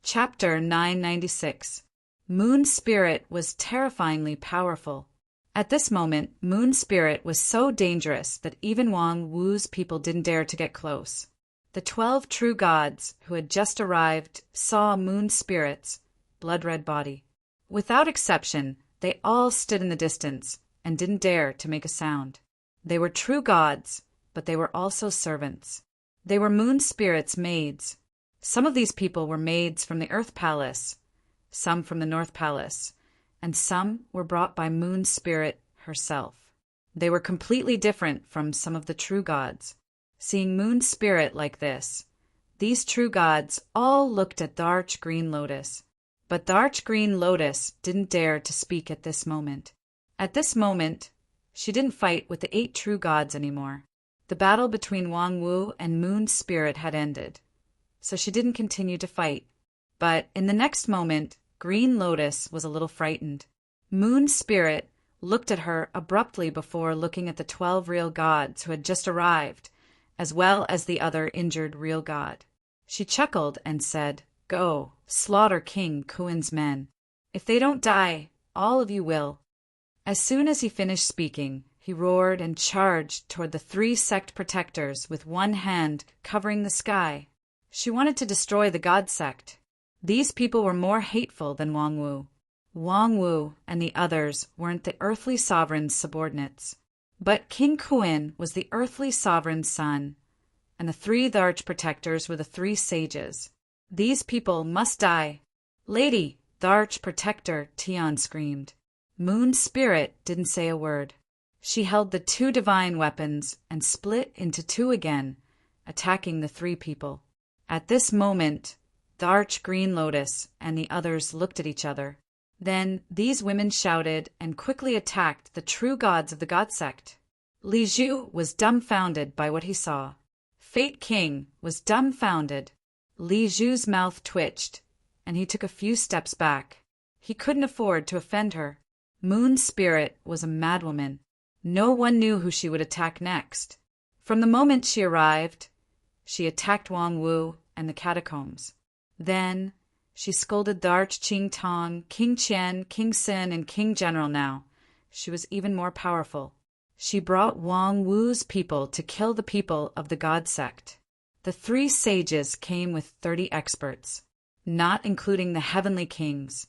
Chapter 996. Moon Spirit was terrifyingly powerful. At this moment, Moon Spirit was so dangerous that even Wang Wu's people didn't dare to get close. The 12 true gods who had just arrived saw Moon Spirit's blood-red body. Without exception, they all stood in the distance and didn't dare to make a sound. They were true gods, but they were also servants. They were Moon Spirit's maids. Some of these people were maids from the Earth Palace, some from the North Palace, and some were brought by Moon Spirit herself. They were completely different from some of the true gods. Seeing Moon Spirit like this, these true gods all looked at the Arch-Green Lotus. But the Arch-Green Lotus didn't dare to speak at this moment. At this moment, she didn't fight with the 8 true gods anymore. The battle between Wang Wu and Moon Spirit had ended, so she didn't continue to fight. But in the next moment, Green Lotus was a little frightened. Moon Spirit looked at her abruptly before looking at the 12 real gods who had just arrived, as well as the other injured real god. She chuckled and said, "Go, slaughter King Kuin's men. If they don't die, all of you will." As soon as he finished speaking, he roared and charged toward the 3 sect protectors with one hand covering the sky. She wanted to destroy the God sect. These people were more hateful than Wang Wu. Wang Wu and the others weren't the earthly sovereign's subordinates. But King Kuin was the earthly sovereign's son, and the 3 Arch protectors were the 3 sages. These people must die. "Lady," the Arch protector Tian screamed. Moon Spirit didn't say a word. She held the 2 divine weapons and split into 2 again, attacking the 3 people. At this moment, the Arch-Green Lotus and the others looked at each other. Then these women shouted and quickly attacked the true gods of the God sect. Li Zhu was dumbfounded by what he saw. Fate King was dumbfounded. Li Zhu's mouth twitched, and he took a few steps back. He couldn't afford to offend her. Moon Spirit was a madwoman. No one knew who she would attack next. From the moment she arrived, she attacked Wang Wu and the catacombs. Then she scolded the Arch-Qing Tong, King Qian, King Sin, and King General now. She was even more powerful. She brought Wang Wu's people to kill the people of the God sect. The 3 sages came with 30 experts, not including the heavenly kings.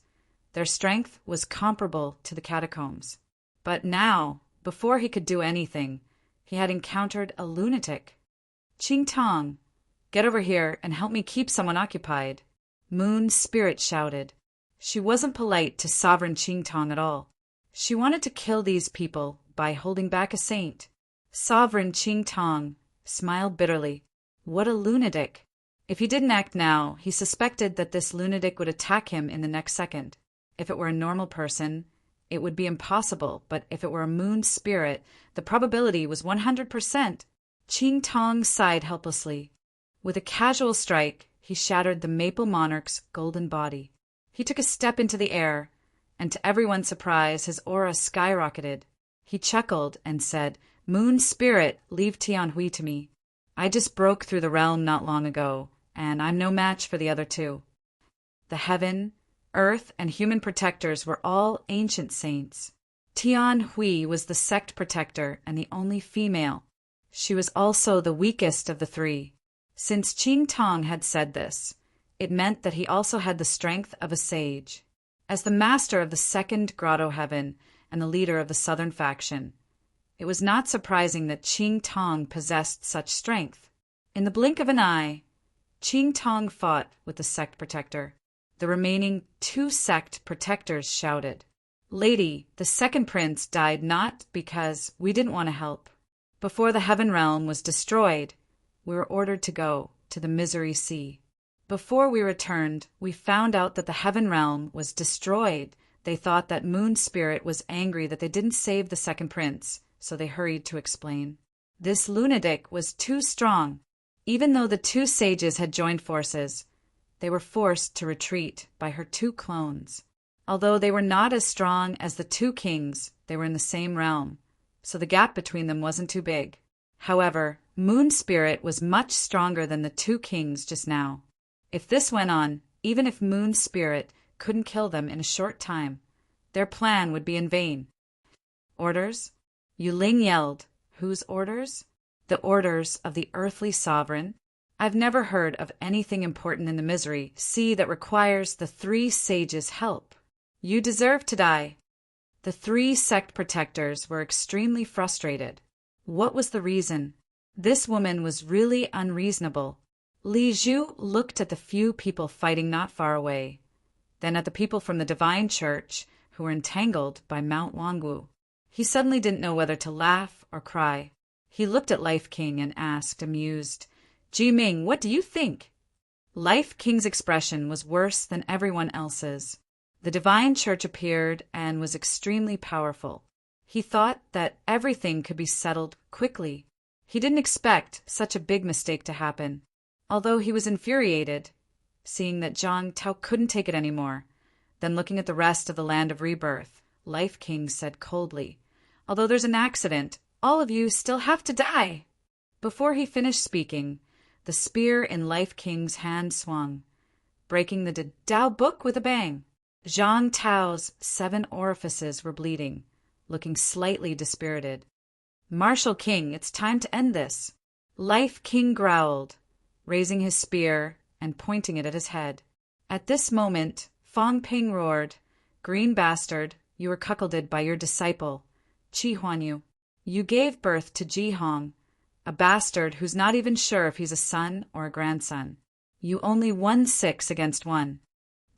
Their strength was comparable to the catacombs. But now, before he could do anything, he had encountered a lunatic. "Qing Tong, get over here and help me keep someone occupied," Moon Spirit shouted. She wasn't polite to Sovereign Qing Tong at all. She wanted to kill these people by holding back a saint. Sovereign Qing Tong smiled bitterly. What a lunatic! If he didn't act now, he suspected that this lunatic would attack him in the next second. If it were a normal person, it would be impossible, but if it were a Moon Spirit, the probability was 100%. Qing Tong sighed helplessly. With a casual strike, he shattered the Maple Monarch's golden body. He took a step into the air, and to everyone's surprise, his aura skyrocketed. He chuckled and said, "Moon Spirit, leave Tianhui to me. I just broke through the realm not long ago, and I'm no match for the other 2. The heaven, earth, and human protectors were all ancient saints. Tianhui was the sect protector and the only female. She was also the weakest of the 3. Since Qing Tong had said this, it meant that he also had the strength of a sage. As the master of the 2nd Grotto Heaven and the leader of the southern faction, it was not surprising that Qing Tong possessed such strength. In the blink of an eye, Qing Tong fought with the sect protector. The remaining 2 sect protectors shouted, "Lady, the 2nd prince died not because we didn't want to help. Before the heaven realm was destroyed, we were ordered to go to the Misery Sea. Before we returned, we found out that the heaven realm was destroyed. They thought that Moon Spirit was angry that they didn't save the 2nd prince, so they hurried to explain. This lunatic was too strong. Even though the 2 sages had joined forces, they were forced to retreat by her 2 clones. Although they were not as strong as the 2 kings, they were in the same realm, so the gap between them wasn't too big. However, Moon Spirit was much stronger than the 2 kings just now. If this went on, even if Moon's spirit couldn't kill them in a short time, their plan would be in vain. Orders? Yu Ling yelled. Whose orders? The orders of the earthly sovereign. I've never heard of anything important in the misery sea that requires the 3 sages' help. You deserve to die. The 3 sect protectors were extremely frustrated. What was the reason? This woman was really unreasonable. Li Zhu looked at the few people fighting not far away, then at the people from the Divine Church who were entangled by Mount Wangwu. He suddenly didn't know whether to laugh or cry. He looked at Life King and asked, amused, Ji Ming, what do you think? Life King's expression was worse than everyone else's. The Divine Church appeared and was extremely powerful. He thought that everything could be settled quickly. He didn't expect such a big mistake to happen, although he was infuriated, seeing that Zhang Tao couldn't take it anymore. Then looking at the rest of the Land of Rebirth, Life King said coldly, although there's an accident, all of you still have to die. Before he finished speaking, the spear in Life King's hand swung, breaking the Dao book with a bang. Zhang Tao's 7 orifices were bleeding, looking slightly dispirited. Martial King, it's time to end this. Life King growled, raising his spear and pointing it at his head. At this moment, Fong Ping roared, Green bastard, you were cuckolded by your disciple, Qi Huanyu. You gave birth to Ji Hong, a bastard who's not even sure if he's a son or a grandson. You only won 6 against 1.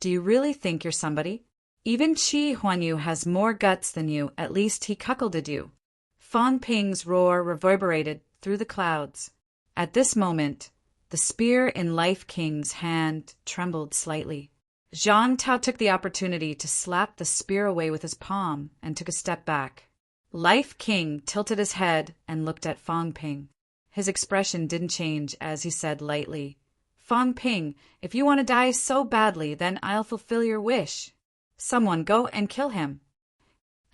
Do you really think you're somebody? Even Qi Huanyu has more guts than you, at least he cuckolded you. Fong Ping's roar reverberated through the clouds. At this moment, the spear in Life King's hand trembled slightly. Zhang Tao took the opportunity to slap the spear away with his palm and took a step back. Life King tilted his head and looked at Fong Ping. His expression didn't change as he said lightly, Fong Ping, if you want to die so badly, then I'll fulfill your wish. Someone go and kill him.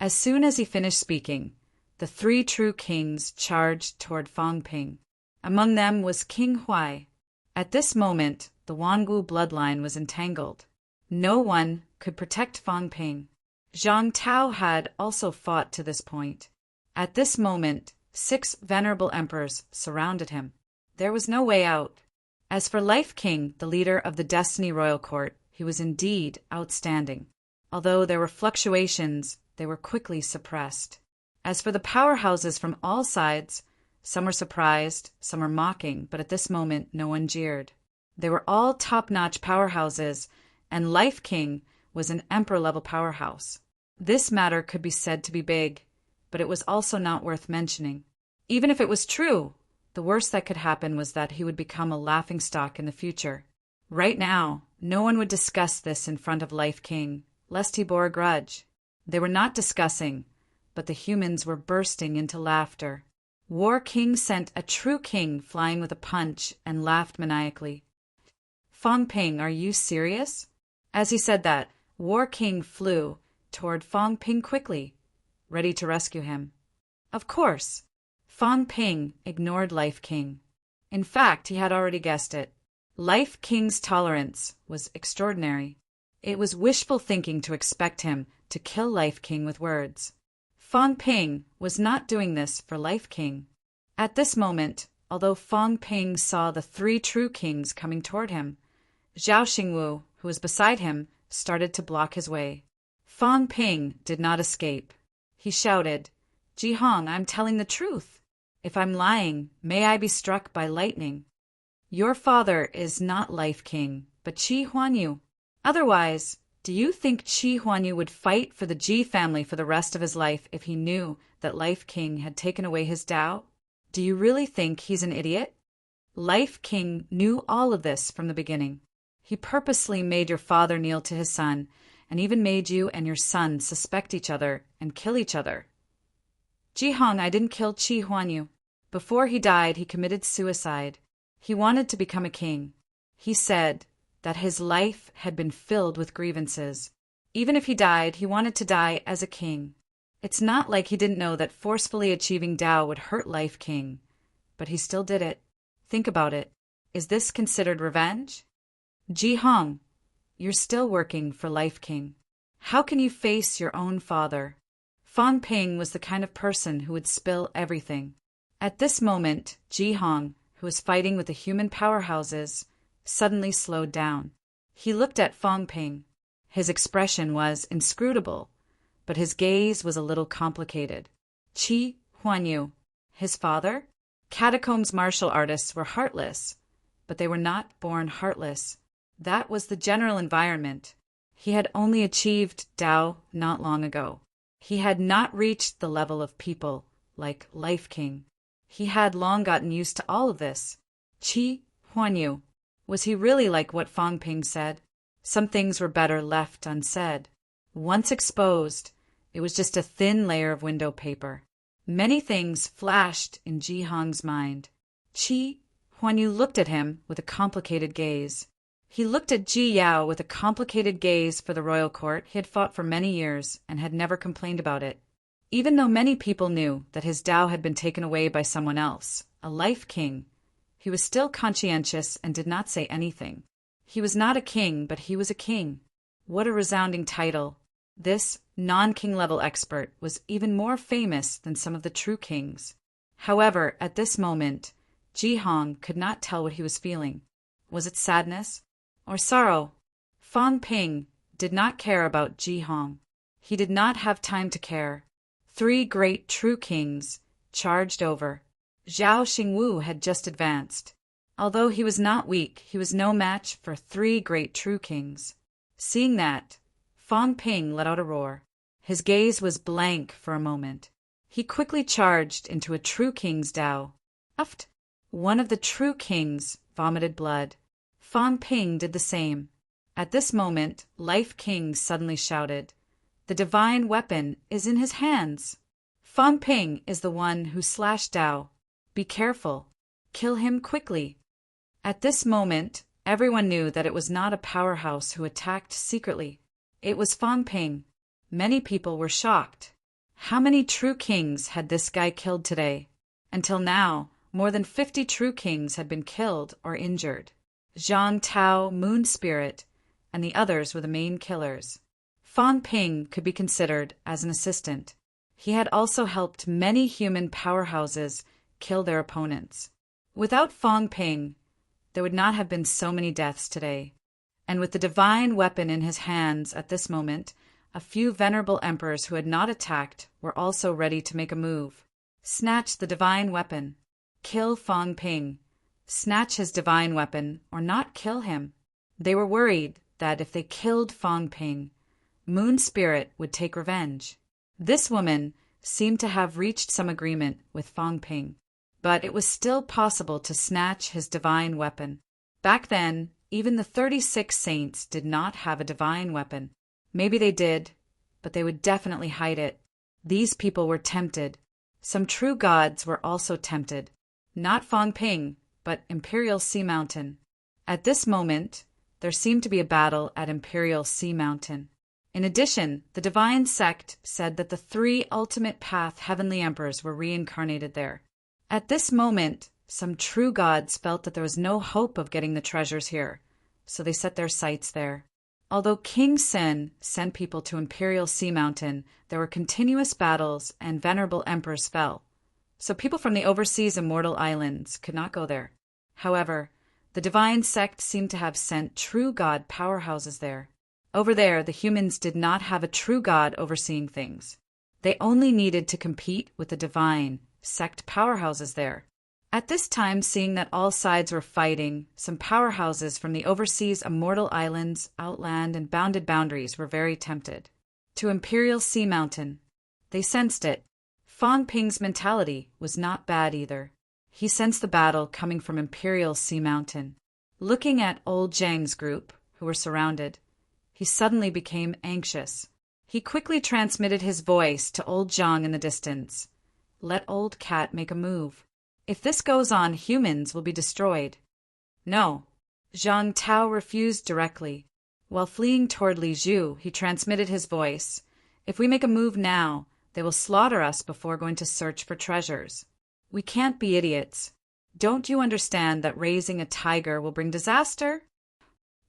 As soon as he finished speaking, the 3 true kings charged toward Fong Ping. Among them was King Huai. At this moment, the Wangwu bloodline was entangled. No one could protect Fong Ping. Zhang Tao had also fought to this point. At this moment, 6 venerable emperors surrounded him. There was no way out. As for Life King, the leader of the Destiny Royal Court, he was indeed outstanding. Although there were fluctuations, they were quickly suppressed. As for the powerhouses from all sides, some were surprised, some were mocking, but at this moment no one jeered. They were all top-notch powerhouses, and Life King was an emperor-level powerhouse. This matter could be said to be big, but it was also not worth mentioning. Even if it was true, the worst that could happen was that he would become a laughingstock in the future. Right now, no one would discuss this in front of Life King, lest he bore a grudge. They were not discussing, but the humans were bursting into laughter. War King sent a true king flying with a punch and laughed maniacally. Fong Ping, are you serious? As he said that, War King flew toward Fong Ping quickly, ready to rescue him. Of course, Fong Ping ignored Life King. In fact, he had already guessed it. Life King's tolerance was extraordinary. It was wishful thinking to expect him to kill Life King with words. Fong Ping was not doing this for Life King. At this moment, although Fong Ping saw the 3 true kings coming toward him, Zhao Xingwu, who was beside him, started to block his way. Fong Ping did not escape. He shouted, Ji Hong, I'm telling the truth. If I'm lying, may I be struck by lightning. Your father is not Life King, but Qi Huanyu. Otherwise, do you think Qi Huanyu would fight for the Ji family for the rest of his life if he knew that Life King had taken away his Dao? Do you really think he's an idiot? Life King knew all of this from the beginning. He purposely made your father kneel to his son, and even made you and your son suspect each other and kill each other. Ji Hong, I didn't kill Qi Huanyu. Before he died, he committed suicide. He wanted to become a king. He said that his life had been filled with grievances. Even if he died, he wanted to die as a king. It's not like he didn't know that forcefully achieving Dao would hurt Life King, but he still did it. Think about it. Is this considered revenge? Ji Hong, you're still working for Life King. How can you face your own father? Fang Ping was the kind of person who would spill everything. At this moment, Ji Hong, who was fighting with the human powerhouses, suddenly slowed down. He looked at Fang Ping. His expression was inscrutable, but his gaze was a little complicated. Qi Huanyu, his father? Catacombs martial artists were heartless, but they were not born heartless. That was the general environment. He had only achieved Tao not long ago. He had not reached the level of people like Life King. He had long gotten used to all of this. Qi Huanyu. Was he really like what Fang Ping said? Some things were better left unsaid. Once exposed, it was just a thin layer of window paper. Many things flashed in Ji Hong's mind. Qi Huanyu looked at him with a complicated gaze. He looked at Ji Yao with a complicated gaze for the royal court he had fought for many years and had never complained about it. Even though many people knew that his Tao had been taken away by someone else, a Life King, he was still conscientious and did not say anything. He was not a king, but he was a king. What a resounding title. This non-king level expert was even more famous than some of the true kings. However, at this moment, Ji Hong could not tell what he was feeling. Was it sadness or sorrow? Fang Ping did not care about Ji Hong. He did not have time to care. 3 great true kings charged over. Zhao Xingwu had just advanced. Although he was not weak, he was no match for 3 great true kings. Seeing that, Fang Ping let out a roar. His gaze was blank for a moment. He quickly charged into a true king's Tao. Uft! One of the true kings vomited blood. Fang Ping did the same. At this moment, Life King suddenly shouted, "The divine weapon is in his hands." Fang Ping is the one who slashed Tao. Be careful. Kill him quickly. At this moment, everyone knew that it was not a powerhouse who attacked secretly. It was Fang Ping. Many people were shocked. How many true kings had this guy killed today? Until now, more than 50 true kings had been killed or injured. Zhang Tao, Moon Spirit, and the others were the main killers. Fang Ping could be considered as an assistant. He had also helped many human powerhouses kill their opponents. Without Fang Ping, there would not have been so many deaths today. And with the divine weapon in his hands at this moment, a few venerable emperors who had not attacked were also ready to make a move. Snatch the divine weapon. Kill Fang Ping. Snatch his divine weapon or not kill him. They were worried that if they killed Fang Ping, Moon Spirit would take revenge. This woman seemed to have reached some agreement with Fang Ping, but it was still possible to snatch his divine weapon. Back then, even the 36 saints did not have a divine weapon. Maybe they did, but they would definitely hide it. These people were tempted. Some true gods were also tempted. Not Fang Ping, but Imperial Sea Mountain. At this moment, there seemed to be a battle at Imperial Sea Mountain. In addition, the divine sect said that the 3 ultimate path heavenly emperors were reincarnated there. At this moment, some true gods felt that there was no hope of getting the treasures here, so they set their sights there. Although King Sin sent people to Imperial Sea Mountain, there were continuous battles and venerable emperors fell, so people from the overseas immortal islands could not go there. However, the divine sect seemed to have sent true god powerhouses there. Over there, the humans did not have a true god overseeing things. They only needed to compete with the divine sect powerhouses there. At this time, seeing that all sides were fighting, some powerhouses from the overseas immortal islands, outland, and bounded boundaries were very tempted. To Imperial Sea Mountain. They sensed it. Fang Ping's mentality was not bad either. He sensed the battle coming from Imperial Sea Mountain. Looking at old Zhang's group, who were surrounded, he suddenly became anxious. He quickly transmitted his voice to old Zhang in the distance. Let old cat make a move. If this goes on, humans will be destroyed. No. Zhang Tao refused directly. While fleeing toward Li Zhu, he transmitted his voice. If we make a move now, they will slaughter us before going to search for treasures. We can't be idiots. Don't you understand that raising a tiger will bring disaster?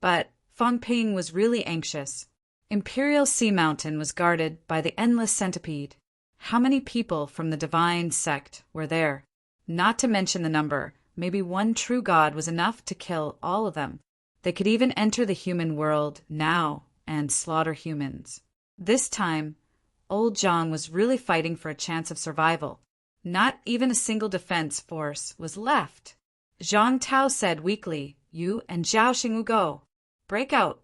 But Fang Ping was really anxious. Imperial Sea Mountain was guarded by the endless centipede. How many people from the divine sect were there? Not to mention the number, maybe one true god was enough to kill all of them. They could even enter the human world now and slaughter humans. This time, old Zhang was really fighting for a chance of survival. Not even a single defense force was left. Zhang Tao said weakly, "You and Zhao Xingwu go. Break out.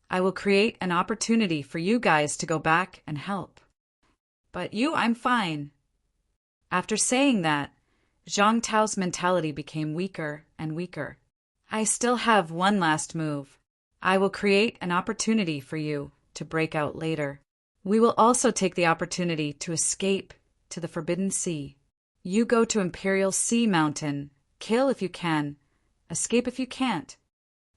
I will create an opportunity for you guys to go back and help. But you, I'm fine." After saying that, Zhang Tao's mentality became weaker and weaker. "I still have one last move. I will create an opportunity for you to break out later. We will also take the opportunity to escape to the Forbidden Sea. You go to Imperial Sea Mountain. Kill if you can. Escape if you can't."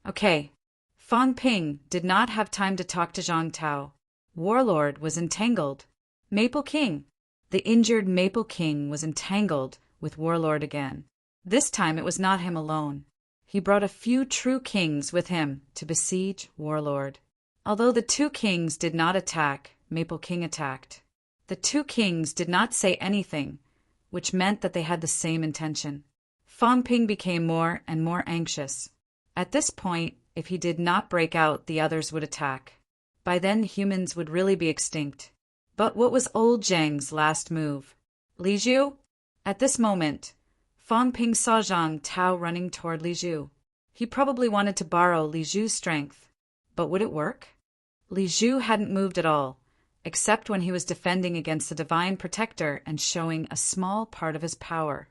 Okay. Fang Ping did not have time to talk to Zhang Tao. Warlord was entangled. Maple King. The injured Maple King was entangled with Warlord again. This time it was not him alone. He brought a few true kings with him to besiege Warlord. Although the two kings did not attack, Maple King attacked. The two kings did not say anything, which meant that they had the same intention. Fang Ping became more and more anxious. At this point, if he did not break out, the others would attack. By then, humans would really be extinct. But what was old Zhang's last move? Li Zhu? At this moment, Fang Ping saw Zhang Tao running toward Li Zhu. He probably wanted to borrow Li Zhu's strength. But would it work? Li Zhu hadn't moved at all, except when he was defending against the divine protector and showing a small part of his power.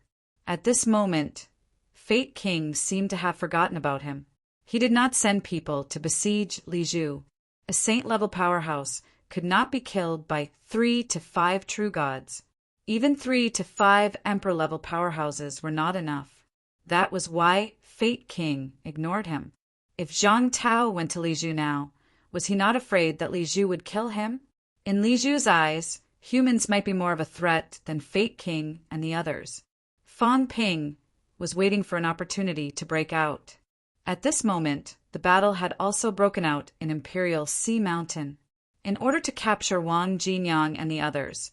At this moment, Fate King seemed to have forgotten about him. He did not send people to besiege Li Zhu. A saint-level powerhouse could not be killed by 3 to 5 true gods. Even 3 to 5 emperor-level powerhouses were not enough. That was why Fate King ignored him. If Zhang Tao went to Li Zhu now, was he not afraid that Li Zhu would kill him? In Li Zhu's eyes, humans might be more of a threat than Fate King and the others. Fang Ping was waiting for an opportunity to break out. At this moment, the battle had also broken out in Imperial Sea Mountain. In order to capture Wang Jinyang and the others,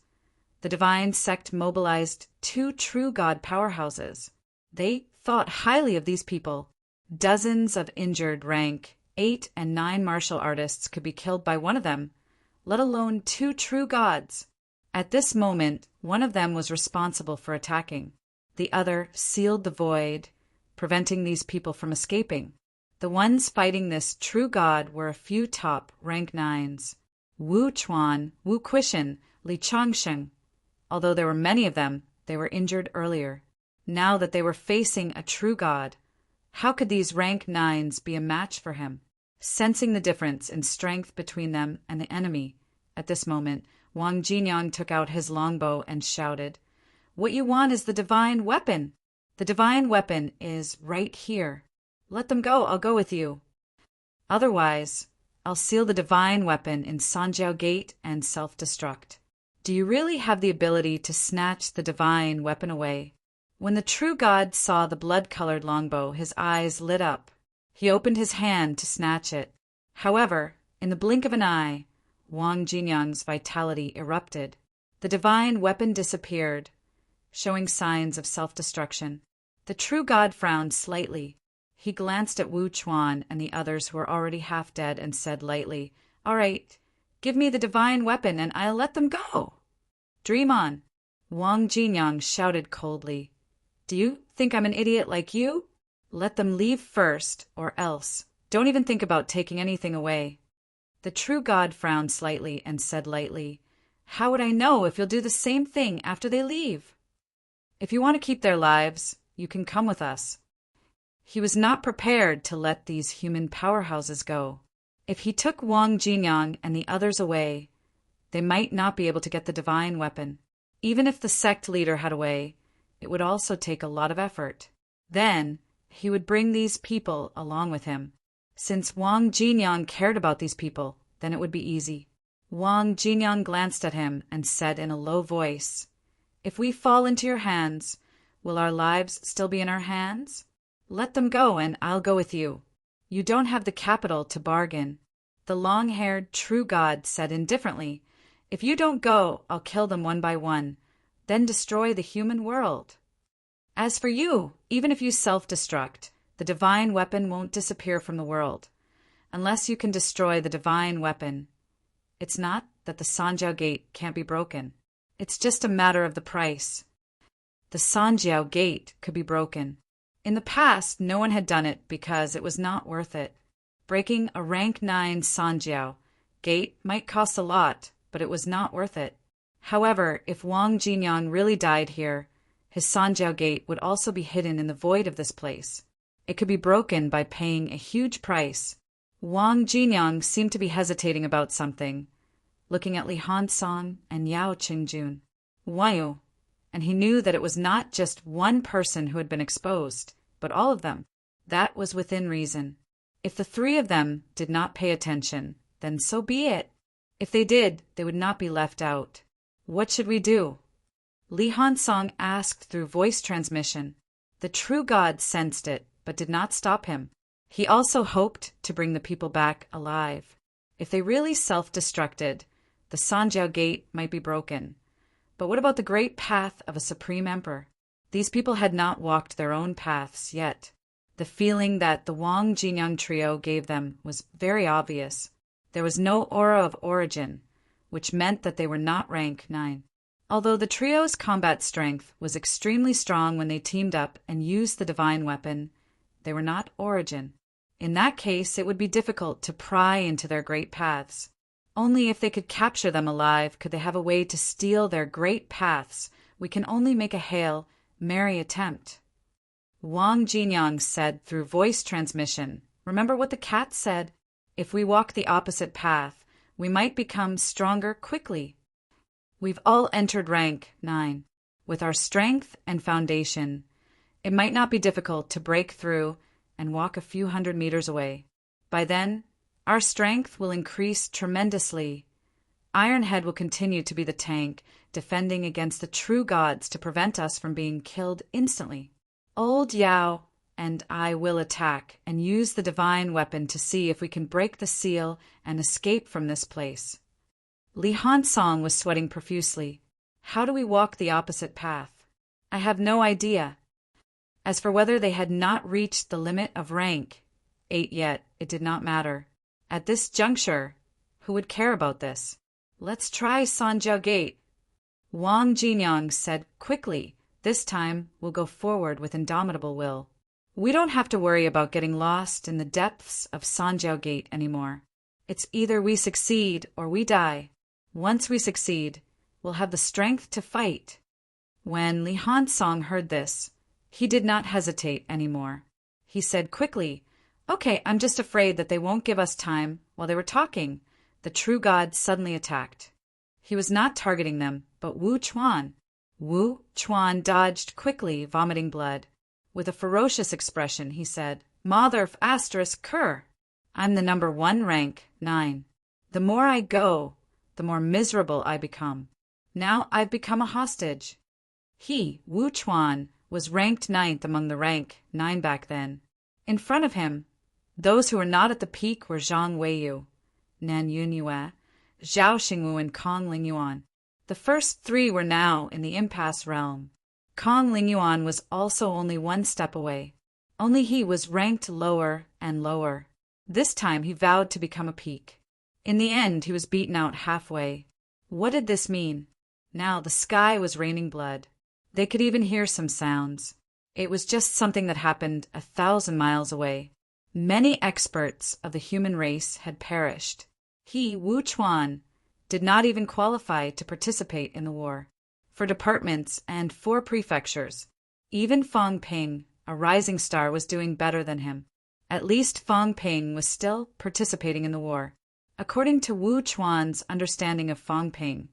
the divine sect mobilized 2 true god powerhouses. They thought highly of these people. Dozens of injured rank 8 and 9 martial artists could be killed by one of them, let alone 2 true gods. At this moment, one of them was responsible for attacking. The other sealed the void, preventing these people from escaping. The ones fighting this true god were a few top rank 9s. Wu Chuan, Wu Quishan, Li Changsheng. Although there were many of them, they were injured earlier. Now that they were facing a true god, how could these rank 9s be a match for him? Sensing the difference in strength between them and the enemy, at this moment, Wang Jinyang took out his longbow and shouted, "What you want is the divine weapon. The divine weapon is right here. Let them go, I'll go with you. Otherwise, I'll seal the divine weapon in Sanjiao Gate and self-destruct. Do you really have the ability to snatch the divine weapon away?" When the true god saw the blood-colored longbow, his eyes lit up. He opened his hand to snatch it. However, in the blink of an eye, Wang Jinyang's vitality erupted. The divine weapon disappeared, showing signs of self-destruction. The true god frowned slightly. He glanced at Wu Chuan and the others who were already half dead and said lightly, "All right, give me the divine weapon and I'll let them go." "Dream on." Wang Jinyang shouted coldly. "Do you think I'm an idiot like you? Let them leave first, or else. Don't even think about taking anything away." The true god frowned slightly and said lightly, "How would I know if you'll do the same thing after they leave? If you want to keep their lives, you can come with us." He was not prepared to let these human powerhouses go. If he took Wang Jinyang and the others away, they might not be able to get the divine weapon. Even if the sect leader had a way, it would also take a lot of effort. Then, he would bring these people along with him. Since Wang Jinyang cared about these people, then it would be easy. Wang Jinyang glanced at him and said in a low voice, "If we fall into your hands, will our lives still be in our hands? Let them go and I'll go with you." You don't have the capital to bargain. The long-haired true god said indifferently, If you don't go, I'll kill them one by one, then destroy the human world. As for you, even if you self-destruct, the divine weapon won't disappear from the world, unless you can destroy the divine weapon. It's not that the Sanjiao Gate can't be broken. It's just a matter of the price. The Sanjiao Gate could be broken. In the past, no one had done it because it was not worth it. Breaking a rank 9 Sanjiao Gate might cost a lot, but it was not worth it. However, if Wang Jingyang really died here, his Sanjiao Gate would also be hidden in the void of this place. It could be broken by paying a huge price. Wang Jingyang seemed to be hesitating about something, looking at Li Hansong and Yao Qingjun. Wayu, and he knew that it was not just one person who had been exposed, but all of them. That was within reason. If the three of them did not pay attention, then so be it. If they did, they would not be left out. What should we do? Li Hansong asked through voice transmission. The true god sensed it, but did not stop him. He also hoped to bring the people back alive. If they really self-destructed, the Sanjiao Gate might be broken. But what about the great path of a supreme emperor? These people had not walked their own paths yet. The feeling that the Wang Jingyang trio gave them was very obvious. There was no aura of origin, which meant that they were not rank 9. Although the trio's combat strength was extremely strong when they teamed up and used the divine weapon, they were not origin. In that case, it would be difficult to pry into their great paths. Only if they could capture them alive could they have a way to steal their great paths. We can only make a hail, merry attempt. Wang Jingyang said through voice transmission, Remember what the cat said? If we walk the opposite path, we might become stronger quickly. We've all entered rank 9. With our strength and foundation, it might not be difficult to break through and walk a few hundred meters away. By then, our strength will increase tremendously. Ironhead will continue to be the tank, defending against the true gods to prevent us from being killed instantly. Old Yao and I will attack and use the divine weapon to see if we can break the seal and escape from this place. Li Hansong was sweating profusely. How do we walk the opposite path? I have no idea. As for whether they had not reached the limit of rank 8 yet, it did not matter. At this juncture, who would care about this? Let's try Sanjiao Gate. Wang Jingyang said quickly, This time we'll go forward with indomitable will. We don't have to worry about getting lost in the depths of Sanjiao Gate anymore. It's either we succeed or we die. Once we succeed, we'll have the strength to fight. When Li Hansong heard this, he did not hesitate anymore. He said quickly, Okay, I'm just afraid that they won't give us time. While they were talking, the true god suddenly attacked. He was not targeting them, but Wu Chuan. Wu Chuan dodged quickly, vomiting blood. With a ferocious expression, he said, Mother of asterisk cur! I'm the number 1 rank 9. The more I go, the more miserable I become. Now I've become a hostage. He, Wu Chuan, was ranked 9th among the rank 9 back then. In front of him, those who were not at the peak were Zhang Weiyu, Nan Yunyue, Zhao Xingwu, and Kong Lingyuan. The first 3 were now in the impasse realm. Kong Lingyuan was also only 1 step away. Only he was ranked lower and lower. This time he vowed to become a peak. In the end, he was beaten out halfway. What did this mean? Now the sky was raining blood. They could even hear some sounds. It was just something that happened 1,000 miles away. Many experts of the human race had perished. He, Wu Chuan, did not even qualify to participate in the war. For departments and 4 prefectures, even Fang Ping, a rising star, was doing better than him. At least Fang Ping was still participating in the war. According to Wu Chuan's understanding of Fang Ping,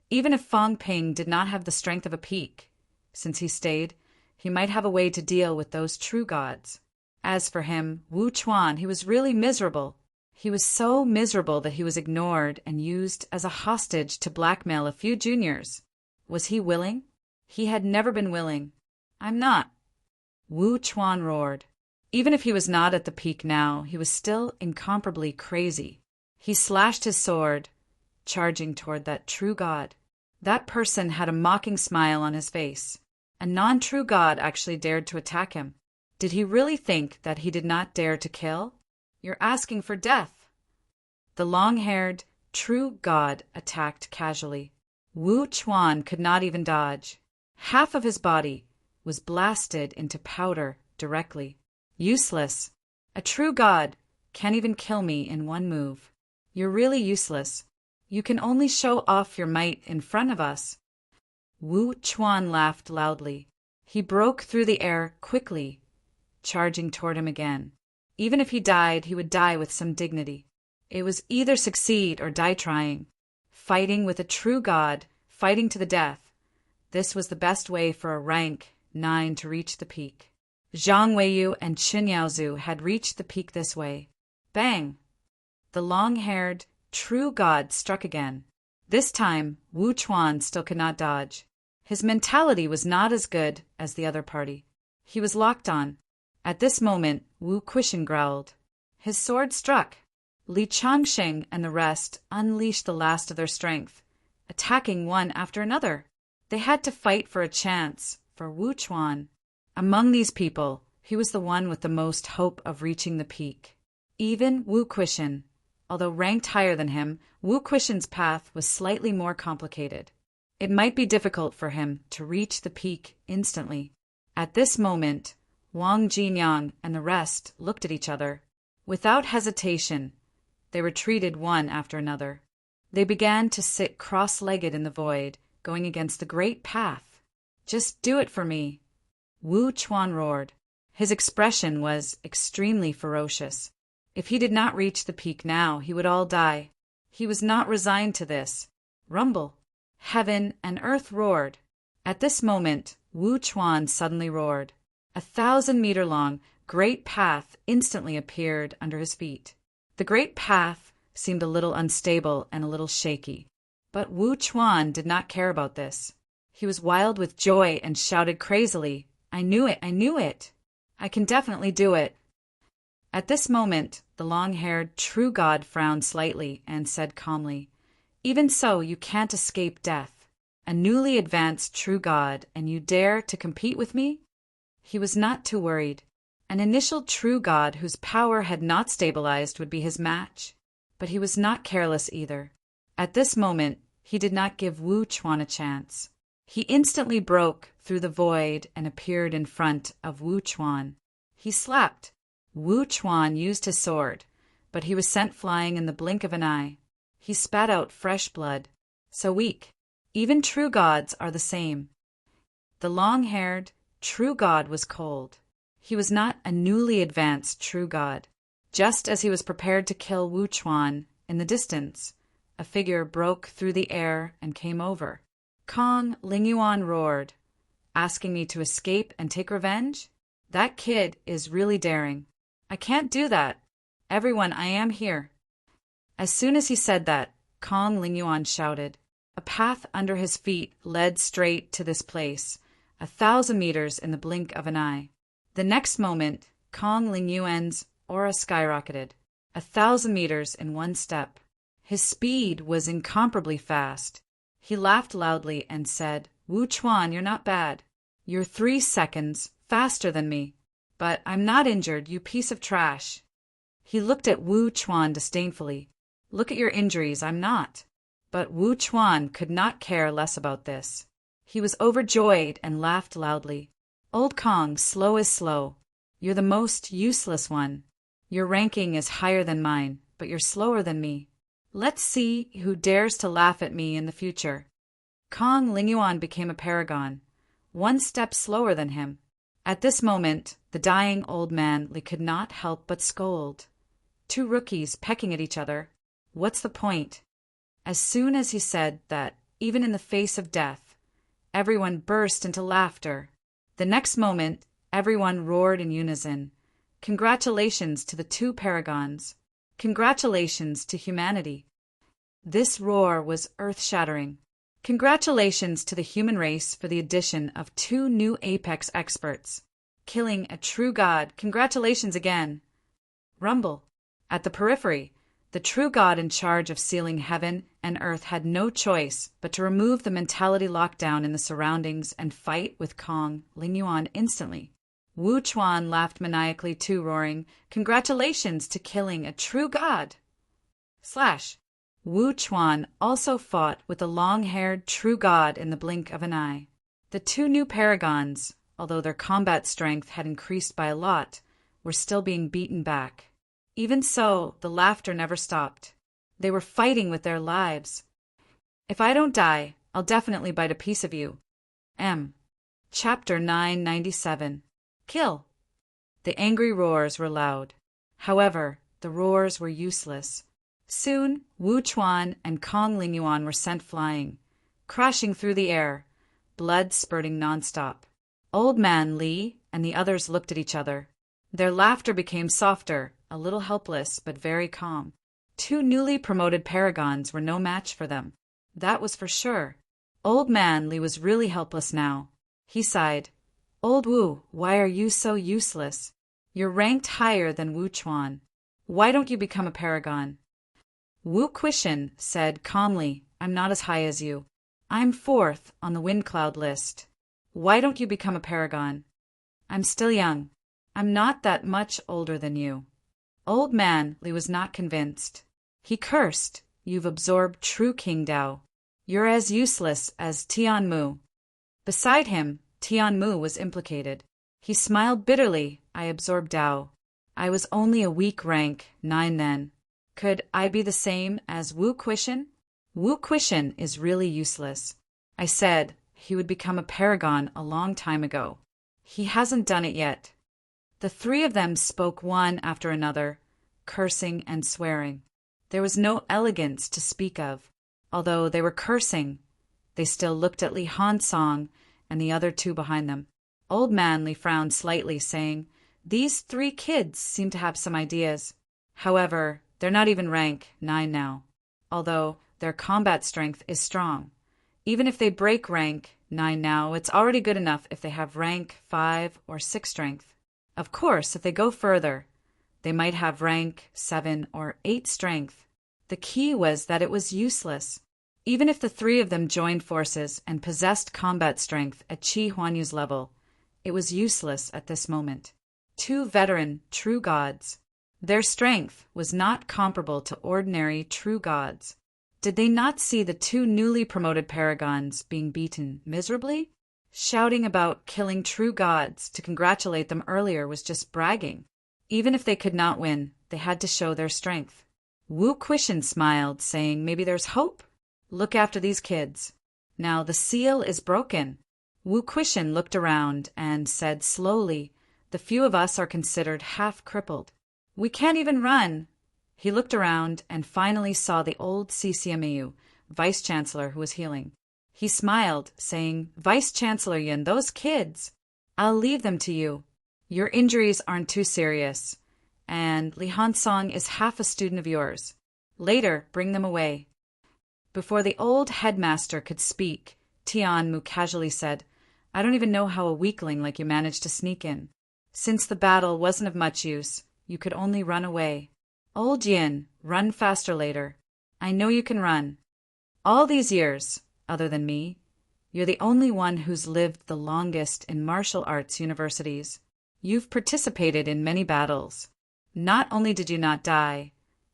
even if Fang Ping did not have the strength of a peak, since he stayed, he might have a way to deal with those true gods. As for him, Wu Chuan, he was really miserable. He was so miserable that he was ignored and used as a hostage to blackmail a few juniors. Was he willing? He had never been willing. I'm not. Wu Chuan roared. Even if he was not at the peak now, he was still incomparably crazy. He slashed his sword, charging toward that true god. That person had a mocking smile on his face. A non-true god actually dared to attack him. Did he really think that he did not dare to kill? You're asking for death. The long-haired, true god attacked casually. Wu Chuan could not even dodge. Half of his body was blasted into powder directly. Useless. A true god can't even kill me in one move. You're really useless. You can only show off your might in front of us. Wu Chuan laughed loudly. He broke through the air quickly, charging toward him again. Even if he died, he would die with some dignity. It was either succeed or die trying. Fighting with a true god, fighting to the death. This was the best way for a rank 9 to reach the peak. Zhang Weiyu and Qin Yaozu had reached the peak this way. Bang! The long-haired, true god struck again. This time, Wu Chuan still could not dodge. His mentality was not as good as the other party. He was locked on. At this moment, Wu Quishan growled. His sword struck. Li Changsheng and the rest unleashed the last of their strength, attacking one after another. They had to fight for a chance for Wu Chuan. Among these people, he was the one with the most hope of reaching the peak. Even Wu Quishan. Although ranked higher than him, Wu Quishan's path was slightly more complicated. It might be difficult for him to reach the peak instantly. At this moment, Wang Jinyang and the rest looked at each other. Without hesitation, they retreated one after another. They began to sit cross-legged in the void, going against the great path. Just do it for me, Wu Chuan roared. His expression was extremely ferocious. If he did not reach the peak now, he would all die. He was not resigned to this. Rumble. Heaven and earth roared. At this moment, Wu Chuan suddenly roared. 1,000-meter-long, great path instantly appeared under his feet. The great path seemed a little unstable and a little shaky. But Wu Chuan did not care about this. He was wild with joy and shouted crazily, I knew it! I knew it! I can definitely do it! At this moment, the long-haired true god frowned slightly and said calmly, Even so, you can't escape death. A newly advanced true god, and you dare to compete with me? He was not too worried. An initial true god whose power had not stabilized would be his match. But he was not careless either. At this moment, he did not give Wu Chuan a chance. He instantly broke through the void and appeared in front of Wu Chuan. He slapped. Wu Chuan used his sword, but he was sent flying in the blink of an eye. He spat out fresh blood. So weak. Even true gods are the same. The long-haired, true god was cold. He was not a newly advanced true god. Just as he was prepared to kill Wu Chuan, in the distance, a figure broke through the air and came over. Kong Lingyuan roared, asking me to escape and take revenge? That kid is really daring. I can't do that. Everyone, I am here. As soon as he said that, Kong Lingyuan shouted. A path under his feet led straight to this place, 1,000 meters in the blink of an eye. The next moment, Kong Lingyuan's aura skyrocketed, 1,000 meters in one step. His speed was incomparably fast. He laughed loudly and said, Wu Chuan, you're not bad. You're 3 seconds faster than me. But I'm not injured, you piece of trash. He looked at Wu Chuan disdainfully. Look at your injuries, I'm not. But Wu Chuan could not care less about this. He was overjoyed and laughed loudly. Old Kong, slow is slow. You're the most useless one. Your ranking is higher than mine, but you're slower than me. Let's see who dares to laugh at me in the future. Kong Lingyuan became a paragon, 1 step slower than him. At this moment, the dying old man could not help but scold. 2 rookies pecking at each other. What's the point? As soon as he said that, even in the face of death, everyone burst into laughter. The next moment, everyone roared in unison. Congratulations to the 2 paragons. Congratulations to humanity. This roar was earth-shattering. Congratulations to the human race for the addition of 2 new Apex experts. Killing a true god. Congratulations again. Rumble. At the periphery, the true god in charge of sealing heaven and earth had no choice but to remove the mentality lockdown in the surroundings and fight with Kong Ling Yuan instantly. Wu Chuan laughed maniacally too, roaring, "Congratulations to killing a true god!" Slash. Wu Chuan also fought with the long-haired true god in the blink of an eye. The two new paragons, although their combat strength had increased by a lot, were still being beaten back. Even so, the laughter never stopped. They were fighting with their lives. "If I don't die, I'll definitely bite a piece of you." Chapter 997. Kill. The angry roars were loud. However, the roars were useless. Soon, Wu Chuan and Kong Ling Yuan were sent flying, crashing through the air, blood spurting nonstop. Old Man Li and the others looked at each other. Their laughter became softer, a little helpless, but very calm. Two newly promoted paragons were no match for them. That was for sure. Old Man Li was really helpless now. He sighed. "Old Wu, why are you so useless? You're ranked higher than Wu Chuan. Why don't you become a paragon?" Wu Quishan said calmly, "I'm not as high as you. I'm 4th on the wind cloud list. Why don't you become a paragon?" "I'm still young. I'm not that much older than you." Old Man Li was not convinced. He cursed, "You've absorbed true King Dao. You're as useless as Tian Mu." Beside him, Tian Mu was implicated. He smiled bitterly. "I absorbed Dao. I was only a weak rank 9 then. Could I be the same as Wu Quishan? Wu Quishan is really useless. I said he would become a paragon a long time ago. He hasn't done it yet." The three of them spoke one after another, cursing and swearing. There was no elegance to speak of. Although they were cursing, they still looked at Li Hansong and the other two behind them. Old Man Li frowned slightly, saying, "These 3 kids seem to have some ideas. However, they're not even rank 9 now, although their combat strength is strong. Even if they break rank 9 now, it's already good enough if they have rank 5 or 6 strength. Of course, if they go further, they might have rank 7 or 8 strength. The key was that it was useless. Even if the 3 of them joined forces and possessed combat strength at Qi Huanyu's level, it was useless at this moment. 2 veteran true gods. Their strength was not comparable to ordinary true gods. Did they not see the 2 newly promoted paragons being beaten miserably? Shouting about killing true gods to congratulate them earlier was just bragging. Even if they could not win, they had to show their strength. Wu Quishan smiled, saying, "Maybe there's hope. Look after these kids. Now the seal is broken." Wu Quishan looked around and said slowly, "The few of us are considered half-crippled. We can't even run." He looked around and finally saw the old CCMAU, vice-chancellor, who was healing. He smiled, saying, "Vice-Chancellor Yun, those kids, I'll leave them to you. Your injuries aren't too serious, and Li Hansong is half a student of yours. Later, bring them away." Before the old headmaster could speak, Tian Mu casually said, "I don't even know how a weakling like you managed to sneak in. Since the battle wasn't of much use, you could only run away. Old Yin, run faster later. I know you can run. All these years, other than me, you're the only one who's lived the longest in martial arts universities. You've participated in many battles. Not only did you not die,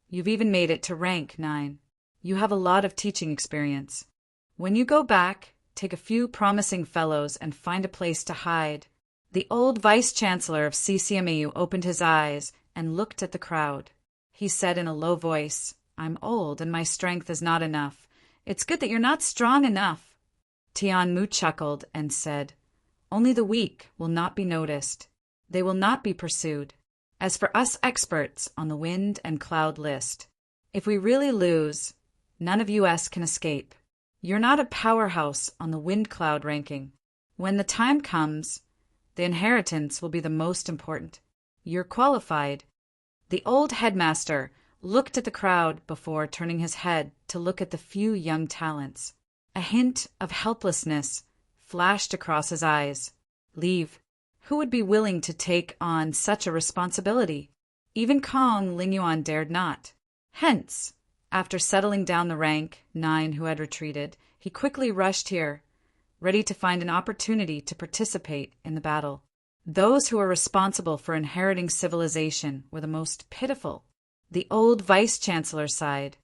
you've even made it to rank 9. You have a lot of teaching experience. When you go back, take a few promising fellows and find a place to hide." The old vice-chancellor of CCMAU opened his eyes and looked at the crowd. He said in a low voice, "I'm old and my strength is not enough. It's good that you're not strong enough." Tian Mu chuckled and said, "Only the weak will not be noticed. They will not be pursued. As for us experts on the wind and cloud list, if we really lose, none of US can escape. You're not a powerhouse on the wind cloud ranking. When the time comes, the inheritance will be the most important. You're qualified." The old headmaster looked at the crowd before turning his head to look at the few young talents. A hint of helplessness flashed across his eyes. "Leave." Who would be willing to take on such a responsibility? Even Kong Lingyuan dared not. Hence, after settling down the rank 9 who had retreated, he quickly rushed here, ready to find an opportunity to participate in the battle. Those who were responsible for inheriting civilization were the most pitiful. The old vice-chancellor sighed.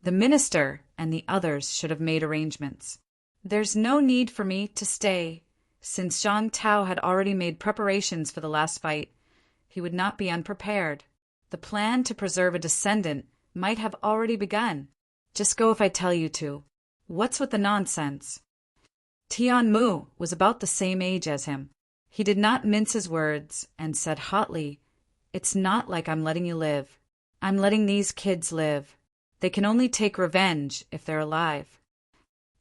The minister and the others should have made arrangements. There's no need for me to stay. Since Zhang Tao had already made preparations for the last fight, he would not be unprepared. The plan to preserve a descendant might have already begun. Just go if I tell you to. What's with the nonsense? Tian Mu was about the same age as him. He did not mince his words and said hotly, "It's not like I'm letting you live. I'm letting these kids live. They can only take revenge if they're alive."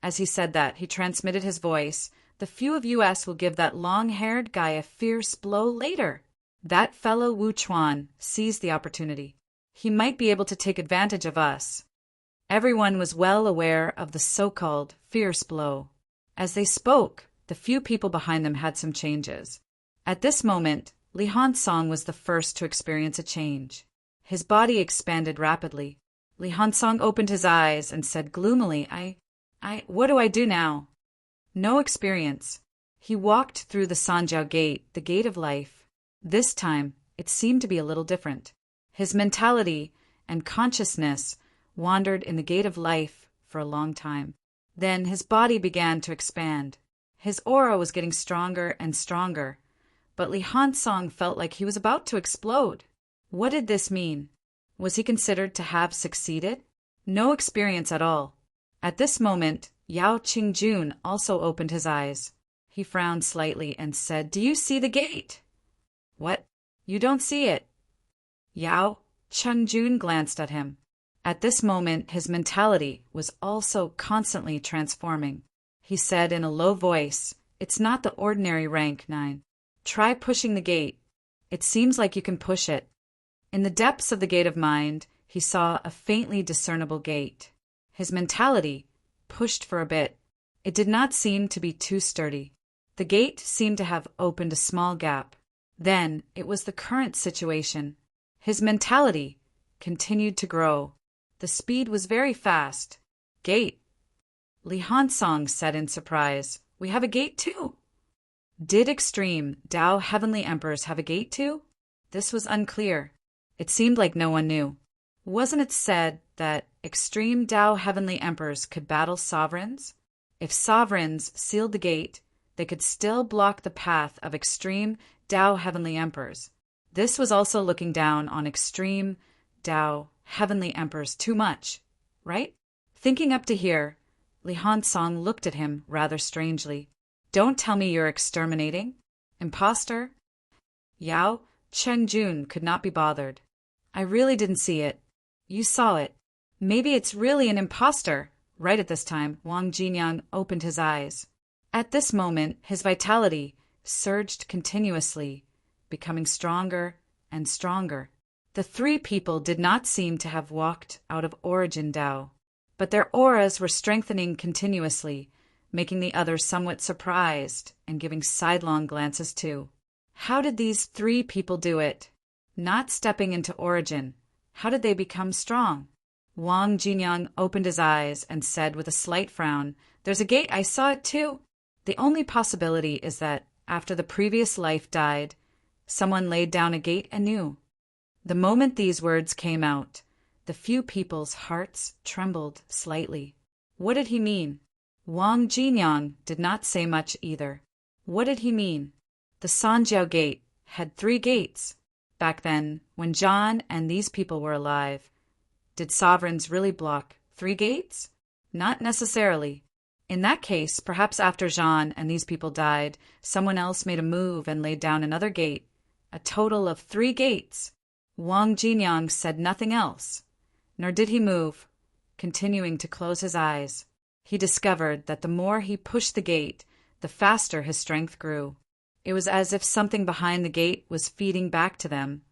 As he said that, he transmitted his voice. "The few of us will give that long-haired guy a fierce blow later." That fellow Wu Chuan seized the opportunity. He might be able to take advantage of us. Everyone was well aware of the so-called fierce blow. As they spoke, the few people behind them had some changes. At this moment, Li Hansong was the first to experience a change. His body expanded rapidly. Li Hansong opened his eyes and said gloomily, What do I do now? No experience. He walked through the Sanjiao Gate, the gate of life. This time, it seemed to be a little different. His mentality and consciousness wandered in the gate of life for a long time. Then his body began to expand. His aura was getting stronger and stronger, but Li Hansong felt like he was about to explode. What did this mean? Was he considered to have succeeded? No experience at all. At this moment, Yao Qingjun also opened his eyes. He frowned slightly and said, "Do you see the gate?" "What? You don't see it?" Yao Qingjun glanced at him. At this moment, his mentality was also constantly transforming. He said in a low voice, "It's not the ordinary rank 9. Try pushing the gate. It seems like you can push it." In the depths of the gate of mind, he saw a faintly discernible gate. His mentality pushed for a bit. It did not seem to be too sturdy. The gate seemed to have opened a small gap. Then it was the current situation. His mentality continued to grow. The speed was very fast. "Gate," Li Hansong said in surprise. "We have a gate too." Did extreme Tao Heavenly Emperors have a gate too? This was unclear. It seemed like no one knew. Wasn't it said that extreme Tao Heavenly Emperors could battle sovereigns? If sovereigns sealed the gate, they could still block the path of extreme Tao Heavenly Emperors. This was also looking down on extreme Tao Heavenly Emperors too much, right? Thinking up to here, Li Hansong looked at him rather strangely. "Don't tell me you're exterminating? Imposter?" Yao Qingjun could not be bothered. "I really didn't see it. You saw it. Maybe it's really an imposter." Right at this time, Wang Jinyang opened his eyes. At this moment, his vitality surged continuously, becoming stronger and stronger. The three people did not seem to have walked out of Origin Dao, but their auras were strengthening continuously, making the others somewhat surprised and giving sidelong glances too. How did these three people do it? Not stepping into Origin, how did they become strong? Wang Jinyang opened his eyes and said with a slight frown, "There's a gate, I saw it too. The only possibility is that, after the previous life died, someone laid down a gate anew." The moment these words came out, the few people's hearts trembled slightly. What did he mean? Wang Jinyang did not say much either. What did he mean? The Sanjiao Gate had 3 gates. Back then, when John and these people were alive, did sovereigns really block 3 gates? Not necessarily. In that case, perhaps after Jean and these people died, someone else made a move and laid down another gate. A total of 3 gates. Wang Jinyang said nothing else, nor did he move, continuing to close his eyes. He discovered that the more he pushed the gate, the faster his strength grew. It was as if something behind the gate was feeding back to them,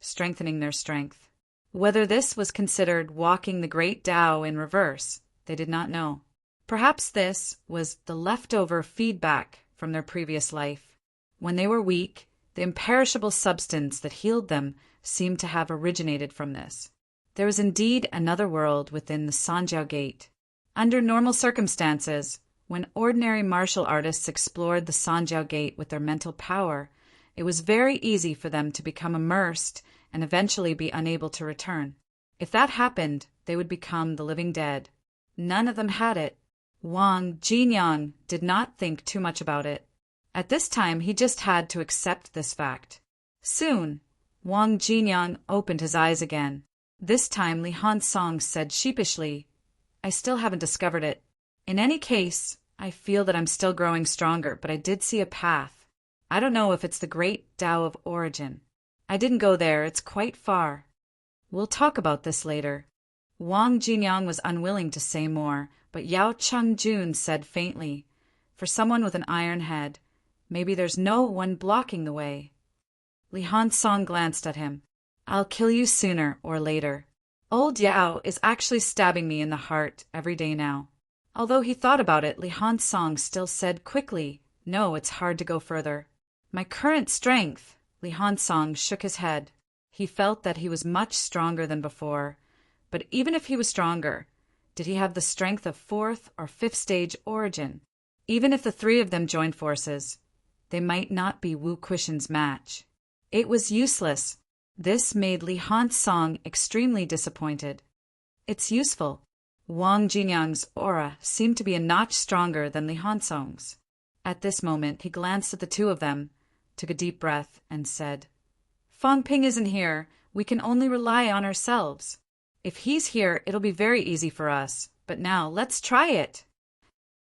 strengthening their strength. Whether this was considered walking the great Tao in reverse, they did not know. Perhaps this was the leftover feedback from their previous life. When they were weak, the imperishable substance that healed them seemed to have originated from this. There was indeed another world within the Sanjiao Gate. Under normal circumstances, when ordinary martial artists explored the Sanjiao Gate with their mental power, it was very easy for them to become immersed and eventually be unable to return. If that happened, they would become the living dead. None of them had it. Wang Jinyang did not think too much about it. At this time, he just had to accept this fact. Soon, Wang Jinyang opened his eyes again. This time, Li Hansong said sheepishly, "I still haven't discovered it. In any case, I feel that I'm still growing stronger, but I did see a path. I don't know if it's the great Tao of origin. I didn't go there, it's quite far. We'll talk about this later." Wang Jinyang was unwilling to say more, but Yao Changjun said faintly, "For someone with an iron head, maybe there's no one blocking the way." Li Hansong glanced at him. "I'll kill you sooner or later. Old Yao is actually stabbing me in the heart every day now." Although he thought about it, Li Hansong still said quickly, "No, it's hard to go further." "My current strength," Li Hansong shook his head. He felt that he was much stronger than before, but even if he was stronger, did he have the strength of fourth or fifth stage origin? Even if the three of them joined forces, they might not be Wu Quishan's match. It was useless. This made Li Hansong extremely disappointed. "It's useful." Wang Jinyang's aura seemed to be a notch stronger than Li Hansong's. At this moment, he glanced at the two of them, took a deep breath, and said, "Fang Ping isn't here. We can only rely on ourselves. If he's here, it'll be very easy for us. But now, let's try it."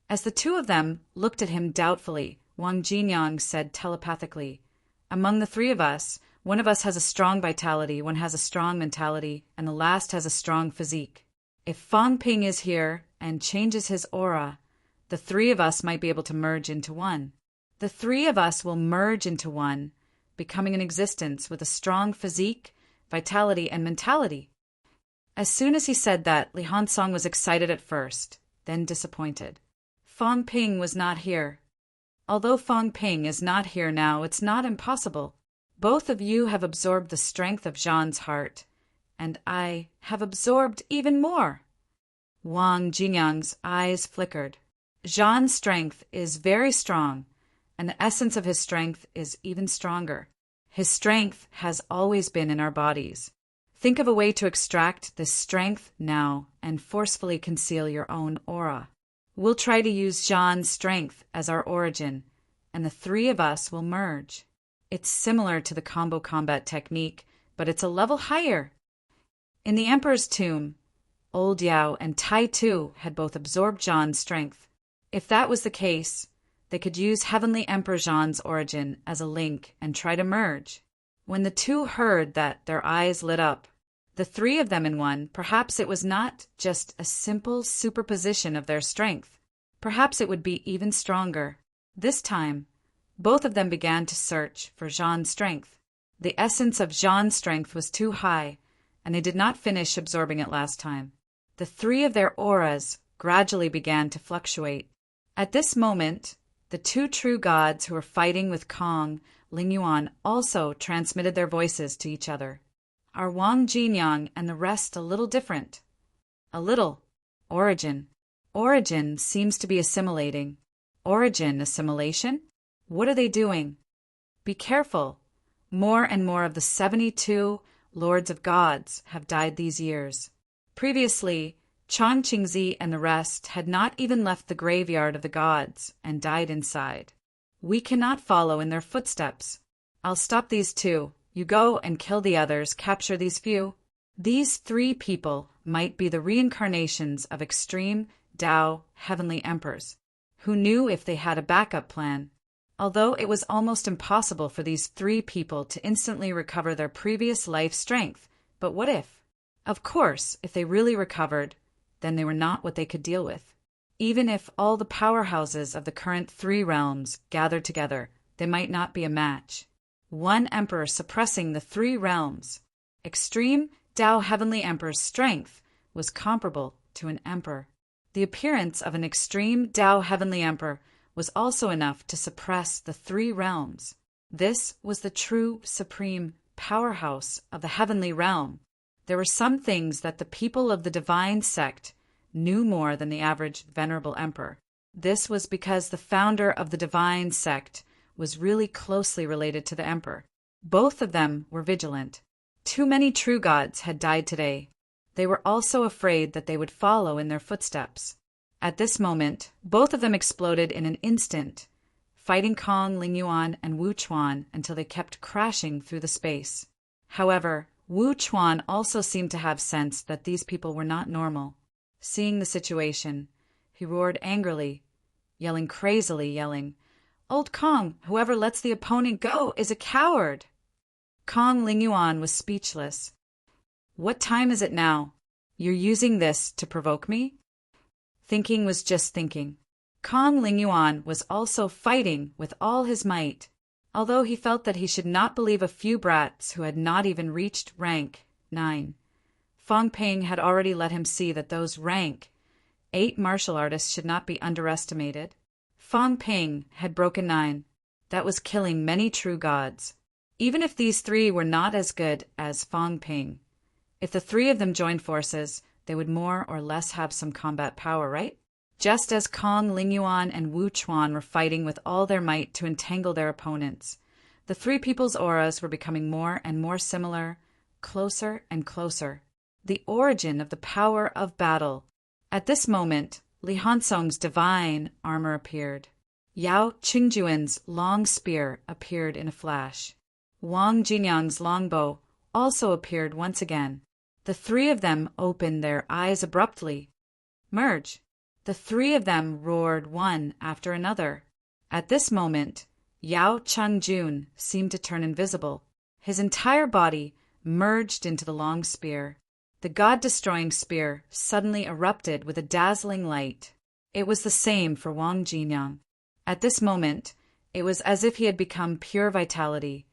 As the two of them looked at him doubtfully, Wang Jinyang said telepathically, "Among the three of us, one of us has a strong vitality, one has a strong mentality, and the last has a strong physique. If Fang Ping is here and changes his aura, the three of us might be able to merge into one. The three of us will merge into one, becoming an existence with a strong physique, vitality, and mentality." As soon as he said that, Li Hansong was excited at first, then disappointed. Fang Ping was not here. Although Fang Ping is not here now, it's not impossible. Both of you have absorbed the strength of Zhan's heart, and I have absorbed even more. Wang Jinyang's eyes flickered. Zhan's strength is very strong, and the essence of his strength is even stronger. His strength has always been in our bodies. Think of a way to extract this strength now and forcefully conceal your own aura. We'll try to use Zhan's strength as our origin, and the three of us will merge. It's similar to the combo combat technique, but it's a level higher. In the Emperor's tomb, Old Yao and Tai Tu had both absorbed Zhan's strength. If that was the case, they could use Heavenly Emperor Zhan's origin as a link and try to merge. When the two heard that, their eyes lit up. The three of them in one, perhaps it was not just a simple superposition of their strength. Perhaps it would be even stronger. This time, both of them began to search for Zhan's strength. The essence of Zhan's strength was too high, and they did not finish absorbing it last time. The three of their auras gradually began to fluctuate. At this moment, the two true gods who were fighting with Kong, Lingyuan, also transmitted their voices to each other. Are Wang Jinyang and the rest a little different? A little. Origin. Origin seems to be assimilating. Origin assimilation? What are they doing? Be careful. More and more of the 72 Lords of Gods have died these years. Previously, Chang Qingzi and the rest had not even left the graveyard of the gods and died inside. We cannot follow in their footsteps. I'll stop these two. You go and kill the others, capture these few. These three people might be the reincarnations of extreme Tao heavenly emperors, who knew if they had a backup plan. Although it was almost impossible for these three people to instantly recover their previous life strength, but what if? Of course, if they really recovered, then they were not what they could deal with. Even if all the powerhouses of the current three realms gathered together, they might not be a match. One emperor suppressing the three realms. Extreme Tao Heavenly Emperor's strength was comparable to an emperor. The appearance of an extreme Tao Heavenly Emperor was also enough to suppress the three realms. This was the true supreme powerhouse of the heavenly realm. There were some things that the people of the divine sect knew more than the average venerable emperor. This was because the founder of the divine sect was really closely related to the emperor. Both of them were vigilant. Too many true gods had died today. They were also afraid that they would follow in their footsteps. At this moment, both of them exploded in an instant, fighting Kong Lingyuan and Wu Chuan until they kept crashing through the space. However, Wu Chuan also seemed to have sensed that these people were not normal. Seeing the situation, he roared angrily, yelling, "Old Kong, whoever lets the opponent go is a coward!" Kong Lingyuan was speechless. "What time is it now? You're using this to provoke me?" Thinking was just thinking. Kong Lingyuan was also fighting with all his might, although he felt that he should not believe a few brats who had not even reached rank 9. Fong Ping had already let him see that those rank 8 martial artists should not be underestimated. Fong Ping had broken 9. That was killing many true gods. Even if these 3 were not as good as Fong Ping, if the 3 of them joined forces, they would more or less have some combat power, right? Just as Kong Lingyuan and Wu Chuan were fighting with all their might to entangle their opponents, the 3 people's auras were becoming more and more similar, closer and closer. The origin of the power of battle. At this moment, Li Hansong's divine armor appeared. Yao Qingjuan's long spear appeared in a flash. Wang Jinyang's longbow also appeared once again. The 3 of them opened their eyes abruptly. Merge. The 3 of them roared one after another. At this moment, Yao Changjun seemed to turn invisible. His entire body merged into the long spear. The god-destroying spear suddenly erupted with a dazzling light. It was the same for Wang Jinyang. At this moment, it was as if he had become pure vitality,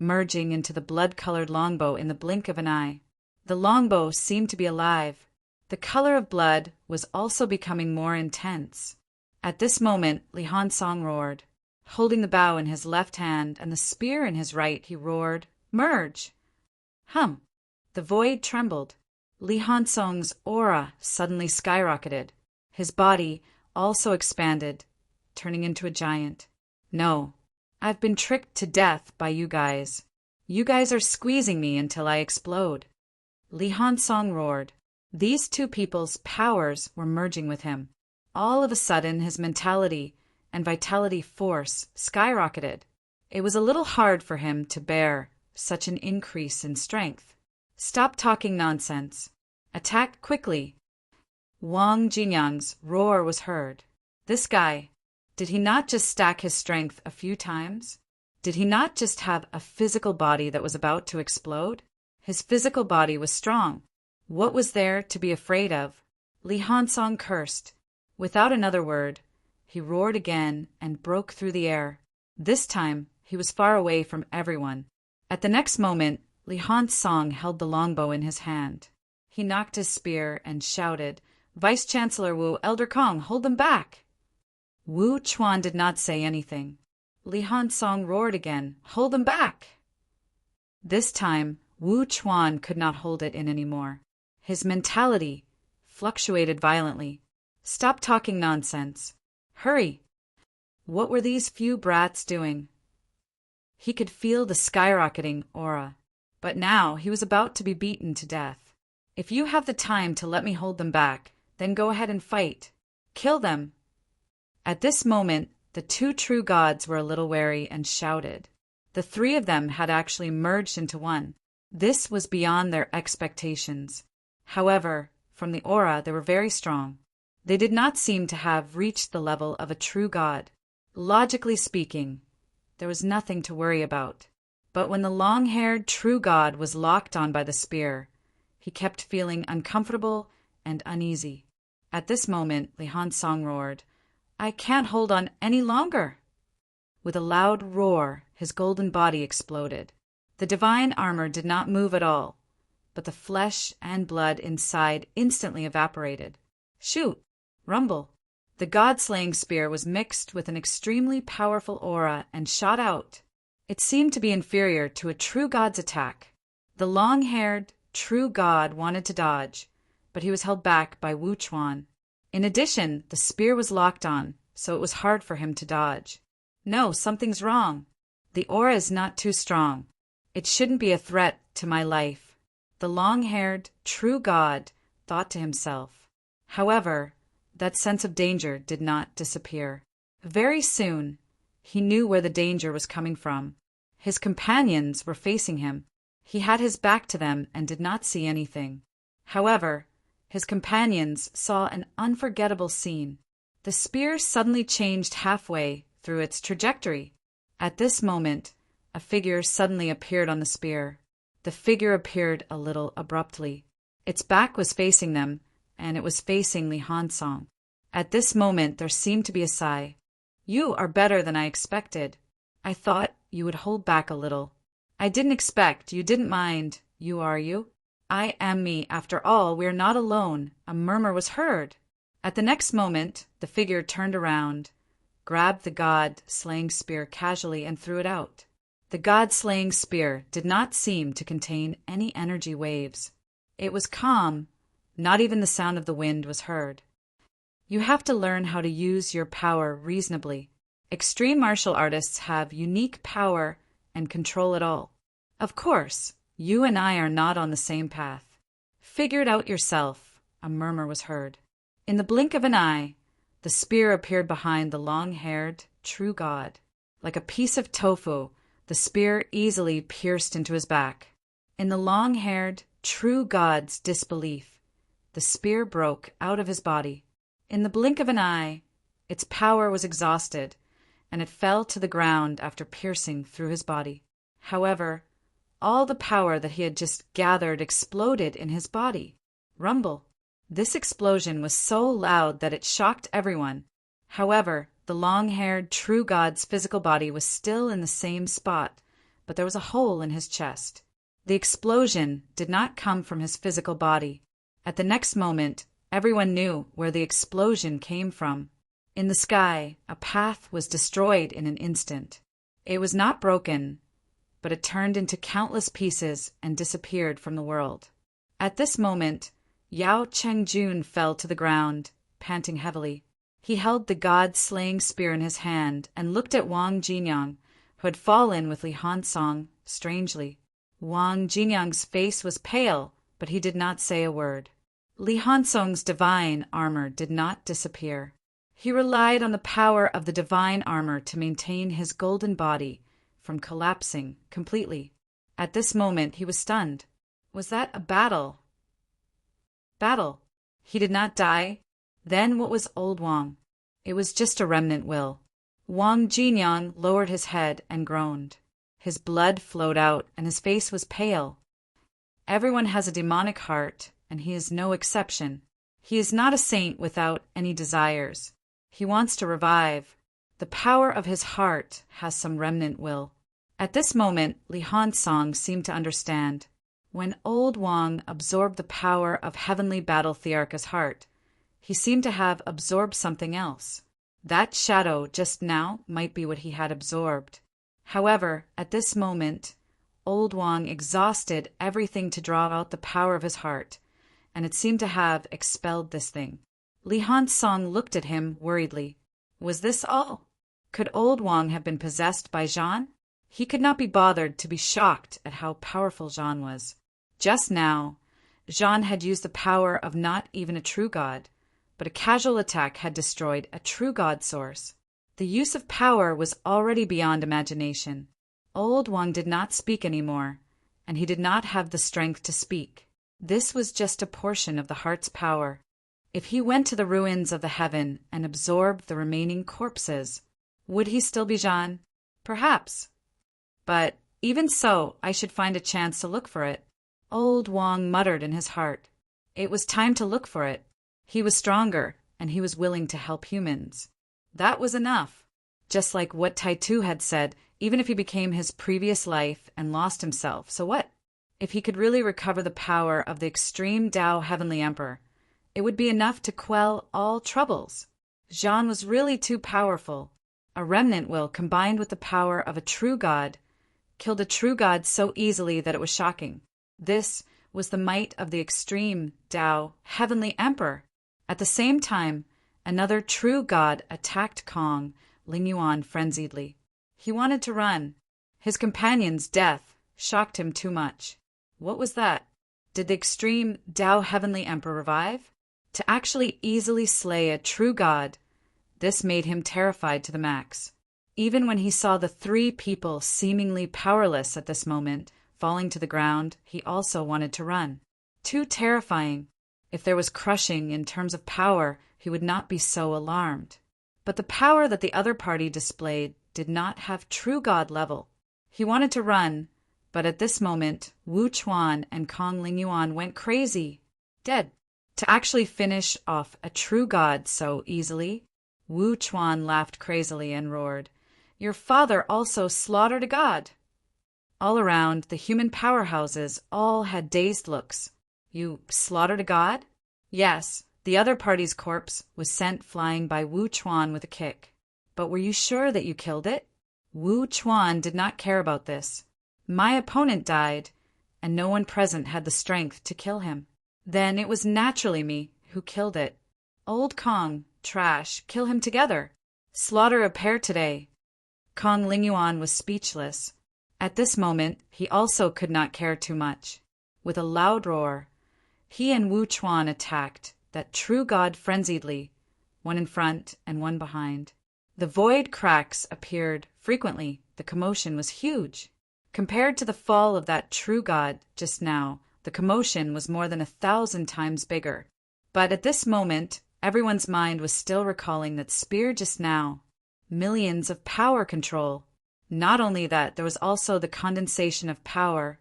merging into the blood-colored longbow in the blink of an eye. The longbow seemed to be alive. The color of blood was also becoming more intense. At this moment, Li Hansong roared. Holding the bow in his left hand and the spear in his right, he roared, "Merge!" Hum! The void trembled. Li Hansong's aura suddenly skyrocketed. His body also expanded, turning into a giant. "No, I've been tricked to death by you guys. You guys are squeezing me until I explode." Li Hansong roared. These 2 people's powers were merging with him. All of a sudden, his mentality and vitality force skyrocketed. It was a little hard for him to bear such an increase in strength. "Stop talking nonsense. Attack quickly." Wang Jinyang's roar was heard. This guy, did he not just stack his strength a few times? Did he not just have a physical body that was about to explode? His physical body was strong. What was there to be afraid of? Li Hansong cursed. Without another word, he roared again and broke through the air. This time, he was far away from everyone. At the next moment, Li Hansong held the longbow in his hand. He knocked his spear and shouted, "Vice-Chancellor Wu, Elder Kong, hold them back!" Wu Chuan did not say anything. Li Hansong roared again, "Hold them back!" This time, Wu Chuan could not hold it in anymore. His mentality fluctuated violently. "Stop talking nonsense. Hurry!" What were these few brats doing? He could feel the skyrocketing aura. But now he was about to be beaten to death. "If you have the time to let me hold them back, then go ahead and fight. Kill them." At this moment, the 2 true gods were a little wary and shouted. The 3 of them had actually merged into one. This was beyond their expectations. However, from the aura, they were very strong. They did not seem to have reached the level of a true god. Logically speaking, there was nothing to worry about. But when the long-haired true god was locked on by the spear, he kept feeling uncomfortable and uneasy. At this moment, Li Hansong roared, "I can't hold on any longer." With a loud roar, his golden body exploded. The divine armor did not move at all, but the flesh and blood inside instantly evaporated. Shoot! Rumble! The god-slaying spear was mixed with an extremely powerful aura and shot out. It seemed to be inferior to a true god's attack. The long-haired, true god wanted to dodge, but he was held back by Wu Chuan. In addition, the spear was locked on, so it was hard for him to dodge. No, something's wrong. The aura is not too strong. It shouldn't be a threat to my life, the long-haired, true god thought to himself. However, that sense of danger did not disappear. Very soon, he knew where the danger was coming from. His companions were facing him. He had his back to them and did not see anything. However, his companions saw an unforgettable scene. The spear suddenly changed halfway through its trajectory. At this moment, a figure suddenly appeared on the spear. The figure appeared a little abruptly. Its back was facing them, and it was facing Li Hansong. At this moment, there seemed to be a sigh. "You are better than I expected. I thought you would hold back a little. I didn't expect you didn't mind. You are you? I am me. After all, we are not alone." A murmur was heard. At the next moment, the figure turned around, grabbed the god-slaying spear casually and threw it out. The god-slaying spear did not seem to contain any energy waves. It was calm. Not even the sound of the wind was heard. You have to learn how to use your power reasonably. Extreme martial artists have unique power and control it all. Of course, you and I are not on the same path. Figure it out yourself, a murmur was heard. In the blink of an eye, the spear appeared behind the long-haired, true god. Like a piece of tofu, the spear easily pierced into his back. In the long-haired, true god's disbelief, the spear broke out of his body. In the blink of an eye, its power was exhausted, and it fell to the ground after piercing through his body. However, all the power that he had just gathered exploded in his body. Rumble. This explosion was so loud that it shocked everyone. However, the long-haired true god's physical body was still in the same spot, but there was a hole in his chest. The explosion did not come from his physical body. At the next moment, everyone knew where the explosion came from. In the sky, a path was destroyed in an instant. It was not broken, but it turned into countless pieces and disappeared from the world. At this moment, Yao Chengjun fell to the ground, panting heavily. He held the god-slaying spear in his hand and looked at Wang Jinyang, who had fallen with Li Hansong, strangely. Wang Jinyang's face was pale, but he did not say a word. Li Hansong's divine armor did not disappear. He relied on the power of the divine armor to maintain his golden body from collapsing completely. At this moment, he was stunned. Was that a battle? He did not die. Then what was old Wang? It was just a remnant will. Wang Jinyang lowered his head and groaned. His blood flowed out and his face was pale. Everyone has a demonic heart, and he is no exception. He is not a saint without any desires. He wants to revive. The power of his heart has some remnant will. At this moment, Li Hansong seemed to understand. When old Wang absorbed the power of heavenly battle Thearka's heart, he seemed to have absorbed something else. That shadow just now might be what he had absorbed. Hahowever, at this moment, old Wang exhausted everything to draw out the power of his heart, and it seemed to have expelled this thing. Li Hansong looked at him worriedly. Was this all? Could old Wang have been possessed by Zhan? He could not be bothered to be shocked at how powerful Zhan was. Just now, Zhan had used the power of not even a true god, but a casual attack had destroyed a true god source. The use of power was already beyond imagination. Old Wang did not speak anymore, and he did not have the strength to speak. This was just a portion of the heart's power. If he went to the ruins of the heaven and absorbed the remaining corpses, would he still be Zhan? Perhaps. But even so, I should find a chance to look for it. Old Wang muttered in his heart. It was time to look for it. He was stronger, and he was willing to help humans. That was enough. Just like what Taitu had said, even if he became his previous life and lost himself, so what? If he could really recover the power of the extreme Tao Heavenly Emperor, it would be enough to quell all troubles. Zhan was really too powerful. A remnant will combined with the power of a true god killed a true god so easily that it was shocking. This was the might of the extreme Tao Heavenly Emperor. At the same time, another true god attacked Kong Lingyuan frenziedly. He wanted to run. His companion's death shocked him too much. What was that? Did the extreme Tao Heavenly Emperor revive? To actually easily slay a true god, this made him terrified to the max. Even when he saw the three people seemingly powerless at this moment falling to the ground, he also wanted to run. Too terrifying. If there was crushing in terms of power, he would not be so alarmed. But the power that the other party displayed did not have true god level. He wanted to run, but at this moment, Wu Chuan and Kong Lingyuan went crazy. Dead. To actually finish off a true god so easily, Wu Chuan laughed crazily and roared, "Your father also slaughtered a god!" All around, the human powerhouses all had dazed looks. You slaughtered a god? Yes, the other party's corpse was sent flying by Wu Chuan with a kick. But were you sure that you killed it? Wu Chuan did not care about this. My opponent died, and no one present had the strength to kill him. Then it was naturally me who killed it. Old Kong, trash, kill him together. Slaughter a pair today. Kong Lingyuan was speechless. At this moment, he also could not care too much. With a loud roar, he and Wu Chuan attacked that true god frenziedly, one in front and one behind. The void cracks appeared frequently. The commotion was huge. Compared to the fall of that true god just now, the commotion was more than 1,000 times bigger. But at this moment, everyone's mind was still recalling that spear just now. Millions of power control. Not only that, there was also the condensation of power,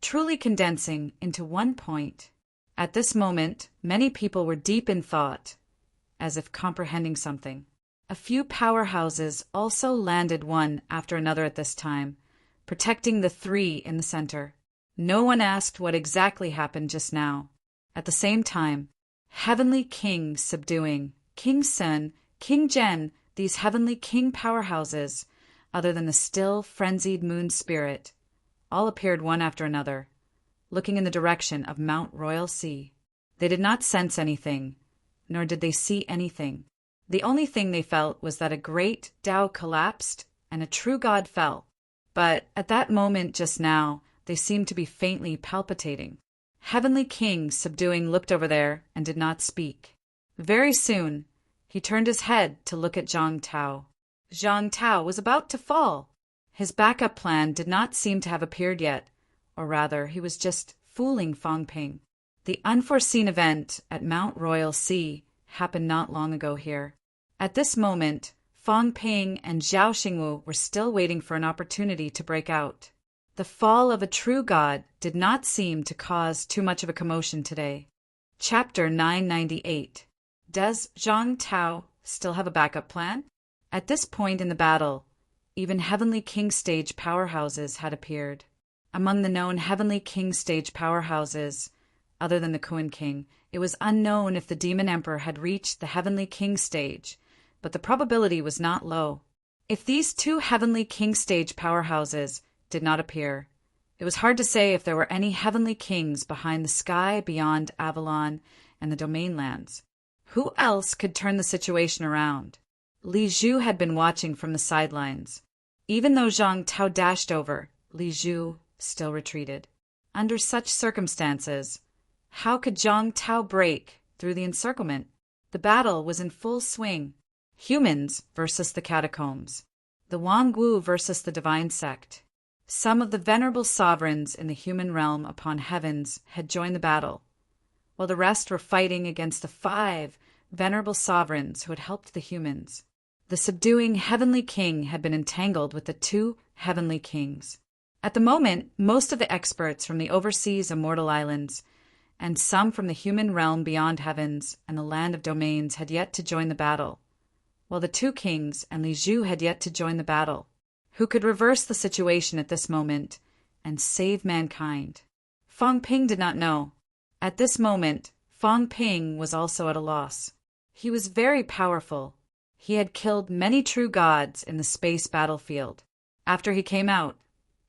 truly condensing into one point. At this moment, many people were deep in thought, as if comprehending something. A few powerhouses also landed one after another at this time, protecting the three in the center. No one asked what exactly happened just now. At the same time, Heavenly King subduing King Sun, King Zhen, these Heavenly King powerhouses, other than the still frenzied moon spirit, all appeared one after another, looking in the direction of Mount Royal Sea. They did not sense anything, nor did they see anything. The only thing they felt was that a great Tao collapsed and a true god fell. But at that moment just now, they seemed to be faintly palpitating. Heavenly King subduing looked over there and did not speak. Very soon, he turned his head to look at Zhang Tao. Zhang Tao was about to fall. His backup plan did not seem to have appeared yet, or rather, he was just fooling Fang Ping. The unforeseen event at Mount Royal Sea happened not long ago here. At this moment, Fang Ping and Zhao Xingwu were still waiting for an opportunity to break out. The fall of a true god did not seem to cause too much of a commotion today. Chapter 998. Does Zhang Tao still have a backup plan? At this point in the battle, even Heavenly King stage powerhouses had appeared. Among the known Heavenly King stage powerhouses, other than the Kuan King, it was unknown if the Demon Emperor had reached the Heavenly King stage, but the probability was not low. If these two Heavenly King stage powerhouses did not appear, it was hard to say if there were any Heavenly Kings behind the sky beyond Avalon and the Domain Lands. Who else could turn the situation around? Li Zhu had been watching from the sidelines. Even though Zhang Tao dashed over, Li Zhu still retreated. Under such circumstances, how could Zhang Tao break through the encirclement? The battle was in full swing. Humans versus the catacombs. The Wangwu versus the divine sect. Some of the venerable sovereigns in the human realm upon heavens had joined the battle, while the rest were fighting against the 5 venerable sovereigns who had helped the humans. The subduing Heavenly King had been entangled with the 2 Heavenly Kings. At the moment, most of the experts from the overseas immortal islands, and some from the human realm beyond heavens and the land of domains had yet to join the battle, while the 2 kings and Li Zhu had yet to join the battle. Who could reverse the situation at this moment and save mankind? Fang Ping did not know. At this moment, Fang Ping was also at a loss. He was very powerful. He had killed many true gods in the space battlefield. After he came out,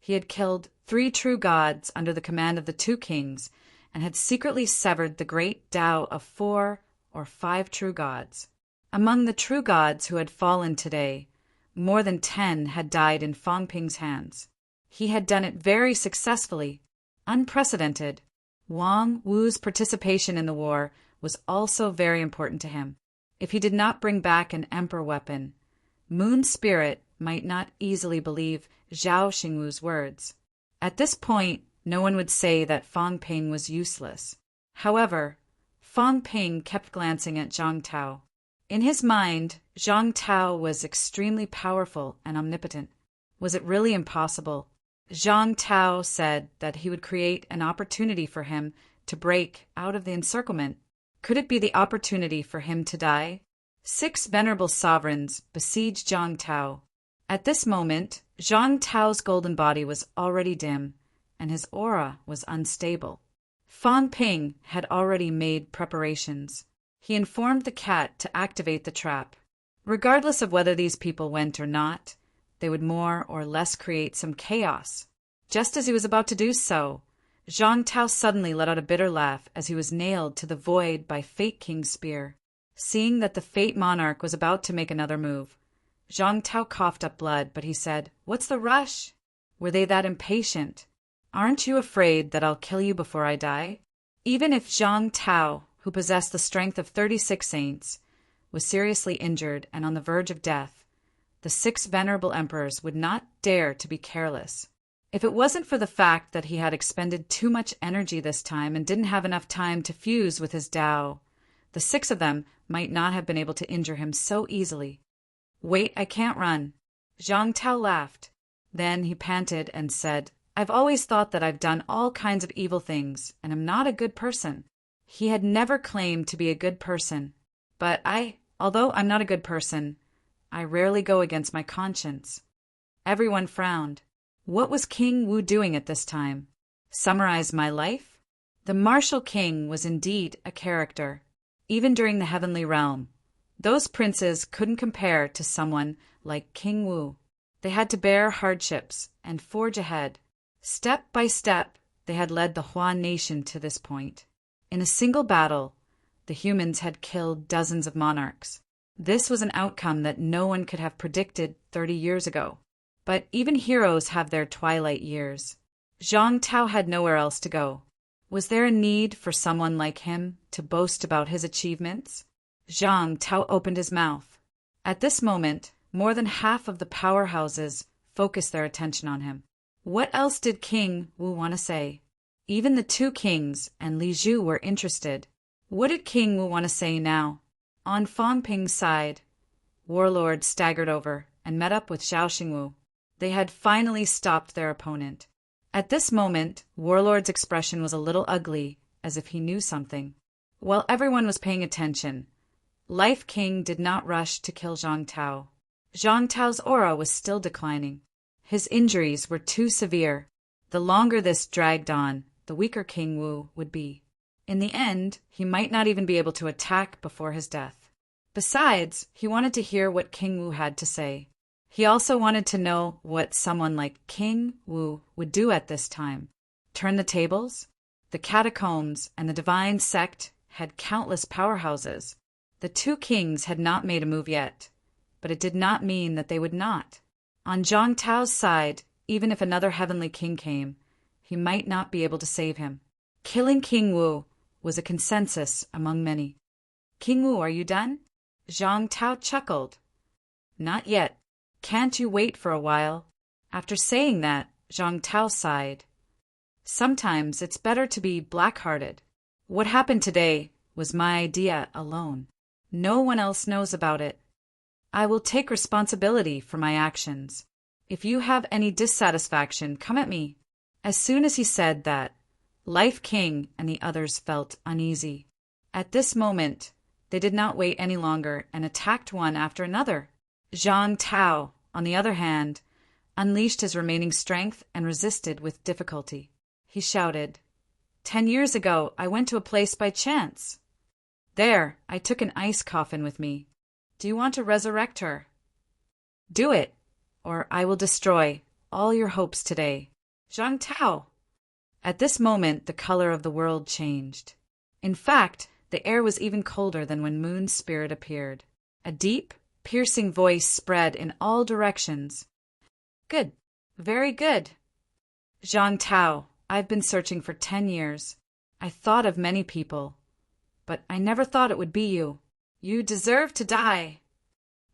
He had killed 3 true gods under the command of the 2 kings and had secretly severed the great Tao of 4 or 5 true gods. Among the true gods who had fallen today, more than 10 had died in Fang Ping's hands. He had done it very successfully, unprecedented. Wang Wu's participation in the war was also very important to him. If he did not bring back an emperor weapon, Moon Spirit might not easily believe Zhao Xingwu's words. At this point, no one would say that Fang Ping was useless. However, Fang Ping kept glancing at Zhang Tao. In his mind, Zhang Tao was extremely powerful and omnipotent. Was it really impossible? Zhang Tao said that he would create an opportunity for him to break out of the encirclement. Could it be the opportunity for him to die? 6 venerable sovereigns besieged Zhang Tao. At this moment, Zhang Tao's golden body was already dim, and his aura was unstable. Fang Ping had already made preparations. He informed the cat to activate the trap. Regardless of whether these people went or not, they would more or less create some chaos. Just as he was about to do so, Zhang Tao suddenly let out a bitter laugh as he was nailed to the void by Fate King's spear. Seeing that the Fate Monarch was about to make another move, Zhang Tao coughed up blood, but he said, "What's the rush? Were they that impatient? Aren't you afraid that I'll kill you before I die?" Even if Zhang Tao, who possessed the strength of 36 saints, was seriously injured and on the verge of death, the 6 venerable emperors would not dare to be careless. If it wasn't for the fact that he had expended too much energy this time and didn't have enough time to fuse with his Tao, the 6 of them might not have been able to injure him so easily. "Wait, I can't run." Zhang Tao laughed. Then he panted and said, "I've always thought that I've done all kinds of evil things and am not a good person." He had never claimed to be a good person, but although I'm not a good person, I rarely go against my conscience. Everyone frowned. What was King Wu doing at this time? Summarize my life? The martial king was indeed a character. Even during the heavenly realm, those princes couldn't compare to someone like King Wu. They had to bear hardships and forge ahead. Step by step, they had led the Huan nation to this point. In a single battle, the humans had killed dozens of monarchs. This was an outcome that no one could have predicted 30 years ago. But even heroes have their twilight years. Zhang Tao had nowhere else to go. Was there a need for someone like him to boast about his achievements? Zhang Tao opened his mouth. At this moment, more than half of the powerhouses focused their attention on him. What else did King Wu want to say? Even the 2 kings and Li Zhu were interested. What did King Wu want to say now? On Fang Ping's side, Warlord staggered over and met up with Zhao Xingwu. They had finally stopped their opponent. At this moment, Warlord's expression was a little ugly, as if he knew something. While everyone was paying attention, Life King did not rush to kill Zhang Tao. Zhang Tao's aura was still declining. His injuries were too severe. The longer this dragged on, the weaker King Wu would be. In the end, he might not even be able to attack before his death. Besides, he wanted to hear what King Wu had to say. He also wanted to know what someone like King Wu would do at this time. Turn the tables? The catacombs and the divine sect had countless powerhouses. The 2 kings had not made a move yet, but it did not mean that they would not. On Zhang Tao's side, even if another heavenly king came, he might not be able to save him. Killing King Wu was a consensus among many. "King Wu, are you done?" Zhang Tao chuckled. "Not yet. Can't you wait for a while?" After saying that, Zhang Tao sighed. Sometimes it's better to be black-hearted. What happened today was my idea alone. No one else knows about it. I will take responsibility for my actions. If you have any dissatisfaction, come at me. As soon as he said that, Life King and the others felt uneasy. At this moment, they did not wait any longer and attacked one after another. Zhang Tao, on the other hand, unleashed his remaining strength and resisted with difficulty. He shouted, 10 years ago, I went to a place by chance. There, I took an ice coffin with me. Do you want to resurrect her? Do it, or I will destroy all your hopes today. Zhang Tao! At this moment, the color of the world changed. In fact, the air was even colder than when Moon's spirit appeared. A deep, piercing voice spread in all directions. Good. Very good. Zhang Tao, I've been searching for 10 years. I thought of many people, but I never thought it would be you. You deserve to die.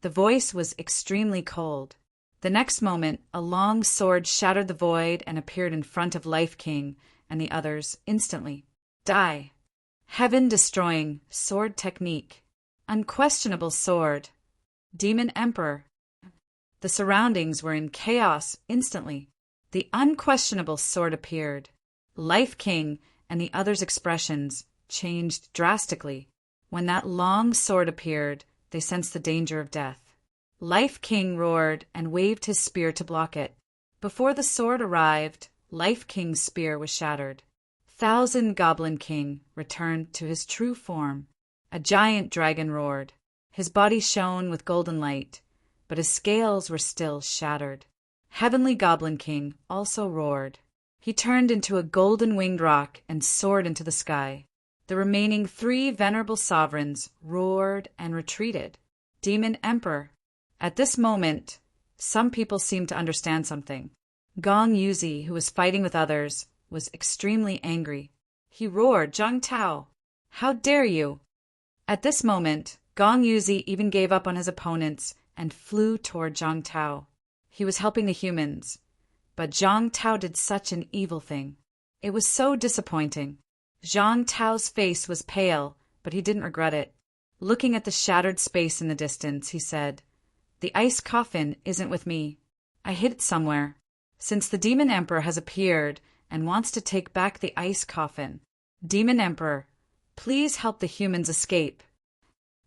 The voice was extremely cold. The next moment, a long sword shattered the void and appeared in front of Life King and the others instantly. Die. Heaven-destroying sword technique. Unquestionable sword. Demon Emperor. The surroundings were in chaos instantly. The unquestionable sword appeared. Life King and the others' expressions changed drastically. When that long sword appeared, they sensed the danger of death. Life King roared and waved his spear to block it. Before the sword arrived, Life King's spear was shattered. Thousand Goblin King returned to his true form. A giant dragon roared. His body shone with golden light, but his scales were still shattered. Heavenly Goblin King also roared. He turned into a golden-winged rock and soared into the sky. The remaining 3 venerable sovereigns roared and retreated. Demon Emperor. At this moment, some people seemed to understand something. Gong Yuzi, who was fighting with others, was extremely angry. He roared, Zhang Tao, how dare you? At this moment, Gong Yuzi even gave up on his opponents and flew toward Zhang Tao. He was helping the humans, but Zhang Tao did such an evil thing. It was so disappointing. Zhang Tao's face was pale, but he didn't regret it. Looking at the shattered space in the distance, he said, The ice coffin isn't with me. I hid it somewhere. Since the Demon Emperor has appeared and wants to take back the ice coffin, Demon Emperor, please help the humans escape.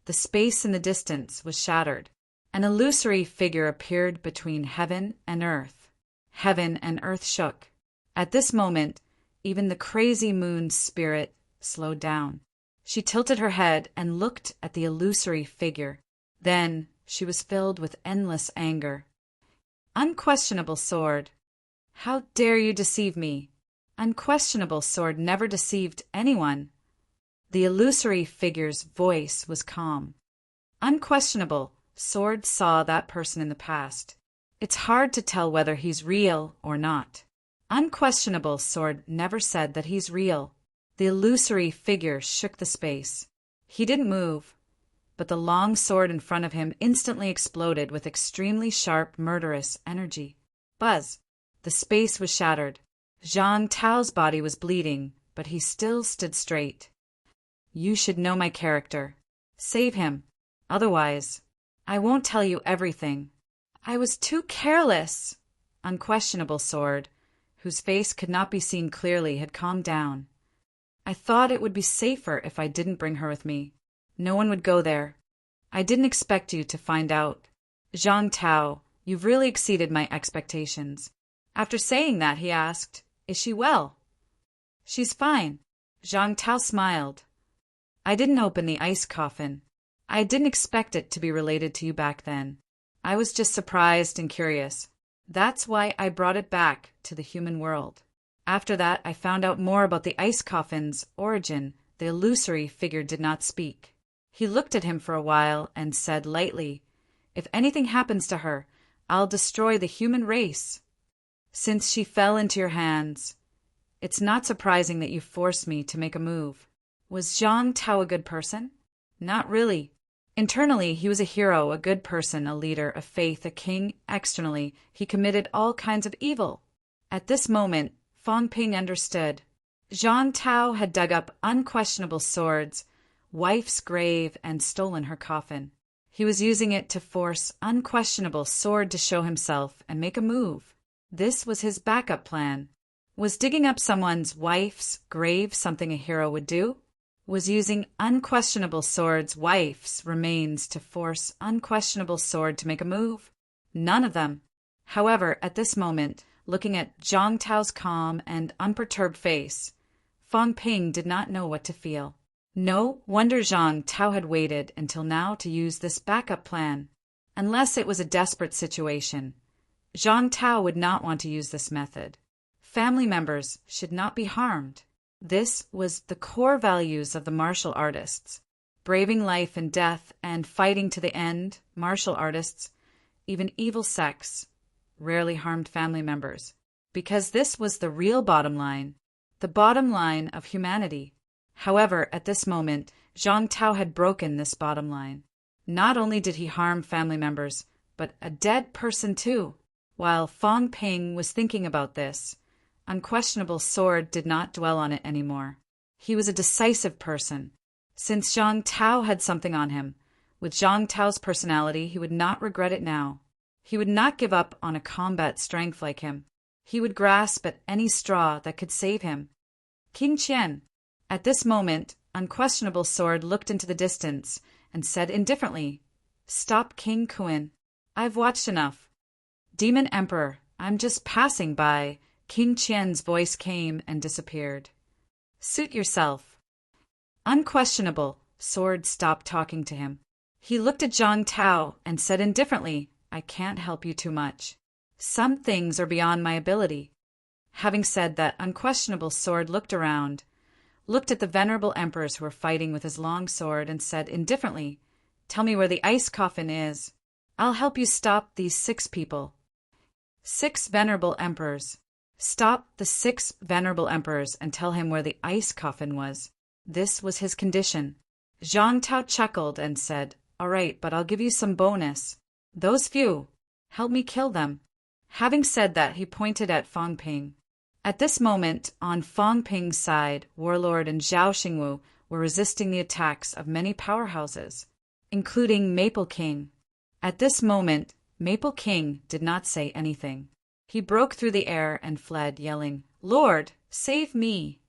The space in the distance was shattered. An illusory figure appeared between heaven and earth. Heaven and earth shook. At this moment, even the crazy Moon's spirit slowed down. She tilted her head and looked at the illusory figure. Then she was filled with endless anger. Unquestionable sword. How dare you deceive me? Unquestionable sword never deceived anyone. The illusory figure's voice was calm. Unquestionable sword saw that person in the past. It's hard to tell whether he's real or not. Unquestionable sword never said that he's real. The illusory figure shook the space. He didn't move, but the long sword in front of him instantly exploded with extremely sharp, murderous energy. Buzz! The space was shattered. Zhang Tao's body was bleeding, but he still stood straight. You should know my character. Save him. Otherwise, I won't tell you everything. I was too careless. Unquestionable sword, whose face could not be seen clearly, had calmed down. I thought it would be safer if I didn't bring her with me. No one would go there. I didn't expect you to find out. Zhang Tao, you've really exceeded my expectations. After saying that, he asked, Is she well? She's fine. Zhang Tao smiled. I didn't open the ice coffin. I didn't expect it to be related to you back then. I was just surprised and curious. That's why I brought it back to the human world. After that, I found out more about the ice coffin's origin. The illusory figure did not speak. He looked at him for a while and said lightly, If anything happens to her, I'll destroy the human race. Since she fell into your hands, it's not surprising that you forced me to make a move. Was Zhang Tao a good person? Not really. Internally, he was a hero, a good person, a leader, a faith, a king. Externally, he committed all kinds of evil. At this moment, Fang Ping understood. Zhang Tao had dug up unquestionable swords, wife's grave, and stolen her coffin. He was using it to force unquestionable sword to show himself and make a move. This was his backup plan. Was digging up someone's wife's grave something a hero would do? Was using unquestionable sword's wife's remains to force unquestionable sword to make a move? None of them. However, at this moment, looking at Zhang Tao's calm and unperturbed face, Fang Ping did not know what to feel. No wonder Zhang Tao had waited until now to use this backup plan. Unless it was a desperate situation, Zhang Tao would not want to use this method. family members should not be harmed. This was the core values of the martial artists. Braving life and death and fighting to the end, martial artists, even evil sects, rarely harmed family members. Because this was the real bottom line, the bottom line of humanity. However, at this moment, Zhang Tao had broken this bottom line. Not only did he harm family members, but a dead person too. While Fong Ping was thinking about this, Unquestionable Sword did not dwell on it anymore. He was a decisive person. Since Zhang Tao had something on him, with Zhang Tao's personality, he would not regret it now. He would not give up on a combat strength like him. He would grasp at any straw that could save him. King Qian. At this moment, Unquestionable Sword looked into the distance and said indifferently, "Stop, King Kuan. I've watched enough." "Demon Emperor, I'm just passing by." King Qian's voice came and disappeared. "Suit yourself." Unquestionable Sword stopped talking to him. He looked at Zhang Tao and said indifferently, "I can't help you too much. Some things are beyond my ability." Having said that, Unquestionable Sword looked around, looked at the venerable emperors who were fighting with his long sword, and said indifferently, "Tell me where the ice coffin is. I'll help you stop these 6 people." 6 venerable emperors. Stop the 6 venerable emperors and tell him where the ice coffin was. This was his condition. Zhang Tao chuckled and said, "All right, but I'll give you some bonus. Those few, help me kill them." Having said that, he pointed at Fong Ping. At this moment, on Fong Ping's side, Warlord and Zhao Xingwu were resisting the attacks of many powerhouses, including Maple King. At this moment, Maple King did not say anything. He broke through the air and fled, yelling, "Lord, save me!"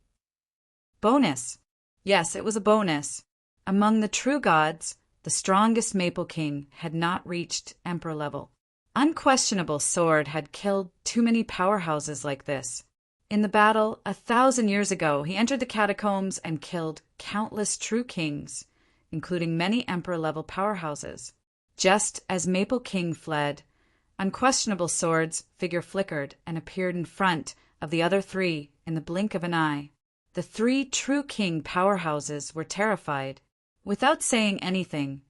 Bonus. Yes, it was a bonus. Among the true gods, the strongest Maple King had not reached emperor level. Unquestionable Sword had killed too many powerhouses like this. In the battle 1,000 years ago, he entered the catacombs and killed countless true kings, including many emperor-level powerhouses. Just as Maple King fled, Unquestionable Sword's figure flickered and appeared in front of the other 3 in the blink of an eye. The 3 true king powerhouses were terrified. Without saying anything,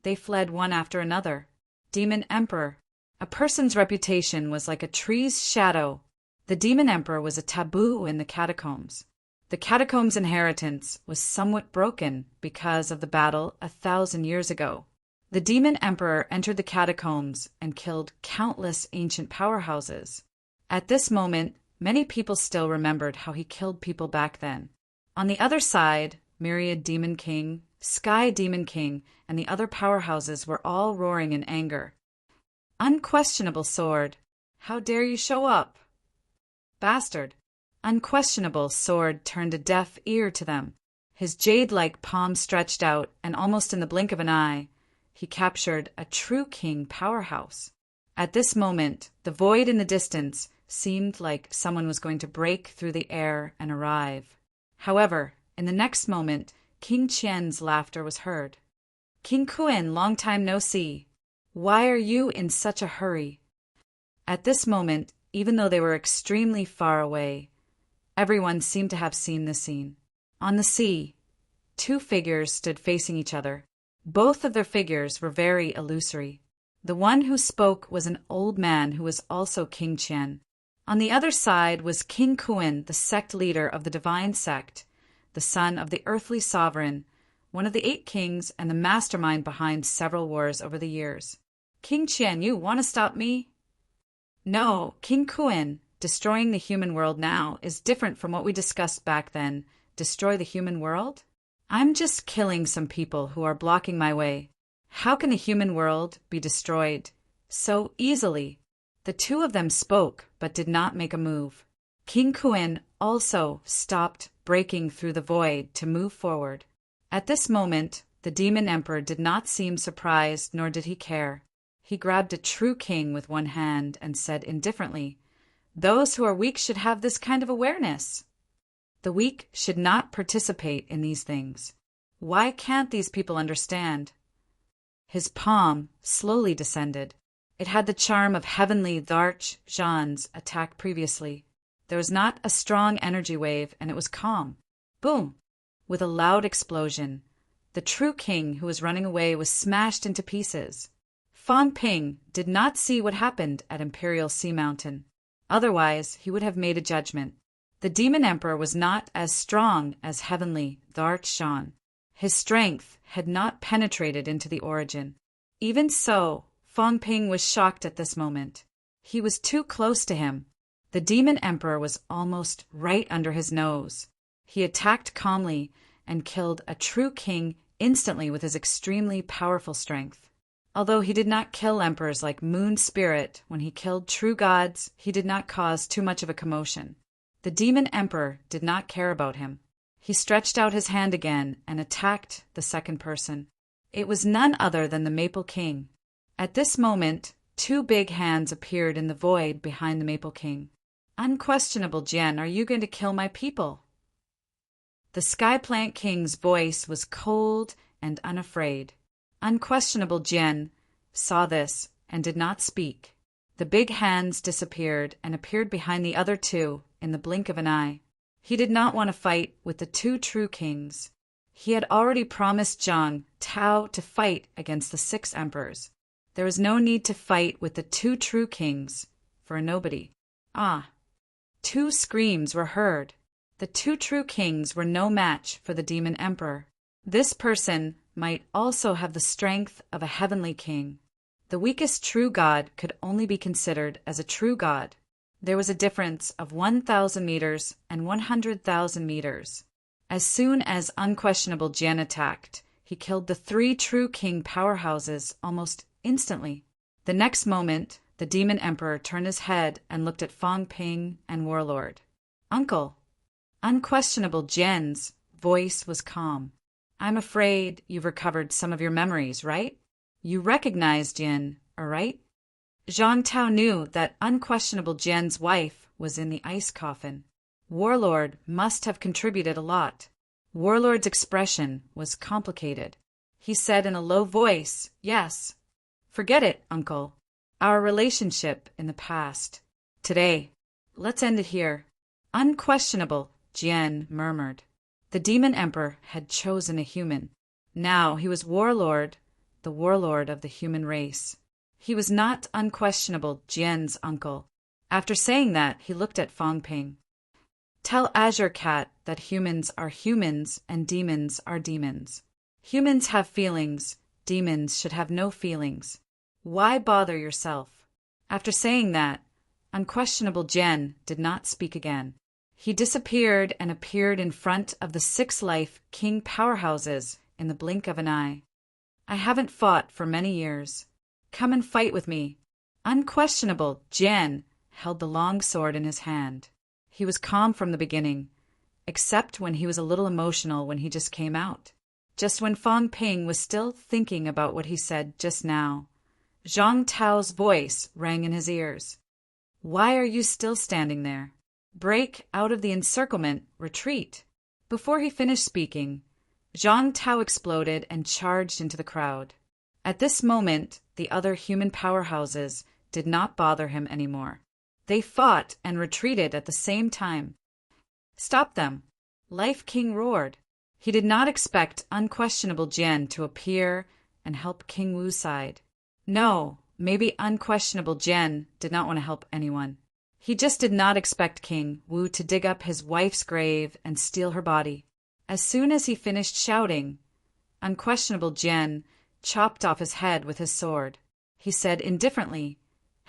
they fled one after another. Demon Emperor. A person's reputation was like a tree's shadow. The Demon Emperor was a taboo in the catacombs. The catacombs' inheritance was somewhat broken because of the battle 1,000 years ago. The Demon Emperor entered the catacombs and killed countless ancient powerhouses. At this moment, many people still remembered how he killed people back then. On the other side, Myriad Demon King, Sky Demon King, and the other powerhouses were all roaring in anger. Unquestionable Sword, how dare you show up? Bastard. Unquestionable Sword turned a deaf ear to them. His jade-like palm stretched out, and almost in the blink of an eye, he captured a true king powerhouse. At this moment, the void in the distance seemed like someone was going to break through the air and arrive. However, in the next moment, King Qian's laughter was heard. "King Kuan, long time no see. Why are you in such a hurry?" At this moment, even though they were extremely far away, everyone seemed to have seen the scene. On the sea, 2 figures stood facing each other. Both of their figures were very illusory. The one who spoke was an old man who was also King Qian. On the other side was King Kuan, the sect leader of the divine sect, the son of the earthly sovereign, one of the 8 kings and the mastermind behind several wars over the years. "King Qian, you want to stop me?" "No, King Kuan, destroying the human world now is different from what we discussed back then. Destroy the human world? I'm just killing some people who are blocking my way. How can the human world be destroyed so easily?" The 2 of them spoke, but did not make a move. King Kuan also stopped breaking through the void to move forward. At this moment, the Demon Emperor did not seem surprised, nor did he care. He grabbed a true king with one hand and said indifferently, "Those who are weak should have this kind of awareness. The weak should not participate in these things. Why can't these people understand?" His palm slowly descended. It had the charm of heavenly Dharch Zhan's attack previously. There was not a strong energy wave, and it was calm. Boom! With a loud explosion, the true king who was running away was smashed into pieces. Fang Ping did not see what happened at Imperial Sea Mountain. Otherwise, he would have made a judgment. The demon emperor was not as strong as heavenly Dart Shan. His strength had not penetrated into the origin. Even so, Fang Ping was shocked at this moment. He was too close to him. The demon emperor was almost right under his nose. He attacked calmly and killed a true king instantly with his extremely powerful strength. Although he did not kill emperors like Moon Spirit, when he killed true gods, he did not cause too much of a commotion. The demon emperor did not care about him. He stretched out his hand again and attacked the second person. It was none other than the Maple King. At this moment, two big hands appeared in the void behind the Maple King. Unquestionable Jian, are you going to kill my people? The Sky Plant King's voice was cold and unafraid. Unquestionable Jian saw this and did not speak. The big hands disappeared and appeared behind the other two in the blink of an eye. He did not want to fight with the two true kings. He had already promised Zhang Tao to fight against the 6 emperors. There was no need to fight with the two true kings for a nobody. Ah! 2 screams were heard. The two true kings were no match for the demon emperor. This person might also have the strength of a heavenly king. The weakest true god could only be considered as a true god. There was a difference of 1,000 meters and 100,000 meters. As soon as Unquestionable Jian attacked, he killed the 3 true king powerhouses almost instantly. The next moment, the demon emperor turned his head and looked at Fang Ping and Warlord. Uncle. Unquestionable Jian's voice was calm. I'm afraid you've recovered some of your memories, right? You recognized Jian, right? Zhang Tao knew that Unquestionable Jian's wife was in the ice coffin. Warlord must have contributed a lot. Warlord's expression was complicated. He said in a low voice, "Yes." "Forget it, Uncle. Our relationship in the past. Today, let's end it here." Unquestionable, Jian murmured. The demon emperor had chosen a human. Now he was Warlord, the warlord of the human race. He was not Unquestionable Jian's uncle. After saying that, he looked at Fang Ping. "Tell Azure Cat that humans are humans and demons are demons. Humans have feelings, demons should have no feelings. Why bother yourself?" After saying that, Unquestionable Jian did not speak again. He disappeared and appeared in front of the 6 life king powerhouses in the blink of an eye. "I haven't fought for many years. Come and fight with me." Unquestionable Jian held the long sword in his hand. He was calm from the beginning, except when he was a little emotional when he just came out. Just when Fang Ping was still thinking about what he said just now, Zhang Tao's voice rang in his ears. "Why are you still standing there? Break out of the encirclement, retreat." Before he finished speaking, Zhang Tao exploded and charged into the crowd. At this moment, the other human powerhouses did not bother him anymore. They fought and retreated at the same time. "Stop them!" Life King roared. He did not expect Unquestionable Jian to appear and help King Wu's side. No, maybe Unquestionable Jian did not want to help anyone. He just did not expect King Wu to dig up his wife's grave and steal her body. As soon as he finished shouting, Unquestionable Jian chopped off his head with his sword. He said indifferently,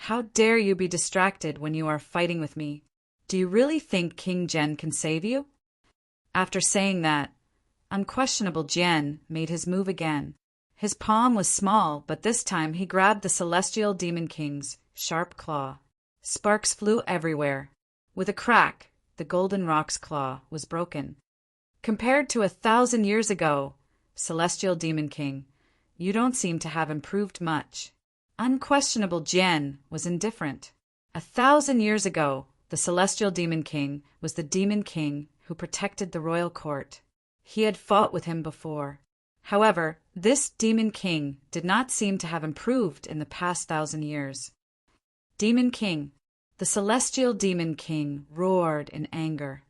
"How dare you be distracted when you are fighting with me? Do you really think King Jian can save you?" After saying that, Unquestionable Jian made his move again. His palm was small, but this time he grabbed the Celestial Demon King's sharp claw. Sparks flew everywhere. With a crack, the Golden Rock's claw was broken. "Compared to 1,000 years ago, Celestial Demon King, you don't seem to have improved much." Unquestionable Jian was indifferent. 1,000 years ago, the Celestial Demon King was the Demon King who protected the royal court. He had fought with him before. However, this Demon King did not seem to have improved in the past 1,000 years. "Demon King, The celestial demon king roared in anger.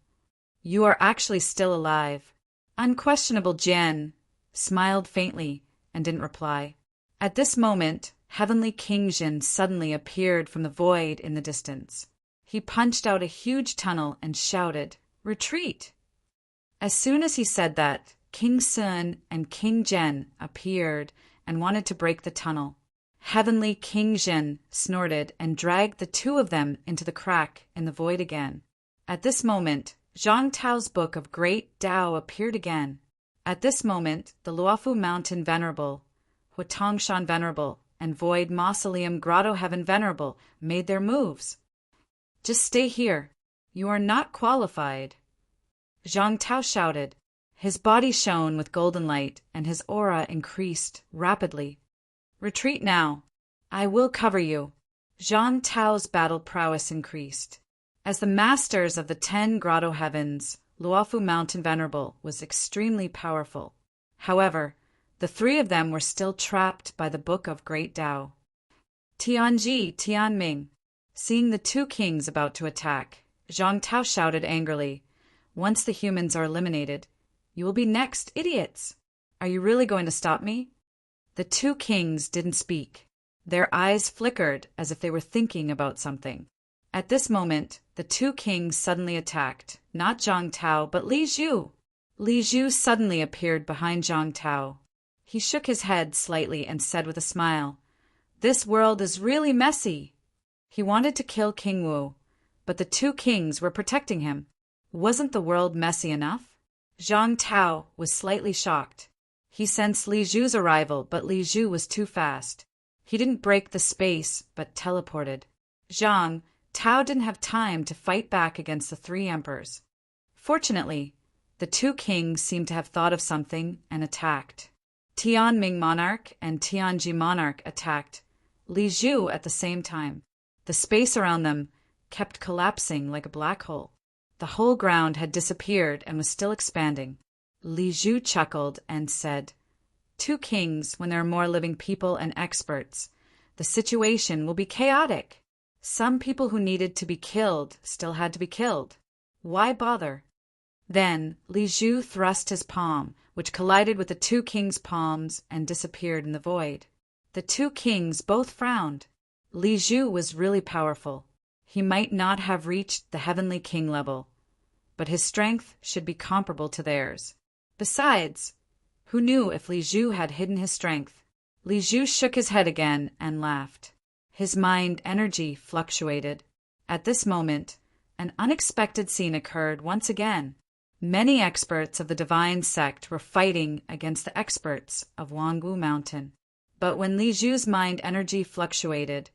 You are actually still alive. Unquestionable Jian smiled faintly and didn't reply. At this moment, Heavenly King Jin suddenly appeared from the void in the distance. He punched out a huge tunnel and shouted, "Retreat!" As soon as he said that, King Sun and King Jian appeared and wanted to break the tunnel. Heavenly King Jin snorted and dragged the two of them into the crack in the void again. At this moment, Zhang Tao's Book of Great Tao appeared again. At this moment, the Luofu Mountain Venerable, Huatongshan Venerable, and Void Mausoleum Grotto Heaven Venerable made their moves. Just stay here. You are not qualified. Zhang Tao shouted. His body shone with golden light, and his aura increased rapidly. Retreat now. I will cover you. Zhang Tao's battle prowess increased. As the masters of the 10 Grotto Heavens, Luofu Mountain Venerable was extremely powerful. However, the three of them were still trapped by the Book of Great Tao. Tianji, Tianming. Seeing the two kings about to attack, Zhang Tao shouted angrily, "Once the humans are eliminated, you will be next, idiots! Are you really going to stop me?" The two kings didn't speak. Their eyes flickered as if they were thinking about something. At this moment, the two kings suddenly attacked, not Zhang Tao, but Li Zhu. Li Zhu suddenly appeared behind Zhang Tao. He shook his head slightly and said with a smile, "This world is really messy." He wanted to kill King Wu, but the two kings were protecting him. Wasn't the world messy enough? Zhang Tao was slightly shocked. He sensed Li Zhu's arrival, but Li Zhu was too fast. He didn't break the space, but teleported. Zhang Tao didn't have time to fight back against the three emperors. Fortunately, the two kings seemed to have thought of something and attacked. Tianming Monarch and Tianji Monarch attacked Li Zhu at the same time. The space around them kept collapsing like a black hole. The whole ground had disappeared and was still expanding. Li Zhu chuckled and said, "Two kings, when there are more living people and experts, the situation will be chaotic. Some people who needed to be killed still had to be killed. Why bother?" Then Li Zhu thrust his palm, which collided with the two kings' palms and disappeared in the void. The two kings both frowned. Li Zhu was really powerful. He might not have reached the Heavenly King level, but his strength should be comparable to theirs. Besides, who knew if Li Zhu had hidden his strength? Li Zhu shook his head again and laughed. His mind energy fluctuated. At this moment, an unexpected scene occurred once again. Many experts of the divine sect were fighting against the experts of Wangwu Mountain. But when Li Zhu's mind energy fluctuated,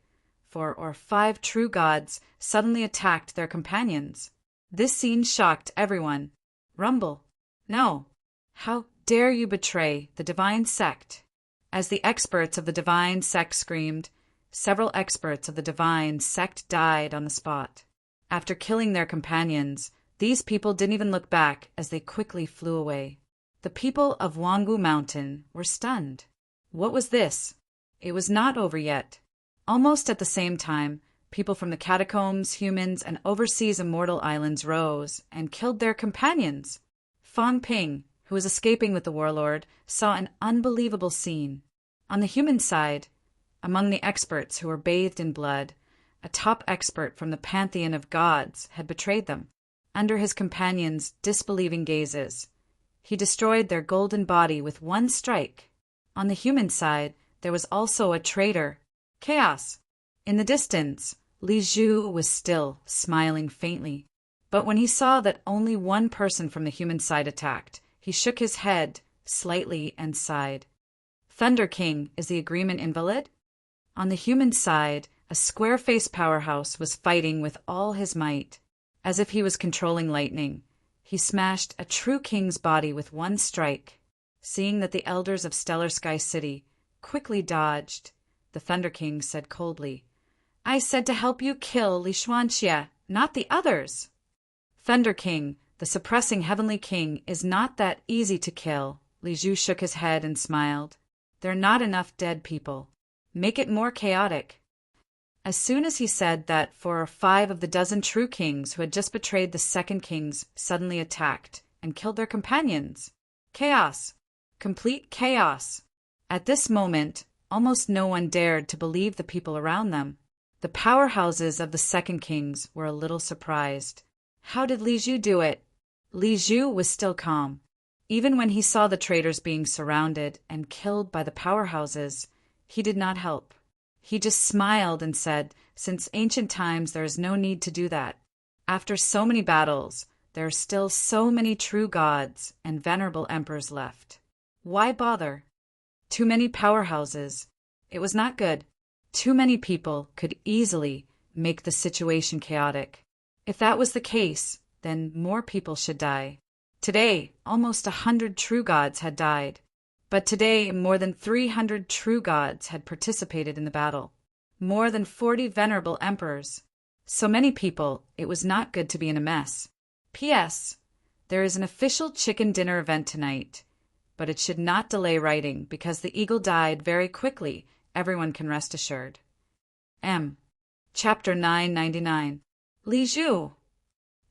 4 or 5 true gods suddenly attacked their companions. This scene shocked everyone. Rumble. No. How dare you betray the divine sect? As the experts of the divine sect screamed, several experts of the divine sect died on the spot. After killing their companions, these people didn't even look back as they quickly flew away. The people of Wangwu Mountain were stunned. What was this? It was not over yet. Almost at the same time, people from the catacombs, humans, and overseas immortal islands rose and killed their companions. Fang Ping, who was escaping with the warlord, saw an unbelievable scene. On the human side, among the experts who were bathed in blood, a top expert from the pantheon of gods had betrayed them. Under his companions' disbelieving gazes, he destroyed their golden body with one strike. On the human side, there was also a traitor, Chaos. In the distance, Li Zhu was still smiling faintly. But when he saw that only one person from the human side attacked, he shook his head slightly and sighed. Thunder King, is the agreement invalid? On the human side, a square-faced powerhouse was fighting with all his might. As if he was controlling lightning, he smashed a true king's body with one strike. Seeing that the elders of Stellar Sky City quickly dodged, the Thunder King said coldly, "I said to help you kill Li Xuanxie, not the others." Thunder King, the suppressing Heavenly King, is not that easy to kill. Li Zhu shook his head and smiled. There are not enough dead people. Make it more chaotic. As soon as he said that, 4 or 5 of the dozen true kings who had just betrayed the second kings suddenly attacked and killed their companions. Chaos. Complete chaos. At this moment, almost no one dared to believe the people around them. The powerhouses of the second kings were a little surprised. How did Li Zhu do it? Li Zhu was still calm. Even when he saw the traitors being surrounded and killed by the powerhouses, he did not help. He just smiled and said, since ancient times there is no need to do that. After so many battles, there are still so many true gods and venerable emperors left. Why bother? Too many powerhouses. It was not good. Too many people could easily make the situation chaotic. If that was the case, then more people should die. Today, almost 100 true gods had died. But today, more than 300 true gods had participated in the battle. More than 40 venerable emperors. So many people, it was not good to be in a mess. P.S. There is an official chicken dinner event tonight, but it should not delay writing because the eagle died very quickly, everyone can rest assured. M. Chapter 999. Li Zhu.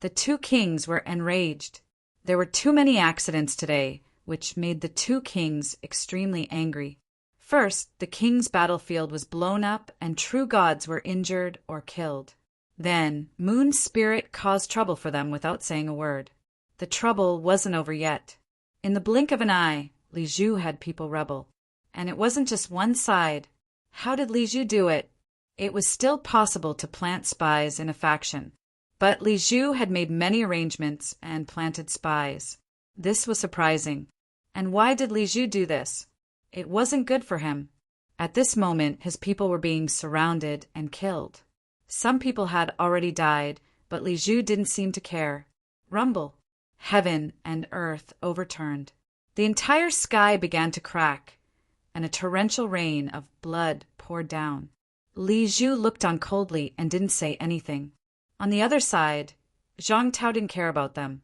The 2 kings were enraged. There were too many accidents today, which made the 2 kings extremely angry. First, the king's battlefield was blown up and true gods were injured or killed. Then, Moon's spirit caused trouble for them without saying a word. The trouble wasn't over yet. In the blink of an eye, Li Zhu had people rebel. And it wasn't just one side. How did Li Zhu do it? It was still possible to plant spies in a faction. But Li Zhu had made many arrangements and planted spies. This was surprising. And why did Li Zhu do this? It wasn't good for him. At this moment, his people were being surrounded and killed. Some people had already died, but Li Zhu didn't seem to care. Rumble. Heaven and earth overturned. The entire sky began to crack, and a torrential rain of blood poured down. Li Zhu looked on coldly and didn't say anything. On the other side, Zhang Tao didn't care about them.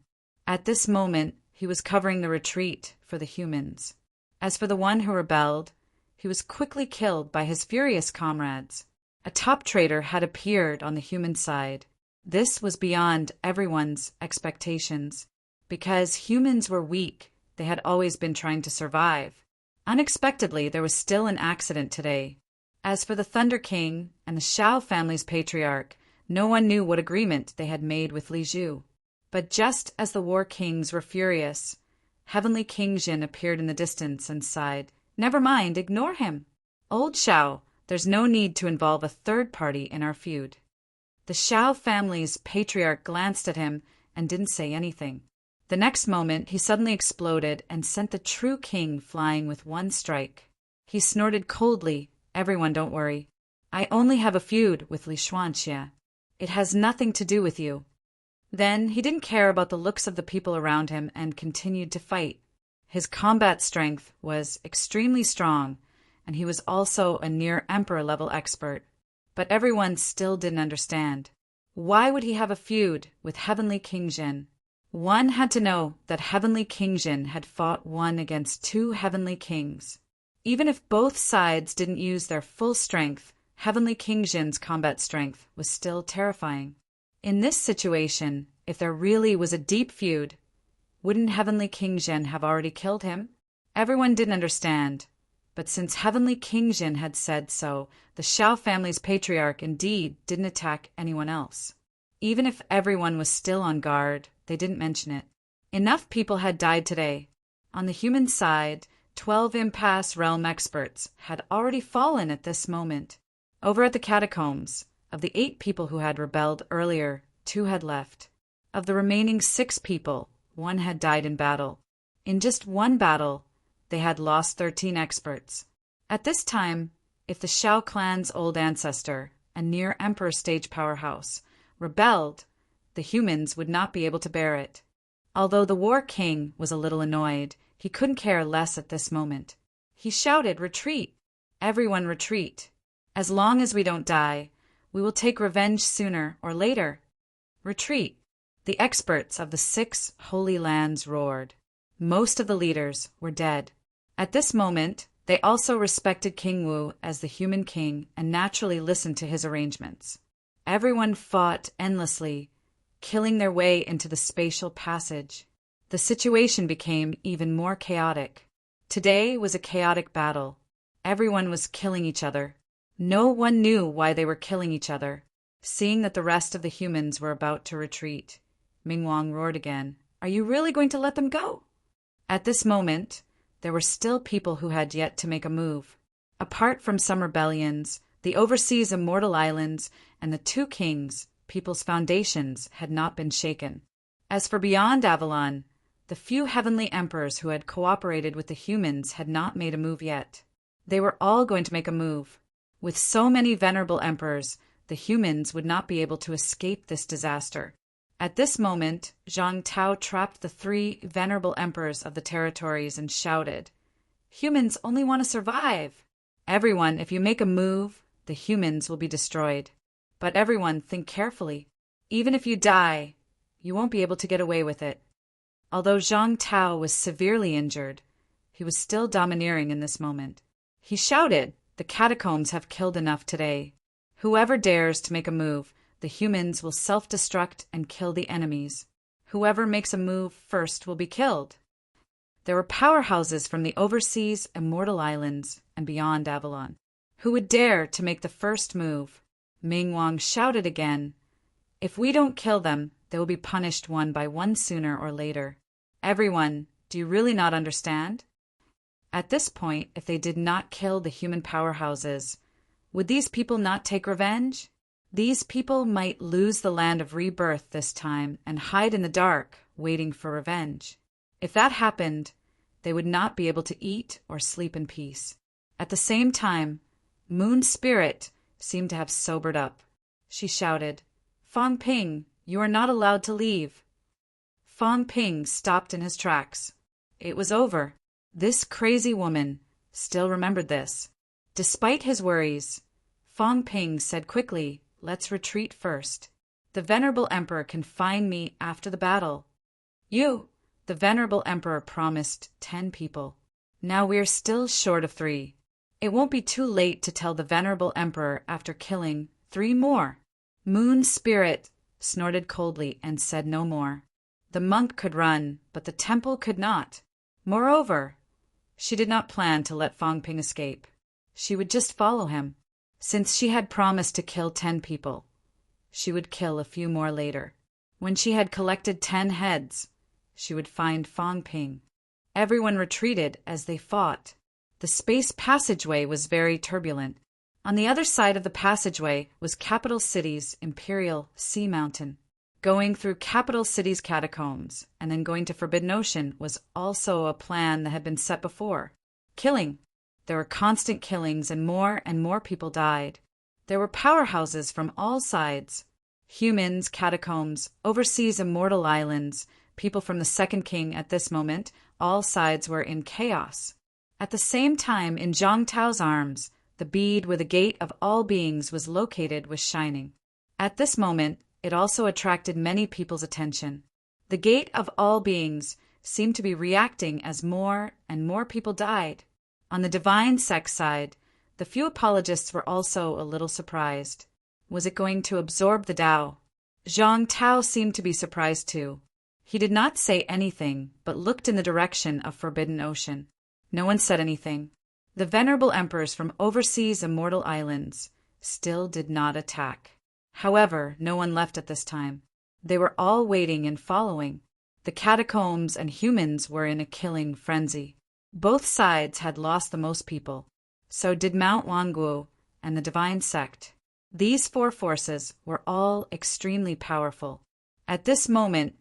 At this moment, he was covering the retreat for the humans. As for the one who rebelled, he was quickly killed by his furious comrades. A top traitor had appeared on the human side. This was beyond everyone's expectations. Because humans were weak, they had always been trying to survive. Unexpectedly, there was still an accident today. As for the Thunder King and the Shao family's patriarch, no one knew what agreement they had made with Li Zhu. But just as the War Kings were furious, Heavenly King Jin appeared in the distance and sighed, "Never mind, ignore him. Old Shao, there's no need to involve a third party in our feud." The Shao family's patriarch glanced at him and didn't say anything. The next moment, he suddenly exploded and sent the true king flying with one strike. He snorted coldly, "Everyone, don't worry. I only have a feud with Li Xuanxie. It has nothing to do with you." Then he didn't care about the looks of the people around him and continued to fight. His combat strength was extremely strong, and he was also a near emperor-level expert. But everyone still didn't understand. Why would he have a feud with Heavenly King Jin? One had to know that Heavenly King Jin had fought one against 2 heavenly kings. Even if both sides didn't use their full strength, Heavenly King Jin's combat strength was still terrifying. In this situation, if there really was a deep feud, wouldn't Heavenly King Jin have already killed him? Everyone didn't understand, but since Heavenly King Jin had said so, the Shao family's patriarch indeed didn't attack anyone else. Even if everyone was still on guard, they didn't mention it. Enough people had died today. On the human side, 12 impasse realm experts had already fallen at this moment. Over at the catacombs, of the 8 people who had rebelled earlier, 2 had left. Of the remaining 6 people, 1 had died in battle. In just one battle, they had lost 13 experts. At this time, if the Shao clan's old ancestor, a near emperor stage powerhouse, rebelled, the humans would not be able to bear it. Although the War King was a little annoyed, he couldn't care less at this moment. He shouted, "Retreat! Everyone retreat! As long as we don't die, we will take revenge sooner or later. Retreat!" The experts of the 6 holy lands roared. Most of the leaders were dead. At this moment, They also respected King Wu as the human king and naturally listened to his arrangements. Everyone fought endlessly, killing their way into the spatial passage. The situation became even more chaotic. Today was a chaotic battle. Everyone was killing each other. No one knew why they were killing each other. Seeing that the rest of the humans were about to retreat, Mingwang roared again, "Are you really going to let them go?" At this moment, there were still people who had yet to make a move. Apart from some rebellions, the overseas immortal islands, and the two kings, people's foundations had not been shaken. As for beyond Avalon, the few heavenly emperors who had cooperated with the humans had not made a move yet. They were all going to make a move. With so many venerable emperors, the humans would not be able to escape this disaster. At this moment, Zhang Tao trapped the three venerable emperors of the territories and shouted, "Humans only want to survive! Everyone, if you make a move, the humans will be destroyed. But everyone, think carefully. Even if you die, you won't be able to get away with it." Although Zhang Tao was severely injured, he was still domineering in this moment. He shouted, "The catacombs have killed enough today. Whoever dares to make a move, the humans will self-destruct and kill the enemies. Whoever makes a move first will be killed." There were powerhouses from the overseas immortal islands and beyond Avalon. Who would dare to make the first move? Mingwang shouted again, "If we don't kill them, they will be punished one by one sooner or later. Everyone, do you really not understand?" At this point, if they did not kill the human powerhouses, would these people not take revenge? These people might lose the land of rebirth this time and hide in the dark, waiting for revenge. If that happened, they would not be able to eat or sleep in peace. At the same time, Moon Spirit seemed to have sobered up. She shouted, "Fang Ping, you are not allowed to leave." Fang Ping stopped in his tracks. It was over. This crazy woman still remembered this. Despite his worries, Fang Ping said quickly, "Let's retreat first. The Venerable Emperor can find me after the battle." The Venerable Emperor promised 10 people. Now we're still short of 3. It won't be too late to tell the Venerable Emperor after killing 3 more. Moon Spirit snorted coldly and said no more. The monk could run, but the temple could not. Moreover, she did not plan to let Fang Ping escape. She would just follow him. Since she had promised to kill 10 people, she would kill a few more later. When she had collected 10 heads, she would find Fang Ping. Everyone retreated as they fought. The space passageway was very turbulent. On the other side of the passageway was Capital City's Imperial Sea Mountain. Going through Capital City's catacombs and then going to Forbidden Ocean was also a plan that had been set before. Killing. There were constant killings and more people died. There were powerhouses from all sides. Humans, catacombs, overseas immortal islands, people from the Second King at this moment, all sides were in chaos. At the same time, in Zhang Tao's arms, the bead where the gate of all beings was located was shining. At this moment, it also attracted many people's attention. The gate of all beings seemed to be reacting as more and more people died. On the divine sect side, the few apologists were also a little surprised. Was it going to absorb the Tao? Zhang Tao seemed to be surprised too. He did not say anything, but looked in the direction of Forbidden Ocean. No one said anything. The venerable emperors from overseas immortal islands still did not attack. However, no one left at this time. They were all waiting and following. The catacombs and humans were in a killing frenzy. Both sides had lost the most people. So did Mount Wanguo and the divine sect. These 4 forces were all extremely powerful. At this moment,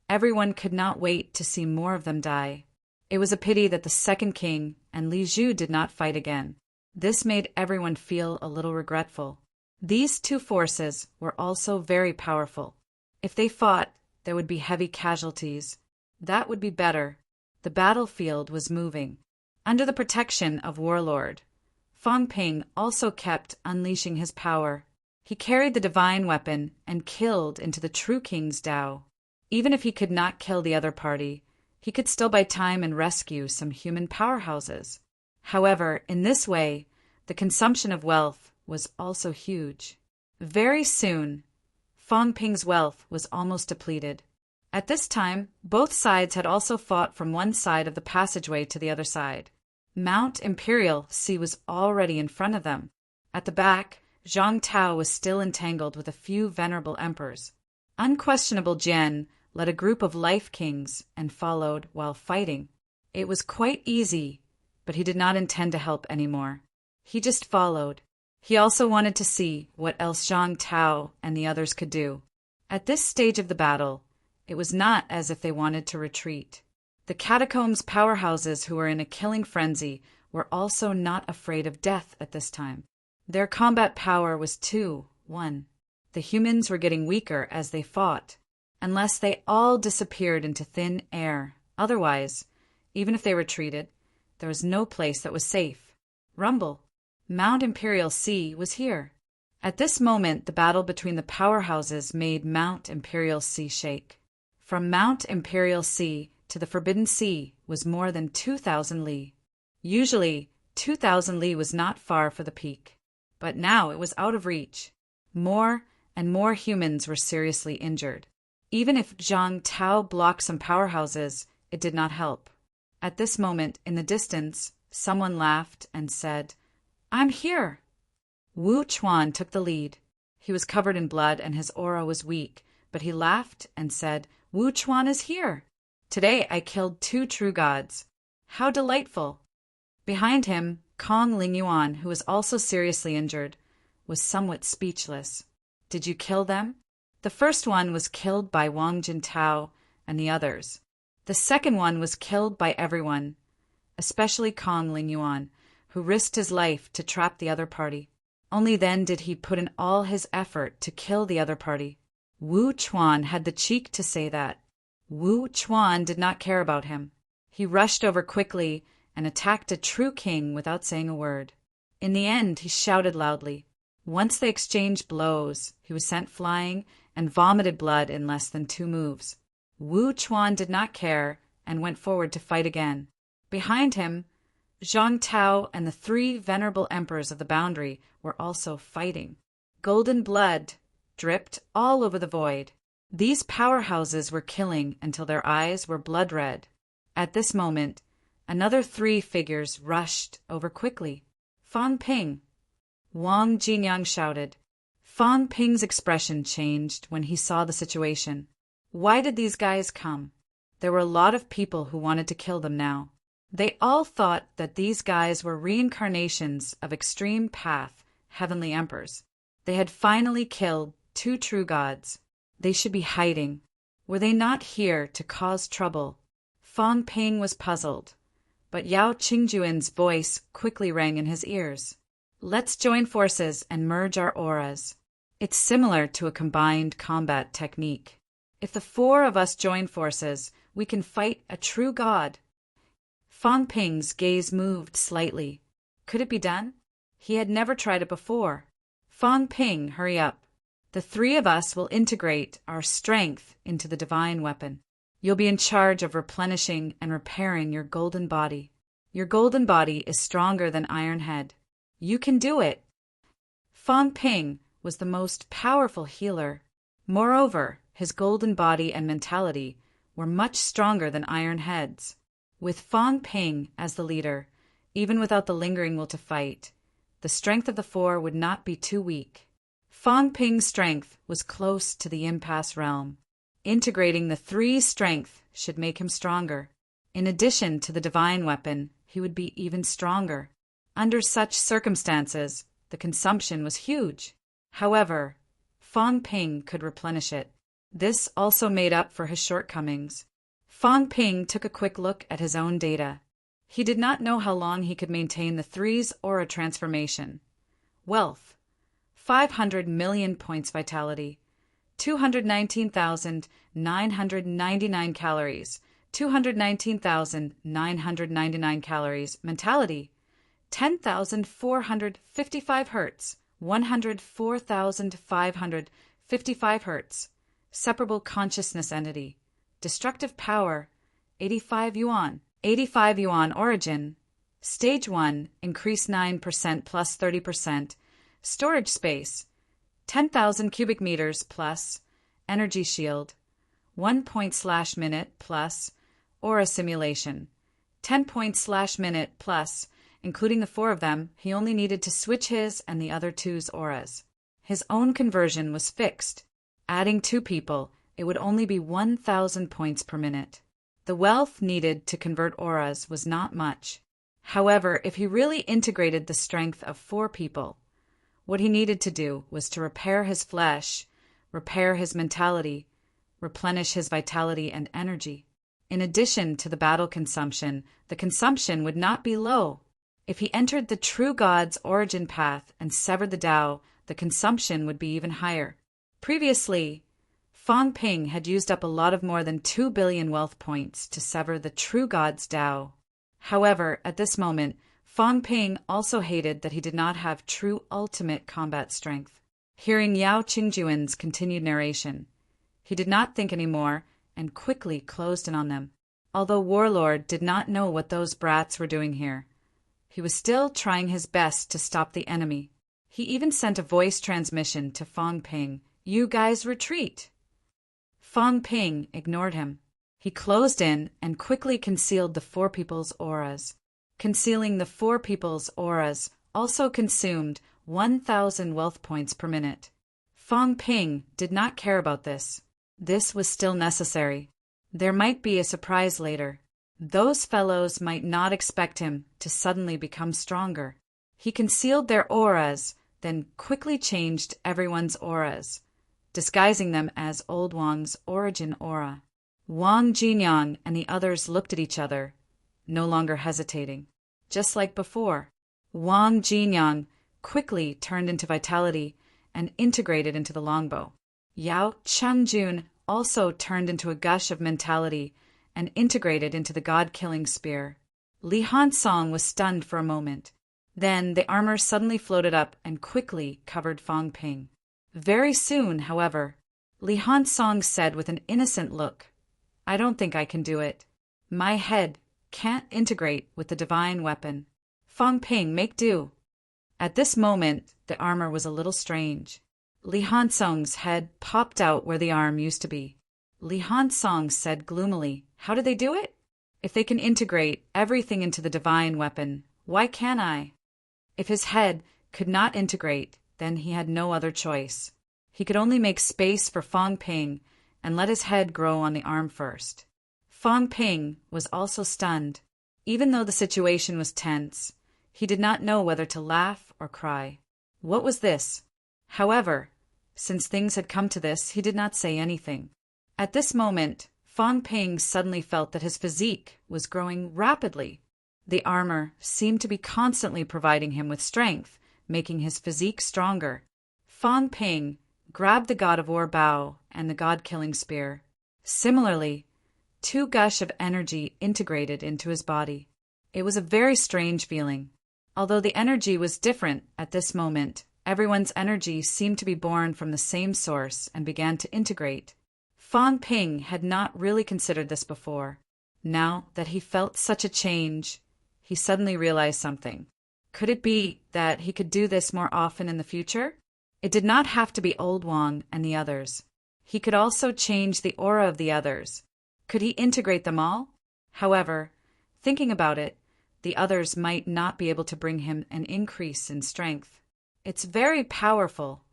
everyone could not wait to see more of them die. It was a pity that the Second King and Li Zhu did not fight again. This made everyone feel a little regretful. These 2 forces were also very powerful. If they fought, there would be heavy casualties. That would be better. The battlefield was moving. Under the protection of Warlord, Fang Ping also kept unleashing his power. He carried the divine weapon and killed into the true king's Tao. Even if he could not kill the other party, he could still buy time and rescue some human powerhouses. However, in this way, the consumption of wealth was also huge. Very soon, Fang Ping's wealth was almost depleted. At this time, both sides had also fought from one side of the passageway to the other side. Mount Imperial Sea was already in front of them. At the back, Zhang Tao was still entangled with a few venerable emperors. Unquestionable Jian led a group of life kings and followed while fighting. It was quite easy, but he did not intend to help anymore. He just followed. He also wanted to see what else Zhang Tao and the others could do. At this stage of the battle, it was not as if they wanted to retreat. The catacombs powerhouses who were in a killing frenzy were also not afraid of death at this time. Their combat power was 2-1. The humans were getting weaker as they fought, unless they all disappeared into thin air. Otherwise, even if they retreated, there was no place that was safe. Rumble. Mount Imperial Sea was here. At this moment, the battle between the powerhouses made Mount Imperial Sea shake. From Mount Imperial Sea to the Forbidden Sea was more than 2,000 li. Usually, 2,000 li was not far for the peak, but now it was out of reach. More and more humans were seriously injured. Even if Zhang Tao blocked some powerhouses, it did not help. At this moment, in the distance, someone laughed and said, "I'm here." Wu Chuan took the lead. He was covered in blood and his aura was weak, but he laughed and said, "Wu Chuan is here. Today I killed 2 true gods. How delightful." Behind him, Kong Lingyuan, who was also seriously injured, was somewhat speechless. "Did you kill them?" The first one was killed by Wang Jintao and the others. The second one was killed by everyone, especially Kong Lingyuan, who risked his life to trap the other party. Only then did he put in all his effort to kill the other party. Wu Chuan had the cheek to say that. Wu Chuan did not care about him. He rushed over quickly and attacked a true king without saying a word. In the end, he shouted loudly. Once they exchanged blows, he was sent flying and vomited blood in less than 2 moves. Wu Chuan did not care and went forward to fight again. Behind him, Zhang Tao and the 3 venerable emperors of the boundary were also fighting. Golden blood dripped all over the void. These powerhouses were killing until their eyes were blood red. At this moment, another 3 figures rushed over quickly. "Fang Ping!" Wang Jinyang shouted. Fang Ping's expression changed when he saw the situation. Why did these guys come? There were a lot of people who wanted to kill them now. They all thought that these guys were reincarnations of Extreme Path, heavenly emperors. They had finally killed 2 true gods. They should be hiding. Were they not here to cause trouble? Fang Ping was puzzled, but Yao Qingjuan's voice quickly rang in his ears. "Let's join forces and merge our auras. It's similar to a combined combat technique. If the 4 of us join forces, we can fight a true god." Fang Ping's gaze moved slightly. Could it be done? He had never tried it before. "Fang Ping, hurry up. The 3 of us will integrate our strength into the divine weapon. You'll be in charge of replenishing and repairing your golden body. Your golden body is stronger than Iron Head. You can do it." Fang Ping was the most powerful healer. Moreover, his golden body and mentality were much stronger than Iron Head's. With Fang Ping as the leader, even without the lingering will to fight, the strength of the 4 would not be too weak. Fang Ping's strength was close to the impasse realm. Integrating the 3 strength should make him stronger. In addition to the divine weapon, he would be even stronger. Under such circumstances, the consumption was huge. However, Fang Ping could replenish it. This also made up for his shortcomings. Fang Ping took a quick look at his own data. He did not know how long he could maintain the 3's aura transformation. Wealth, 500 million points vitality, 219,999 calories, 219,999 calories mentality, 10,455 hertz, 104,555 hertz, separable consciousness entity, destructive power, 85 yuan origin, Stage 1, increase 9% plus 30%. Storage space, 10,000 cubic meters plus. Energy shield, 1 point/minute plus. Aura simulation, 10 points/minute plus. Including the 4 of them, he only needed to switch his and the other 2's auras. His own conversion was fixed. Adding 2 people, it would only be 1,000 points per minute. The wealth needed to convert auras was not much. However, if he really integrated the strength of 4 people, what he needed to do was to repair his flesh, repair his mentality, replenish his vitality and energy. In addition to the battle consumption, the consumption would not be low. If he entered the true God's origin path and severed the Tao, the consumption would be even higher. Previously, Fang Ping had used up a lot of more than 2 billion wealth points to sever the true God's Tao. However, at this moment, Fang Ping also hated that he did not have true ultimate combat strength. Hearing Yao Qingjuan's continued narration, he did not think anymore and quickly closed in on them. Although Warlord did not know what those brats were doing here, he was still trying his best to stop the enemy. He even sent a voice transmission to Fang Ping, "You guys retreat." Fang Ping ignored him. He closed in and quickly concealed the 4 people's auras. Concealing the 4 people's auras also consumed 1,000 wealth points per minute. Fang Ping did not care about this. This was still necessary. There might be a surprise later. Those fellows might not expect him to suddenly become stronger. He concealed their auras, then quickly changed everyone's auras, disguising them as Old Wang's origin aura. Wang Jinyang and the others looked at each other, no longer hesitating. Just like before, Wang Jinyang quickly turned into vitality and integrated into the longbow. Yao Changjun also turned into a gush of mentality and integrated into the god-killing spear. Li Hansong was stunned for a moment. Then the armor suddenly floated up and quickly covered Fang Ping. Very soon, however, Li Hansong said with an innocent look, "I don't think I can do it. My head can't integrate with the divine weapon. Fang Ping, make do." At this moment, the armor was a little strange. Li Hansong's head popped out where the arm used to be. Li Hansong said gloomily, "How did they do it? If they can integrate everything into the divine weapon, why can't I?" If his head could not integrate, then he had no other choice. He could only make space for Fang Ping and let his head grow on the arm first. Fang Ping was also stunned. Even though the situation was tense, he did not know whether to laugh or cry. What was this? However, since things had come to this, he did not say anything. At this moment, Fang Ping suddenly felt that his physique was growing rapidly. The armor seemed to be constantly providing him with strength, making his physique stronger. Fang Ping grabbed the God of War bow and the god-killing spear. Similarly, 2 gush of energy integrated into his body. It was a very strange feeling. Although the energy was different at this moment, everyone's energy seemed to be born from the same source and began to integrate. Fang Ping had not really considered this before. Now that he felt such a change, he suddenly realized something. Could it be that he could do this more often in the future? It did not have to be Old Wang and the others. He could also change the aura of the others. Could he integrate them all? However, thinking about it, the others might not be able to bring him an increase in strength. It's very powerful.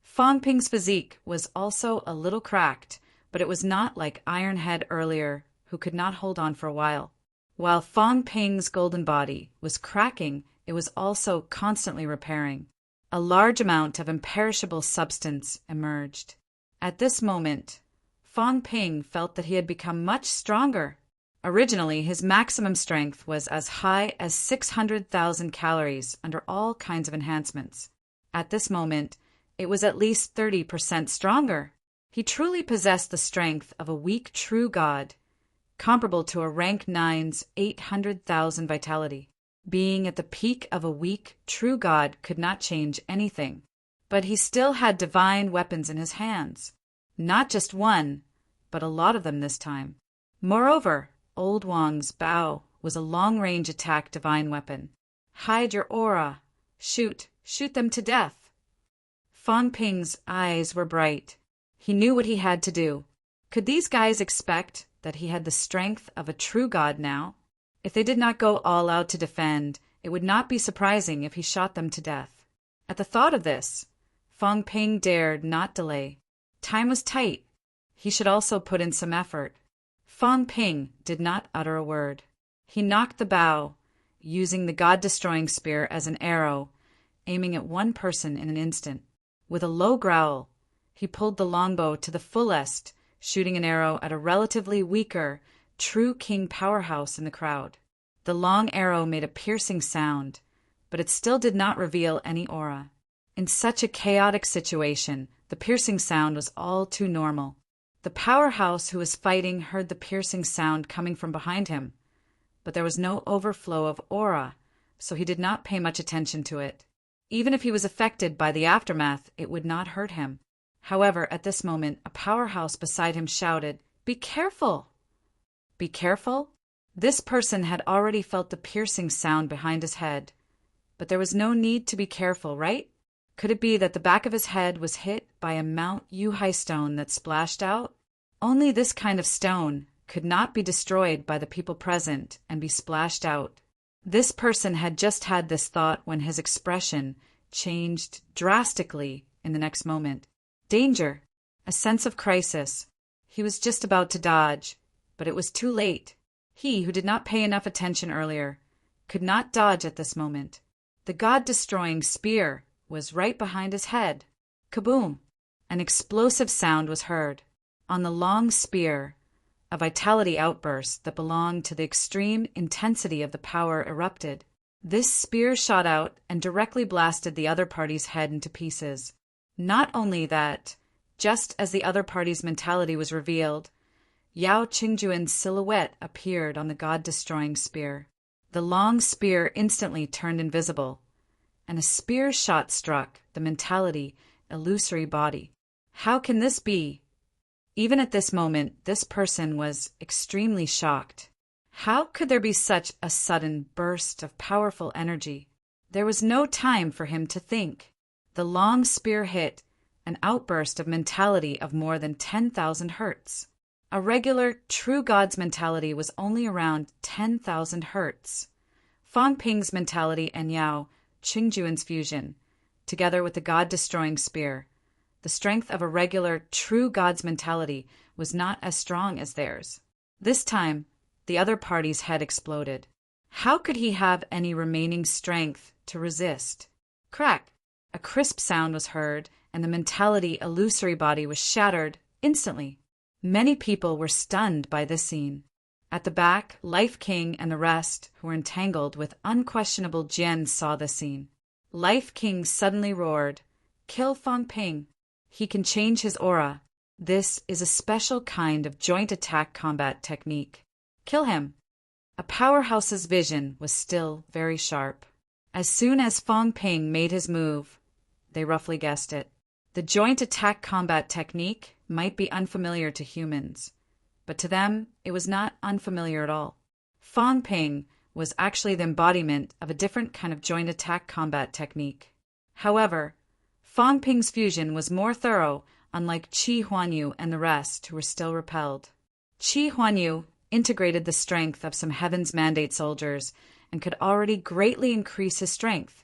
Fang Ping's physique was also a little cracked, but it was not like Iron Head earlier, who could not hold on for a while. While Fang Ping's golden body was cracking, it was also constantly repairing. A large amount of imperishable substance emerged. At this moment, Fang Ping felt that he had become much stronger. Originally, his maximum strength was as high as 600,000 calories under all kinds of enhancements. At this moment, it was at least 30% stronger. He truly possessed the strength of a weak true god, comparable to a rank 9's 800,000 vitality. Being at the peak of a weak true god could not change anything. But he still had divine weapons in his hands. Not just one, but a lot of them this time. Moreover, Old Wang's bow was a long-range attack divine weapon. Hide your aura. Shoot them to death. Fang Ping's eyes were bright. He knew what he had to do. Could these guys expect that he had the strength of a true god now? If they did not go all out to defend, it would not be surprising if he shot them to death. At the thought of this, Fang Ping dared not delay. Time was tight. He should also put in some effort. Fang Ping did not utter a word. He knocked the bow, using the god-destroying spear as an arrow, aiming at one person in an instant. With a low growl, he pulled the longbow to the fullest, shooting an arrow at a relatively weaker, true king powerhouse in the crowd. The long arrow made a piercing sound, but it still did not reveal any aura. In such a chaotic situation, the piercing sound was all too normal. The powerhouse who was fighting heard the piercing sound coming from behind him, but there was no overflow of aura, so he did not pay much attention to it. Even if he was affected by the aftermath, it would not hurt him. However, at this moment, a powerhouse beside him shouted, "Be careful!" Be careful? This person had already felt the piercing sound behind his head. But there was no need to be careful, right? Could it be that the back of his head was hit by a Mount Yuhai stone that splashed out? Only this kind of stone could not be destroyed by the people present and be splashed out. This person had just had this thought when his expression changed drastically in the next moment. Danger, a sense of crisis. He was just about to dodge, but it was too late. He, who did not pay enough attention earlier, could not dodge at this moment. The god-destroying spear was right behind his head. Kaboom! An explosive sound was heard. On the long spear, a vitality outburst that belonged to the extreme intensity of the power erupted. This spear shot out and directly blasted the other party's head into pieces. Not only that, just as the other party's mentality was revealed, Yao Qingjuan's silhouette appeared on the god-destroying spear. The long spear instantly turned invisible, and a spear shot struck the mentality illusory body. How can this be? Even at this moment, this person was extremely shocked. How could there be such a sudden burst of powerful energy? There was no time for him to think. The long spear hit an outburst of mentality of more than 10,000 hertz. A regular, true god's mentality was only around 10,000 hertz. Fang Ping's mentality and Yao Qingjuan's fusion, together with the god-destroying spear, the strength of a regular, true god's mentality was not as strong as theirs. This time, the other party's head exploded. How could he have any remaining strength to resist? Crack! A crisp sound was heard, and the mentality illusory body was shattered instantly. Many people were stunned by this scene. At the back, Life King and the rest, who were entangled with unquestionable Jian, saw the scene. Life King suddenly roared, "Kill Fang Ping. He can change his aura. This is a special kind of joint attack combat technique. Kill him." A powerhouse's vision was still very sharp. As soon as Fang Ping made his move, they roughly guessed it. The joint attack combat technique might be unfamiliar to humans, but to them it was not unfamiliar at all. Fang Ping was actually the embodiment of a different kind of joint attack combat technique. However, Fang Ping's fusion was more thorough, unlike Qi Huanyu and the rest who were still repelled. Qi Huanyu integrated the strength of some Heaven's Mandate soldiers and could already greatly increase his strength,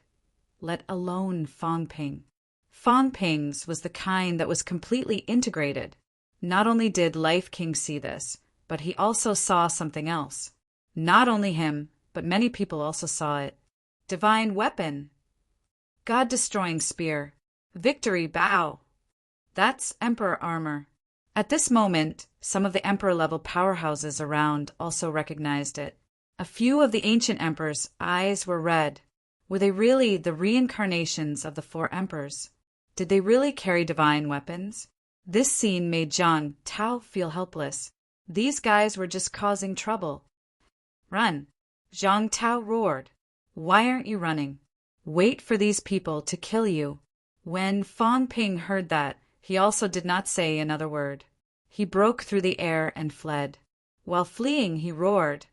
let alone Fang Ping. Fang Ping's was the kind that was completely integrated. Not only did Life King see this, but he also saw something else. Not only him, but many people also saw it. Divine weapon. God-destroying spear. Victory bow. That's Emperor armor. At this moment, some of the Emperor-level powerhouses around also recognized it. A few of the ancient emperors' eyes were red. Were they really the reincarnations of the 4 emperors? Did they really carry divine weapons? This scene made Zhang Tao feel helpless. These guys were just causing trouble. Run! Zhang Tao roared. Why aren't you running? Wait for these people to kill you. When Fang Ping heard that, he also did not say another word. He broke through the air and fled. While fleeing, he roared,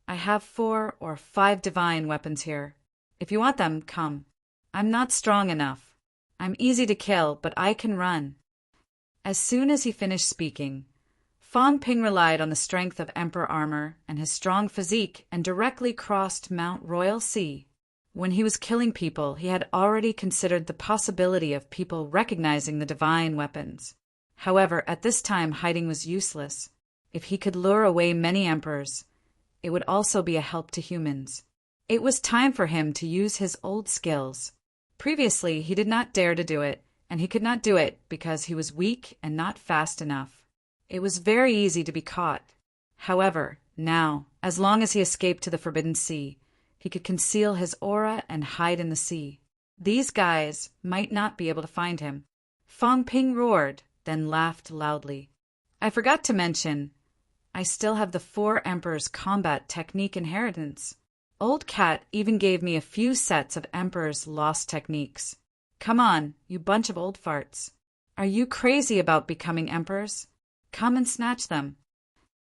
I have 4 or 5 divine weapons here. If you want them, come. I'm not strong enough. I'm easy to kill, but I can run." As soon as he finished speaking, Fang Ping relied on the strength of emperor armor and his strong physique and directly crossed Mount Royal Sea. When he was killing people, he had already considered the possibility of people recognizing the divine weapons. However, at this time hiding was useless. If he could lure away many emperors, it would also be a help to humans. It was time for him to use his old skills. Previously, he did not dare to do it, and he could not do it because he was weak and not fast enough. It was very easy to be caught. However, now, as long as he escaped to the Forbidden Sea, he could conceal his aura and hide in the sea. These guys might not be able to find him. Fang Ping roared, then laughed loudly. "I forgot to mention, I still have the 4 Emperors' combat technique inheritance. Old Cat even gave me a few sets of Emperor's lost techniques. Come on, you bunch of old farts. Are you crazy about becoming emperors? Come and snatch them."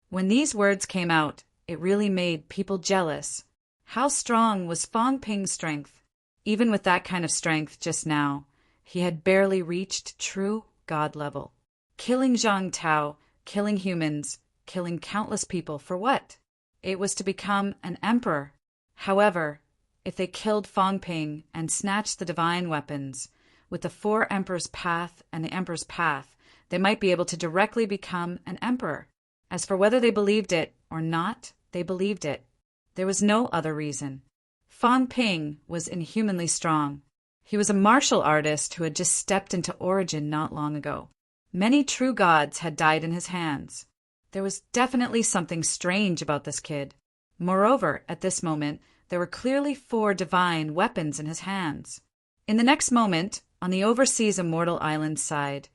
When these words came out, it really made people jealous. How strong was Fang Ping's strength? Even with that kind of strength just now, he had barely reached true God level. Killing Zhang Tao, killing humans, killing countless people for what? It was to become an emperor. However, if they killed Fang Ping and snatched the divine weapons, with the 4 Emperors' Path and the Emperor's Path, they might be able to directly become an emperor. As for whether they believed it or not, they believed it. There was no other reason. Fang Ping was inhumanly strong. He was a martial artist who had just stepped into origin not long ago. Many true gods had died in his hands. There was definitely something strange about this kid. Moreover, at this moment, there were clearly 4 divine weapons in his hands. In the next moment, on the overseas immortal island side,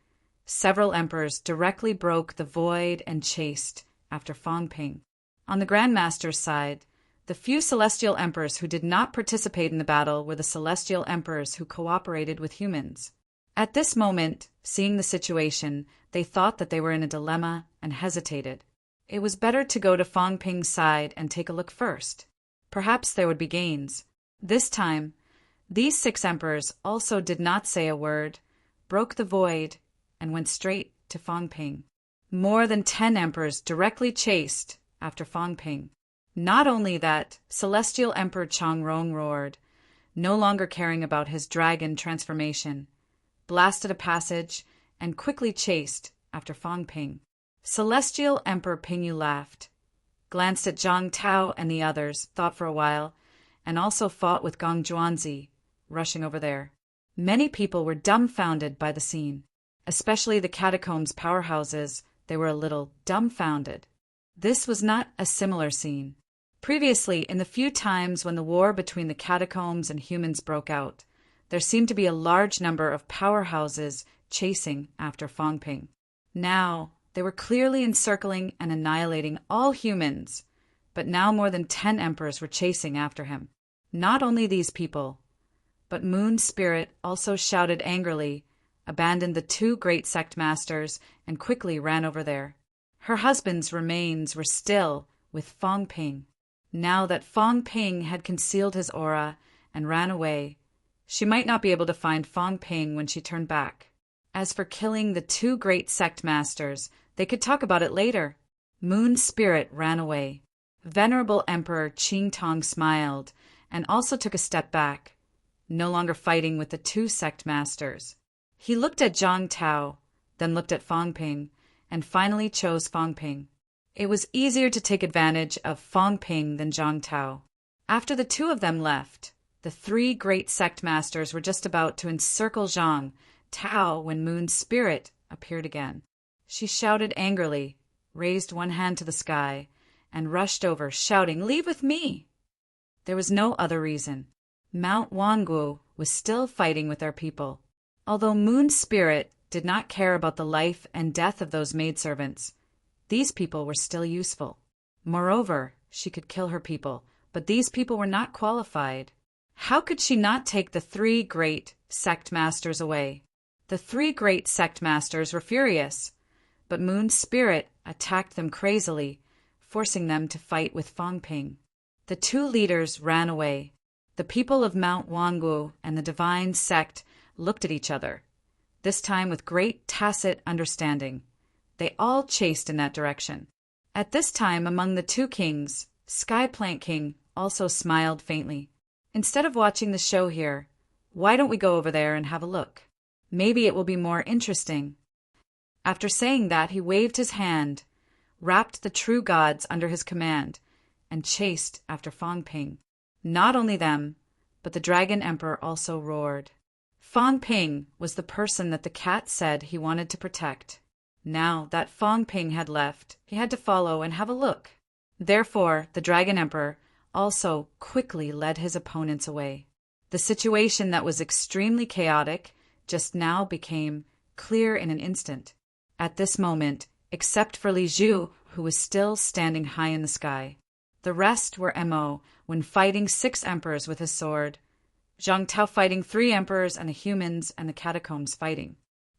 several emperors directly broke the void and chased after Fang Ping. On the Grandmaster's side, the few celestial emperors who did not participate in the battle were the celestial emperors who cooperated with humans. At this moment, seeing the situation, they thought that they were in a dilemma and hesitated. It was better to go to Fang Ping's side and take a look first. Perhaps there would be gains. This time, these 6 emperors also did not say a word, broke the void, and went straight to Fang Ping. More than 10 emperors directly chased after Fang Ping. Not only that, Celestial Emperor Changrong roared, no longer caring about his dragon transformation, blasted a passage, and quickly chased after Fang Ping. Celestial Emperor Pingyu laughed, glanced at Zhang Tao and the others, thought for a while, and also fought with Gong Zhuanzi, rushing over there. Many people were dumbfounded by the scene. Especially the catacombs' powerhouses, they were a little dumbfounded. This was not a similar scene. Previously, in the few times when the war between the catacombs and humans broke out, there seemed to be a large number of powerhouses chasing after Fang Ping. Now, they were clearly encircling and annihilating all humans, but now more than 10 emperors were chasing after him. Not only these people, but Moon Spirit also shouted angrily, abandoned the 2 great sect masters, and quickly ran over there. Her husband's remains were still with Fang Ping. Now that Fang Ping had concealed his aura and ran away, she might not be able to find Fang Ping when she turned back. As for killing the 2 great sect masters, they could talk about it later. Moon Spirit ran away. Venerable Emperor Qing Tong smiled and also took a step back, no longer fighting with the 2 sect masters. He looked at Zhang Tao, then looked at Fang Ping, and finally chose Fang Ping. It was easier to take advantage of Fang Ping than Zhang Tao. After the 2 of them left, the 3 great sect masters were just about to encircle Zhang Tao when Moon Spirit appeared again. She shouted angrily, raised one hand to the sky, and rushed over, shouting, "Leave with me!" There was no other reason. Mount Wanguo was still fighting with their people. Although Moon Spirit did not care about the life and death of those maidservants, these people were still useful. Moreover, she could kill her people, but these people were not qualified. How could she not take the 3 great sect masters away? The 3 great sect masters were furious, but Moon Spirit attacked them crazily, forcing them to fight with Fang Ping. The two leaders ran away. The people of Mount Wangu and the divine sect looked at each other, this time with great tacit understanding. They all chased in that direction. At this time, among the two kings, Skyplank King also smiled faintly. Instead of watching the show here, why don't we go over there and have a look? Maybe it will be more interesting. After saying that, he waved his hand, wrapped the true gods under his command, and chased after Fong Ping. Not only them, but the Dragon Emperor also roared. Fong Ping was the person that the cat said he wanted to protect. Now that Fong Ping had left, he had to follow and have a look. Therefore, the Dragon Emperor also quickly led his opponents away. The situation that was extremely chaotic just now became clear in an instant. At this moment, except for Li Zhu, who was still standing high in the sky. The rest were MO when fighting 6 emperors with his sword. Zhang Tao fighting 3 emperors and the humans and the catacombs fighting.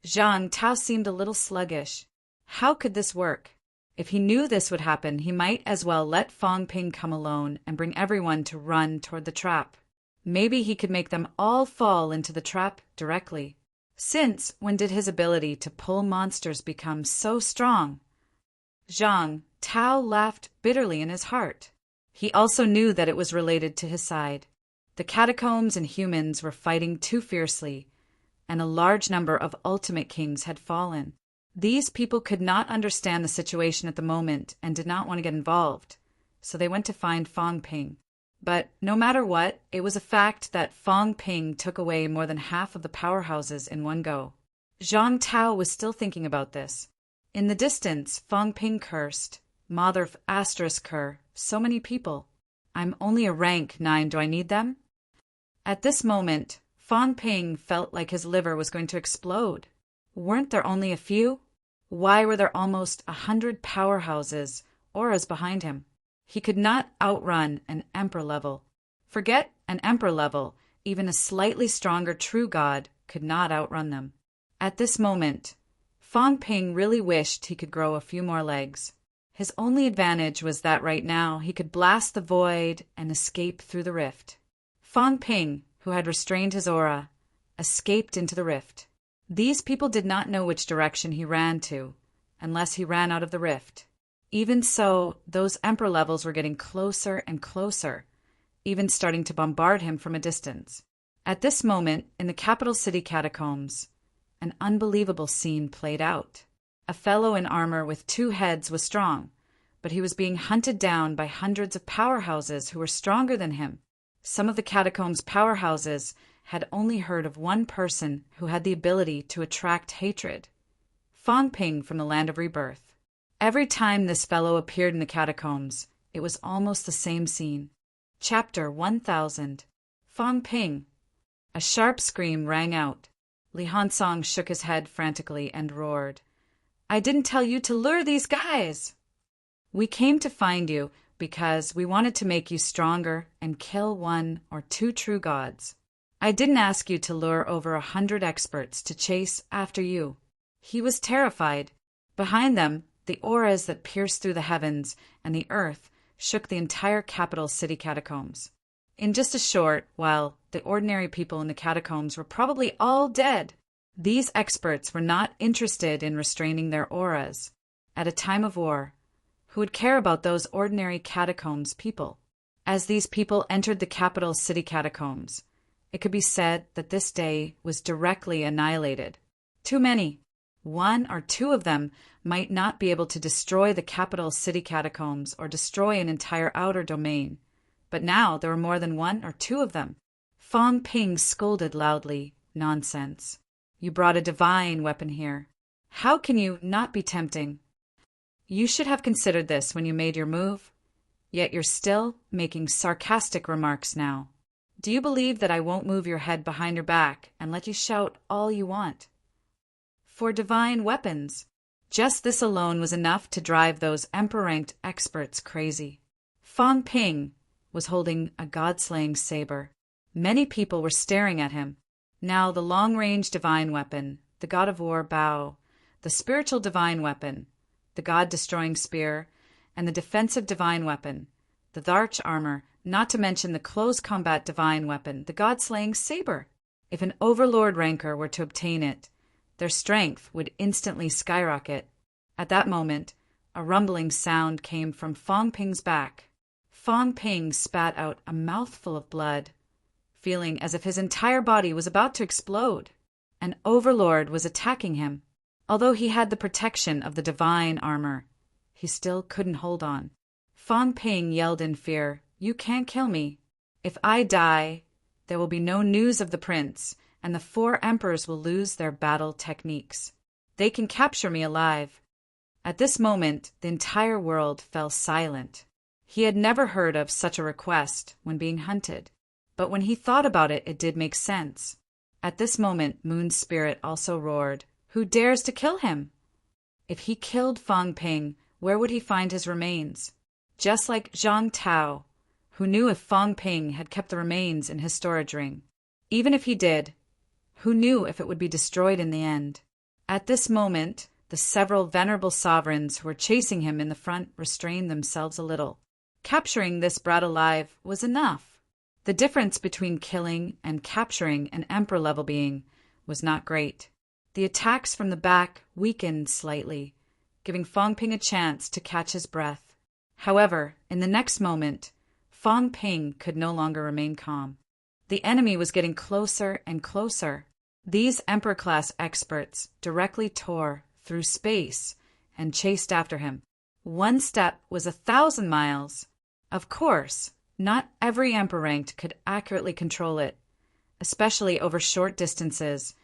Zhang Tao seemed a little sluggish. How could this work? If he knew this would happen, he might as well let Fong Ping come alone and bring everyone to run toward the trap. Maybe he could make them all fall into the trap directly. Since when did his ability to pull monsters become so strong? Zhang Tao laughed bitterly in his heart. He also knew that it was related to his side. The catacombs and humans were fighting too fiercely, and a large number of ultimate kings had fallen. These people could not understand the situation at the moment and did not want to get involved, so they went to find Fong Ping. But no matter what, it was a fact that Fong Ping took away more than half of the powerhouses in one go. Zhang Tao was still thinking about this. In the distance, Fong Ping cursed, "Mother of asterisk her, so many people. I'm only a rank 9, do I need them?" At this moment, Fong Ping felt like his liver was going to explode. Weren't there only a few? Why were there almost 100 powerhouses, auras behind him? He could not outrun an emperor level. Forget an emperor level, even a slightly stronger true god could not outrun them. At this moment, Fong Ping really wished he could grow a few more legs. His only advantage was that right now he could blast the void and escape through the rift. Fong Ping, who had restrained his aura, escaped into the rift. These people did not know which direction he ran to, unless he ran out of the rift. Even so, those emperor levels were getting closer and closer, even starting to bombard him from a distance. At this moment, in the capital city catacombs, an unbelievable scene played out. A fellow in armor with 2 heads was strong, but he was being hunted down by hundreds of powerhouses who were stronger than him. Some of the catacombs' powerhouses had only heard of one person who had the ability to attract hatred. Fong Ping from the Land of Rebirth. Every time this fellow appeared in the catacombs, it was almost the same scene. Chapter 1000. Fong Ping. A sharp scream rang out. Li Hansong shook his head frantically and roared, "I didn't tell you to lure these guys!" "We came to find you because we wanted to make you stronger and kill 1 or 2 true gods. I didn't ask you to lure over 100 experts to chase after you." He was terrified. Behind them, the auras that pierced through the heavens and the earth shook the entire capital city catacombs. In just a short while, the ordinary people in the catacombs were probably all dead. These experts were not interested in restraining their auras. At a time of war, who would care about those ordinary catacombs people? As these people entered the capital city catacombs, it could be said that this day was directly annihilated. Too many. 1 or 2 of them might not be able to destroy the capital city catacombs or destroy an entire outer domain. But now there were more than 1 or 2 of them. Fong Ping scolded loudly, "Nonsense. You brought a divine weapon here. How can you not be tempting? You should have considered this when you made your move. Yet you're still making sarcastic remarks now. Do you believe that I won't move your head behind your back and let you shout all you want? For divine weapons. Just this alone was enough to drive those emperor-ranked experts crazy." Fong Ping was holding a god-slaying saber. Many people were staring at him. Now the long-range divine weapon, the god of war bow, the spiritual divine weapon, the god-destroying spear, and the defensive divine weapon, the Dharch armor, not to mention the close combat divine weapon, the god-slaying saber. If an overlord ranker were to obtain it, their strength would instantly skyrocket. At that moment, a rumbling sound came from Fong Ping's back. Fong Ping spat out a mouthful of blood, feeling as if his entire body was about to explode. An overlord was attacking him. Although he had the protection of the divine armor, he still couldn't hold on. Fong Ping yelled in fear, "You can't kill me. If I die, there will be no news of the prince, and the 4 emperors will lose their battle techniques. They can capture me alive." At this moment, the entire world fell silent. He had never heard of such a request when being hunted, but when he thought about it, it did make sense. At this moment, Moon's spirit also roared, "Who dares to kill him?" If he killed Fong Ping, where would he find his remains? Just like Zhang Tao, who knew if Fong Ping had kept the remains in his storage ring. Even if he did, who knew if it would be destroyed in the end? At this moment, the several venerable sovereigns who were chasing him in the front restrained themselves a little. Capturing this brat alive was enough. The difference between killing and capturing an emperor-level being was not great. The attacks from the back weakened slightly, giving Fong Ping a chance to catch his breath. However, in the next moment, Fong Ping could no longer remain calm. The enemy was getting closer and closer. These Emperor-class experts directly tore through space and chased after him. One step was 1,000 miles. Of course, not every Emperor ranked could accurately control it, especially over short distances,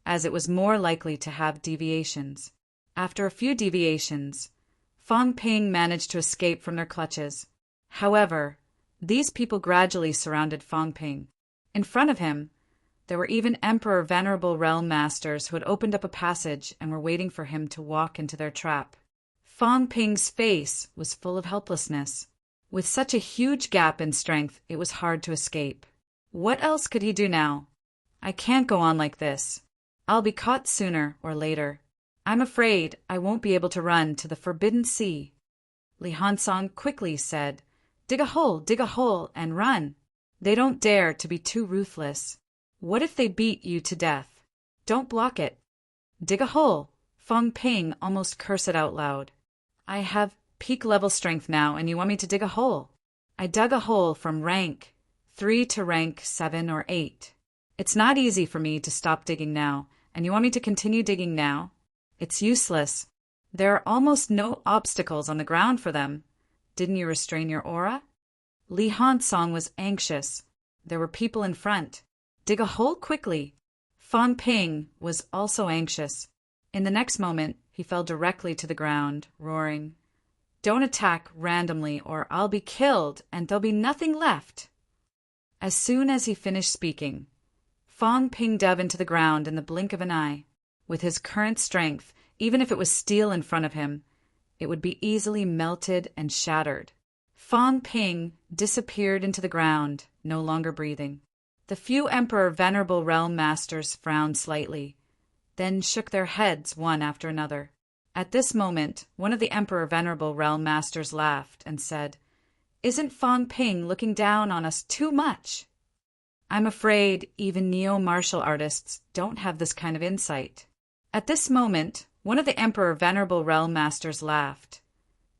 as it was more likely to have deviations. After a few deviations, Fong Ping managed to escape from their clutches. However, these people gradually surrounded Fong Ping. In front of him, there were even Emperor Venerable Realm Masters who had opened up a passage and were waiting for him to walk into their trap. Fong Ping's face was full of helplessness. With such a huge gap in strength, it was hard to escape. What else could he do now? "I can't go on like this. I'll be caught sooner or later. I'm afraid I won't be able to run to the Forbidden Sea." Li Hansong quickly said, dig a hole, and run. They don't dare to be too ruthless. What if they beat you to death? Don't block it. Dig a hole." Fong Ping almost cursed it out loud. "I have peak level strength now, and you want me to dig a hole? I dug a hole from rank 3 to rank 7 or 8. It's not easy for me to stop digging now, and you want me to continue digging now? It's useless. There are almost no obstacles on the ground for them. Didn't you restrain your aura?" Li Hansong was anxious. There were people in front. Dig a hole quickly. Fong Ping was also anxious. In the next moment, he fell directly to the ground, roaring, "Don't attack randomly or I'll be killed and there'll be nothing left." As soon as he finished speaking, Fong Ping dove into the ground in the blink of an eye. With his current strength, even if it was steel in front of him, it would be easily melted and shattered. Fong Ping disappeared into the ground, no longer breathing. The few Emperor Venerable Realm Masters frowned slightly, then shook their heads one after another. At this moment, one of the Emperor Venerable Realm Masters laughed and said, "Isn't Fong Ping looking down on us too much?" I'm afraid even neo-martial artists don't have this kind of insight. At this moment, one of the Emperor Venerable Realm Masters laughed,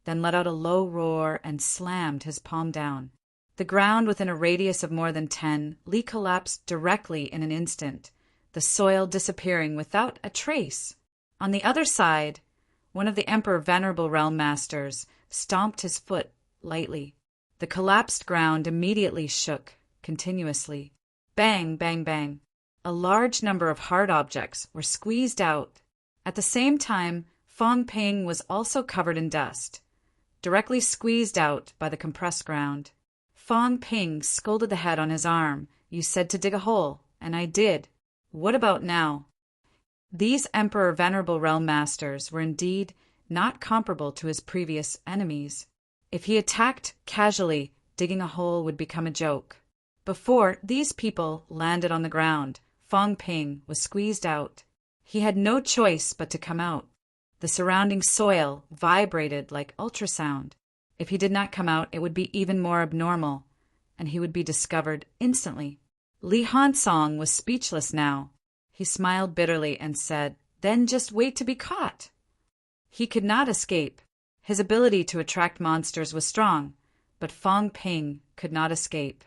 then let out a low roar and slammed his palm down. The ground within a radius of more than 10 Li collapsed directly in an instant, the soil disappearing without a trace. On the other side, one of the Emperor Venerable Realm Masters stomped his foot lightly. The collapsed ground immediately shook continuously. Bang, bang, bang. A large number of hard objects were squeezed out. At the same time, Fong Ping was also covered in dust, directly squeezed out by the compressed ground. Fong Ping scolded the head on his arm. "You said to dig a hole, and I did. What about now?" These Emperor Venerable Realm Masters were indeed not comparable to his previous enemies. If he attacked casually, digging a hole would become a joke. Before these people landed on the ground, Fong Ping was squeezed out. He had no choice but to come out. The surrounding soil vibrated like ultrasound. If he did not come out, it would be even more abnormal, and he would be discovered instantly. Li Hansong was speechless now. He smiled bitterly and said, "Then just wait to be caught." He could not escape. His ability to attract monsters was strong, but Fong Ping could not escape.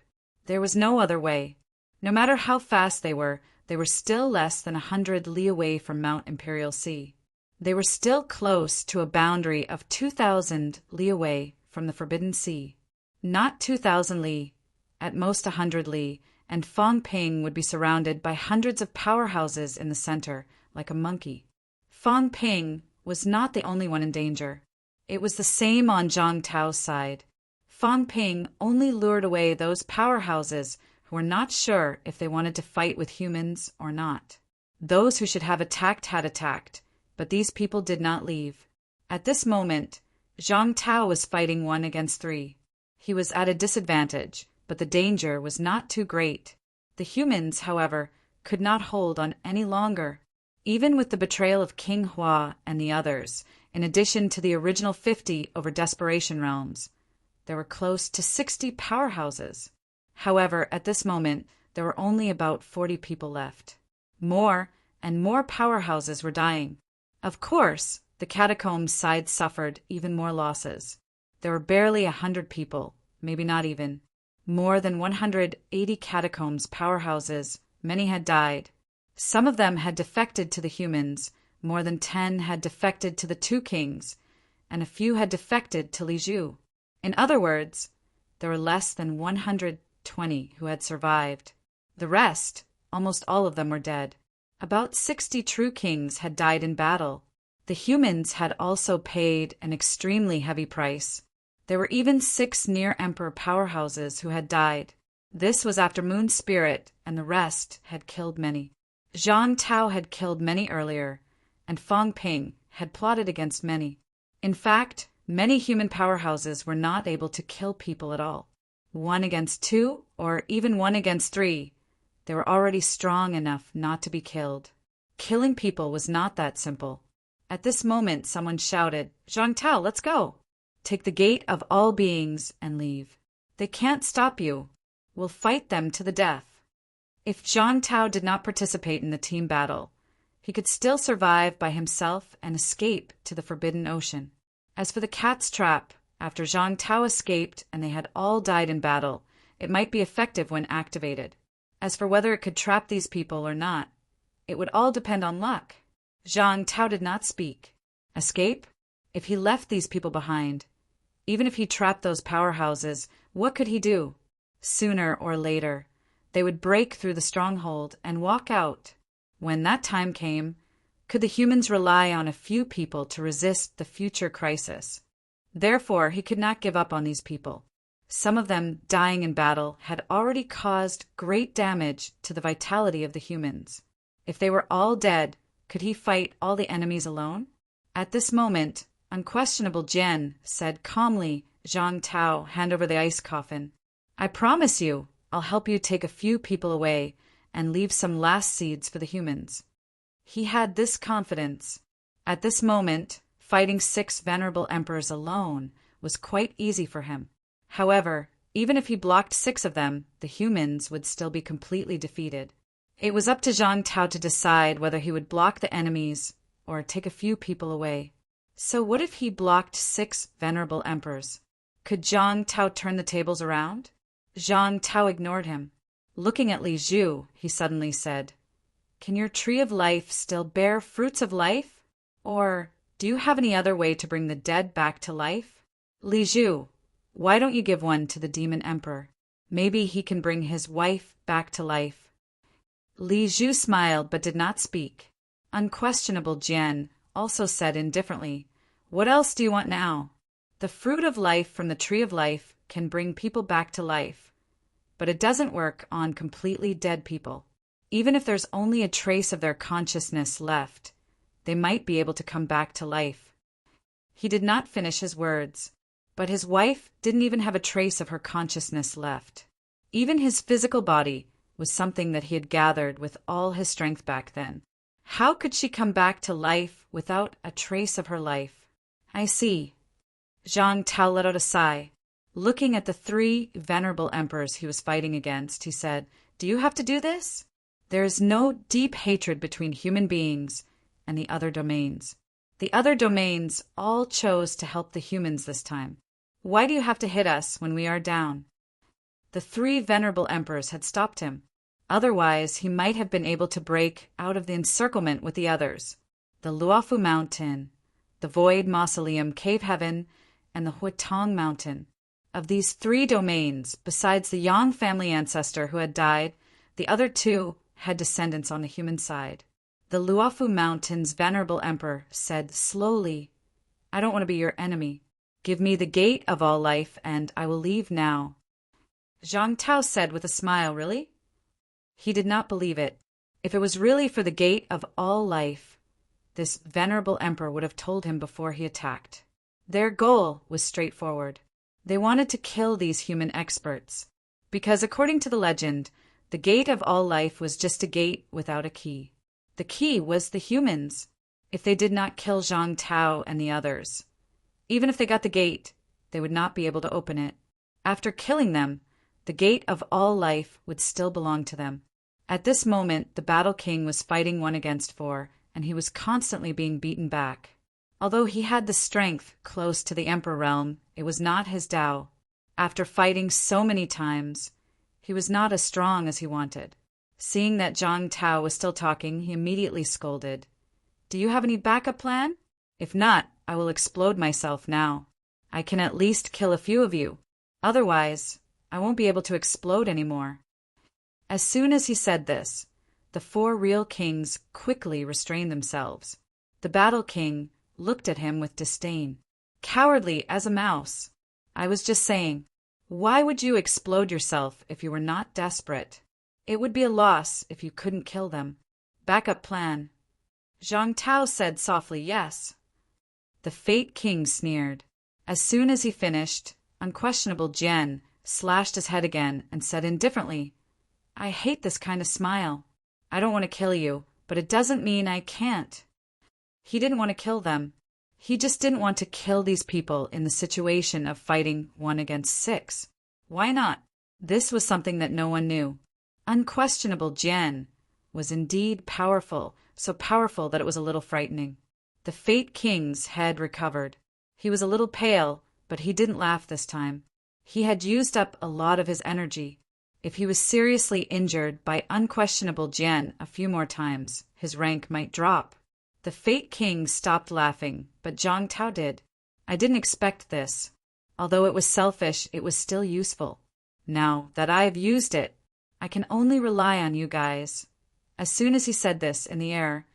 There was no other way. No matter how fast they were still less than 100 li away from Mount Imperial Sea. They were still close to a boundary of 2,000 li away from the Forbidden Sea. Not 2,000 li, at most 100 li, and Fong Ping would be surrounded by hundreds of powerhouses in the center, like a monkey. Fong Ping was not the only one in danger. It was the same on Zhang Tao's side. Fong Ping only lured away those powerhouses who were not sure if they wanted to fight with humans or not. Those who should have attacked had attacked, but these people did not leave. At this moment, Zhang Tao was fighting 1 against 3. He was at a disadvantage, but the danger was not too great. The humans, however, could not hold on any longer. Even with the betrayal of King Hua and the others, in addition to the original 50 over Desperation Realms, there were close to 60 powerhouses. However, at this moment, there were only about 40 people left. More and more powerhouses were dying. Of course, the catacombs side suffered even more losses. There were barely 100 people, maybe not even. More than 180 catacombs powerhouses, many had died. Some of them had defected to the humans, more than 10 had defected to the 2 kings, and a few had defected to Li Zhu. In other words, there were less than 120 who had survived. The rest, almost all of them, were dead. About 60 true kings had died in battle. The humans had also paid an extremely heavy price. There were even 6 near-emperor powerhouses who had died. This was after Moon Spirit, and the rest had killed many. Zhang Tao had killed many earlier, and Fong Ping had plotted against many. In fact, many human powerhouses were not able to kill people at all. 1 against 2, or even 1 against 3, they were already strong enough not to be killed. Killing people was not that simple. At this moment, someone shouted, "Zhang Tao, let's go! Take the gate of all beings and leave. They can't stop you. We'll fight them to the death." If Zhang Tao did not participate in the team battle, he could still survive by himself and escape to the Forbidden Ocean. As for the cat's trap, after Zhang Tao escaped and they had all died in battle, it might be effective when activated. As for whether it could trap these people or not, it would all depend on luck. Zhang Tao did not speak. Escape? If he left these people behind, even if he trapped those powerhouses, what could he do? Sooner or later, they would break through the stronghold and walk out. When that time came, could the humans rely on a few people to resist the future crisis? Therefore, he could not give up on these people. Some of them dying in battle had already caused great damage to the vitality of the humans. If they were all dead, could he fight all the enemies alone? At this moment, Unquestionable Jian said calmly, "Zhang Tao, hand over the ice coffin. I promise you, I'll help you take a few people away and leave some last seeds for the humans." He had this confidence. At this moment, fighting 6 venerable emperors alone was quite easy for him. However, even if he blocked 6 of them, the humans would still be completely defeated. It was up to Zhang Tao to decide whether he would block the enemies or take a few people away. So what if he blocked 6 venerable emperors? Could Zhang Tao turn the tables around? Zhang Tao ignored him. Looking at Li Zhu, he suddenly said, "Can your tree of life still bear fruits of life? Or do you have any other way to bring the dead back to life? Li Zhu, why don't you give one to the demon emperor? Maybe he can bring his wife back to life." Li Zhu smiled but did not speak. Unquestionable Jian also said indifferently, "What else do you want now? The fruit of life from the tree of life can bring people back to life, but it doesn't work on completely dead people. Even if there's only a trace of their consciousness left, they might be able to come back to life." He did not finish his words, but his wife didn't even have a trace of her consciousness left. Even his physical body was something that he had gathered with all his strength back then. How could she come back to life without a trace of her life? "I see." Zhang Tao let out a sigh. Looking at the three venerable emperors he was fighting against, he said, "Do you have to do this? There is no deep hatred between human beings and the other domains. The other domains all chose to help the humans this time. Why do you have to hit us when we are down?" The three venerable emperors had stopped him. Otherwise, he might have been able to break out of the encirclement with the others. The Luofu Mountain, the Void Mausoleum Cave Heaven, and the Huitong Mountain. Of these three domains, besides the Yang family ancestor who had died, the other two had descendants on the human side. The Luofu Mountain's venerable emperor said slowly, "I don't want to be your enemy. Give me the gate of all life, and I will leave now." Zhang Tao said with a smile, "Really?" He did not believe it. If it was really for the gate of all life, this venerable emperor would have told him before he attacked. Their goal was straightforward. They wanted to kill these human experts, because according to the legend, the gate of all life was just a gate without a key. The key was the humans, if they did not kill Zhang Tao and the others. Even if they got the gate, they would not be able to open it. After killing them, the gate of all life would still belong to them. At this moment, the Battle King was fighting 1 against 4, and he was constantly being beaten back. Although he had the strength close to the Emperor realm, it was not his Tao. After fighting so many times, he was not as strong as he wanted. Seeing that Zhang Tao was still talking, he immediately scolded, "Do you have any backup plan? If not, I will explode myself now. I can at least kill a few of you. Otherwise, I won't be able to explode anymore." As soon as he said this, the 4 real kings quickly restrained themselves. The Battle King looked at him with disdain. "Cowardly as a mouse. I was just saying, why would you explode yourself if you were not desperate? It would be a loss if you couldn't kill them. Backup plan." Zhang Tao said softly, "Yes." The Fate King sneered. As soon as he finished, unquestionable Jian slashed his head again and said indifferently, "I hate this kind of smile. I don't want to kill you, but it doesn't mean I can't." He didn't want to kill them. He just didn't want to kill these people in the situation of fighting 1 against 6. Why not? This was something that no one knew. Unquestionable Jian was indeed powerful, so powerful that it was a little frightening. The Fate King's head recovered. He was a little pale, but he didn't laugh this time. He had used up a lot of his energy. If he was seriously injured by unquestionable Jian a few more times, his rank might drop. The Fate King stopped laughing, but Zhang Tao did. "I didn't expect this. Although it was selfish, it was still useful. Now that I have used it, I can only rely on you guys." As soon as he said this in the air,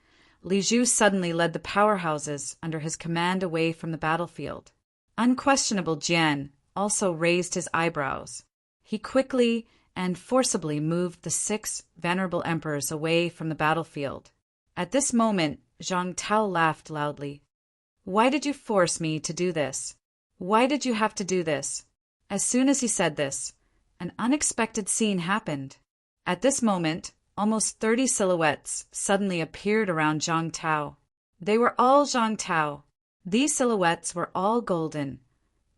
Li Zhu suddenly led the powerhouses under his command away from the battlefield. Unquestionable Jian also raised his eyebrows. He quickly and forcibly moved the 6 venerable emperors away from the battlefield. At this moment, Zhang Tao laughed loudly. "Why did you force me to do this? Why did you have to do this?" As soon as he said this, an unexpected scene happened. At this moment, almost 30 silhouettes suddenly appeared around Zhang Tao. They were all Zhang Tao. These silhouettes were all golden,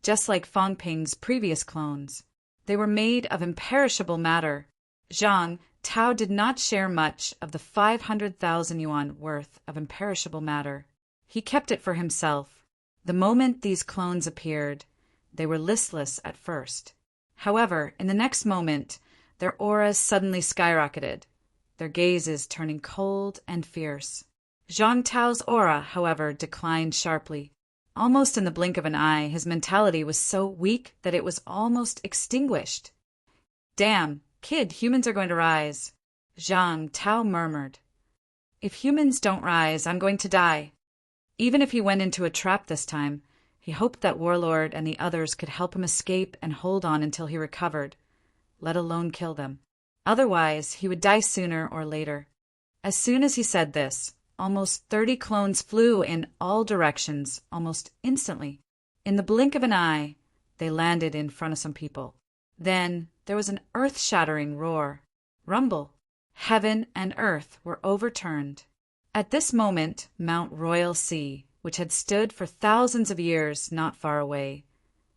just like Fang Ping's previous clones. They were made of imperishable matter. Zhang Tao did not share much of the 500,000 yuan worth of imperishable matter. He kept it for himself. The moment these clones appeared, they were listless at first. However, in the next moment, their auras suddenly skyrocketed, their gazes turning cold and fierce. Zhang Tao's aura, however, declined sharply. Almost in the blink of an eye, his mentality was so weak that it was almost extinguished. "Damn, kid, humans are going to rise," Zhang Tao murmured. "If humans don't rise, I'm going to die." Even if he went into a trap this time, he hoped that Warlord and the others could help him escape and hold on until he recovered, let alone kill them. Otherwise, he would die sooner or later. As soon as he said this, almost 30 clones flew in all directions almost instantly. In the blink of an eye, they landed in front of some people. Then there was an earth-shattering roar. Rumble. Heaven and earth were overturned. At this moment, Mount Royal Sea, which had stood for thousands of years not far away,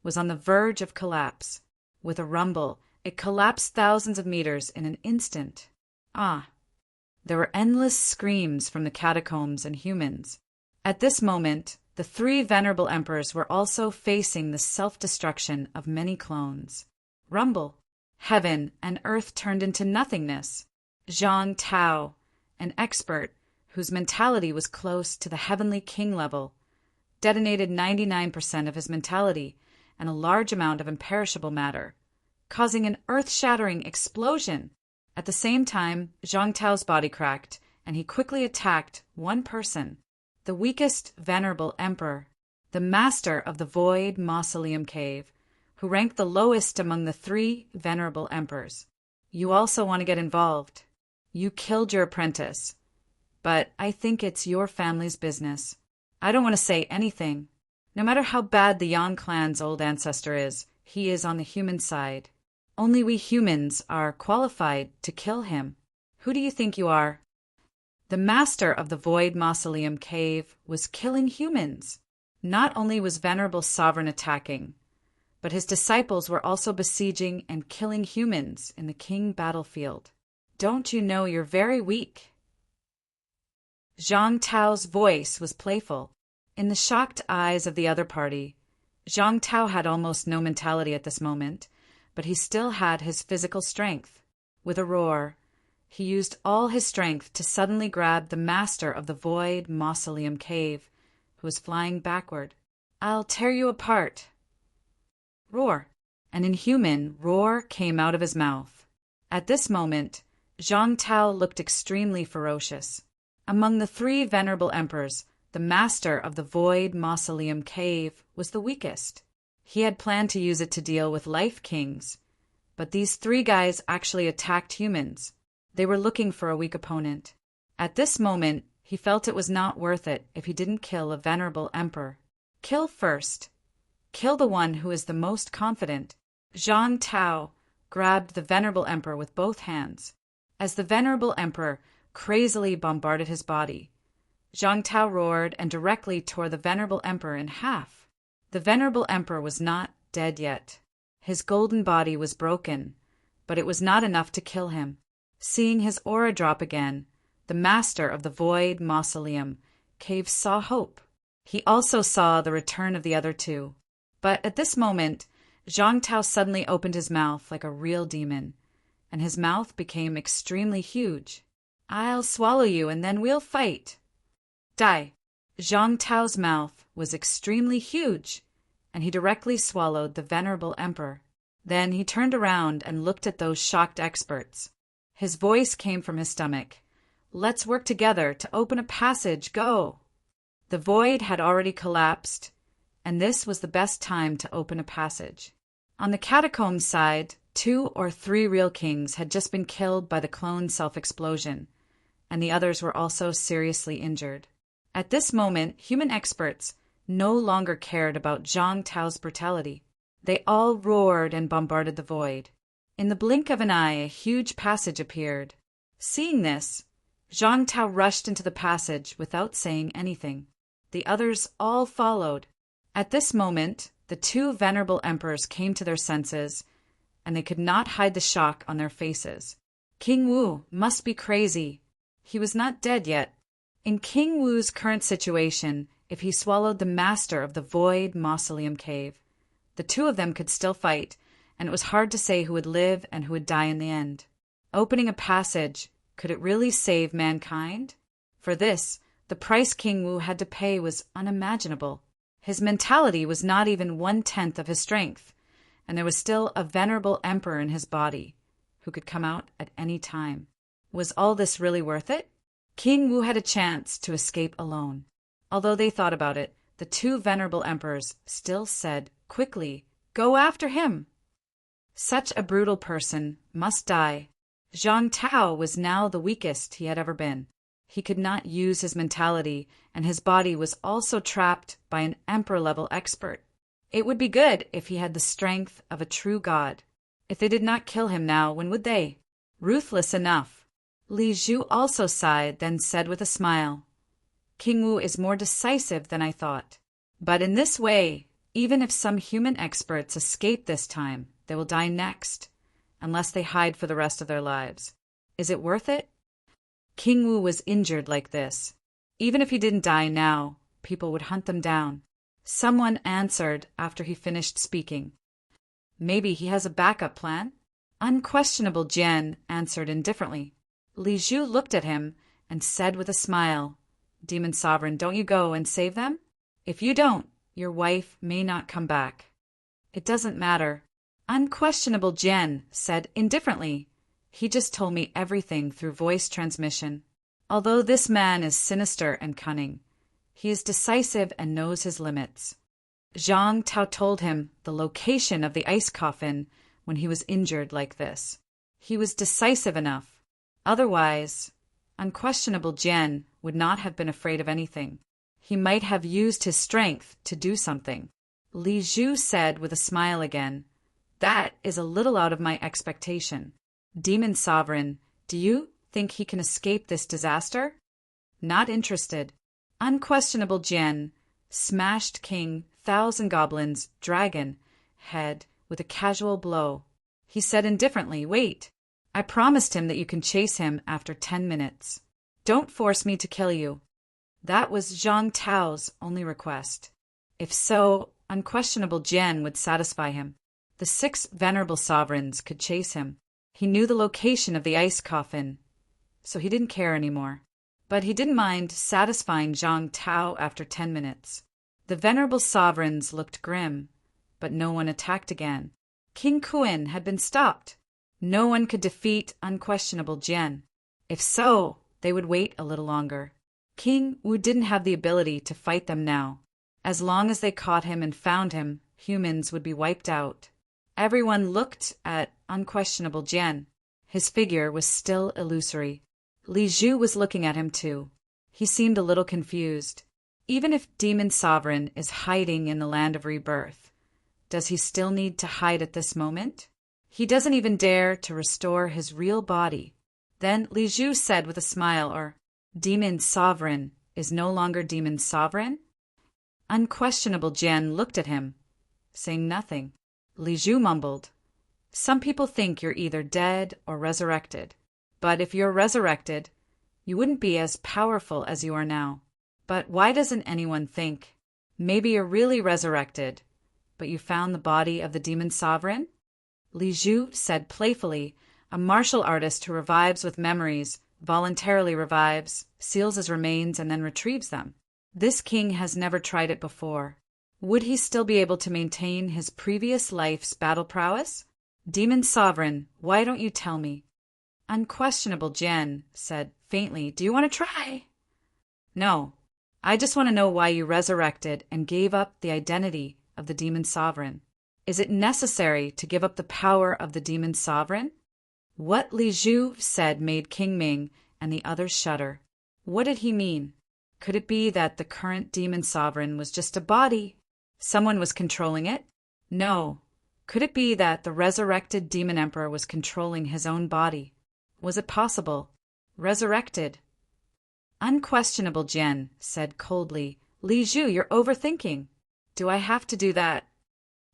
was on the verge of collapse. With a rumble, it collapsed thousands of meters in an instant. Ah! There were endless screams from the catacombs and humans. At this moment, the three venerable emperors were also facing the self-destruction of many clones. Rumble. Heaven and earth turned into nothingness. Zhang Tao, an expert whose mentality was close to the heavenly king level, detonated 99% of his mentality and a large amount of imperishable matter, causing an earth-shattering explosion. At the same time, Zhang Tao's body cracked, and he quickly attacked one person, the weakest venerable emperor, the master of the Void Mausoleum Cave, who ranked the lowest among the three venerable emperors. You also want to get involved. You killed your apprentice, but I think it's your family's business. I don't want to say anything. No matter how bad the Yan clan's old ancestor is, he is on the human side. Only we humans are qualified to kill him. Who do you think you are? The master of the Void Mausoleum Cave was killing humans. Not only was Venerable Sovereign attacking, but his disciples were also besieging and killing humans in the king battlefield. Don't you know you're very weak? Zhang Tao's voice was playful. In the shocked eyes of the other party, Zhang Tao had almost no mentality at this moment, but he still had his physical strength. With a roar, he used all his strength to suddenly grab the master of the Void Mausoleum Cave, who was flying backward. I'll tear you apart. Roar. An inhuman roar came out of his mouth. At this moment, Zhang Tao looked extremely ferocious. Among the three venerable emperors, the master of the Void Mausoleum Cave was the weakest. He had planned to use it to deal with life kings, but these three guys actually attacked humans. They were looking for a weak opponent. At this moment, he felt it was not worth it if he didn't kill a venerable emperor. Kill first. Kill the one who is the most confident. Zhang Tao grabbed the venerable emperor with both hands. As the venerable emperor crazily bombarded his body, Zhang Tao roared and directly tore the venerable emperor in half. The venerable emperor was not dead yet. His golden body was broken, but it was not enough to kill him. Seeing his aura drop again, the master of the Void Mausoleum Cave saw hope. He also saw the return of the other two. But at this moment, Zhang Tao suddenly opened his mouth like a real demon, and his mouth became extremely huge. I'll swallow you and then we'll fight. Die. Zhang Tao's mouth was extremely huge, and he directly swallowed the venerable emperor. Then he turned around and looked at those shocked experts. His voice came from his stomach. Let's work together to open a passage, go! The void had already collapsed, and this was the best time to open a passage. On the catacomb side, 2 or 3 real kings had just been killed by the clone self-explosion, and the others were also seriously injured. At this moment, human experts no longer cared about Zhang Tao's brutality. They all roared and bombarded the void. In the blink of an eye, a huge passage appeared. Seeing this, Zhang Tao rushed into the passage without saying anything. The others all followed. At this moment, the 2 venerable emperors came to their senses, and they could not hide the shock on their faces. King Wu must be crazy. He was not dead yet. In King Wu's current situation, if he swallowed the master of the Void Mausoleum Cave, the 2 of them could still fight, and it was hard to say who would live and who would die in the end. Opening a passage, could it really save mankind? For this, the price King Wu had to pay was unimaginable. His mentality was not even 1/10 of his strength, and there was still a venerable emperor in his body, who could come out at any time. Was all this really worth it? King Wu had a chance to escape alone. Although they thought about it, the 2 venerable emperors still said, quickly, go after him! Such a brutal person must die. Zhang Tao was now the weakest he had ever been. He could not use his mentality, and his body was also trapped by an emperor-level expert. It would be good if he had the strength of a true god. If they did not kill him now, when would they? Ruthless enough. Li Zhu also sighed, then said with a smile, King Wu is more decisive than I thought. But in this way, Even if some human experts escape this time, they will die next, unless they hide for the rest of their lives. Is it worth it? King Wu was injured like this. Even if he didn't die now, people would hunt them down. Someone answered after he finished speaking. Maybe he has a backup plan? Unquestionable Jian answered indifferently. Li Zhu looked at him and said with a smile, Demon Sovereign, don't you go and save them? If you don't, your wife may not come back. It doesn't matter. Unquestionable Jian said indifferently. He just told me everything through voice transmission. Although this man is sinister and cunning, he is decisive and knows his limits. Zhang Tao told him the location of the ice coffin when he was injured like this. He was decisive enough. Otherwise, unquestionable Jian would not have been afraid of anything. He might have used his strength to do something. Li Zhu said with a smile again, That is a little out of my expectation. Demon Sovereign, do you think he can escape this disaster? Not interested. Unquestionable Jian smashed King Thousand Goblins' dragon head with a casual blow. He said indifferently, Wait. I promised him that you can chase him after 10 minutes. Don't force me to kill you. That was Zhang Tao's only request. If so, unquestionable Jian would satisfy him. The 6 venerable sovereigns could chase him. He knew the location of the ice coffin, so he didn't care anymore. But he didn't mind satisfying Zhang Tao after 10 minutes. The venerable sovereigns looked grim, but no one attacked again. King Kuan had been stopped. No one could defeat unquestionable Jian. If so, they would wait a little longer. King Wu didn't have the ability to fight them now. As long as they caught him and found him, humans would be wiped out. Everyone looked at unquestionable Jian. His figure was still illusory. Li Zhu was looking at him too. He seemed a little confused. Even if Demon Sovereign is hiding in the land of rebirth, does he still need to hide at this moment? He doesn't even dare to restore his real body. Then Li Zhu said with a smile, Demon Sovereign is no longer Demon Sovereign? Unquestionable Jian looked at him, saying nothing. Li Zhu mumbled, Some people think you're either dead or resurrected. But if you're resurrected, you wouldn't be as powerful as you are now. But why doesn't anyone think? Maybe you're really resurrected, but you found the body of the Demon Sovereign? Li Zhu said playfully, a martial artist who revives with memories, voluntarily revives, seals his remains, and then retrieves them. This king has never tried it before. Would he still be able to maintain his previous life's battle prowess? Demon Sovereign, why don't you tell me? Unquestionable Jian said faintly, Do you want to try? No. I just want to know why you resurrected and gave up the identity of the Demon Sovereign. Is it necessary to give up the power of the Demon Sovereign? What Li Zhu said made King Ming and the others shudder. What did he mean? Could it be that the current Demon Sovereign was just a body? Someone was controlling it? No. Could it be that the resurrected Demon Emperor was controlling his own body? Was it possible? Resurrected. Unquestionable Jian said coldly, Li Zhu, you're overthinking. Do I have to do that?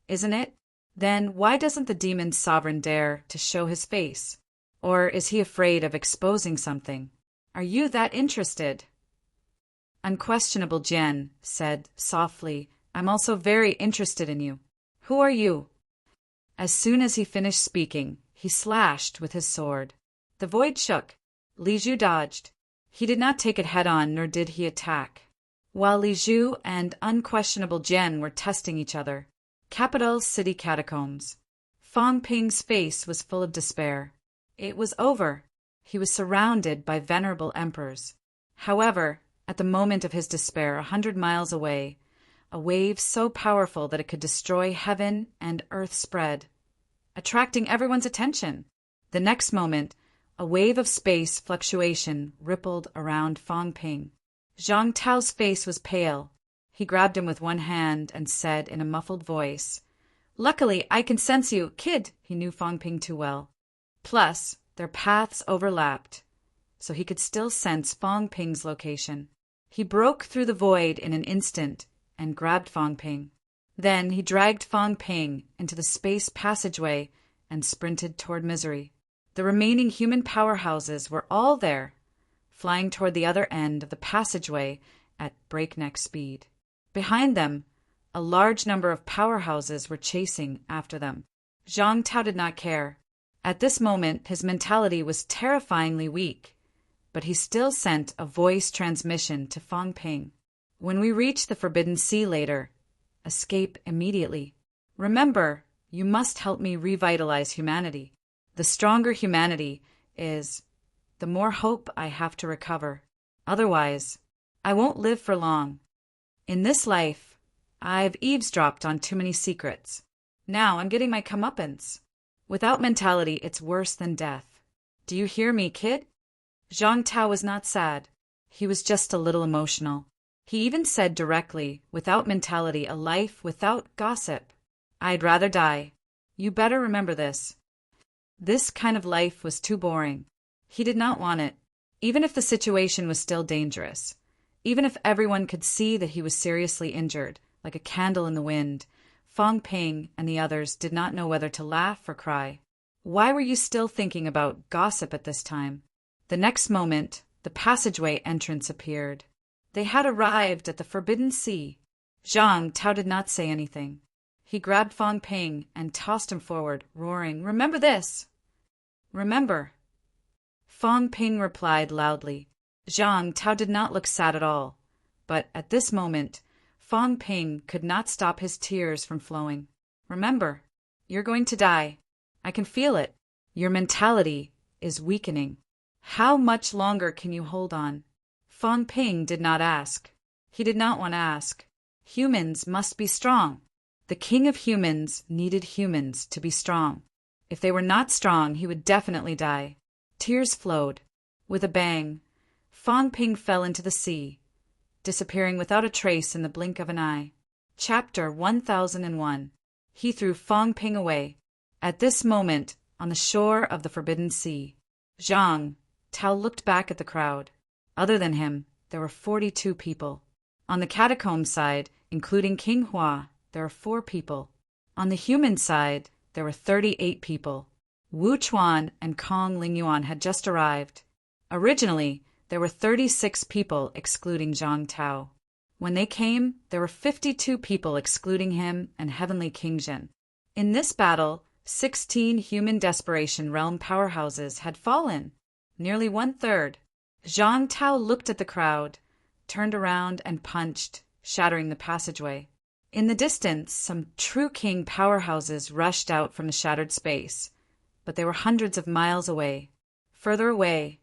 Isn't it? Then why doesn't the Demon Sovereign dare to show his face? Or is he afraid of exposing something? Are you that interested? Unquestionable Jian said softly, I'm also very interested in you. Who are you? As soon as he finished speaking, he slashed with his sword. The void shook. Li Zhu dodged. He did not take it head-on, nor did he attack. While Li Zhu and unquestionable Jian were testing each other, capital city catacombs. Fang Ping's face was full of despair. It was over. He was surrounded by venerable emperors. However, at the moment of his despair, 100 miles away, a wave so powerful that it could destroy heaven and earth spread, attracting everyone's attention. The next moment, a wave of space fluctuation rippled around Fang Ping. Zhang Tao's face was pale. He grabbed him with one hand and said in a muffled voice, Luckily, I can sense you, kid. He knew Fang Ping too well. Plus, their paths overlapped, so he could still sense Fang Ping's location. He broke through the void in an instant and grabbed Fang Ping. Then he dragged Fang Ping into the space passageway and sprinted toward Misery. The remaining human powerhouses were all there, flying toward the other end of the passageway at breakneck speed. Behind them, a large number of powerhouses were chasing after them. Zhang Tao did not care. At this moment, his mentality was terrifyingly weak, but he still sent a voice transmission to Fang Ping. When we reach the Forbidden Sea later, escape immediately. Remember, you must help me revitalize humanity. The stronger humanity is, the more hope I have to recover. Otherwise, I won't live for long. In this life, I've eavesdropped on too many secrets. Now I'm getting my comeuppance. Without mentality, it's worse than death. Do you hear me, kid? Zhang Tao was not sad. He was just a little emotional. He even said directly, without mentality, a life without gossip. I'd rather die. You better remember this. This kind of life was too boring. He did not want it, even if the situation was still dangerous. Even if everyone could see that he was seriously injured, like a candle in the wind, Fang Ping and the others did not know whether to laugh or cry. Why were you still thinking about gossip at this time? The next moment, the passageway entrance appeared. They had arrived at the Forbidden Sea. Zhang Tao did not say anything. He grabbed Fang Ping and tossed him forward, roaring, "Remember this! Remember!" Fang Ping replied loudly. Zhang Tao did not look sad at all, but at this moment, Fang Ping could not stop his tears from flowing. "Remember, you're going to die. I can feel it. Your mentality is weakening. How much longer can you hold on?" Fang Ping did not ask. He did not want to ask. Humans must be strong. The king of humans needed humans to be strong. If they were not strong, he would definitely die. Tears flowed. With a bang, Fang Ping fell into the sea, disappearing without a trace in the blink of an eye. Chapter 1001. He threw Fang Ping away. At this moment, on the shore of the Forbidden Sea, Zhang Tao looked back at the crowd. Other than him, there were 42 people. On the catacomb side, including King Hua, there were 4 people. On the human side, there were 38 people. Wu Chuan and Kong Lingyuan had just arrived. Originally, there were 36 people excluding Zhang Tao. When they came, there were 52 people excluding him and Heavenly King Zhen. In this battle, 16 human desperation realm powerhouses had fallen, nearly 1/3. Zhang Tao looked at the crowd, turned around and punched, shattering the passageway. In the distance, some true king powerhouses rushed out from the shattered space, but they were hundreds of miles away. Further away,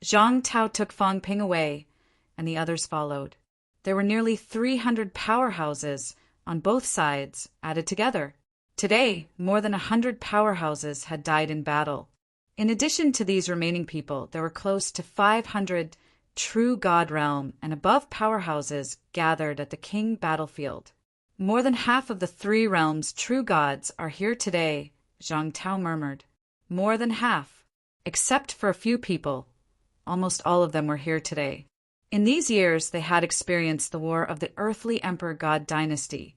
Zhang Tao took Fang Ping away, and the others followed. There were nearly 300 powerhouses on both sides added together. Today, more than 100 powerhouses had died in battle. In addition to these remaining people, there were close to 500 true God realm and above powerhouses gathered at the King battlefield. More than half of the 3 realms' true gods are here today, Zhang Tao murmured. More than half. Except for a few people, almost all of them were here today. In these years, they had experienced the war of the earthly emperor god dynasty,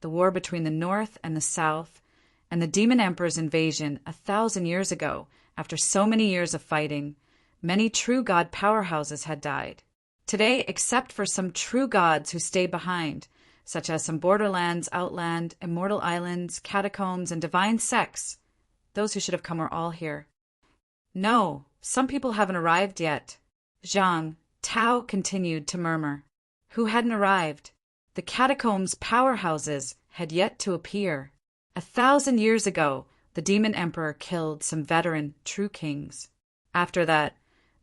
the war between the north and the south, and the demon emperor's invasion 1,000 years ago. After so many years of fighting, many true god powerhouses had died. Today, except for some true gods who stayed behind, such as some borderlands, outland, immortal islands, catacombs, and divine sects, those who should have come are all here. No, some people haven't arrived yet. Zhang Tao continued to murmur. Who hadn't arrived? The catacombs' powerhouses had yet to appear. 1,000 years ago, the demon emperor killed some veteran true kings. After that,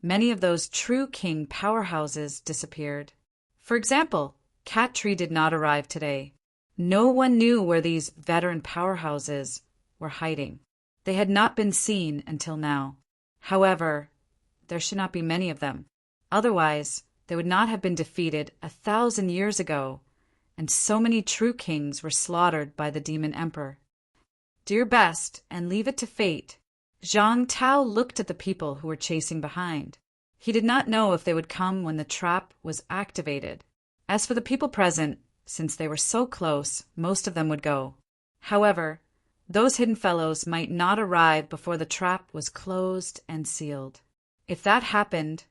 many of those true king powerhouses disappeared. For example, Cat Tree did not arrive today. No one knew where these veteran powerhouses were hiding. They had not been seen until now. However, there should not be many of them. Otherwise, they would not have been defeated 1,000 years ago, and so many true kings were slaughtered by the demon emperor. Do your best and leave it to fate. Zhang Tao looked at the people who were chasing behind. He did not know if they would come when the trap was activated. As for the people present, since they were so close, most of them would go. However, those hidden fellows might not arrive before the trap was closed and sealed. If that happened,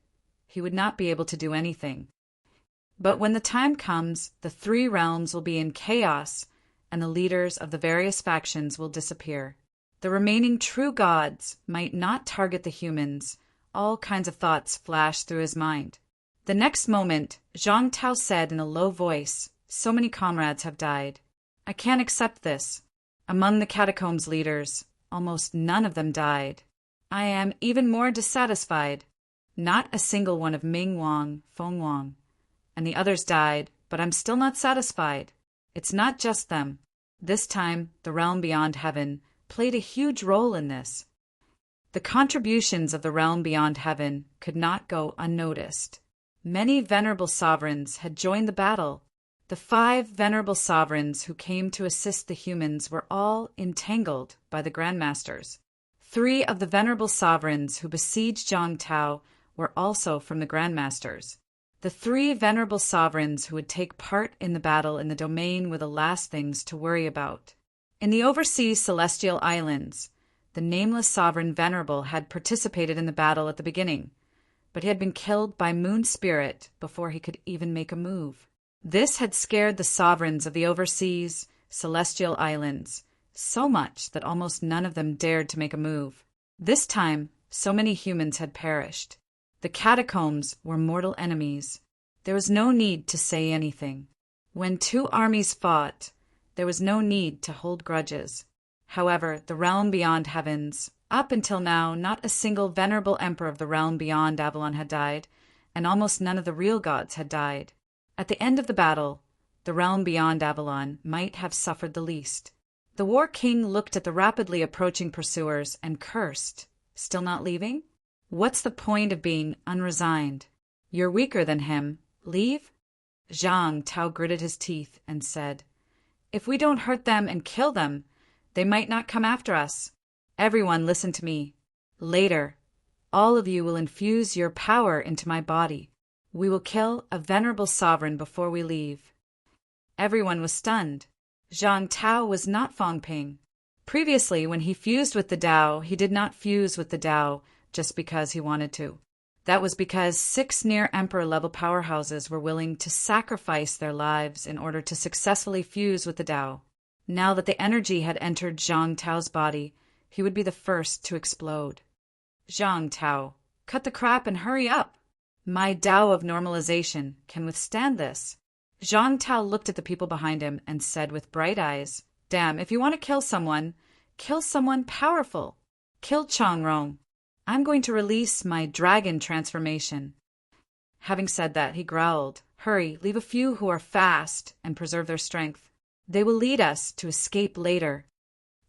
he would not be able to do anything. But when the time comes, the three realms will be in chaos, and the leaders of the various factions will disappear. The remaining true gods might not target the humans. All kinds of thoughts flashed through his mind. The next moment, Zhang Tao said in a low voice, "So many comrades have died. I can't accept this. Among the catacombs leaders, almost none of them died. I am even more dissatisfied. Not a single one of Ming Wang, Feng Wang, and the others died, but I'm still not satisfied. It's not just them. This time, the realm beyond heaven played a huge role in this. The contributions of the realm beyond heaven could not go unnoticed. Many venerable sovereigns had joined the battle. The 5 venerable sovereigns who came to assist the humans were all entangled by the grandmasters. 3 of the venerable sovereigns who besieged Zhang Tao were also from the grandmasters. The 3 venerable sovereigns who would take part in the battle in the domain were the last things to worry about. In the overseas celestial islands, the nameless sovereign venerable had participated in the battle at the beginning, but he had been killed by Moon Spirit before he could even make a move. This had scared the sovereigns of the overseas celestial islands so much that almost none of them dared to make a move. This time, so many humans had perished. The catacombs were mortal enemies. There was no need to say anything. When 2 armies fought, there was no need to hold grudges. However, the realm beyond heavens, up until now, not a single venerable emperor of the realm beyond Avalon had died, and almost none of the real gods had died. At the end of the battle, the realm beyond Avalon might have suffered the least. The War King looked at the rapidly approaching pursuers and cursed. Still not leaving? What's the point of being unresigned? You're weaker than him. Leave? Zhang Tao gritted his teeth and said, "If we don't hurt them and kill them, they might not come after us. Everyone listen to me. Later, all of you will infuse your power into my body. We will kill a venerable sovereign before we leave." Everyone was stunned. Zhang Tao was not Fang Ping. Previously, when he fused with the Tao, he did not fuse with the Tao just because he wanted to. That was because 6 near emperor-level powerhouses were willing to sacrifice their lives in order to successfully fuse with the Tao. Now that the energy had entered Zhang Tao's body, he would be the first to explode. "Zhang Tao, cut the crap and hurry up. My Tao of normalization can withstand this." Zhang Tao looked at the people behind him and said with bright eyes, "Damn, if you want to kill someone powerful. Kill Changrong. I'm going to release my dragon transformation." Having said that, he growled, "Hurry, leave a few who are fast and preserve their strength. They will lead us to escape later."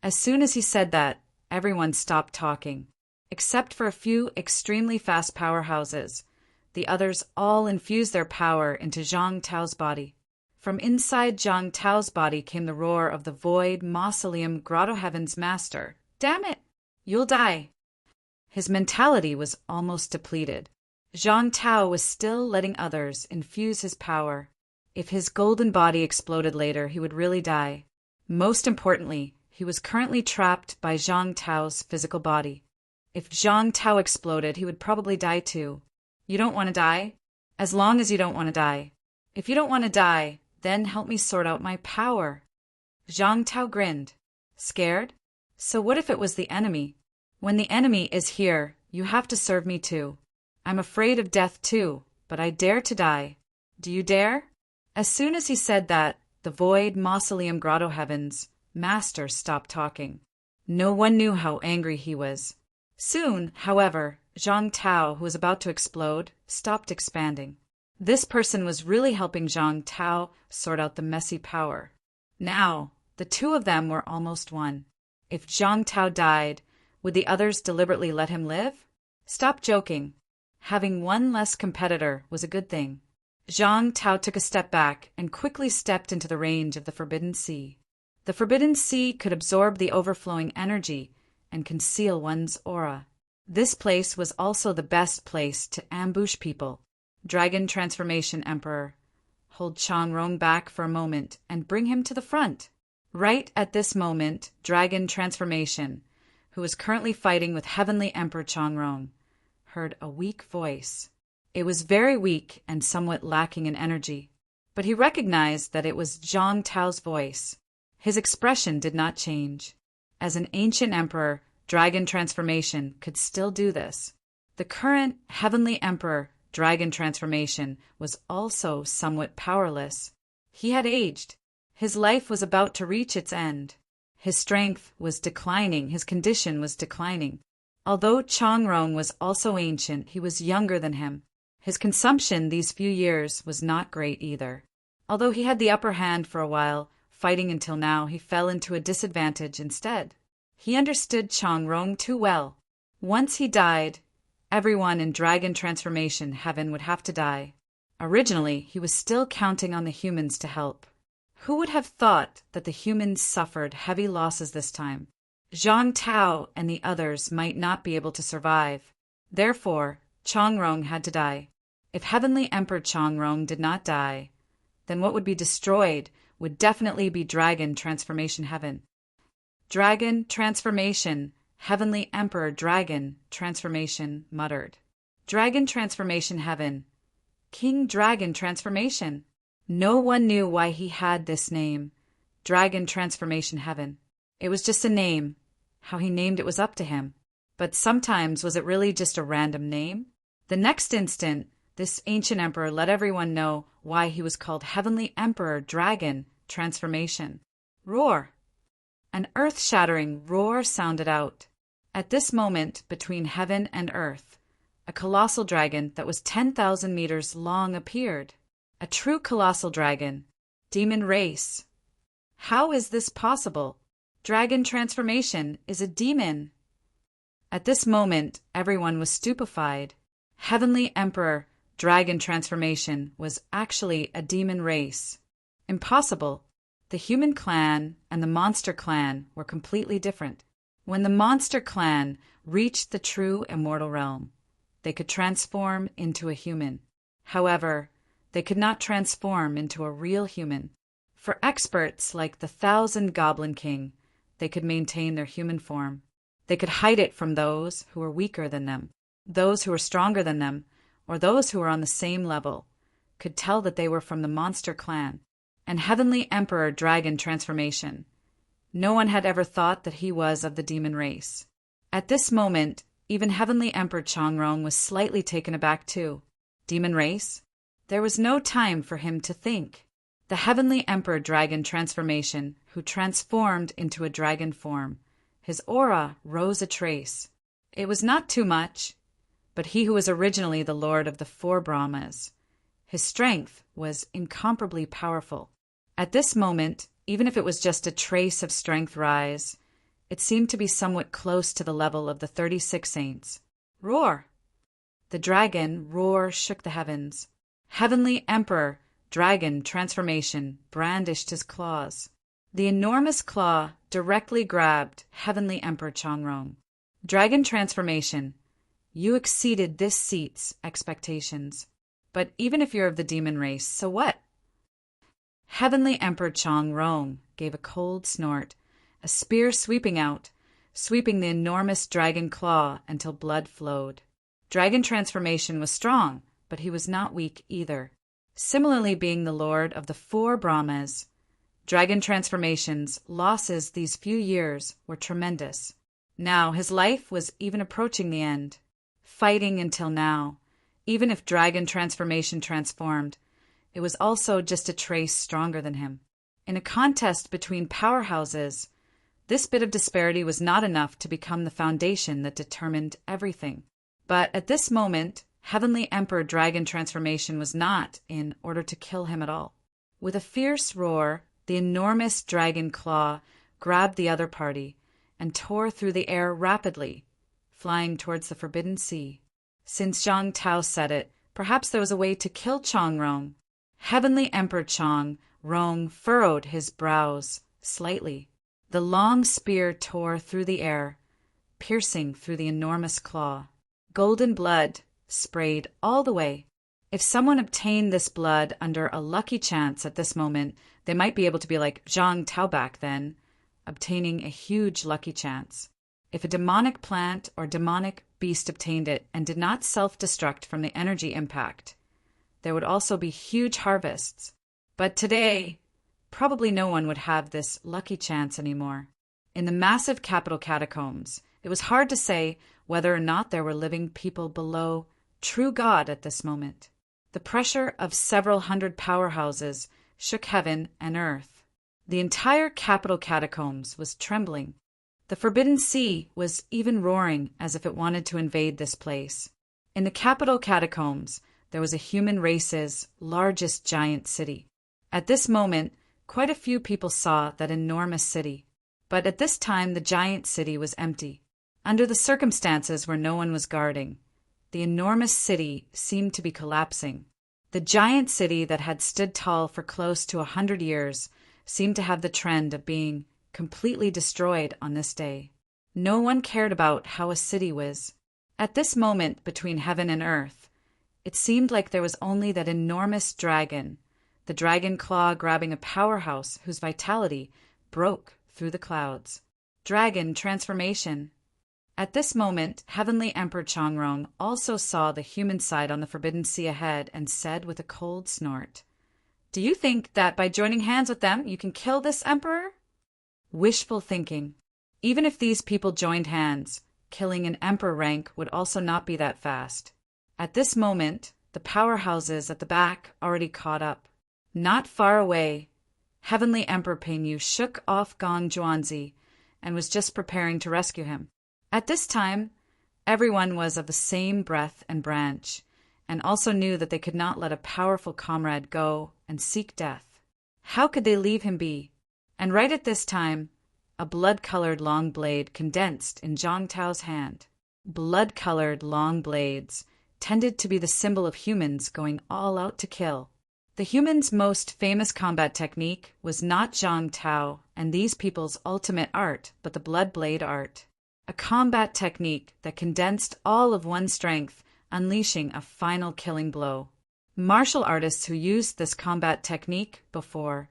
As soon as he said that, everyone stopped talking. Except for a few extremely fast powerhouses, the others all infused their power into Zhang Tao's body. From inside Zhang Tao's body came the roar of the void mausoleum Grotto Heaven's master. "Damn it! You'll die." His mentality was almost depleted. Zhang Tao was still letting others infuse his power. If his golden body exploded later, he would really die. Most importantly, he was currently trapped by Zhang Tao's physical body. If Zhang Tao exploded, he would probably die too. You don't want to die? As long as you don't want to die. If you don't want to die, then help me sort out my power. Zhang Tao grinned. Scared? So what if it was the enemy? When the enemy is here, you have to serve me too. I'm afraid of death too, but I dare to die. Do you dare? As soon as he said that, the void mausoleum Grotto Heavens master stopped talking. No one knew how angry he was. Soon, however, Zhang Tao, who was about to explode, stopped expanding. This person was really helping Zhang Tao sort out the messy power. Now, the 2 of them were almost one. If Zhang Tao died, would the others deliberately let him live? Stop joking. Having one less competitor was a good thing. Zhang Tao took a step back and quickly stepped into the range of the Forbidden Sea. The Forbidden Sea could absorb the overflowing energy and conceal one's aura. This place was also the best place to ambush people. Dragon Transformation Emperor. hold Chang Rong back for a moment, and bring him to the front. Right at this moment, Dragon Transformation, who was currently fighting with Heavenly Emperor Chang Rong, heard a weak voice. It was very weak and somewhat lacking in energy, but he recognized that it was Zhang Tao's voice. His expression did not change. As an ancient emperor, Dragon Transformation could still do this. The current Heavenly Emperor, Dragon Transformation, was also somewhat powerless. He had aged. His life was about to reach its end. His strength was declining, his condition was declining. Although Chang Rong was also ancient, he was younger than him. His consumption these few years was not great either. Although he had the upper hand for a while, fighting until now, he fell into a disadvantage instead. He understood Chang Rong too well. Once he died, everyone in Dragon Transformation Heaven would have to die. Originally, he was still counting on the humans to help. Who would have thought that the humans suffered heavy losses this time? Zhang Tao and the others might not be able to survive. Therefore, Chang Rong had to die. If Heavenly Emperor Chang Rong did not die, then what would be destroyed would definitely be Dragon Transformation Heaven. Dragon Transformation, Heavenly Emperor Dragon Transformation muttered. Dragon Transformation Heaven, King Dragon Transformation. No one knew why he had this name, Dragon Transformation Heaven. It was just a name. How he named it was up to him. But sometimes was it really just a random name? The next instant, this ancient emperor let everyone know why he was called Heavenly Emperor Dragon Transformation. Roar! An earth-shattering roar sounded out. At this moment, between heaven and earth, a colossal dragon that was 10,000 meters long appeared. A true colossal dragon. Demon race. How is this possible? Dragon Transformation is a demon. At this moment, everyone was stupefied. Heavenly Emperor Dragon Transformation was actually a demon race. Impossible. The human clan and the monster clan were completely different. When the monster clan reached the true immortal realm, they could transform into a human. However, they could not transform into a real human. For experts like the 1,000 Goblin King, they could maintain their human form. They could hide it from those who were weaker than them. Those who were stronger than them, or those who were on the same level, could tell that they were from the monster clan. And Heavenly Emperor Dragon Transformation, no one had ever thought that he was of the demon race. At this moment, even Heavenly Emperor Chang Rong was slightly taken aback too. Demon race? There was no time for him to think. The Heavenly Emperor Dragon Transformation, who transformed into a dragon form, his aura rose a trace. It was not too much, but he who was originally the Lord of the Four Brahmas, his strength was incomparably powerful. At this moment, even if it was just a trace of strength rise, it seemed to be somewhat close to the level of the 36 saints. Roar! The dragon roar shook the heavens. Heavenly Emperor Dragon Transformation brandished his claws. The enormous claw directly grabbed Heavenly Emperor Chang Rong. Dragon Transformation, you exceeded this seat's expectations. But even if you're of the demon race, so what? Heavenly Emperor Chang Rong gave a cold snort, a spear sweeping out, sweeping the enormous dragon claw until blood flowed. Dragon Transformation was strong, but he was not weak either. Similarly, being the Lord of the Four Brahmas, Dragon Transformation's losses these few years were tremendous. Now his life was even approaching the end. Fighting until now, even if Dragon Transformation transformed, it was also just a trace stronger than him. In a contest between powerhouses, this bit of disparity was not enough to become the foundation that determined everything. But at this moment, Heavenly Emperor Dragon Transformation was not in order to kill him at all. With a fierce roar, the enormous dragon claw grabbed the other party and tore through the air rapidly, flying towards the Forbidden Sea. Since Zhang Tao said it, perhaps there was a way to kill Chang Rong. Heavenly Emperor Chang Rong furrowed his brows slightly. The long spear tore through the air, piercing through the enormous claw. Golden blood sprayed all the way. If someone obtained this blood under a lucky chance at this moment, they might be able to be like Zhang Tao back then, obtaining a huge lucky chance. If a demonic plant or demonic beast obtained it and did not self-destruct from the energy impact, there would also be huge harvests. But today, probably no one would have this lucky chance anymore. In the massive capital catacombs, it was hard to say whether or not there were living people below true God at this moment. The pressure of several hundred powerhouses shook heaven and earth. The entire capital catacombs was trembling. The Forbidden Sea was even roaring as if it wanted to invade this place. In the capital catacombs, there was a human race's largest giant city. At this moment, quite a few people saw that enormous city. But at this time, the giant city was empty. Under the circumstances where no one was guarding, the enormous city seemed to be collapsing. The giant city that had stood tall for close to 100 years seemed to have the trend of being completely destroyed on this day. No one cared about how a city was. At this moment between heaven and earth, it seemed like there was only that enormous dragon, the dragon claw grabbing a powerhouse whose vitality broke through the clouds. Dragon transformation. At this moment, Heavenly Emperor Chongrong also saw the human side on the Forbidden Sea ahead and said with a cold snort, "Do you think that by joining hands with them you can kill this emperor?" Wishful thinking. Even if these people joined hands, killing an emperor rank would also not be that fast. At this moment, the powerhouses at the back already caught up. Not far away, Heavenly Emperor Pingyu shook off Gong Zhuanzi and was just preparing to rescue him. At this time, everyone was of the same breath and branch, and also knew that they could not let a powerful comrade go and seek death. How could they leave him be? And right at this time, a blood-colored long blade condensed in Zhang Tao's hand. Blood-colored long blades tended to be the symbol of humans going all out to kill. The humans' most famous combat technique was not Zhang Tao and these people's ultimate art, but the blood blade art. A combat technique that condensed all of one's strength, unleashing a final killing blow. Martial artists who used this combat technique before,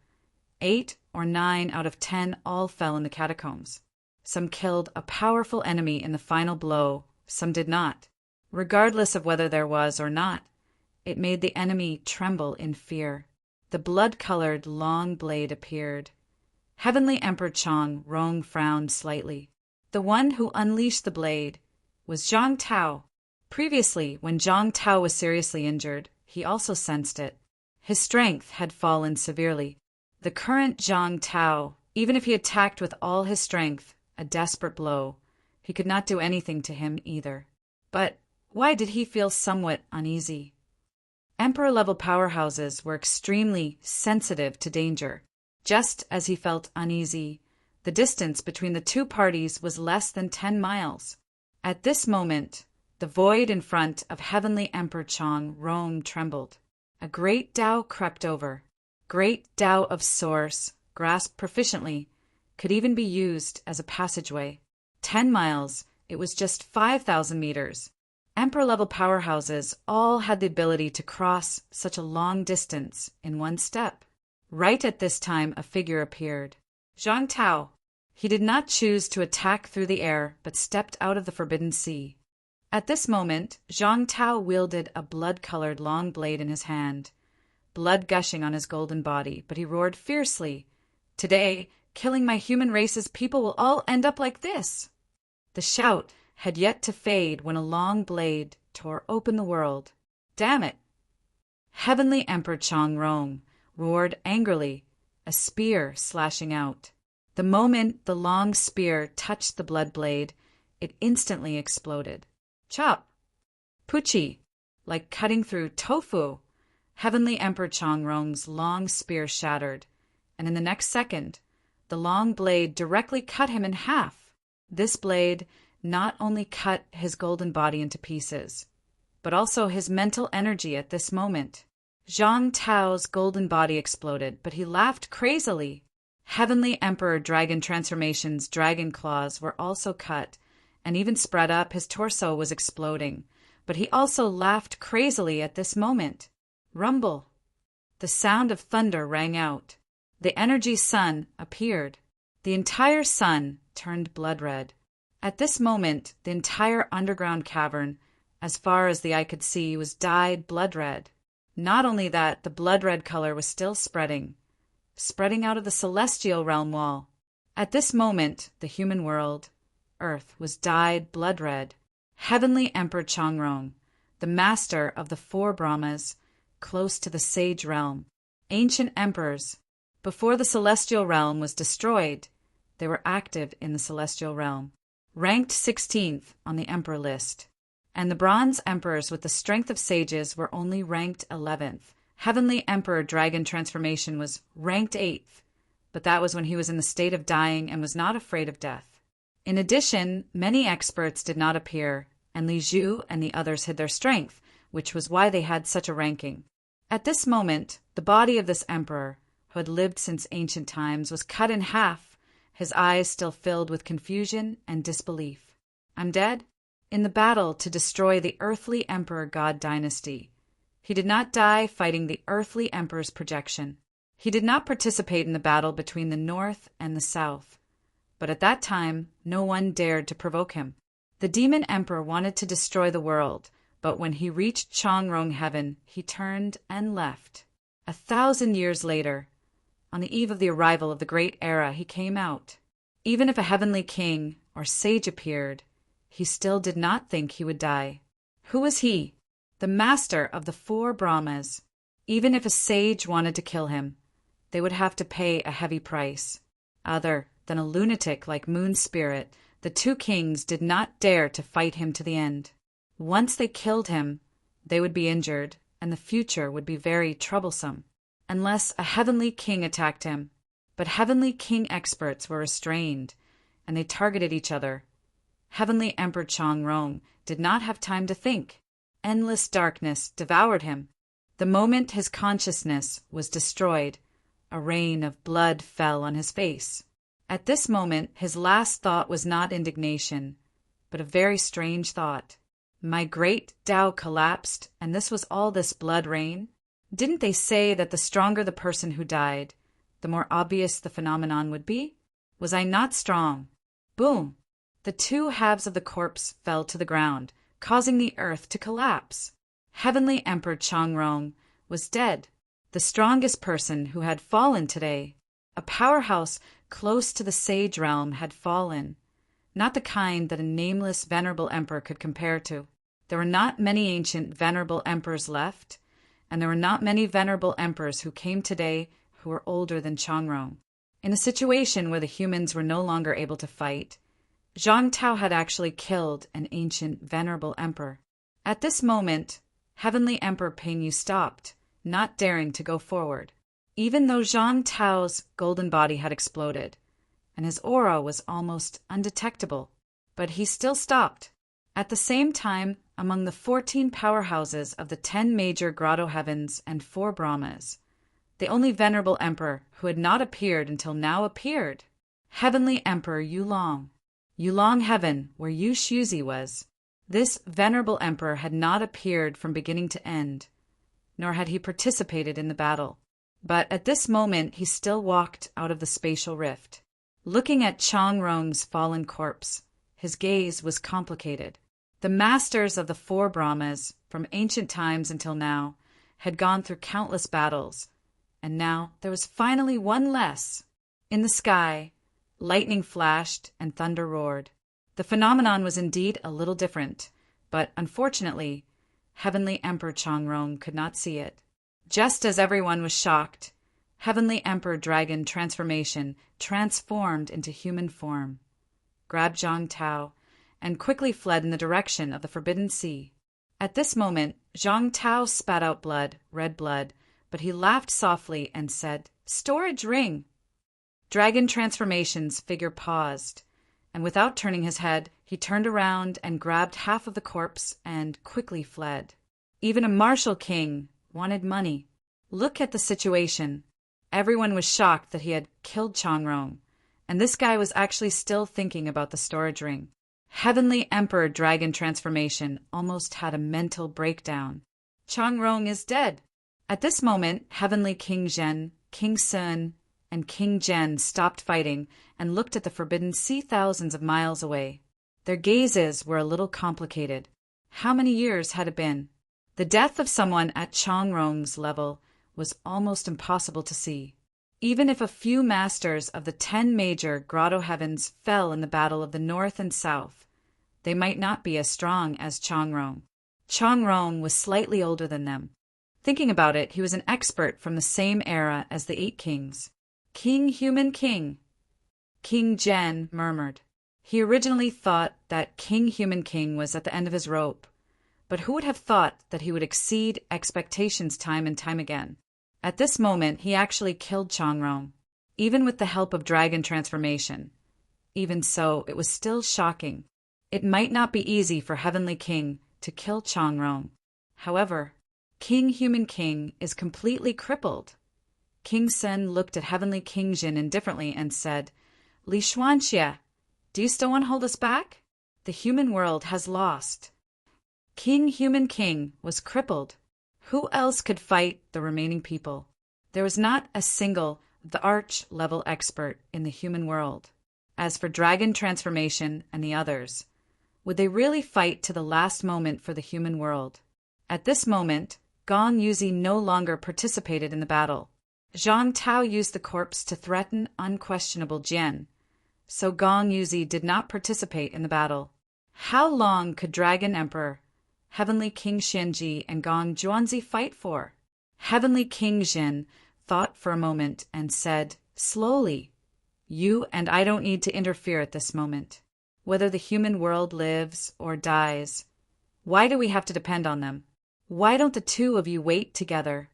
8 or 9 out of 10 all fell in the catacombs. Some killed a powerful enemy in the final blow, some did not. Regardless of whether there was or not, it made the enemy tremble in fear. The blood-colored long blade appeared. Heavenly Emperor Chongrong frowned slightly. The one who unleashed the blade was Zhang Tao. Previously, when Zhang Tao was seriously injured, he also sensed it. His strength had fallen severely. The current Zhang Tao, even if he attacked with all his strength, a desperate blow, he could not do anything to him either. But why did he feel somewhat uneasy? Emperor-level powerhouses were extremely sensitive to danger. Just as he felt uneasy, the distance between the two parties was less than 10 miles. At this moment, the void in front of Heavenly Emperor Chongrong trembled. A great Tao crept over. Great Tao of Source, grasped proficiently, could even be used as a passageway. 10 miles, it was just 5,000 meters. Emperor-level powerhouses all had the ability to cross such a long distance in one step. Right at this time, a figure appeared. Zhang Tao. He did not choose to attack through the air, but stepped out of the Forbidden Sea. At this moment, Zhang Tao wielded a blood-colored long blade in his hand, blood gushing on his golden body, but he roared fiercely, "Today, killing my human race's people will all end up like this!" The shout had yet to fade when a long blade tore open the world. "Damn it!" Heavenly Emperor Chongrong roared angrily, a spear slashing out. The moment the long spear touched the blood blade, it instantly exploded. Chop! Puchi! Like cutting through tofu, Heavenly Emperor Chongrong's long spear shattered, and in the next second, the long blade directly cut him in half. This blade not only cut his golden body into pieces, but also his mental energy at this moment. Zhang Tao's golden body exploded, but he laughed crazily. Heavenly Emperor Dragon Transformation's dragon claws were also cut, and even spread up, his torso was exploding, But he also laughed crazily at this moment. Rumble! The sound of thunder rang out. The energy sun appeared. The entire sun turned blood red. At this moment, the entire underground cavern, as far as the eye could see, was dyed blood red. Not only that, the blood red color was still spreading out of the celestial realm wall. At this moment, the human world, Earth, was dyed blood red. Heavenly Emperor Chongrong, the master of the 4 Brahmas, close to the sage realm. Ancient emperors. Before the celestial realm was destroyed, they were active in the celestial realm. Ranked 16th on the emperor list. And the bronze emperors with the strength of sages were only ranked 11th. Heavenly Emperor Dragon Transformation was ranked 8th, but that was when he was in the state of dying and was not afraid of death. In addition, many experts did not appear, and Li Zhu and the others hid their strength, which was why they had such a ranking. At this moment, the body of this emperor, who had lived since ancient times, was cut in half, his eyes still filled with confusion and disbelief. I'm dead? In the battle to destroy the earthly emperor god dynasty. He did not die fighting the earthly emperor's projection. He did not participate in the battle between the north and the south. But at that time, no one dared to provoke him. The demon emperor wanted to destroy the world, but when he reached Chongrong heaven, he turned and left. 1,000 years later, on the eve of the arrival of the great era, he came out. Even if a heavenly king or sage appeared, he still did not think he would die. Who was he? The master of the 4 Brahmas. Even if a sage wanted to kill him, they would have to pay a heavy price. Other than a lunatic like Moon Spirit, the 2 kings did not dare to fight him to the end. Once they killed him, they would be injured, and the future would be very troublesome, unless a heavenly king attacked him. But heavenly king experts were restrained, and they targeted each other. Heavenly Emperor Chongrong did not have time to think. Endless darkness devoured him. The moment his consciousness was destroyed, a rain of blood fell on his face. At this moment, his last thought was not indignation, but a very strange thought. My great Tao collapsed, and this was all this blood rain? Didn't they say that the stronger the person who died, the more obvious the phenomenon would be? Was I not strong? Boom! The 2 halves of the corpse fell to the ground, causing the earth to collapse. Heavenly Emperor Chongrong was dead, the strongest person who had fallen today. A powerhouse close to the sage realm had fallen, not the kind that a nameless venerable emperor could compare to. There were not many ancient venerable emperors left, and there were not many venerable emperors who came today who were older than Chongrong. In a situation where the humans were no longer able to fight, Zhang Tao had actually killed an ancient venerable emperor. At this moment, Heavenly Emperor Pingyu stopped, not daring to go forward. Even though Zhang Tao's golden body had exploded, and his aura was almost undetectable, but he still stopped. At the same time, among the 14 powerhouses of the 10 major grotto heavens and 4 Brahmas, the only venerable emperor who had not appeared until now appeared. Heavenly Emperor Yulong. Yulong Heaven, where Yu Shuzi was. This venerable emperor had not appeared from beginning to end, nor had he participated in the battle. But at this moment he still walked out of the spatial rift. Looking at Chongrong's fallen corpse, his gaze was complicated. The masters of the 4 Brahmas, from ancient times until now, had gone through countless battles, and now there was finally one less. In the sky, lightning flashed and thunder roared. The phenomenon was indeed a little different, but unfortunately, Heavenly Emperor Chongrong could not see it. Just as everyone was shocked, Heavenly Emperor Dragon Transformation transformed into human form, grabbed Zhang Tao, and quickly fled in the direction of the Forbidden Sea. At this moment, Zhang Tao spat out blood, red blood, but he laughed softly and said, "Storage ring!" Dragon Transformation's figure paused, and without turning his head, he turned around and grabbed half of the corpse and quickly fled. Even a martial king wanted money. Look at the situation. Everyone was shocked that he had killed Chongrong, and this guy was actually still thinking about the storage ring. Heavenly Emperor Dragon Transformation almost had a mental breakdown. Changrong is dead. At this moment, Heavenly King Zhen, King Sun, and King Zhen stopped fighting and looked at the forbidden sea thousands of miles away. Their gazes were a little complicated. How many years had it been? The death of someone at Changrong's level was almost impossible to see. Even if a few masters of the 10 major grotto heavens fell in the battle of the north and south, they might not be as strong as Changrong. Changrong was slightly older than them. Thinking about it, he was an expert from the same era as the 8 kings. King Human King. King Zhen murmured. He originally thought that King Human King was at the end of his rope, but who would have thought that he would exceed expectations time and time again? At this moment, he actually killed Changrong, even with the help of Dragon Transformation. Even so, it was still shocking. It might not be easy for Heavenly King to kill Changrong. However, King Human King is completely crippled. King Sun looked at Heavenly King Jin indifferently and said, Li Xuanxie, do you still want to hold us back? The human world has lost. King Human King was crippled. Who else could fight the remaining people? There was not a single the arch-level expert in the human world. As for Dragon Transformation and the others, would they really fight to the last moment for the human world? At this moment, Gong Yuzi no longer participated in the battle. Zhang Tao used the corpse to threaten unquestionable Jian, so Gong Yuzi did not participate in the battle. How long could Dragon Emperor, Heavenly King Xianji, and Gong Zhuanzi fight for? Heavenly King Jin thought for a moment and said, slowly, You and I don't need to interfere at this moment. Whether the human world lives or dies, why do we have to depend on them? Why don't the two of you wait together?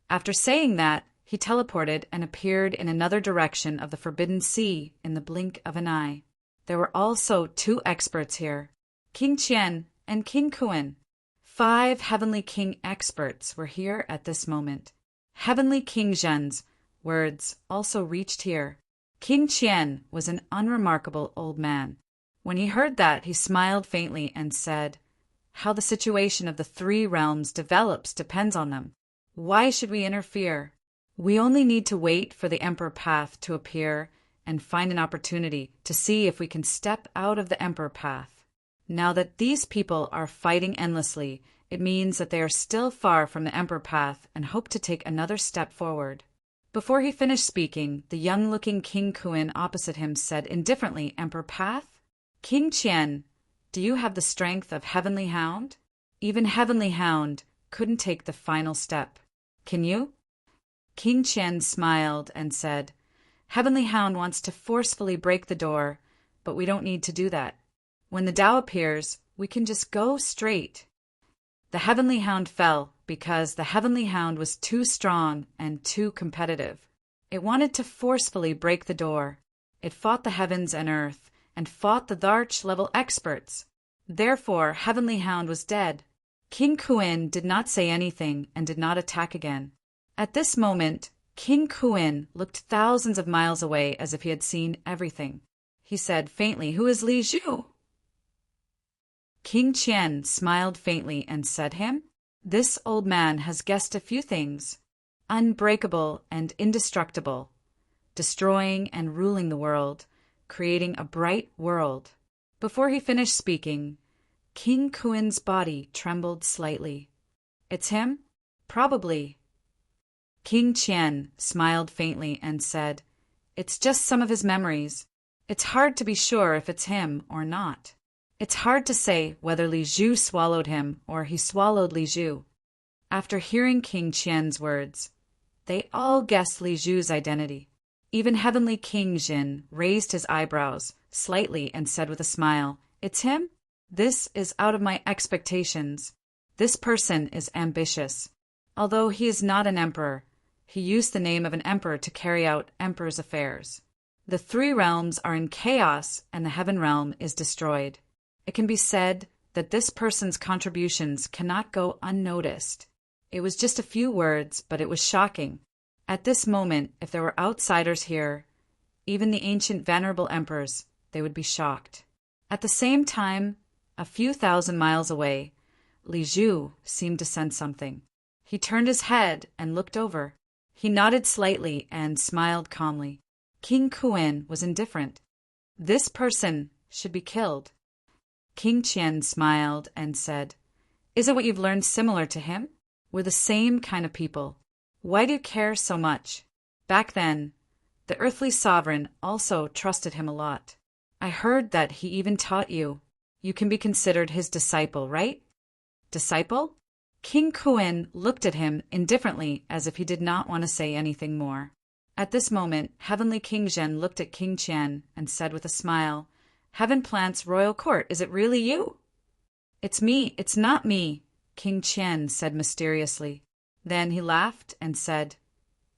After saying that, he teleported and appeared in another direction of the Forbidden Sea in the blink of an eye. There were also 2 experts here, King Qian and King Kuan. 5 Heavenly King experts were here at this moment. Heavenly King Zhen's words also reached here. King Qian was an unremarkable old man. When he heard that, he smiled faintly and said, How the situation of the 3 realms develops depends on them. Why should we interfere? We only need to wait for the Emperor Path to appear and find an opportunity to see if we can step out of the Emperor Path. Now that these people are fighting endlessly, it means that they are still far from the Emperor Path and hope to take another step forward. Before he finished speaking, the young-looking King Kuan opposite him said indifferently, Emperor Path? King Qian, do you have the strength of Heavenly Hound? Even Heavenly Hound couldn't take the final step. Can you? King Qian smiled and said, Heavenly Hound wants to forcefully break the door, but we don't need to do that. When the Tao appears, we can just go straight. The Heavenly Hound fell because the Heavenly Hound was too strong and too competitive. It wanted to forcefully break the door. It fought the heavens and earth and fought the Dharch-level experts. Therefore, Heavenly Hound was dead. King Kuan did not say anything and did not attack again. At this moment, King Kuan looked thousands of miles away as if he had seen everything. He said faintly, Who is Li Zhu? King Qian smiled faintly and said him, This old man has guessed a few things, unbreakable and indestructible, destroying and ruling the world, creating a bright world. Before he finished speaking, King Kuan's body trembled slightly. It's him? Probably. King Qian smiled faintly and said, It's just some of his memories. It's hard to be sure if it's him or not. It's hard to say whether Li Zhu swallowed him or he swallowed Li Zhu. After hearing King Qian's words, they all guessed Li Zhu's identity. Even Heavenly King Jin raised his eyebrows slightly and said with a smile, It's him? This is out of my expectations. This person is ambitious. Although he is not an emperor, he used the name of an emperor to carry out emperor's affairs. The 3 realms are in chaos and the heaven realm is destroyed. It can be said that this person's contributions cannot go unnoticed. It was just a few words, but it was shocking. At this moment, if there were outsiders here, even the ancient venerable emperors, they would be shocked. At the same time, a few thousand miles away, Li Zhu seemed to sense something. He turned his head and looked over. He nodded slightly and smiled calmly. King Kuan was indifferent. This person should be killed. King Qian smiled and said, "Is it what you've learned similar to him? We're the same kind of people. Why do you care so much?" Back then, the earthly sovereign also trusted him a lot. "I heard that he even taught you. You can be considered his disciple, right?" Disciple? King Kuan looked at him indifferently as if he did not want to say anything more. At this moment, Heavenly King Zhen looked at King Qian and said with a smile, "Heaven Plant's royal court, is it really you?" "It's me, it's not me," King Qian said mysteriously. Then he laughed and said,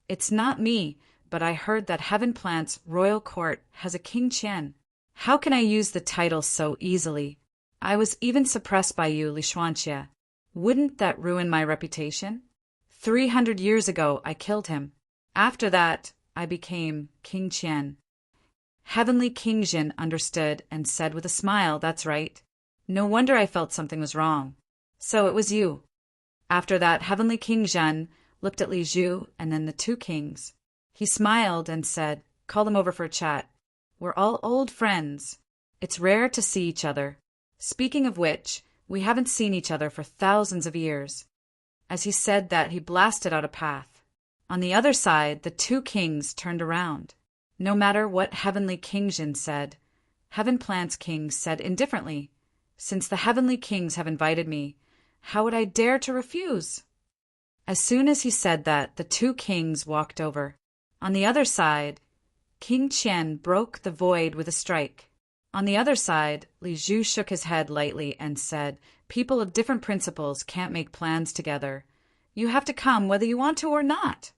"It's not me, but I heard that Heaven Plant's royal court has a King Qian. How can I use the title so easily? I was even suppressed by you, Li Xuanxie. Wouldn't that ruin my reputation? 300 years ago I killed him. After that, I became King Qian." Heavenly King Zhen understood and said with a smile, "That's right. No wonder I felt something was wrong. So it was you." After that, Heavenly King Zhen looked at Li Zhu and then the two kings. He smiled and said, "Call them over for a chat. We're all old friends. It's rare to see each other. Speaking of which, we haven't seen each other for thousands of years." As he said that, he blasted out a path. On the other side, the two kings turned around. No matter what Heavenly King Zhen said, Heaven Plant's kings said indifferently, "Since the Heavenly Kings have invited me, how would I dare to refuse?" As soon as he said that, the two kings walked over. On the other side, King Qian broke the void with a strike. On the other side, Li Zhu shook his head lightly and said, "People of different principles can't make plans together. You have to come whether you want to or not."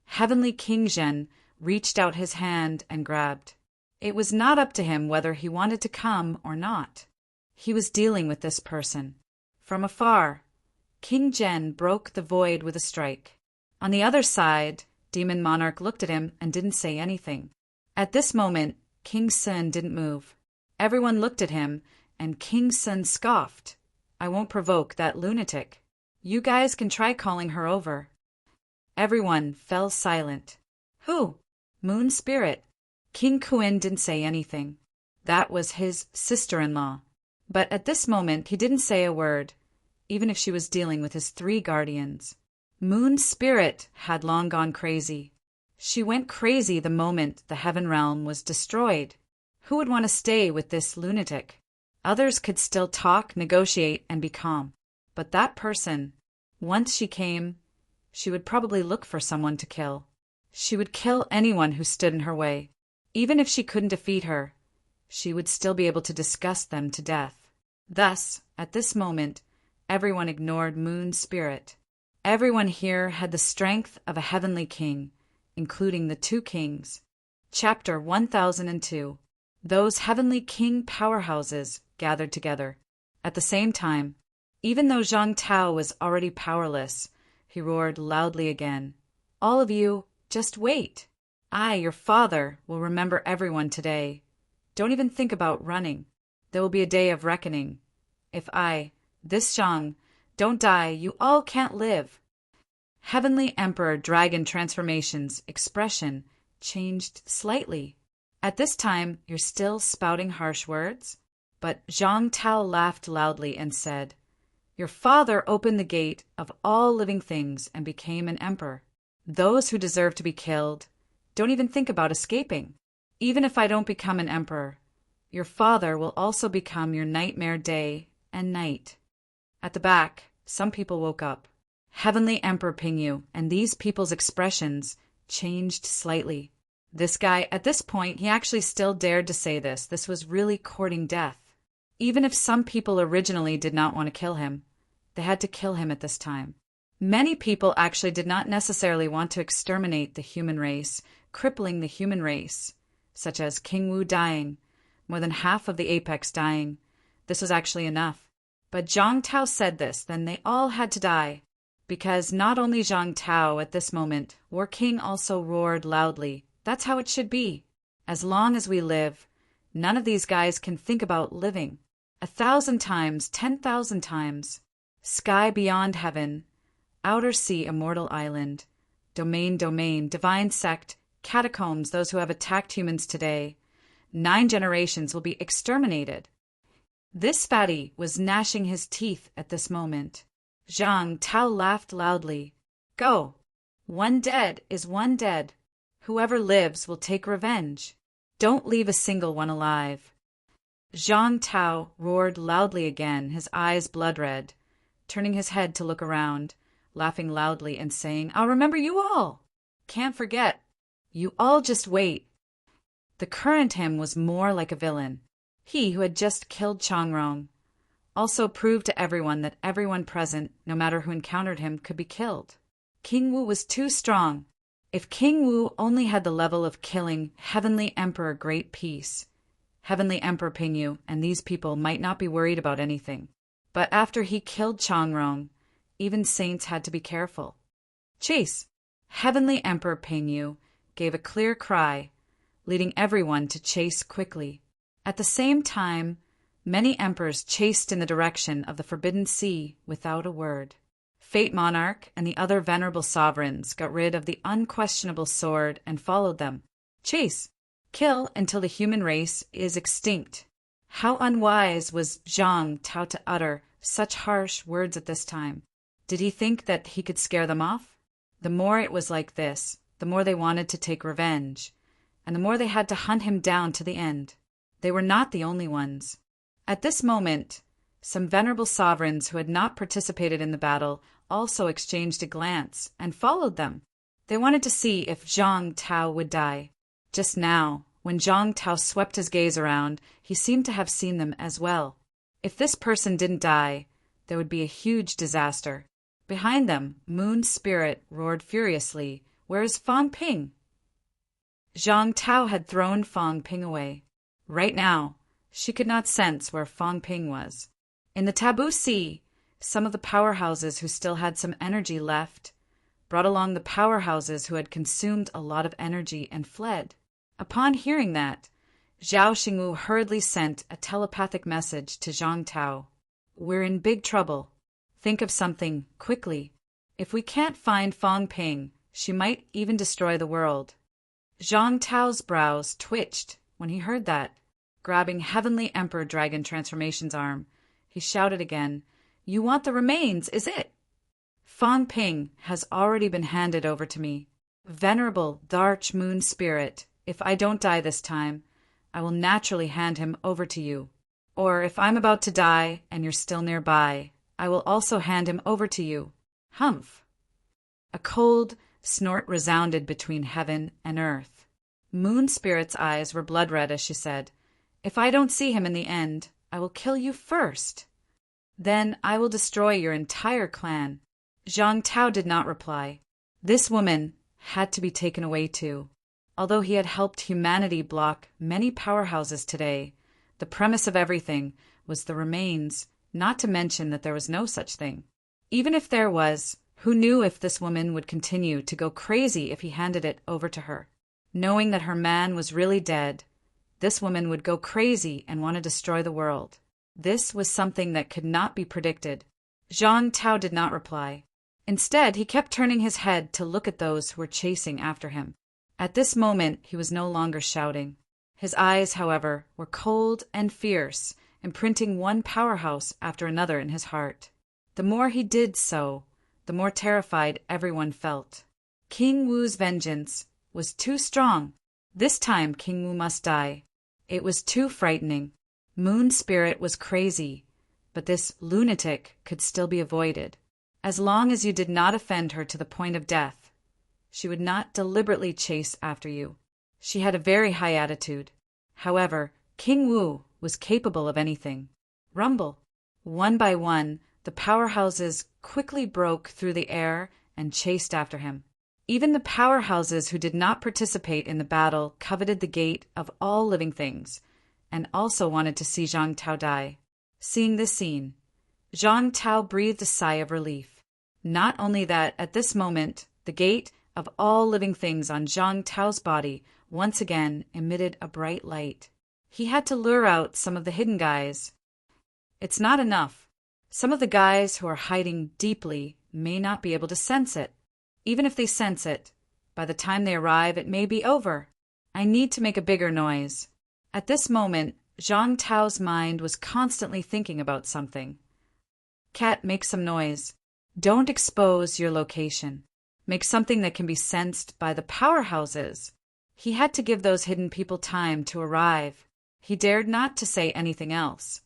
Heavenly King Zhen reached out his hand and grabbed. It was not up to him whether he wanted to come or not. He was dealing with this person. From afar, King Zhen broke the void with a strike. On the other side, Demon Monarch looked at him and didn't say anything. At this moment, King Sun didn't move. Everyone looked at him, and King Sun scoffed. "I won't provoke that lunatic. You guys can try calling her over." Everyone fell silent. "Who?" "Moon Spirit." King Kuan didn't say anything. That was his sister-in-law. But at this moment, he didn't say a word, even if she was dealing with his 3 guardians. Moon Spirit had long gone crazy. She went crazy the moment the Heaven Realm was destroyed. Who would want to stay with this lunatic? Others could still talk, negotiate, and be calm. But that person, once she came, she would probably look for someone to kill. She would kill anyone who stood in her way. Even if she couldn't defeat her, she would still be able to disgust them to death. Thus, at this moment, everyone ignored Moon Spirit. Everyone here had the strength of a heavenly king, including the 2 kings. Chapter 1002. Those heavenly king powerhouses gathered together. At the same time, even though Zhang Tao was already powerless, he roared loudly again, "All of you, just wait. I, your father, will remember everyone today. Don't even think about running. There will be a day of reckoning. If I, this Zhang, don't die, you all can't live." Heavenly Emperor Dragon Transformation's expression changed slightly. "At this time, you're still spouting harsh words?" But Zhang Tao laughed loudly and said, "Your father opened the gate of all living things and became an emperor. Those who deserve to be killed don't even think about escaping. Even if I don't become an emperor, your father will also become your nightmare day and night." At the back, some people woke up. Heavenly Emperor Pingyu and these people's expressions changed slightly. This guy, at this point, he actually still dared to say this. This was really courting death. Even if some people originally did not want to kill him, they had to kill him at this time. Many people actually did not necessarily want to exterminate the human race, crippling the human race, such as King Wu dying, more than half of the Apex dying. This was actually enough. But Zhang Tao said this, then they all had to die. Because not only Zhang Tao at this moment, War King also roared loudly. That's how it should be. As long as we live, None of these guys can think about living. 1,000 times, 10,000 times. Sky beyond heaven, outer sea, immortal island, domain, divine sect, catacombs, those who have attacked humans today. 9 generations will be exterminated. This fatty was gnashing his teeth at this moment. Zhang Tao laughed loudly. Go. One dead is one dead. Whoever lives will take revenge. Don't leave a single one alive. Zhang Tao roared loudly again, his eyes blood-red, turning his head to look around, laughing loudly and saying, I'll remember you all. Can't forget. You all just wait. The current him was more like a villain. He who had just killed Changrong also proved to everyone that everyone present, no matter who encountered him, could be killed. King Wu was too strong. If King Wu only had the level of killing Heavenly Emperor Great Peace, Heavenly Emperor Pingyu and these people might not be worried about anything. But after he killed Changrong, even saints had to be careful. Chase! Heavenly Emperor Pingyu gave a clear cry, leading everyone to chase quickly. At the same time, many emperors chased in the direction of the Forbidden Sea without a word. Fate Monarch and the other venerable sovereigns got rid of the unquestionable sword and followed them. Chase! Kill until the human race is extinct. How unwise was Zhang Tao to utter such harsh words at this time. Did he think that he could scare them off? The more it was like this, the more they wanted to take revenge, and the more they had to hunt him down to the end. They were not the only ones. At this moment, some venerable sovereigns who had not participated in the battle also exchanged a glance and followed them. They wanted to see if Zhang Tao would die. Just now, when Zhang Tao swept his gaze around, he seemed to have seen them as well. If this person didn't die, there would be a huge disaster. Behind them, Moon's spirit roared furiously, Where is Fang Ping? Zhang Tao had thrown Fang Ping away. Right now, she could not sense where Fang Ping was. In the Taboo Sea, some of the powerhouses who still had some energy left brought along the powerhouses who had consumed a lot of energy and fled. Upon hearing that, Zhao Xingwu hurriedly sent a telepathic message to Zhang Tao. We're in big trouble. Think of something, quickly. If we can't find Fang Ping, she might even destroy the world. Zhang Tao's brows twitched when he heard that. Grabbing Heavenly Emperor Dragon Transformation's arm, he shouted again, You want the remains, is it? Fang Ping has already been handed over to me. Venerable Darch Moon Spirit, if I don't die this time, I will naturally hand him over to you. Or if I'm about to die and you're still nearby, I will also hand him over to you. Humph. A cold snort resounded between heaven and earth. Moon Spirit's eyes were blood-red as she said, If I don't see him in the end, I will kill you first. Then I will destroy your entire clan. Zhang Tao did not reply. This woman had to be taken away too. Although he had helped humanity block many powerhouses today, the premise of everything was the remains, not to mention that there was no such thing. Even if there was, who knew if this woman would continue to go crazy if he handed it over to her? Knowing that her man was really dead, this woman would go crazy and want to destroy the world. This was something that could not be predicted. Zhang Tao did not reply. Instead, he kept turning his head to look at those who were chasing after him. At this moment, he was no longer shouting. His eyes, however, were cold and fierce, imprinting one powerhouse after another in his heart. The more he did so, the more terrified everyone felt. King Wu's vengeance was too strong. This time King Wu must die. It was too frightening. Moon Spirit was crazy, but this lunatic could still be avoided. As long as you did not offend her to the point of death, she would not deliberately chase after you. She had a very high attitude. However, King Wu was capable of anything. Rumble. One by one, the powerhouses quickly broke through the air and chased after him. Even the powerhouses who did not participate in the battle coveted the gate of all living things, and also wanted to see Zhang Tao die. Seeing this scene, Zhang Tao breathed a sigh of relief. Not only that, at this moment, the gate of all living things on Zhang Tao's body once again emitted a bright light. He had to lure out some of the hidden guys. It's not enough. Some of the guys who are hiding deeply may not be able to sense it. Even if they sense it, by the time they arrive, it may be over. I need to make a bigger noise. At this moment, Zhang Tao's mind was constantly thinking about something. Cat, make some noise. Don't expose your location. Make something that can be sensed by the powerhouses. He had to give those hidden people time to arrive. He dared not to say anything else.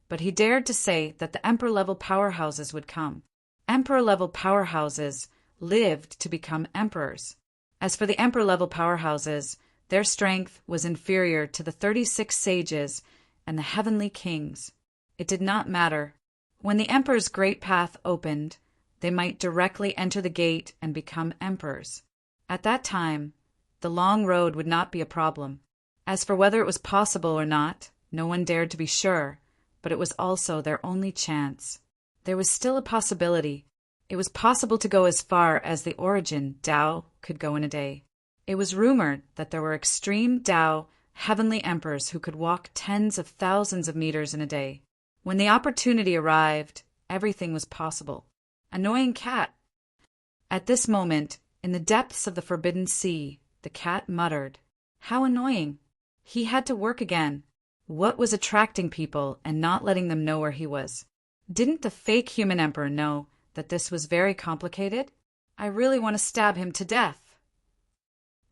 But he dared to say that the Emperor-level powerhouses would come. Emperor-level powerhouses lived to become emperors. As for the Emperor-level powerhouses, their strength was inferior to the 36 sages and the heavenly kings. It did not matter. When the Emperor's great path opened, they might directly enter the gate and become emperors. At that time, the long road would not be a problem. As for whether it was possible or not, no one dared to be sure, but it was also their only chance. There was still a possibility. It was possible to go as far as the origin Tao could go in a day. It was rumored that there were extreme Tao heavenly emperors who could walk tens of thousands of meters in a day. When the opportunity arrived, everything was possible. Annoying cat. At this moment, in the depths of the forbidden sea, the cat muttered, "How annoying." He had to work again. What was attracting people and not letting them know where he was? Didn't the fake human emperor know that this was very complicated? I really want to stab him to death.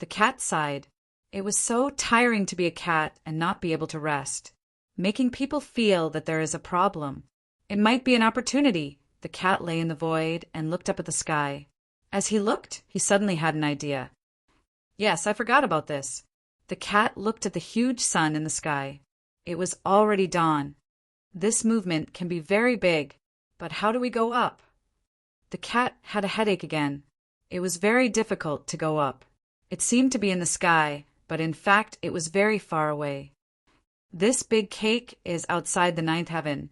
The cat sighed. It was so tiring to be a cat and not be able to rest, making people feel that there is a problem. It might be an opportunity. The cat lay in the void and looked up at the sky. As he looked, he suddenly had an idea. Yes, I forgot about this. The cat looked at the huge sun in the sky. It was already dawn. This movement can be very big, but how do we go up? The cat had a headache again. It was very difficult to go up. It seemed to be in the sky, but in fact it was very far away. This big cake is outside the ninth heaven,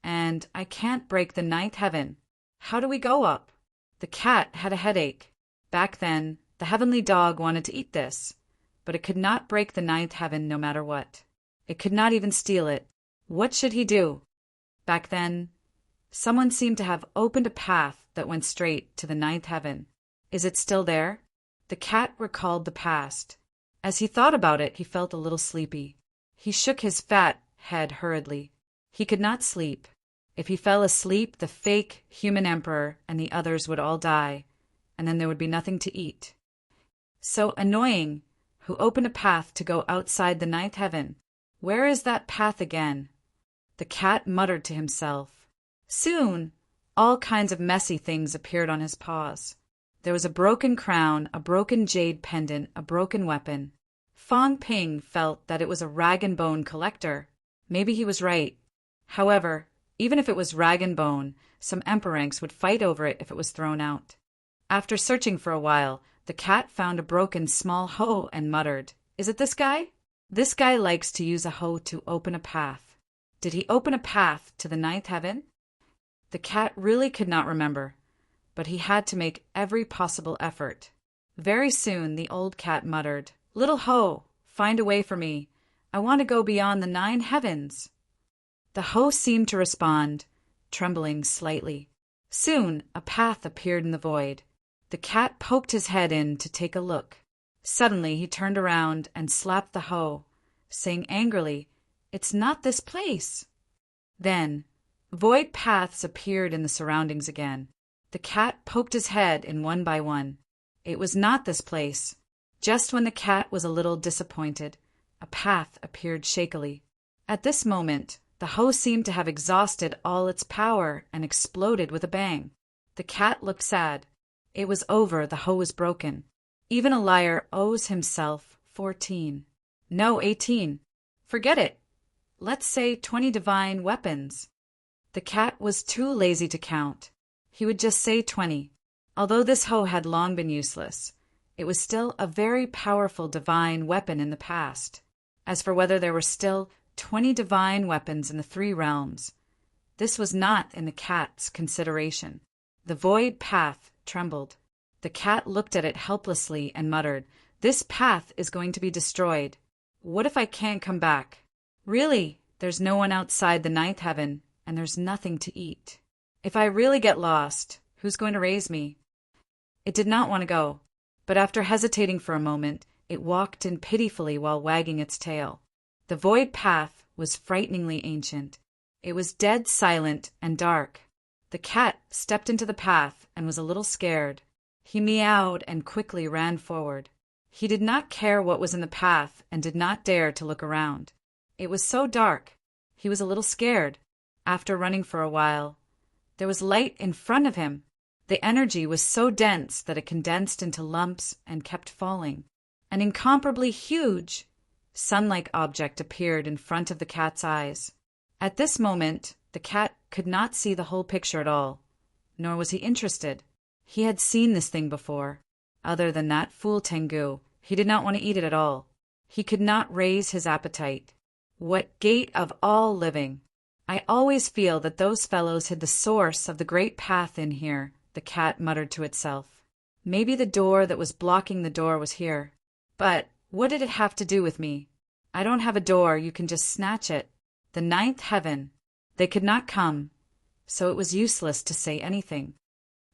and I can't break the ninth heaven. How do we go up? The cat had a headache. Back then, the heavenly dog wanted to eat this, but it could not break the ninth heaven no matter what. It could not even steal it. What should he do? Back then, someone seemed to have opened a path that went straight to the ninth heaven. Is it still there? The cat recalled the past. As he thought about it, he felt a little sleepy. He shook his fat head hurriedly. He could not sleep. If he fell asleep, the fake human emperor and the others would all die, and then there would be nothing to eat. So annoying, who opened a path to go outside the ninth heaven. Where is that path again? The cat muttered to himself. Soon, all kinds of messy things appeared on his paws. There was a broken crown, a broken jade pendant, a broken weapon. Fong Ping felt that it was a rag and bone collector. Maybe he was right. However, even if it was rag and bone, some emperanks would fight over it if it was thrown out. After searching for a while, the cat found a broken small hoe and muttered, "Is it this guy? This guy likes to use a hoe to open a path." Did he open a path to the ninth heaven? The cat really could not remember, but he had to make every possible effort. Very soon the old cat muttered, "Little hoe, find a way for me. I want to go beyond the 9 heavens." The hoe seemed to respond, trembling slightly. Soon a path appeared in the void. The cat poked his head in to take a look. Suddenly he turned around and slapped the hoe, saying angrily, "It's not this place." Then, void paths appeared in the surroundings again. The cat poked his head in one by one. It was not this place. Just when the cat was a little disappointed, a path appeared shakily. At this moment, the hoe seemed to have exhausted all its power and exploded with a bang. The cat looked sad. It was over, the hoe was broken. Even a liar owes himself 14. No, 18. Forget it. Let's say 20 divine weapons. The cat was too lazy to count. He would just say 20. Although this hoe had long been useless, it was still a very powerful divine weapon in the past. As for whether there were still 20 divine weapons in the 3 realms, this was not in the cat's consideration. The void path trembled. The cat looked at it helplessly and muttered, "This path is going to be destroyed. What if I can't come back?" Really, there's no one outside the ninth heaven, and there's nothing to eat. If I really get lost, who's going to raise me? It did not want to go, but after hesitating for a moment, it walked in pitifully while wagging its tail. The void path was frighteningly ancient. It was dead silent and dark. The cat stepped into the path and was a little scared. He meowed and quickly ran forward. He did not care what was in the path and did not dare to look around. It was so dark. He was a little scared. After running for a while, there was light in front of him. The energy was so dense that it condensed into lumps and kept falling. An incomparably huge, sun-like object appeared in front of the cat's eyes. At this moment, the cat could not see the whole picture at all, nor was he interested. He had seen this thing before. Other than that fool Tengu, he did not want to eat it at all. He could not raise his appetite. What gate of all living! I always feel that those fellows hid the source of the great path in here, the cat muttered to itself. Maybe the door that was blocking the door was here. But what did it have to do with me? I don't have a door, you can just snatch it. The ninth heaven. They could not come, so it was useless to say anything.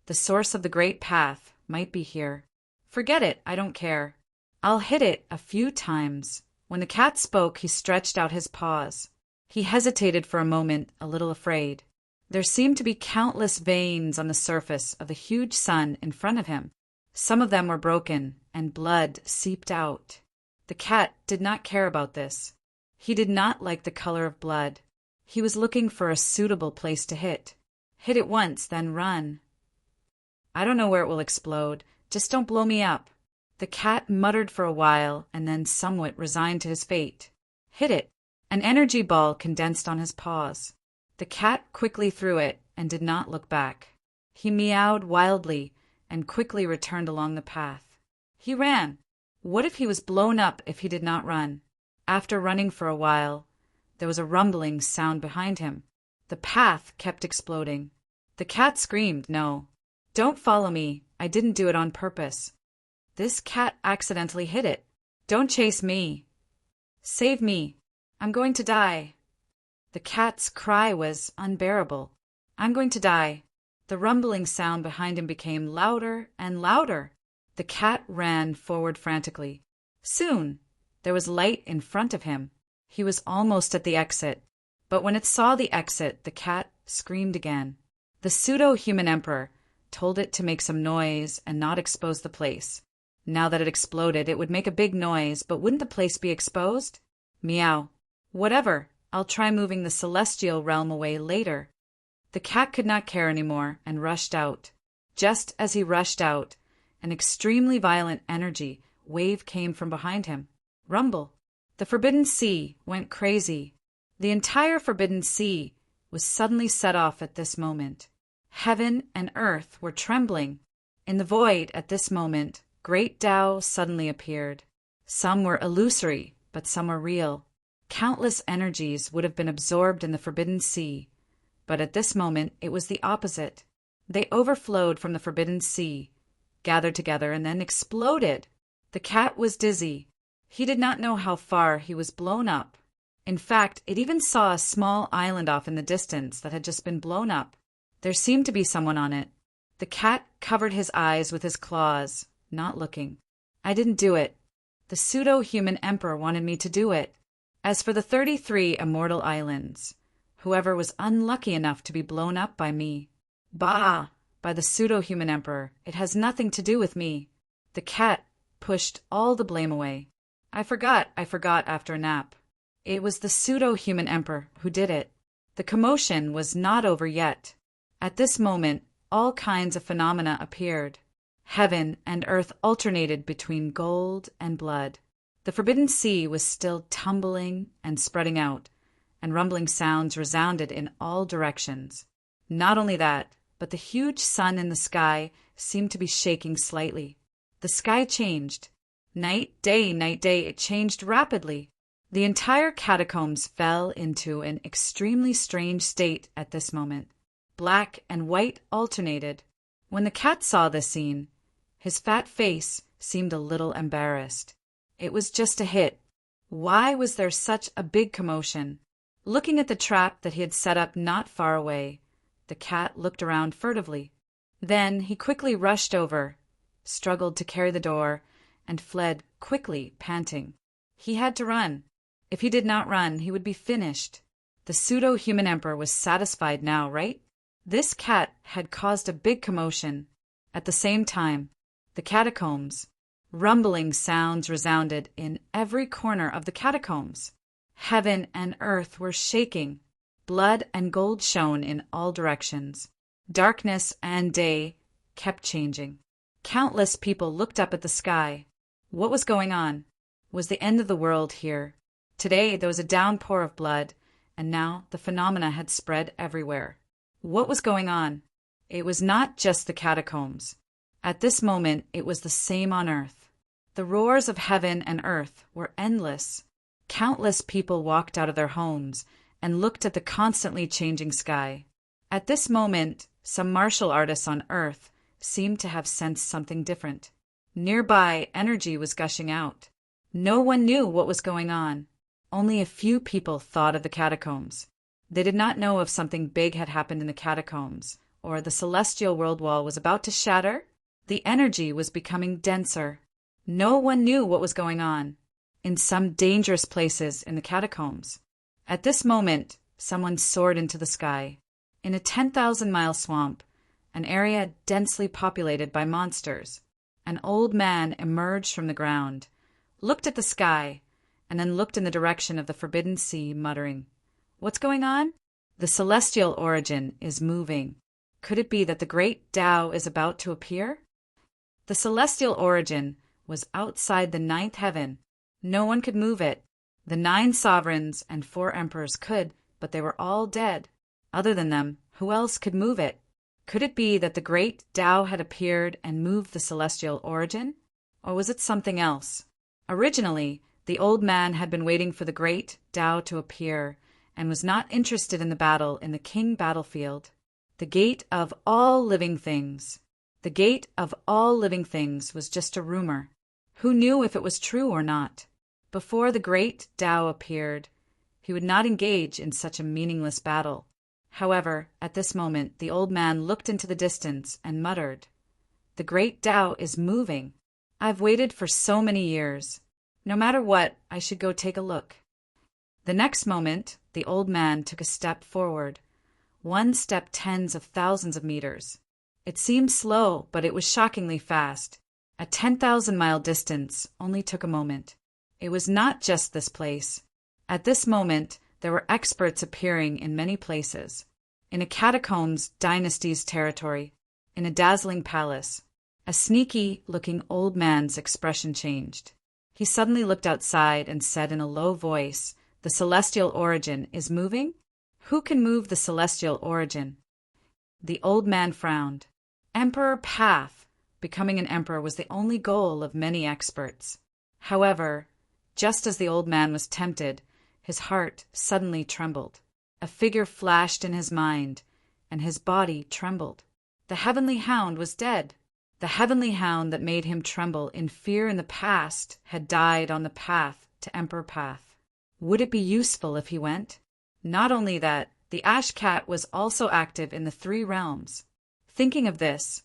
The source of the great path might be here. Forget it, I don't care. I'll hit it a few times. When the cat spoke, he stretched out his paws. He hesitated for a moment, a little afraid. There seemed to be countless veins on the surface of the huge sun in front of him. Some of them were broken, and blood seeped out. The cat did not care about this. He did not like the color of blood. He was looking for a suitable place to hit. Hit it once, then run. I don't know where it will explode. Just don't blow me up. The cat muttered for a while and then somewhat resigned to his fate. Hit it. An energy ball condensed on his paws. The cat quickly threw it and did not look back. He meowed wildly and quickly returned along the path. He ran. What if he was blown up if he did not run? After running for a while, there was a rumbling sound behind him. The path kept exploding. The cat screamed, "No. Don't follow me. I didn't do it on purpose. This cat accidentally hit it. Don't chase me. Save me. I'm going to die." The cat's cry was unbearable. "I'm going to die." The rumbling sound behind him became louder and louder. The cat ran forward frantically. Soon, there was light in front of him. He was almost at the exit. But when it saw the exit, the cat screamed again. The pseudo-human emperor told it to make some noise and not expose the place. Now that it exploded, it would make a big noise, but wouldn't the place be exposed? Meow. Whatever. I'll try moving the celestial realm away later. The cat could not care anymore and rushed out. Just as he rushed out, an extremely violent energy wave came from behind him. Rumble. The Forbidden Sea went crazy. The entire Forbidden Sea was suddenly set off at this moment. Heaven and earth were trembling. In the void at this moment, great Tao suddenly appeared. Some were illusory, but some were real. Countless energies would have been absorbed in the Forbidden Sea, but at this moment it was the opposite. They overflowed from the Forbidden Sea, gathered together, and then exploded. The cat was dizzy. He did not know how far he was blown up. In fact, it even saw a small island off in the distance that had just been blown up. There seemed to be someone on it. The cat covered his eyes with his claws, not looking. I didn't do it. The pseudo-human emperor wanted me to do it. As for the 33 immortal islands, whoever was unlucky enough to be blown up by me, bah, by the pseudo-human emperor, it has nothing to do with me. The cat pushed all the blame away. I forgot after a nap. It was the pseudo-human emperor who did it. The commotion was not over yet. At this moment, all kinds of phenomena appeared. Heaven and earth alternated between gold and blood. The Forbidden Sea was still tumbling and spreading out, and rumbling sounds resounded in all directions. Not only that, but the huge sun in the sky seemed to be shaking slightly. The sky changed. Night, day, it changed rapidly. The entire catacombs fell into an extremely strange state at this moment. Black and white alternated. When the cat saw this scene, his fat face seemed a little embarrassed. It was just a hit. Why was there such a big commotion? Looking at the trap that he had set up not far away, the cat looked around furtively. Then he quickly rushed over, struggled to carry the door, and fled quickly, panting. He had to run. If he did not run, he would be finished. The pseudo-human emperor was satisfied now, right? This cat had caused a big commotion. At the same time, the catacombs. Rumbling sounds resounded in every corner of the catacombs. Heaven and earth were shaking. Blood and gold shone in all directions. Darkness and day kept changing. Countless people looked up at the sky. What was going on? Was the end of the world here? Today there was a downpour of blood, and now the phenomena had spread everywhere. What was going on? It was not just the catacombs. At this moment it was the same on earth. The roars of heaven and earth were endless. Countless people walked out of their homes and looked at the constantly changing sky. At this moment, some martial artists on earth seemed to have sensed something different. Nearby, energy was gushing out. No one knew what was going on. Only a few people thought of the catacombs. They did not know if something big had happened in the catacombs, or the celestial world wall was about to shatter. The energy was becoming denser. No one knew what was going on. In some dangerous places in the catacombs. At this moment, someone soared into the sky. In a 10,000-mile swamp, an area densely populated by monsters, an old man emerged from the ground, looked at the sky, and then looked in the direction of the forbidden sea, muttering, "What's going on? The celestial origin is moving. Could it be that the great Tao is about to appear?" The celestial origin was outside the ninth heaven. No one could move it. The 9 sovereigns and 4 emperors could, but they were all dead. Other than them, who else could move it? Could it be that the great Tao had appeared and moved the celestial origin? Or was it something else? Originally, the old man had been waiting for the great Tao to appear and was not interested in the battle in the king battlefield. The gate of all living things. The gate of all living things was just a rumor. Who knew if it was true or not? Before the great Tao appeared, he would not engage in such a meaningless battle. However, at this moment, the old man looked into the distance and muttered, "The great Tao is moving. I've waited for so many years. No matter what, I should go take a look." The next moment, the old man took a step forward. One step tens of thousands of meters. It seemed slow, but it was shockingly fast. A 10,000-mile distance only took a moment. It was not just this place. At this moment, there were experts appearing in many places. In a catacombs dynasty's territory, in a dazzling palace, a sneaky-looking old man's expression changed. He suddenly looked outside and said in a low voice, "The celestial origin is moving? Who can move the celestial origin?" The old man frowned. Emperor Path. Becoming an emperor was the only goal of many experts. However, just as the old man was tempted, his heart suddenly trembled. A figure flashed in his mind, and his body trembled. The heavenly hound was dead. The heavenly hound that made him tremble in fear in the past had died on the path to Emperor Path. Would it be useful if he went? Not only that, the ash cat was also active in the 3 realms. Thinking of this,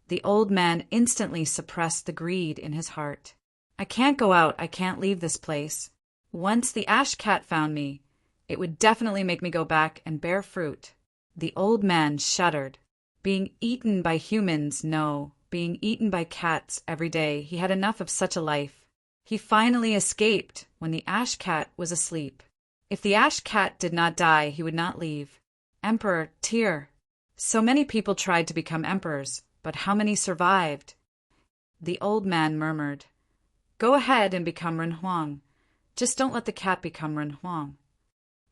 the old man instantly suppressed the greed in his heart. "I can't go out, I can't leave this place. Once the ash cat found me, it would definitely make me go back and bear fruit." The old man shuddered. Being eaten by humans, no. Being eaten by cats every day, he had enough of such a life. He finally escaped when the ash cat was asleep. If the ash cat did not die, he would not leave. Emperor Tyr. So many people tried to become emperors, but how many survived? The old man murmured, "Go ahead and become Ren Huang. Just don't let the cat become Ren Huang."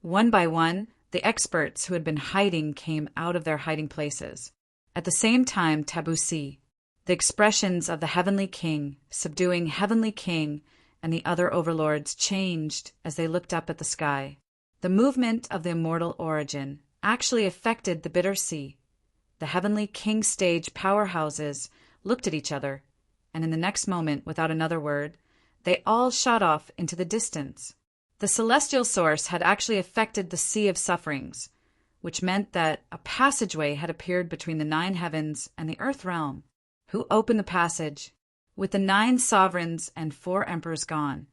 One by one, the experts who had been hiding came out of their hiding places. At the same time, Tabusi, the expressions of the heavenly king, subduing heavenly king, and the other overlords changed as they looked up at the sky. The movement of the immortal origin actually affected the bitter sea. The heavenly king stage powerhouses looked at each other, and in the next moment, without another word, They all shot off into the distance. The celestial source had actually affected the Sea of Sufferings, which meant that a passageway had appeared between the 9 heavens and the earth realm. Who opened the passage? With the 9 sovereigns and 4 emperors gone,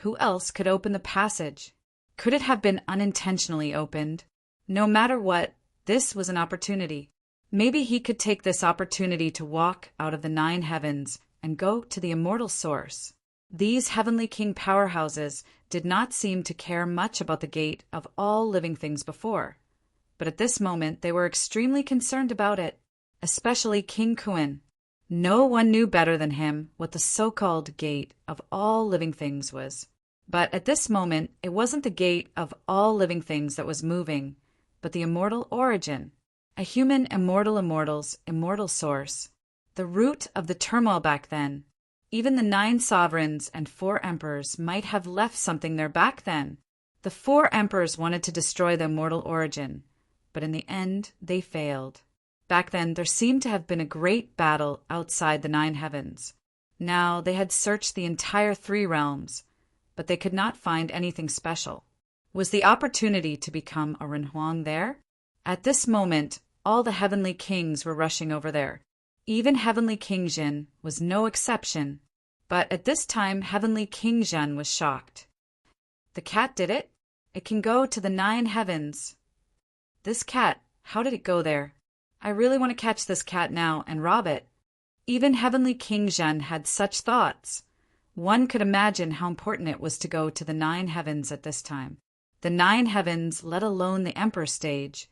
who else could open the passage? Could it have been unintentionally opened? No matter what, this was an opportunity. Maybe he could take this opportunity to walk out of the 9 heavens and go to the immortal source. These heavenly king powerhouses did not seem to care much about the gate of all living things before, but at this moment they were extremely concerned about it, especially King Kuan. No one knew better than him what the so-called gate of all living things was. But at this moment, it wasn't the gate of all living things that was moving, but the immortal origin, a human immortal's immortal source, the root of the turmoil back then. Even the 9 sovereigns and 4 emperors might have left something there back then. The 4 emperors wanted to destroy the immortal origin, but in the end, they failed. Back then, there seemed to have been a great battle outside the 9 heavens. Now, they had searched the entire 3 realms, but they could not find anything special. Was the opportunity to become a Renhuang there? At this moment, all the heavenly kings were rushing over there. Even Heavenly King Jin was no exception. But at this time, Heavenly King Zhen was shocked. The cat did it? It can go to the 9 heavens. This cat, how did it go there? I really want to catch this cat now and rob it. Even Heavenly King Zhen had such thoughts. One could imagine how important it was to go to the 9 heavens at this time. The 9 heavens, let alone the Emperor stage.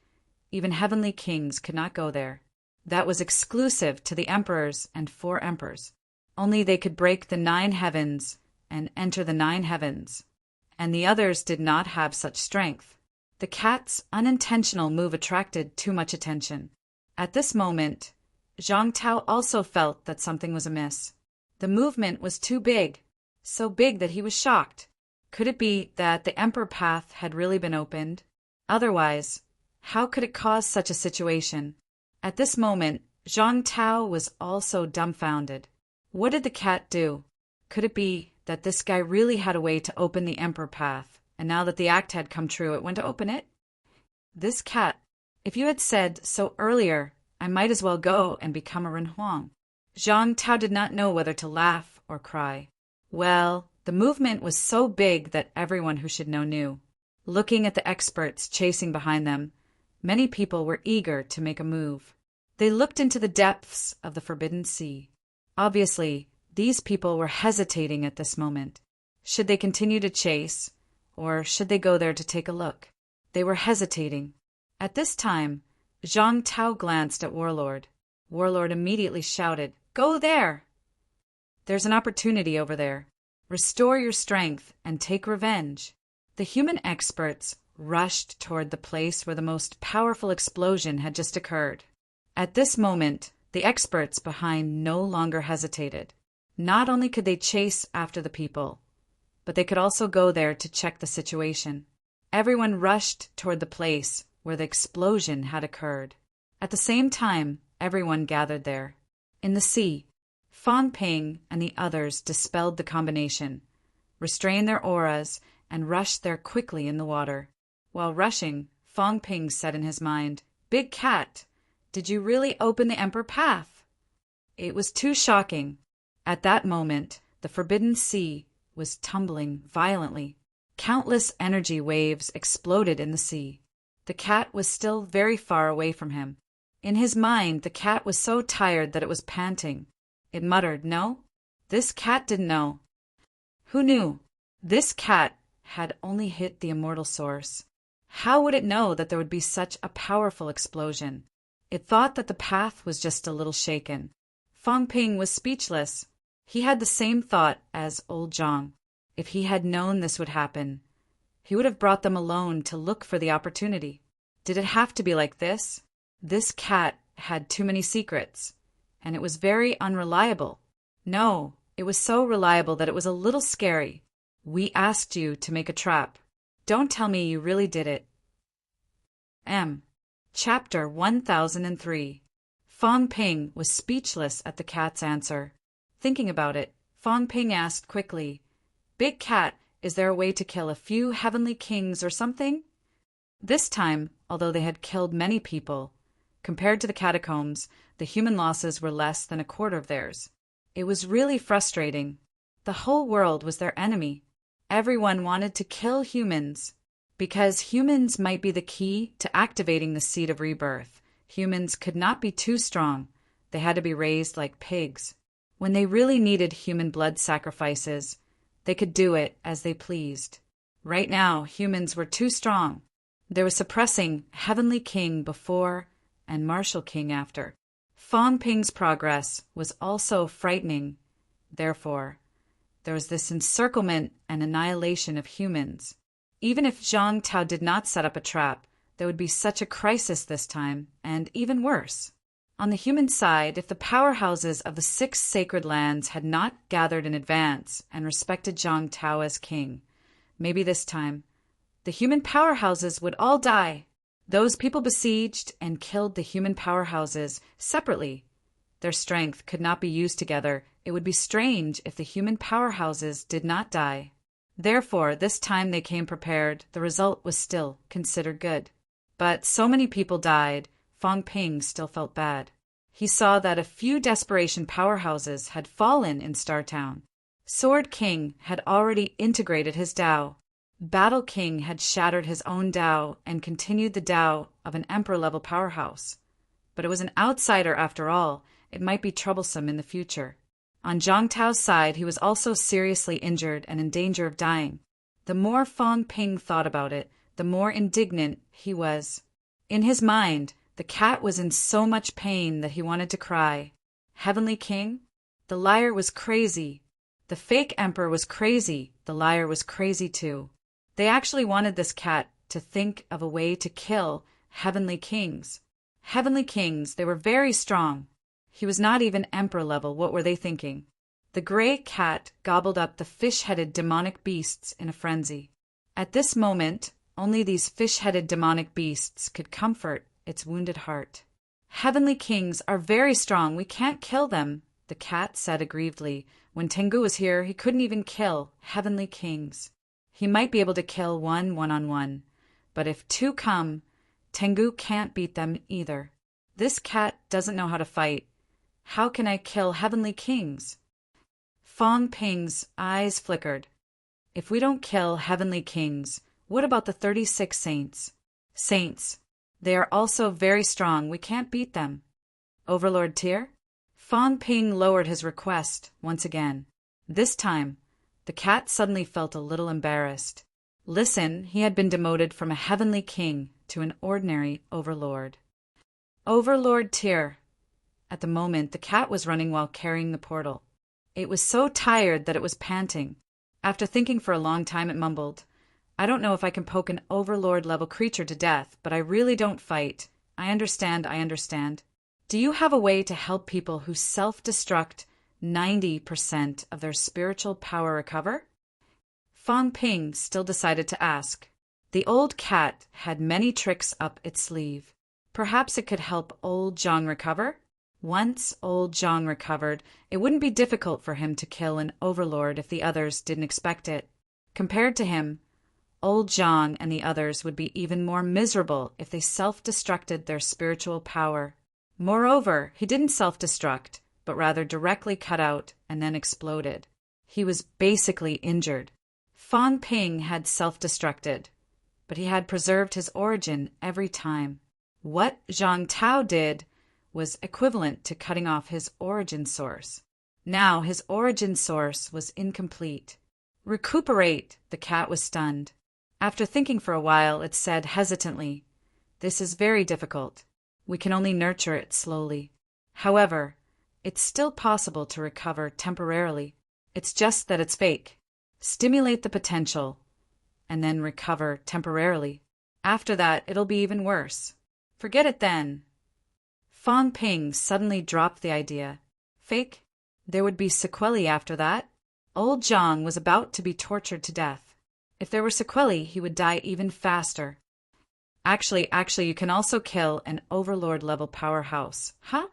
Even heavenly kings could not go there. That was exclusive to the emperors and 4 emperors. Only they could break the 9 heavens and enter the 9 heavens. And the others did not have such strength. The cat's unintentional move attracted too much attention. At this moment, Zhang Tao also felt that something was amiss. The movement was too big, so big that he was shocked. Could it be that the Emperor path had really been opened? Otherwise, how could it cause such a situation? At this moment, Zhang Tao was also dumbfounded. What did the cat do? Could it be that this guy really had a way to open the Emperor path, and now that the act had come true, it went to open it? This cat, if you had said so earlier, I might as well go and become a Renhuang. Zhang Tao did not know whether to laugh or cry. Well, the movement was so big that everyone who should know knew. Looking at the experts chasing behind them, many people were eager to make a move. They looked into the depths of the Forbidden Sea. Obviously, these people were hesitating at this moment. Should they continue to chase, or should they go there to take a look? They were hesitating. At this time, Zhang Tao glanced at Warlord. Warlord immediately shouted, "Go there! There's an opportunity over there. Restore your strength and take revenge." The human experts rushed toward the place where the most powerful explosion had just occurred. At this moment, the experts behind no longer hesitated. Not only could they chase after the people, but they could also go there to check the situation. Everyone rushed toward the place where the explosion had occurred. At the same time, everyone gathered there. In the sea, Fang Ping and the others dispelled the combination, restrained their auras, and rushed there quickly in the water. While rushing, Fang Ping said in his mind, "Big cat, did you really open the Emperor path?" It was too shocking. At that moment, the Forbidden Sea was tumbling violently. Countless energy waves exploded in the sea. The cat was still very far away from him. In his mind, the cat was so tired that it was panting. It muttered, "No, this cat didn't know." Who knew? This cat had only hit the immortal source. How would it know that there would be such a powerful explosion? It thought that the path was just a little shaken. Fang Ping was speechless. He had the same thought as old Zhang. If he had known this would happen, he would have brought them alone to look for the opportunity. Did it have to be like this? This cat had too many secrets, and it was very unreliable. No, it was so reliable that it was a little scary. We asked you to make a trap. Don't tell me you really did it. Chapter 1003. Fang Ping was speechless at the cat's answer. Thinking about it, Fang Ping asked quickly, Big Cat, is there a way to kill a few heavenly kings or something? This time, although they had killed many people, compared to the catacombs, the human losses were less than a quarter of theirs. It was really frustrating. The whole world was their enemy. Everyone wanted to kill humans. Because humans might be the key to activating the seed of rebirth, humans could not be too strong. They had to be raised like pigs. When they really needed human blood sacrifices, they could do it as they pleased. Right now, humans were too strong. There was suppressing Heavenly King before and Martial King after. Fong Ping's progress was also frightening. Therefore, there was this encirclement and annihilation of humans. Even if Zhang Tao did not set up a trap, there would be such a crisis this time, and even worse. On the human side, if the powerhouses of the 6 sacred lands had not gathered in advance and respected Zhang Tao as king, maybe this time, the human powerhouses would all die. Those people besieged and killed the human powerhouses separately. Their strength could not be used together. It would be strange if the human powerhouses did not die. Therefore, this time they came prepared. The result was still considered good. But so many people died, Fong Ping still felt bad. He saw that a few desperation powerhouses had fallen in Startown. Sword King had already integrated his Tao. Battle King had shattered his own Tao and continued the Tao of an emperor-level powerhouse. But it was an outsider after all. It might be troublesome in the future. On Zhang Tao's side, he was also seriously injured and in danger of dying. The more Fong Ping thought about it, the more indignant he was. In his mind, the cat was in so much pain that he wanted to cry. Heavenly King? The liar was crazy. The fake emperor was crazy. The liar was crazy too. They actually wanted this cat to think of a way to kill heavenly kings. Heavenly kings, they were very strong. He was not even emperor level. What were they thinking? The gray cat gobbled up the fish-headed demonic beasts in a frenzy. At this moment, only these fish-headed demonic beasts could comfort its wounded heart. Heavenly kings are very strong. We can't kill them, the cat said aggrievedly. When Tengu was here, he couldn't even kill heavenly kings. He might be able to kill one-on-one, but if 2 come, Tengu can't beat them either. This cat doesn't know how to fight. How can I kill heavenly kings? Fong Ping's eyes flickered. If we don't kill heavenly kings, what about the 36 saints? Saints. They are also very strong. We can't beat them. Overlord Tyr? Fong Ping lowered his request once again. This time, the cat suddenly felt a little embarrassed. Listen, he had been demoted from a heavenly king to an ordinary overlord. Overlord Tyr. At the moment, the cat was running while carrying the portal. It was so tired that it was panting. After thinking for a long time, it mumbled, I don't know if I can poke an overlord-level creature to death, but I really don't fight. I understand. Do you have a way to help people who self-destruct 90% of their spiritual power recover? Fong Ping still decided to ask. The old cat had many tricks up its sleeve. Perhaps it could help old Zhang recover? Once old Zhang recovered, it wouldn't be difficult for him to kill an overlord if the others didn't expect it. Compared to him, old Zhang and the others would be even more miserable if they self-destructed their spiritual power. Moreover, he didn't self-destruct, but rather directly cut out and then exploded. He was basically injured. Fong Ping had self-destructed, but he had preserved his origin every time. What Zhang Tao did was equivalent to cutting off his origin source. Now his origin source was incomplete. Recuperate! The cat was stunned. After thinking for a while, it said hesitantly, This is very difficult. We can only nurture it slowly. However, it's still possible to recover temporarily. It's just that it's fake. Stimulate the potential, and then recover temporarily. After that, it'll be even worse. Forget it then. Fong Ping suddenly dropped the idea. Fake? There would be sequelae after that. Old Zhang was about to be tortured to death. If there were sequelae, he would die even faster. Actually, you can also kill an overlord-level powerhouse. Huh?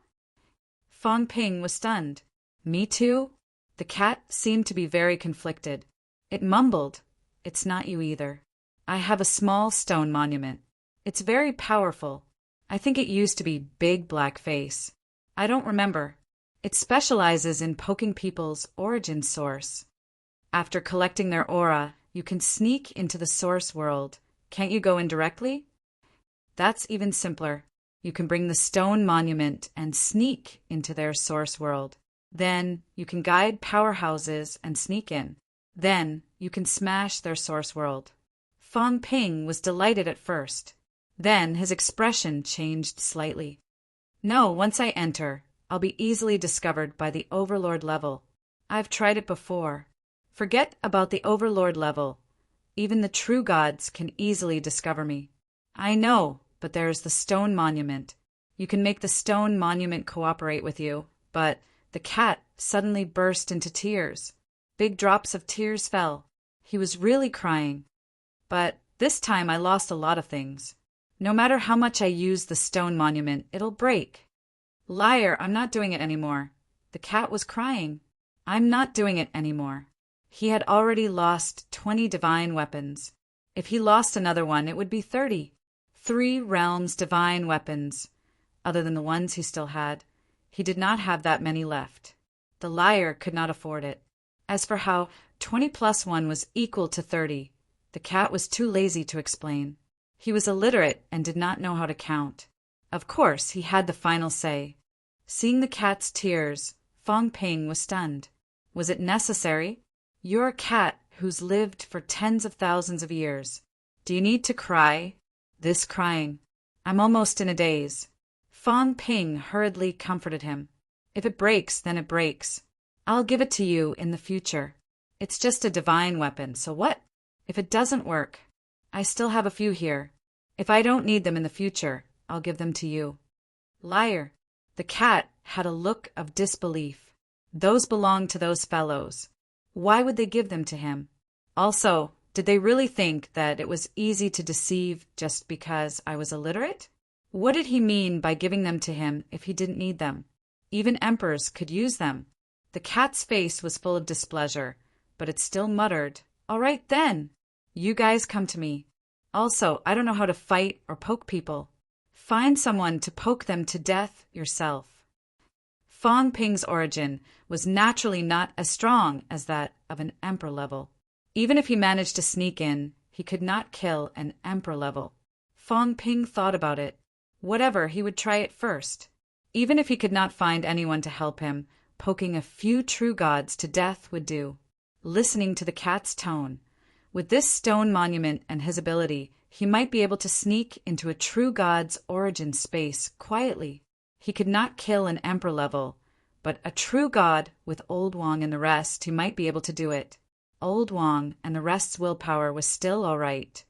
Fong Ping was stunned. Me too? The cat seemed to be very conflicted. It mumbled, "It's not you either. I have a small stone monument. It's very powerful. I think it used to be Big Black Face. I don't remember. It specializes in poking people's origin source. After collecting their aura, you can sneak into the source world. Can't you go in directly? That's even simpler. You can bring the stone monument and sneak into their source world. Then you can guide powerhouses and sneak in. Then you can smash their source world." Fong Ping was delighted at first. Then his expression changed slightly. "No, once I enter, I'll be easily discovered by the Overlord level. I've tried it before. Forget about the Overlord level. Even the true gods can easily discover me." "I know, but there's the stone monument. You can make the stone monument cooperate with you." But the cat suddenly burst into tears. Big drops of tears fell. He was really crying. "But this time I lost a lot of things. No matter how much I use the stone monument, it'll break." "Liar, I'm not doing it anymore." The cat was crying. "I'm not doing it anymore." He had already lost 20 divine weapons. If he lost another one, it would be 30. 3 realms divine weapons. Other than the ones he still had, he did not have that many left. The liar could not afford it. As for how 20 plus 1 was equal to 30, the cat was too lazy to explain. He was illiterate and did not know how to count. Of course, he had the final say. Seeing the cat's tears, Fong Ping was stunned. Was it necessary? "You're a cat who's lived for tens of thousands of years. Do you need to cry?" "This crying. I'm almost in a daze." Fong Ping hurriedly comforted him. "If it breaks, then it breaks. I'll give it to you in the future. It's just a divine weapon, so what? If it doesn't work, I still have a few here. If I don't need them in the future, I'll give them to you." "Liar." The cat had a look of disbelief. Those belonged to those fellows. Why would they give them to him? Also, did they really think that it was easy to deceive just because I was illiterate? What did he mean by giving them to him if he didn't need them? Even emperors could use them. The cat's face was full of displeasure, but it still muttered, "All right then. You guys come to me. Also, I don't know how to fight or poke people. Find someone to poke them to death yourself." Fong Ping's origin was naturally not as strong as that of an emperor level. Even if he managed to sneak in, he could not kill an emperor level. Fong Ping thought about it. Whatever, he would try it first. Even if he could not find anyone to help him, poking a few true gods to death would do. Listening to the cat's tone, with this stone monument and his ability, he might be able to sneak into a true god's origin space quietly. He could not kill an emperor level, but a true god with Old Wong and the rest, he might be able to do it. Old Wong and the rest's willpower was still all right.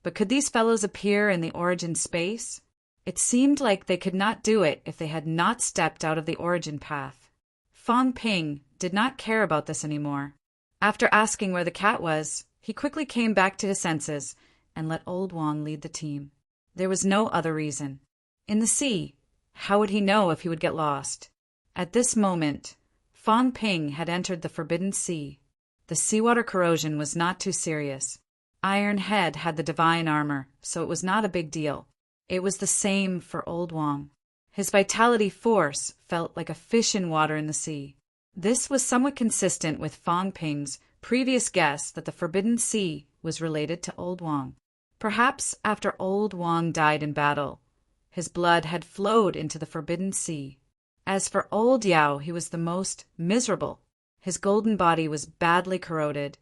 But could these fellows appear in the origin space? It seemed like they could not do it if they had not stepped out of the origin path. Fong Ping did not care about this anymore. After asking where the cat was, he quickly came back to his senses and let Old Wong lead the team. There was no other reason. In the sea, how would he know if he would get lost? At this moment, Fong Ping had entered the Forbidden Sea. The seawater corrosion was not too serious. Iron Head had the divine armor, so it was not a big deal. It was the same for Old Wong. His vitality force felt like a fish in water in the sea. This was somewhat consistent with Fong Ping's previous guess that the Forbidden Sea was related to Old Wong. Perhaps after Old Wong died in battle, his blood had flowed into the Forbidden Sea. As for Old Yao, he was the most miserable. His golden body was badly corroded,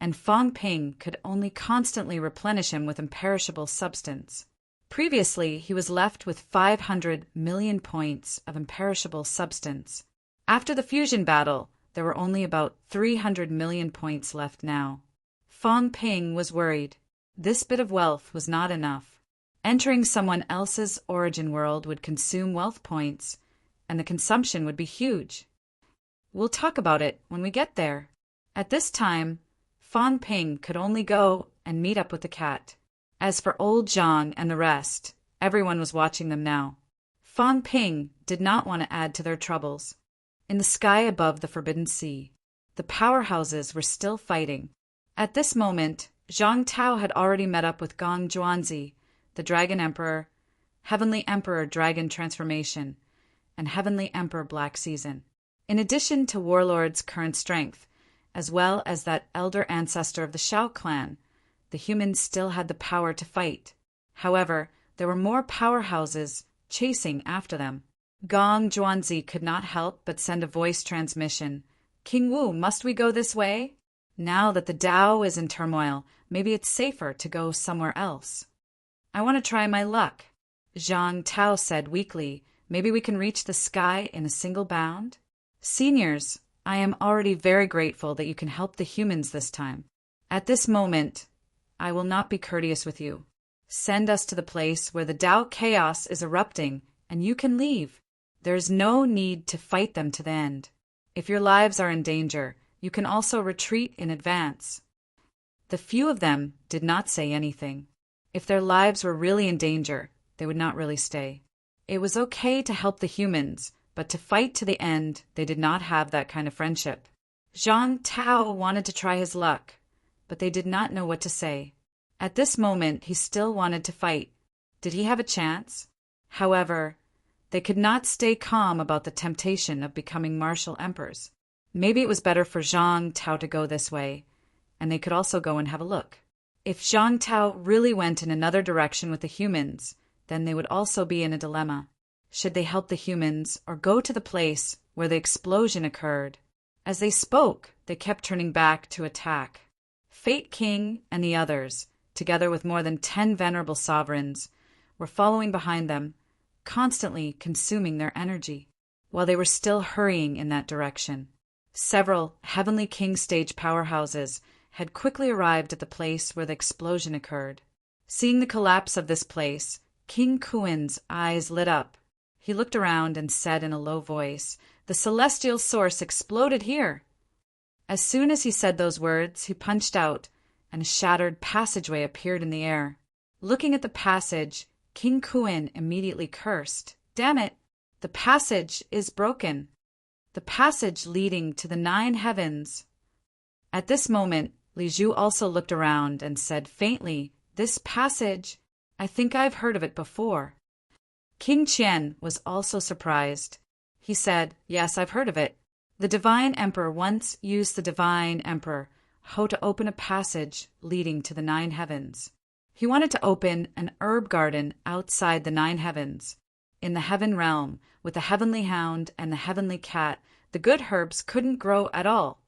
and Fong Ping could only constantly replenish him with imperishable substance. Previously, he was left with 500 million points of imperishable substance. After the fusion battle, there were only about 300 million points left now. Fong Ping was worried. This bit of wealth was not enough. Entering someone else's origin world would consume wealth points, and the consumption would be huge. We'll talk about it when we get there. At this time, Fong Ping could only go and meet up with the cat. As for Old Zhang and the rest, everyone was watching them now. Fong Ping did not want to add to their troubles. In the sky above the Forbidden Sea, the powerhouses were still fighting. At this moment, Zhang Tao had already met up with Gong Zhuanzi, the Dragon Emperor, Heavenly Emperor Dragon Transformation, and Heavenly Emperor Black Season. In addition to Warlord's current strength, as well as that elder ancestor of the Shao clan, the humans still had the power to fight. However, there were more powerhouses chasing after them. Gong Zhuanzi could not help but send a voice transmission. King Wu, must we go this way? Now that the Tao is in turmoil, maybe it's safer to go somewhere else. I want to try my luck. Zhang Tao said weakly. Maybe we can reach the sky in a single bound? Seniors, I am already very grateful that you can help the humans this time. At this moment, I will not be courteous with you. Send us to the place where the Tao chaos is erupting, and you can leave. There is no need to fight them to the end. If your lives are in danger, you can also retreat in advance. The few of them did not say anything. If their lives were really in danger, they would not really stay. It was okay to help the humans, but to fight to the end, they did not have that kind of friendship. Zhang Tao wanted to try his luck, but they did not know what to say. At this moment, he still wanted to fight. Did he have a chance? However, they could not stay calm about the temptation of becoming martial emperors. Maybe it was better for Zhang Tao to go this way, and they could also go and have a look. If Zhang Tao really went in another direction with the humans, then they would also be in a dilemma. Should they help the humans or go to the place where the explosion occurred? As they spoke, they kept turning back to attack. Fate King and the others, together with more than 10 venerable sovereigns, were following behind them, constantly consuming their energy, while they were still hurrying in that direction. Several Heavenly King stage powerhouses had quickly arrived at the place where the explosion occurred. Seeing the collapse of this place, King Kuin's eyes lit up. He looked around and said in a low voice, "The celestial source exploded here." As soon as he said those words, he punched out, and a shattered passageway appeared in the air. Looking at the passage, King Kuin immediately cursed. "Damn it! The passage is broken. The passage leading to the 9 heavens." At this moment, Li Zhu also looked around and said faintly, "This passage, I think I've heard of it before." King Qian was also surprised. He said, "Yes, I've heard of it. The Divine Emperor once used the Divine Emperor Ho to open a passage leading to the 9 heavens. He wanted to open an herb garden outside the 9 heavens. In the heaven realm, with the heavenly hound and the heavenly cat, the good herbs couldn't grow at all.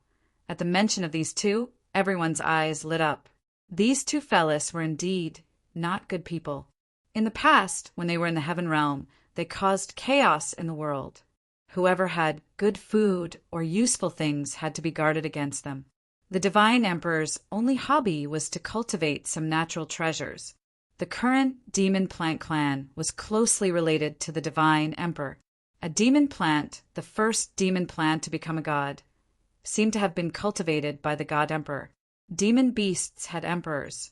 At the mention of these two, everyone's eyes lit up. These two fellas were indeed not good people. In the past, when they were in the heaven realm, they caused chaos in the world. Whoever had good food or useful things had to be guarded against them. The Divine Emperor's only hobby was to cultivate some natural treasures. The current Demon Plant clan was closely related to the Divine Emperor. A demon plant, the first demon plant to become a god, seemed to have been cultivated by the God Emperor. Demon beasts had emperors,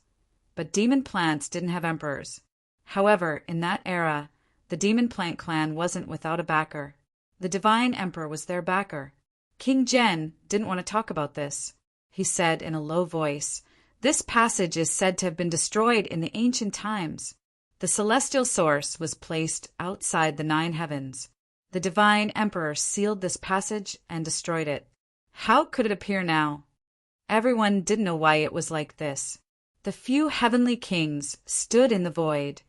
but demon plants didn't have emperors. However, in that era, the Demon Plant clan wasn't without a backer. The Divine Emperor was their backer. King Zhen didn't want to talk about this. He said in a low voice, "This passage is said to have been destroyed in the ancient times. The celestial source was placed outside the 9 heavens. The Divine Emperor sealed this passage and destroyed it. How could it appear now?" Everyone didn't know why it was like this. The few heavenly kings stood in the void,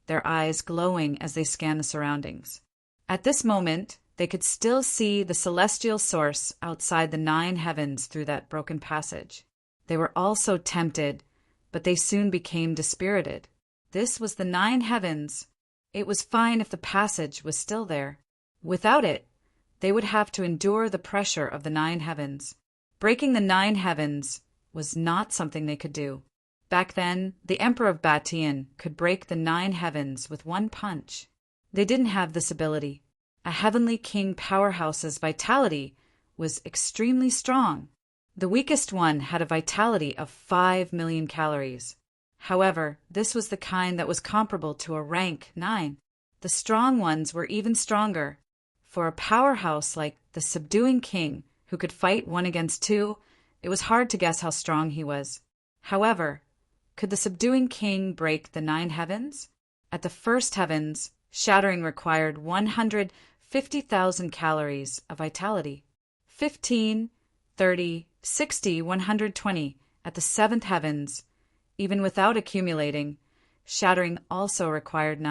their eyes glowing as they scanned the surroundings. At this moment, they could still see the celestial source outside the 9 heavens through that broken passage. They were also tempted, but they soon became dispirited. This was the 9 heavens. It was fine if the passage was still there. Without it, they would have to endure the pressure of the 9 heavens. Breaking the 9 heavens was not something they could do. Back then, the Emperor of Batian could break the 9 heavens with one punch. They didn't have this ability. A heavenly king powerhouse's vitality was extremely strong. The weakest one had a vitality of 5 million calories. However, this was the kind that was comparable to a rank 9. The strong ones were even stronger. For a powerhouse like the subduing king, who could fight 1 against 2, It was hard to guess how strong he was. However, could the subduing king break the 9 heavens? At the first heavens, shattering required 150,000 calories of vitality. 15, 30, 60, 120. At the 7th heavens, even without accumulating, shattering also required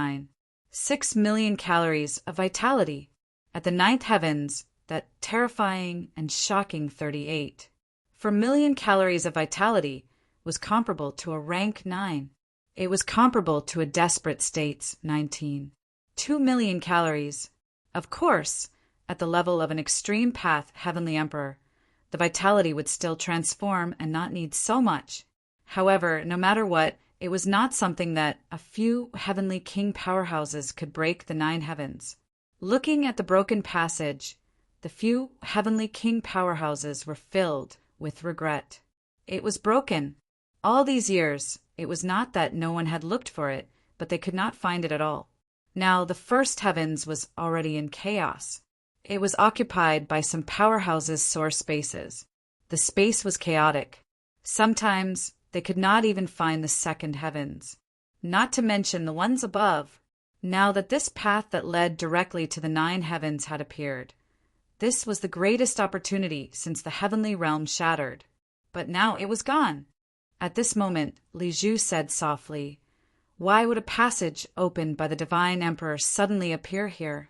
6 million calories of vitality. At the 9th heavens, that terrifying and shocking 38. For million calories of vitality was comparable to a rank 9. It was comparable to a desperate state's 19. 2 million calories. Of course, at the level of an extreme path heavenly emperor, the vitality would still transform and not need so much. However, no matter what, it was not something that a few heavenly king powerhouses could break the 9 heavens. Looking at the broken passage, the few heavenly king powerhouses were filled with regret. It was broken. All these years, it was not that no one had looked for it, but they could not find it at all. Now the first heavens was already in chaos. It was occupied by some powerhouses' source spaces. The space was chaotic. Sometimes they could not even find the second heavens, not to mention the ones above. Now that this path that led directly to the 9 heavens had appeared, this was the greatest opportunity since the heavenly realm shattered. But now it was gone. At this moment, Li Zhu said softly, "Why would a passage opened by the divine emperor suddenly appear here?"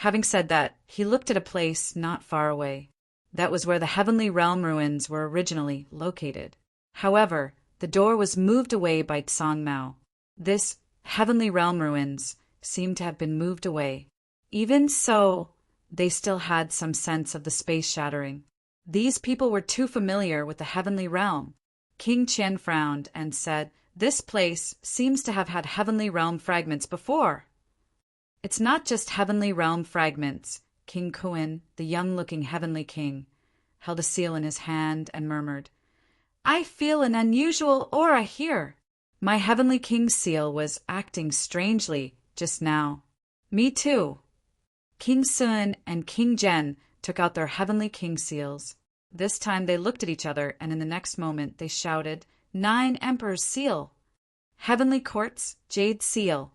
Having said that, he looked at a place not far away. That was where the heavenly realm ruins were originally located. However, the door was moved away by Tsang Mao. This heavenly realm ruins seemed to have been moved away. Even so, they still had some sense of the space shattering. These people were too familiar with the heavenly realm. King Qian frowned and said, "This place seems to have had heavenly realm fragments before." "It's not just heavenly realm fragments." King Kuan, the young-looking heavenly king, held a seal in his hand and murmured, "I feel an unusual aura here." My heavenly king's seal was acting strangely just now. Me too. King Sun and King Zhen took out their heavenly king seals. This time they looked at each other, and in the next moment they shouted, "9 Emperor's seal! Heavenly Court's Jade Seal!"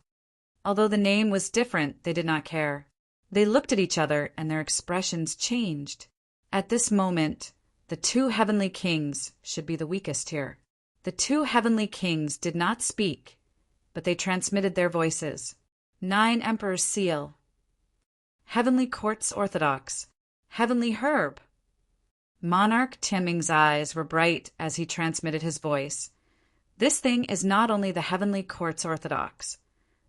Although the name was different, they did not care. They looked at each other, and their expressions changed. At this moment, the 2 heavenly kings should be the weakest here. The 2 heavenly kings did not speak, but they transmitted their voices. 9 Emperor's Seal. Heavenly Court's Orthodox. Heavenly Herb. Monarch Tianming's eyes were bright as he transmitted his voice. This thing is not only the Heavenly Court's Orthodox,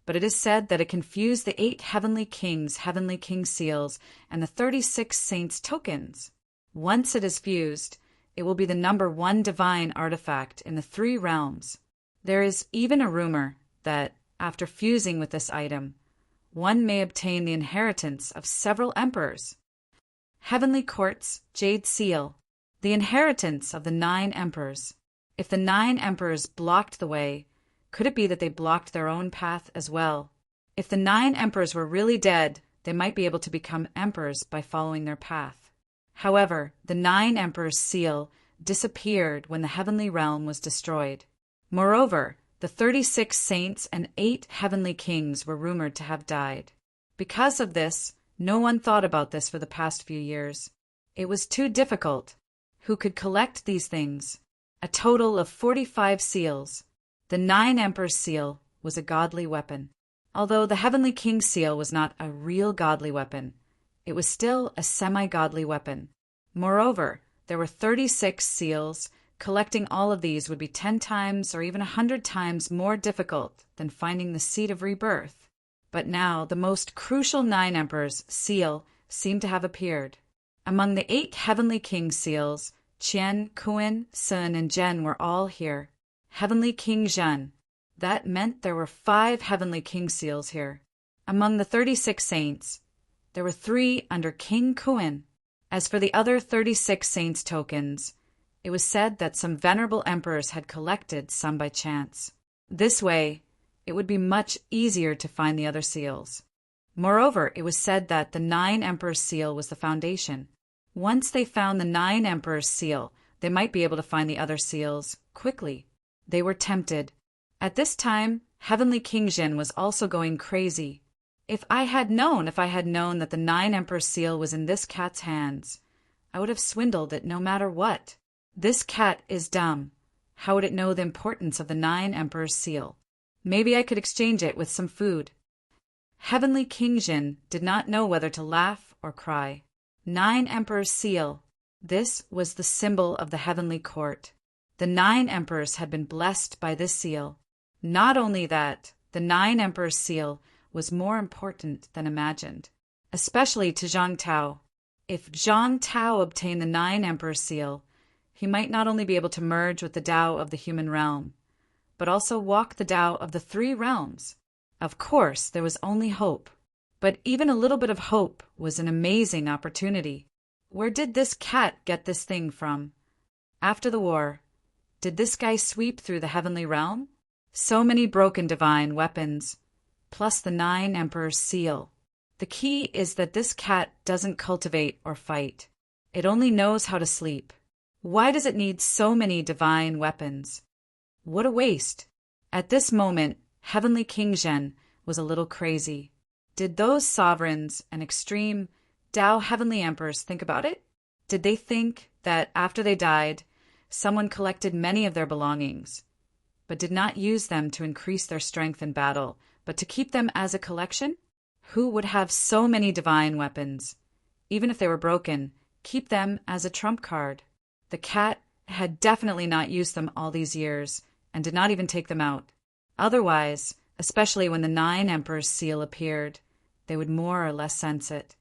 but it is said that it can fuse the 8 heavenly king seals and the 36 saints' tokens. Once it is fused, it will be the number 1 divine artifact in the 3 realms. There is even a rumor that, after fusing with this item, one may obtain the inheritance of several emperors. Heavenly Court's Jade Seal, the inheritance of the 9 emperors. If the 9 emperors blocked the way, could it be that they blocked their own path as well? If the 9 emperors were really dead, they might be able to become emperors by following their path. However, the 9 emperors' seal disappeared when the heavenly realm was destroyed. Moreover, the 36 saints and 8 heavenly kings were rumored to have died. Because of this, no one thought about this for the past few years. It was too difficult. Who could collect these things? A total of 45 seals. The 9 Emperor's seal was a godly weapon. Although the Heavenly King's seal was not a real godly weapon, it was still a semi-godly weapon. Moreover, there were 36 seals. Collecting all of these would be 10 times or even 100 times more difficult than finding the seed of rebirth. But now the most crucial 9 Emperors' seal seemed to have appeared. Among the 8 Heavenly King seals, Qian, Kuan, Sun, and Zhen were all here. Heavenly King Zhen. That meant there were 5 Heavenly King seals here. Among the 36 saints, there were 3 under King Kuan. As for the other 36 saints' tokens, it was said that some venerable emperors had collected some by chance. This way, it would be much easier to find the other seals. Moreover, it was said that the 9 Emperors' seal was the foundation. Once they found the 9 emperors' seal, they might be able to find the other seals quickly. They were tempted. At this time, Heavenly King Jin was also going crazy. If I had known that the 9 emperors' seal was in this cat's hands, I would have swindled it no matter what. This cat is dumb. How would it know the importance of the 9 emperors' seal? Maybe I could exchange it with some food. Heavenly King Jin did not know whether to laugh or cry. 9 emperors' seal. This was the symbol of the heavenly court. The 9 emperors had been blessed by this seal. Not only that, the 9 emperors' seal was more important than imagined, especially to Zhang Tao. If Zhang Tao obtained the 9 emperors' seal, he might not only be able to merge with the Tao of the human realm, but also walk the Tao of the 3 realms. Of course, there was only hope, but even a little bit of hope was an amazing opportunity. Where did this cat get this thing from? After the war, did this guy sweep through the heavenly realm? So many broken divine weapons, plus the 9 emperors' seal. The key is that this cat doesn't cultivate or fight. It only knows how to sleep. Why does it need so many divine weapons? What a waste. At this moment, Heavenly King Zhen was a little crazy. Did those sovereigns and extreme Tao heavenly emperors think about it? Did they think that after they died, someone collected many of their belongings, but did not use them to increase their strength in battle, but to keep them as a collection? Who would have so many divine weapons? Even if they were broken, keep them as a trump card. The cat had definitely not used them all these years, and did not even take them out. Otherwise, especially when the 9 emperors' seal appeared, they would more or less sense it.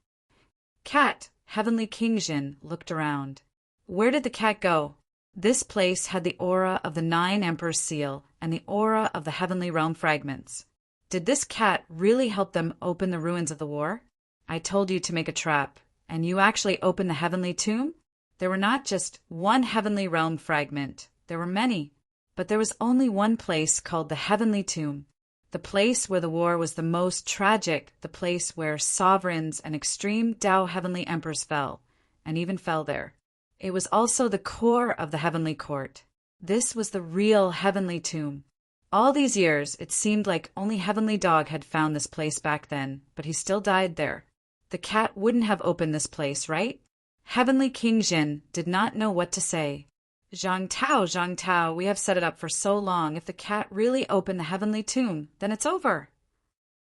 Cat, Heavenly King Jin, looked around. Where did the cat go? This place had the aura of the 9 emperors' seal and the aura of the heavenly realm fragments. Did this cat really help them open the ruins of the war? I told you to make a trap, and you actually opened the heavenly tomb? There were not just one heavenly realm fragment. There were many. But there was only one place called the heavenly tomb. The place where the war was the most tragic, the place where sovereigns and extreme Tao heavenly emperors fell, and even fell there. It was also the core of the heavenly court. This was the real heavenly tomb. All these years, it seemed like only Heavenly Dog had found this place back then, but he still died there. The cat wouldn't have opened this place, right? Heavenly King Jin did not know what to say. Zhang Tao, we have set it up for so long. If the cat really opened the heavenly tomb, then it's over.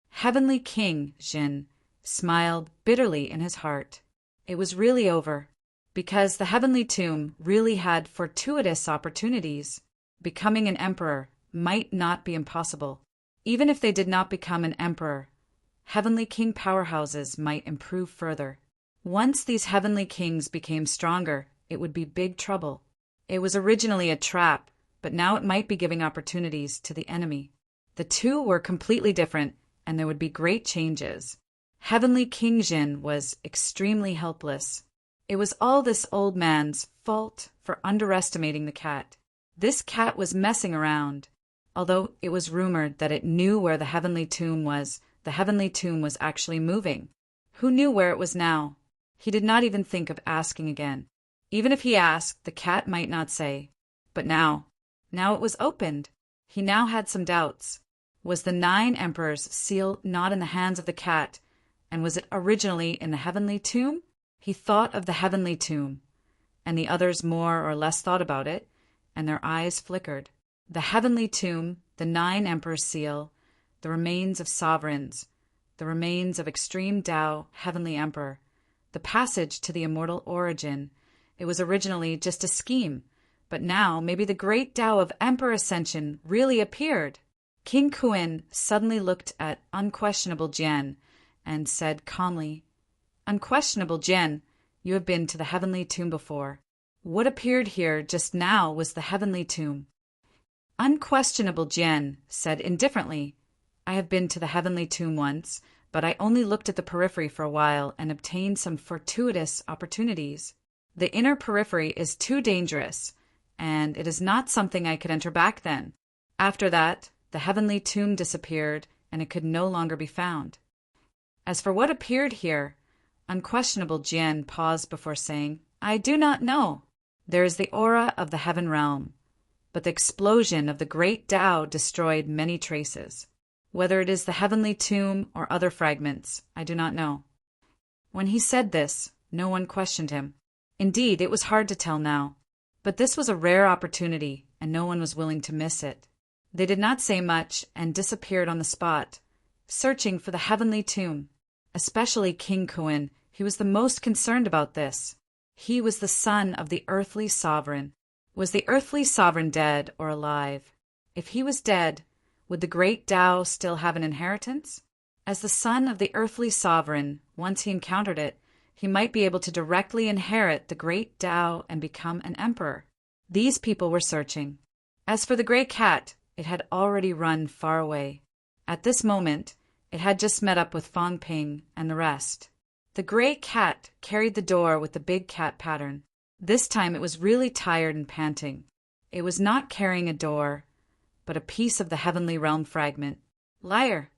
Heavenly King Jin smiled bitterly in his heart. It was really over, because the heavenly tomb really had fortuitous opportunities. Becoming an emperor might not be impossible. Even if they did not become an emperor, heavenly king powerhouses might improve further. Once these heavenly kings became stronger, it would be big trouble. It was originally a trap, but now it might be giving opportunities to the enemy. The two were completely different, and there would be great changes. Heavenly King Jin was extremely helpless. It was all this old man's fault for underestimating the cat. This cat was messing around. Although it was rumored that it knew where the heavenly tomb was actually moving. Who knew where it was now? He did not even think of asking again. Even if he asked, the cat might not say. But now it was opened. He now had some doubts. Was the 9 emperors' seal not in the hands of the cat, and was it originally in the heavenly tomb? He thought of the heavenly tomb, and the others more or less thought about it, and their eyes flickered. The heavenly tomb, the 9 emperors' seal, the remains of sovereigns, the remains of extreme Tao, heavenly emperor, the passage to the immortal origin. It was originally just a scheme, but now maybe the great Tao of emperor ascension really appeared. King Kuan suddenly looked at Unquestionable Jian and said calmly, "Unquestionable Jian, you have been to the heavenly tomb before. What appeared here just now was the heavenly tomb." Unquestionable Jian said indifferently, "I have been to the heavenly tomb once, but I only looked at the periphery for a while and obtained some fortuitous opportunities. The inner periphery is too dangerous, and it is not something I could enter back then. After that, the heavenly tomb disappeared, and it could no longer be found. As for what appeared here, Unquestionable Jian paused before saying, I do not know. There is the aura of the heaven realm, but the explosion of the great Tao destroyed many traces. Whether it is the heavenly tomb or other fragments, I do not know. When he said this, no one questioned him. Indeed, it was hard to tell now. But this was a rare opportunity, and no one was willing to miss it. They did not say much and disappeared on the spot, searching for the heavenly tomb. Especially King Kuan, he was the most concerned about this. He was the son of the earthly sovereign. Was the earthly sovereign dead or alive? If he was dead, would the great Tao still have an inheritance? As the son of the earthly sovereign, once he encountered it, he might be able to directly inherit the great Tao and become an emperor. These people were searching. As for the gray cat, it had already run far away. At this moment, it had just met up with Fang Ping and the rest. The gray cat carried the door with the big cat pattern. This time it was really tired and panting. It was not carrying a door, but a piece of the heavenly realm fragment. Liar!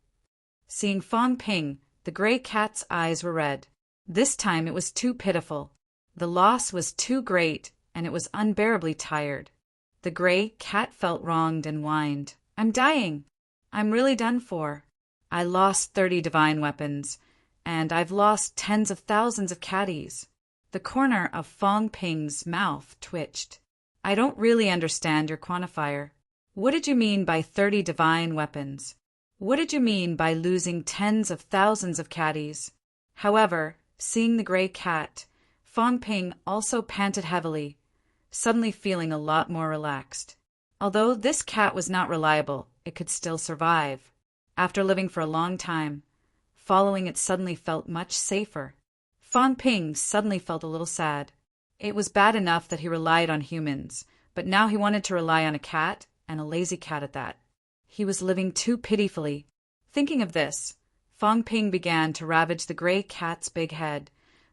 Seeing Fang Ping, the gray cat's eyes were red. This time it was too pitiful. The loss was too great, and it was unbearably tired. The gray cat felt wronged and whined. I'm dying. I'm really done for. I lost 30 divine weapons, and I've lost tens of thousands of caddies. The corner of Fang Ping's mouth twitched. I don't really understand your quantifier. What did you mean by 30 divine weapons? What did you mean by losing tens of thousands of caddies? However, seeing the gray cat, Fang Ping also panted heavily, suddenly feeling a lot more relaxed. Although this cat was not reliable, it could still survive. After living for a long time, following it suddenly felt much safer. Fang Ping suddenly felt a little sad. It was bad enough that he relied on humans, but now he wanted to rely on a cat, and a lazy cat at that. He was living too pitifully. Thinking of this, Fang Ping began to ravage the gray cat's big head,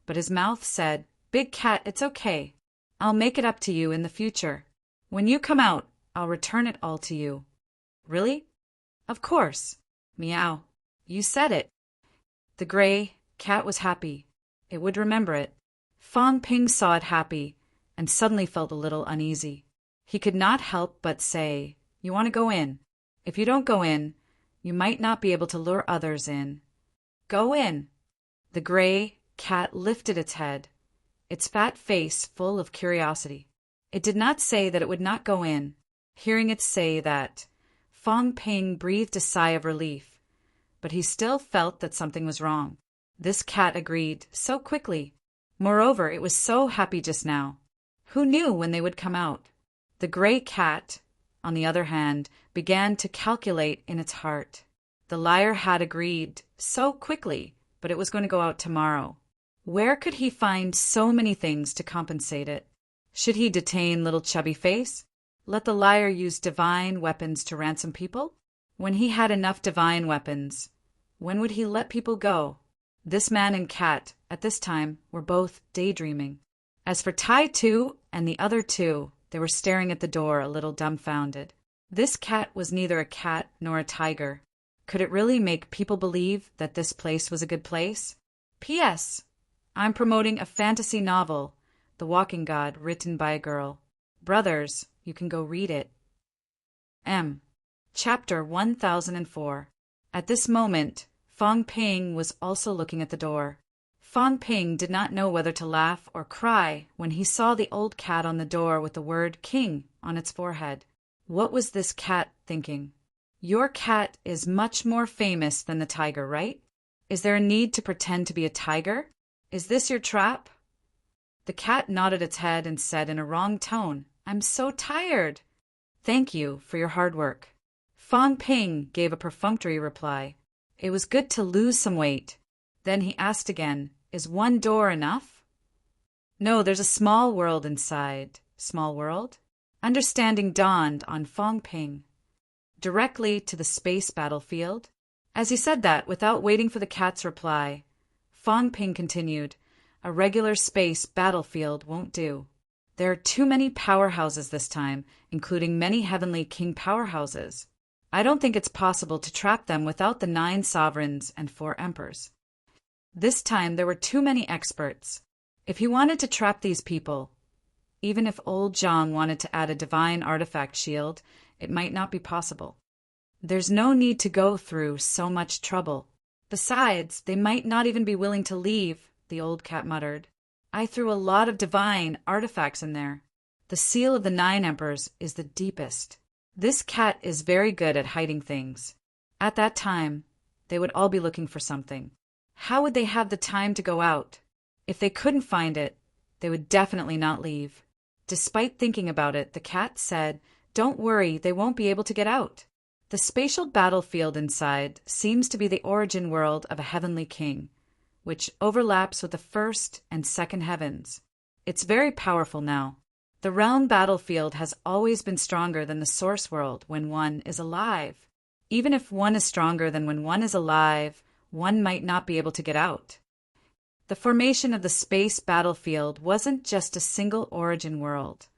but his mouth said, Big cat, it's okay. I'll make it up to you in the future. When you come out, I'll return it all to you. Really? Of course. Meow. You said it. The gray cat was happy. It would remember it. Fang Ping saw it happy, and suddenly felt a little uneasy. He could not help but say, You want to go in? If you don't go in, you might not be able to lure others in. Go in. The gray cat lifted its head, its fat face full of curiosity. It did not say that it would not go in. Hearing it say that, Fang Ping breathed a sigh of relief, but he still felt that something was wrong. This cat agreed so quickly. Moreover, it was so happy just now. Who knew when they would come out? The gray cat, on the other hand, began to calculate in its heart. The liar had agreed so quickly, but it was going to go out tomorrow. Where could he find so many things to compensate it? Should he detain little chubby face? Let the liar use divine weapons to ransom people? When he had enough divine weapons, when would he let people go? This man and cat, at this time, were both daydreaming. As for Tai Tu and the other two, they were staring at the door a little dumbfounded. This cat was neither a cat nor a tiger. Could it really make people believe that this place was a good place? P.S. I'm promoting a fantasy novel, The Walking God, written by a girl. Brothers, you can go read it. M. Chapter 1004. At this moment, Fang Ping was also looking at the door. Fang Ping did not know whether to laugh or cry when he saw the old cat on the door with the word King on its forehead. What was this cat thinking? Your cat is much more famous than the tiger, right? Is there a need to pretend to be a tiger? Is this your trap? The cat nodded its head and said in a wrong tone, I'm so tired. Thank you for your hard work. Fang Ping gave a perfunctory reply. It was good to lose some weight. Then he asked again, Is one door enough? No, there's a small world inside. Small world? Understanding dawned on Fang Ping. Directly to the space battlefield? As he said that, without waiting for the cat's reply, Fang Ping continued, A regular space battlefield won't do. There are too many powerhouses this time, including many heavenly king powerhouses. I don't think it's possible to trap them without the 9 sovereigns and 4 emperors. This time there were too many experts. If he wanted to trap these people, even if old Zhang wanted to add a divine artifact shield, it might not be possible. There's no need to go through so much trouble. Besides, they might not even be willing to leave, the old cat muttered. I threw a lot of divine artifacts in there. The seal of the 9 emperors is the deepest. This cat is very good at hiding things. At that time, they would all be looking for something. How would they have the time to go out? If they couldn't find it, they would definitely not leave. Despite thinking about it, the cat said, "Don't worry, they won't be able to get out." The spatial battlefield inside seems to be the origin world of a heavenly king, which overlaps with the first and second heavens. It's very powerful now. The realm battlefield has always been stronger than the source world when one is alive. Even if one is stronger than when one is alive, one might not be able to get out. The formation of the space battlefield wasn't just a single origin world,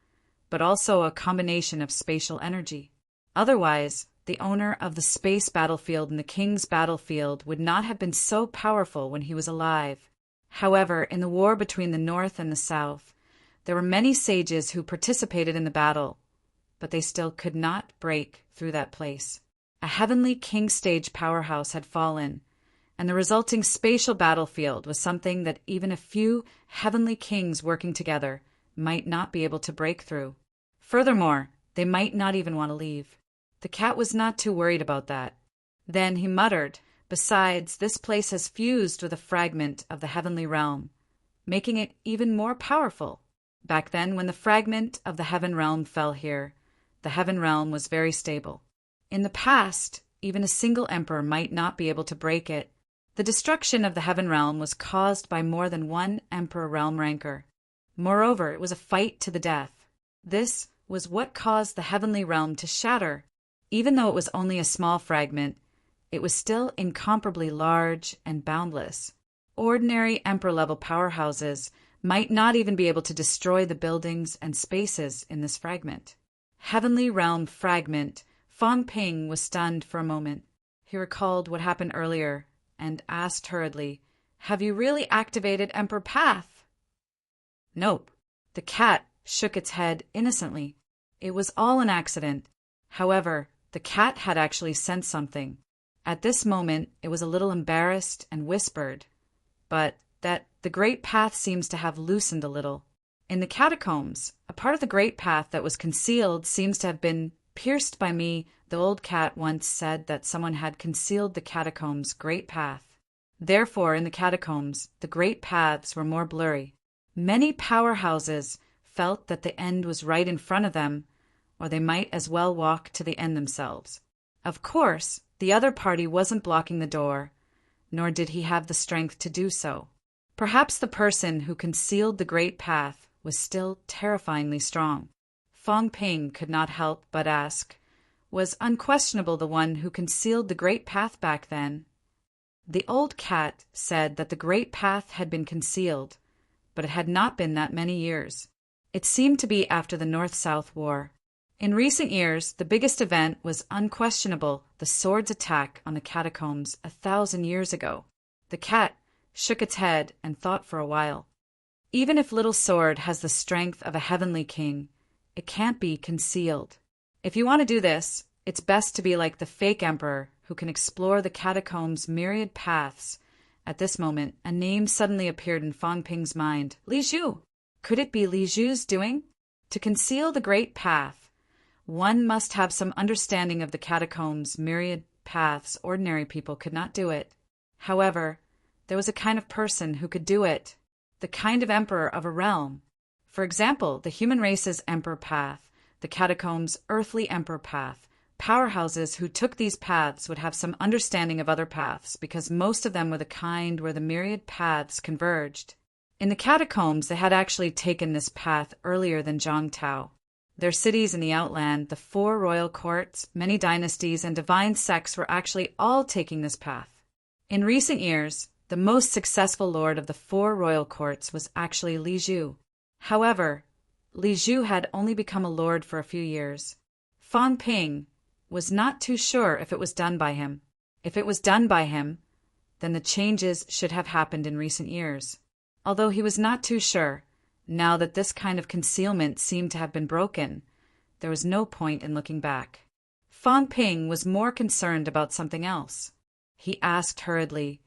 but also a combination of spatial energy. Otherwise, the owner of the space battlefield and the king's battlefield would not have been so powerful when he was alive. However, in the war between the North and the South, there were many sages who participated in the battle, but they still could not break through that place. A heavenly king stage powerhouse had fallen, and the resulting spatial battlefield was something that even a few heavenly kings working together might not be able to break through. Furthermore, they might not even want to leave. The cat was not too worried about that. Then he muttered, "Besides, this place has fused with a fragment of the heavenly realm, making it even more powerful. Back then, when the fragment of the heaven realm fell here, the heaven realm was very stable. In the past, even a single emperor might not be able to break it. The destruction of the heaven realm was caused by more than one emperor realm ranker. Moreover, it was a fight to the death. This was what caused the heavenly realm to shatter. Even though it was only a small fragment, it was still incomparably large and boundless. Ordinary emperor-level powerhouses might not even be able to destroy the buildings and spaces in this fragment. Heavenly realm fragment. Fang Ping was stunned for a moment. He recalled what happened earlier and asked hurriedly, "Have you really activated Emperor Path?" "Nope." The cat shook its head innocently. It was all an accident. However, the cat had actually sensed something. At this moment, it was a little embarrassed and whispered, but that the Great Path seems to have loosened a little. In the catacombs, a part of the Great Path that was concealed seems to have been pierced by me. The old cat once said that someone had concealed the catacombs' Great Path. Therefore, in the catacombs, the Great Paths were more blurry. Many powerhouses felt that the end was right in front of them, or they might as well walk to the end themselves. Of course, the other party wasn't blocking the door, nor did he have the strength to do so. Perhaps the person who concealed the Great Path was still terrifyingly strong. Fang Ping could not help but ask, was unquestionable the one who concealed the Great Path back then? The old cat said that the Great Path had been concealed, but it had not been that many years. It seemed to be after the North-South War. In recent years, the biggest event was unquestionable, the sword's attack on the catacombs 1,000 years ago. The cat shook its head and thought for a while. Even if Little Sword has the strength of a heavenly king, it can't be concealed. If you want to do this, it's best to be like the fake emperor who can explore the catacombs' myriad paths. At this moment, a name suddenly appeared in Fang Ping's mind. Li Zhu. Could it be Li Zhu's doing? To conceal the Great Path, one must have some understanding of the catacombs' myriad paths. Ordinary people could not do it. However, there was a kind of person who could do it, the kind of emperor of a realm. For example, the human race's emperor path, the catacombs' earthly emperor path. Powerhouses who took these paths would have some understanding of other paths, because most of them were the kind where the myriad paths converged. In the catacombs, they had actually taken this path earlier than Zhangtao. Their cities in the outland, the 4 royal courts, many dynasties, and divine sects were actually all taking this path. In recent years, the most successful lord of the 4 royal courts was actually Li Zhu. However, Li Zhu had only become a lord for a few years. Fang Ping was not too sure if it was done by him. If it was done by him, then the changes should have happened in recent years. Although he was not too sure, now that this kind of concealment seemed to have been broken, there was no point in looking back. Fang Ping was more concerned about something else. He asked hurriedly,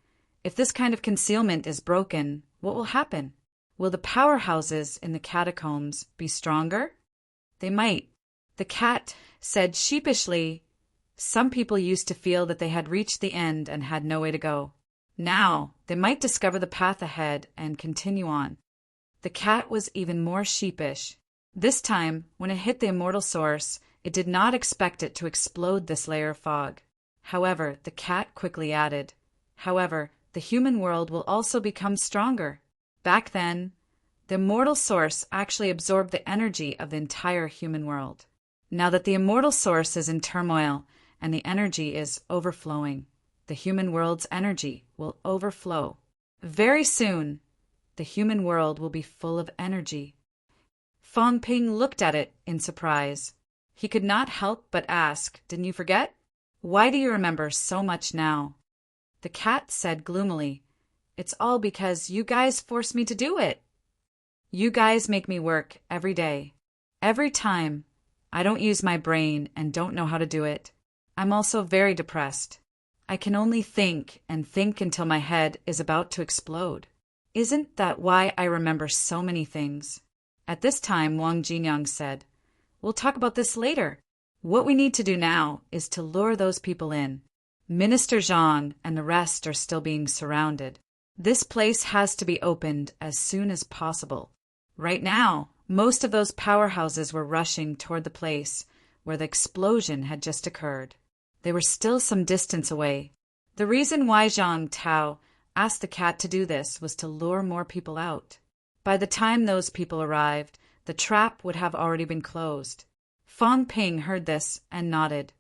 "If this kind of concealment is broken, what will happen? Will the powerhouses in the catacombs be stronger?" "They might," the cat said sheepishly. "Some people used to feel that they had reached the end and had no way to go. Now, they might discover the path ahead and continue on." The cat was even more sheepish. This time, when it hit the immortal source, it did not expect it to explode this layer of fog. However, the cat quickly added, "However, the human world will also become stronger." Back then, the immortal source actually absorbed the energy of the entire human world. Now that the immortal source is in turmoil and the energy is overflowing, the human world's energy will overflow. Very soon, the human world will be full of energy. Fang Ping looked at it in surprise. He could not help but ask, "Didn't you forget? Why do you remember so much now?" The cat said gloomily, "It's all because you guys forced me to do it. You guys make me work every day. Every time, I don't use my brain and don't know how to do it. I'm also very depressed. I can only think and think until my head is about to explode. Isn't that why I remember so many things?" At this time, Wang Jinyang said, "We'll talk about this later. What we need to do now is to lure those people in. Minister Zhang and the rest are still being surrounded. This place has to be opened as soon as possible." Right now, most of those powerhouses were rushing toward the place where the explosion had just occurred. They were still some distance away. The reason why Zhang Tao asked the cat to do this was to lure more people out. By the time those people arrived, the trap would have already been closed. Fang Ping heard this and nodded.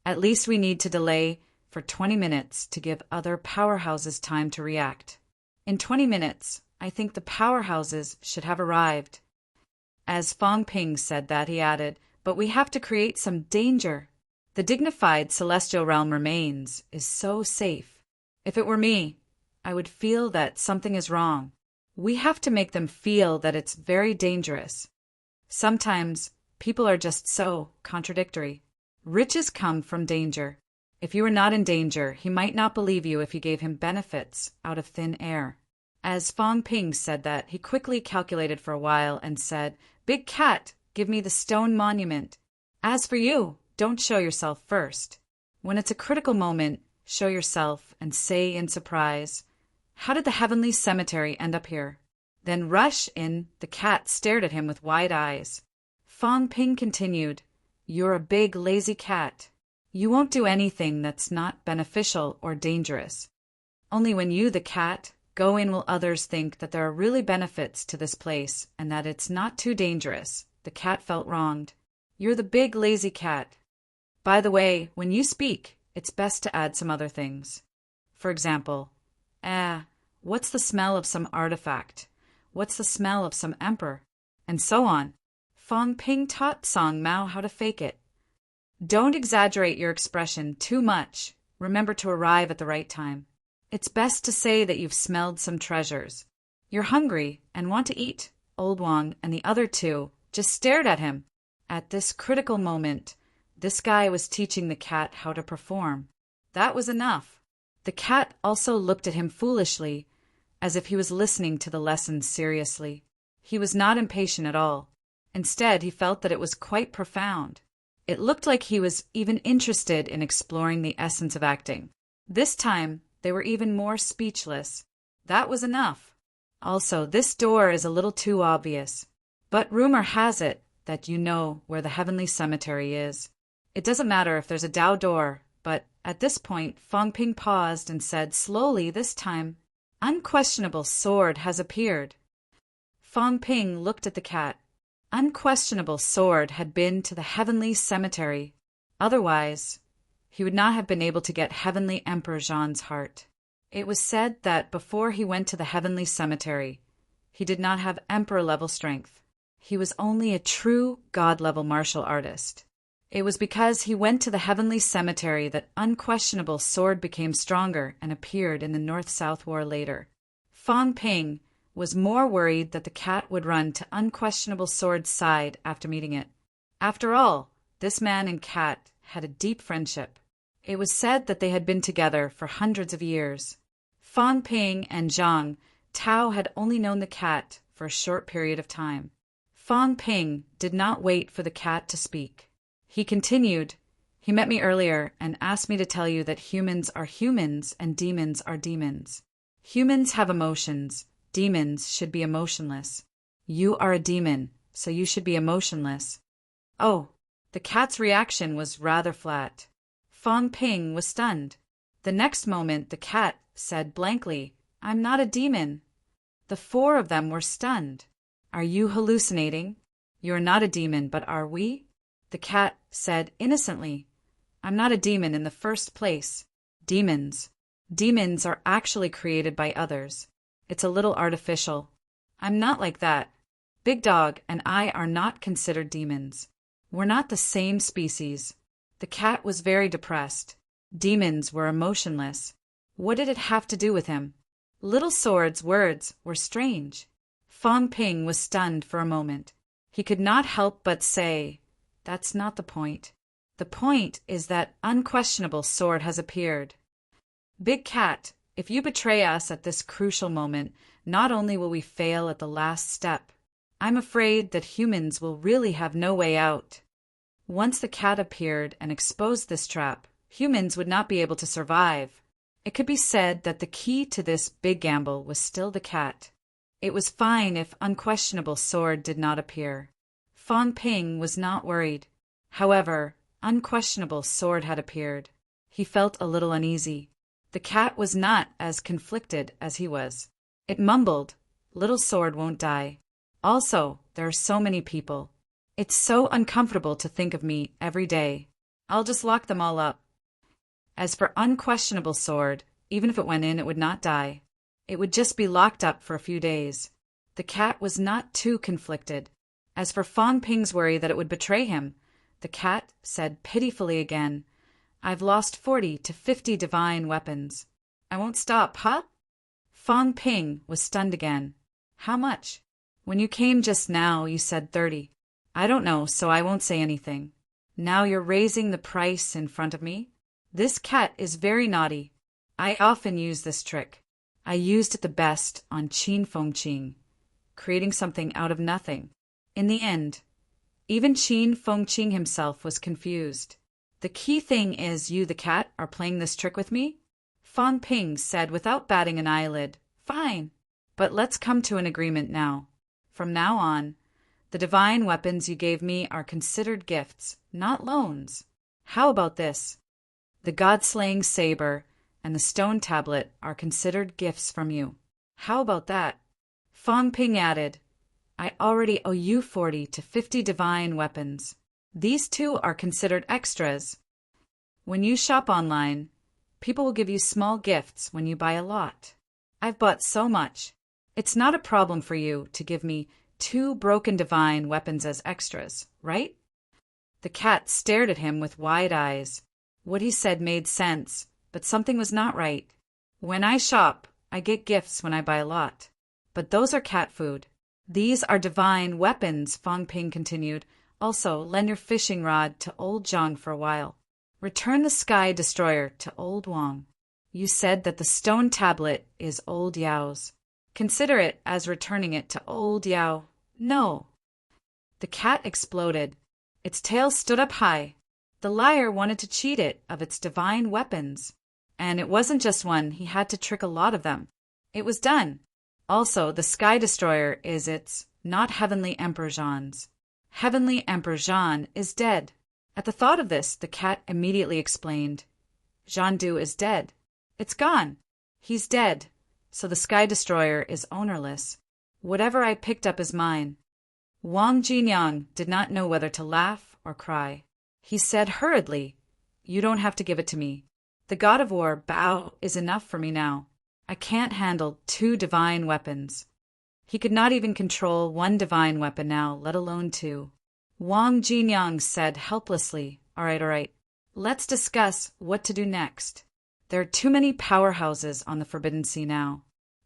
"At least we need to delay for 20 minutes to give other powerhouses time to react. In 20 minutes, I think the powerhouses should have arrived." As Fang Ping said that, he added, "But we have to create some danger. The dignified celestial realm remains is so safe. If it were me, I would feel that something is wrong. We have to make them feel that it's very dangerous. Sometimes people are just so contradictory. Riches come from danger. If you were not in danger, he might not believe you if you gave him benefits out of thin air." As Fang Ping said that, he quickly calculated for a while and said, "Big cat, give me the stone monument. As for you, don't show yourself first. When it's a critical moment, show yourself and say in surprise, 'How did the heavenly cemetery end up here?' Then rush in." The cat stared at him with wide eyes. Fang Ping continued, "You're a big, lazy cat. You won't do anything that's not beneficial or dangerous. Only when you, the cat, go in will others think that there are really benefits to this place and that it's not too dangerous." The cat felt wronged. "You're the big, lazy cat. By the way, when you speak, it's best to add some other things. For example, what's the smell of some artifact? What's the smell of some emperor?" And so on. Fang Ping taught Song Mao how to fake it. Don't exaggerate your expression too much. Remember to arrive at the right time. It's best to say that you've smelled some treasures. You're hungry and want to eat. Old Wang and the other two just stared at him. At this critical moment, this guy was teaching the cat how to perform. That was enough. The cat also looked at him foolishly, as if he was listening to the lesson seriously. He was not impatient at all. Instead, he felt that it was quite profound. It looked like he was even interested in exploring the essence of acting. This time, they were even more speechless. That was enough. Also, this door is a little too obvious. But rumor has it that you know where the heavenly cemetery is. It doesn't matter if there's a Dao door, but at this point, Fang Ping paused and said slowly this time, "Unquestionable sword has appeared." Fang Ping looked at the cat. Unquestionable sword had been to the heavenly cemetery. Otherwise, he would not have been able to get Heavenly Emperor Zhan's heart. It was said that before he went to the heavenly cemetery, he did not have emperor-level strength. He was only a true god-level martial artist. It was because he went to the heavenly cemetery that Unquestionable Sword became stronger and appeared in the North-South War later. Fong Ping was more worried that the cat would run to Unquestionable Sword's side after meeting it. After all, this man and cat had a deep friendship. It was said that they had been together for hundreds of years. Fong Ping and Zhang Tao had only known the cat for a short period of time. Fong Ping did not wait for the cat to speak. He continued, "He met me earlier and asked me to tell you that humans are humans and demons are demons. Humans have emotions. Demons should be emotionless. You are a demon, so you should be emotionless." Oh, the cat's reaction was rather flat. Fong Ping was stunned. The next moment the cat said blankly, "I'm not a demon." The four of them were stunned. "Are you hallucinating? You're not a demon, but are we?" The cat said innocently, "I'm not a demon in the first place. Demons are actually created by others. It's a little artificial. I'm not like that. Big Dog and I are not considered demons. We're not the same species." The cat was very depressed. Demons were emotionless. What did it have to do with him? Little Sword's words were strange. Fong Ping was stunned for a moment. He could not help but say, "That's not the point. The point is that Unquestionable Sword has appeared. Big Cat, if you betray us at this crucial moment, not only will we fail at the last step, I'm afraid that humans will really have no way out." Once the cat appeared and exposed this trap, humans would not be able to survive. It could be said that the key to this big gamble was still the cat. It was fine if Unquestionable Sword did not appear. Fong Ping was not worried. However, Unquestionable Sword had appeared. He felt a little uneasy. The cat was not as conflicted as he was. It mumbled, "Little Sword won't die. Also, there are so many people. It's so uncomfortable to think of me every day. I'll just lock them all up." As for Unquestionable Sword, even if it went in, it would not die. It would just be locked up for a few days. The cat was not too conflicted. As for Fong Ping's worry that it would betray him, the cat said pitifully again, "I've lost 40 to 50 divine weapons. I won't stop, huh?" Fong Ping was stunned again. "How much? When you came just now, you said 30. I don't know, so I won't say anything. Now you're raising the price in front of me? This cat is very naughty. I often use this trick. I used it the best on Qin Feng Qing, creating something out of nothing. In the end, even Qin Feng Qing himself was confused. The key thing is you, the cat, are playing this trick with me?" Fong Ping said without batting an eyelid, "Fine, but let's come to an agreement now. From now on, the divine weapons you gave me are considered gifts, not loans. How about this? The God-slaying saber and the stone tablet are considered gifts from you. How about that?" Fong Ping added, "I already owe you 40 to 50 divine weapons. These two are considered extras. When you shop online, people will give you small gifts when you buy a lot. I've bought so much. It's not a problem for you to give me 2 broken divine weapons as extras, right?" The cat stared at him with wide eyes. What he said made sense, but something was not right. "When I shop, I get gifts when I buy a lot. But those are cat food. These are divine weapons," Fong Ping continued. "Also, lend your fishing rod to old Zhang for a while. Return the Sky Destroyer to old Wang. You said that the stone tablet is old Yao's. Consider it as returning it to old Yao." "No." The cat exploded. Its tail stood up high. The liar wanted to cheat it of its divine weapons. And it wasn't just one, he had to trick a lot of them. It was done. Also, the Sky Destroyer is its, not Heavenly Emperor Zhan's. Heavenly Emperor Zhan is dead. At the thought of this, the cat immediately explained, "Zhan Du is dead. It's gone. He's dead. So the Sky Destroyer is ownerless. Whatever I picked up is mine." Wang Jinyang did not know whether to laugh or cry. He said hurriedly, "You don't have to give it to me. The God of War, Bao, is enough for me now. I can't handle 2 divine weapons." He could not even control 1 divine weapon now, let alone 2. Wang Jinyang said helplessly, All right. Let's discuss what to do next. There are too many powerhouses on the Forbidden Sea now.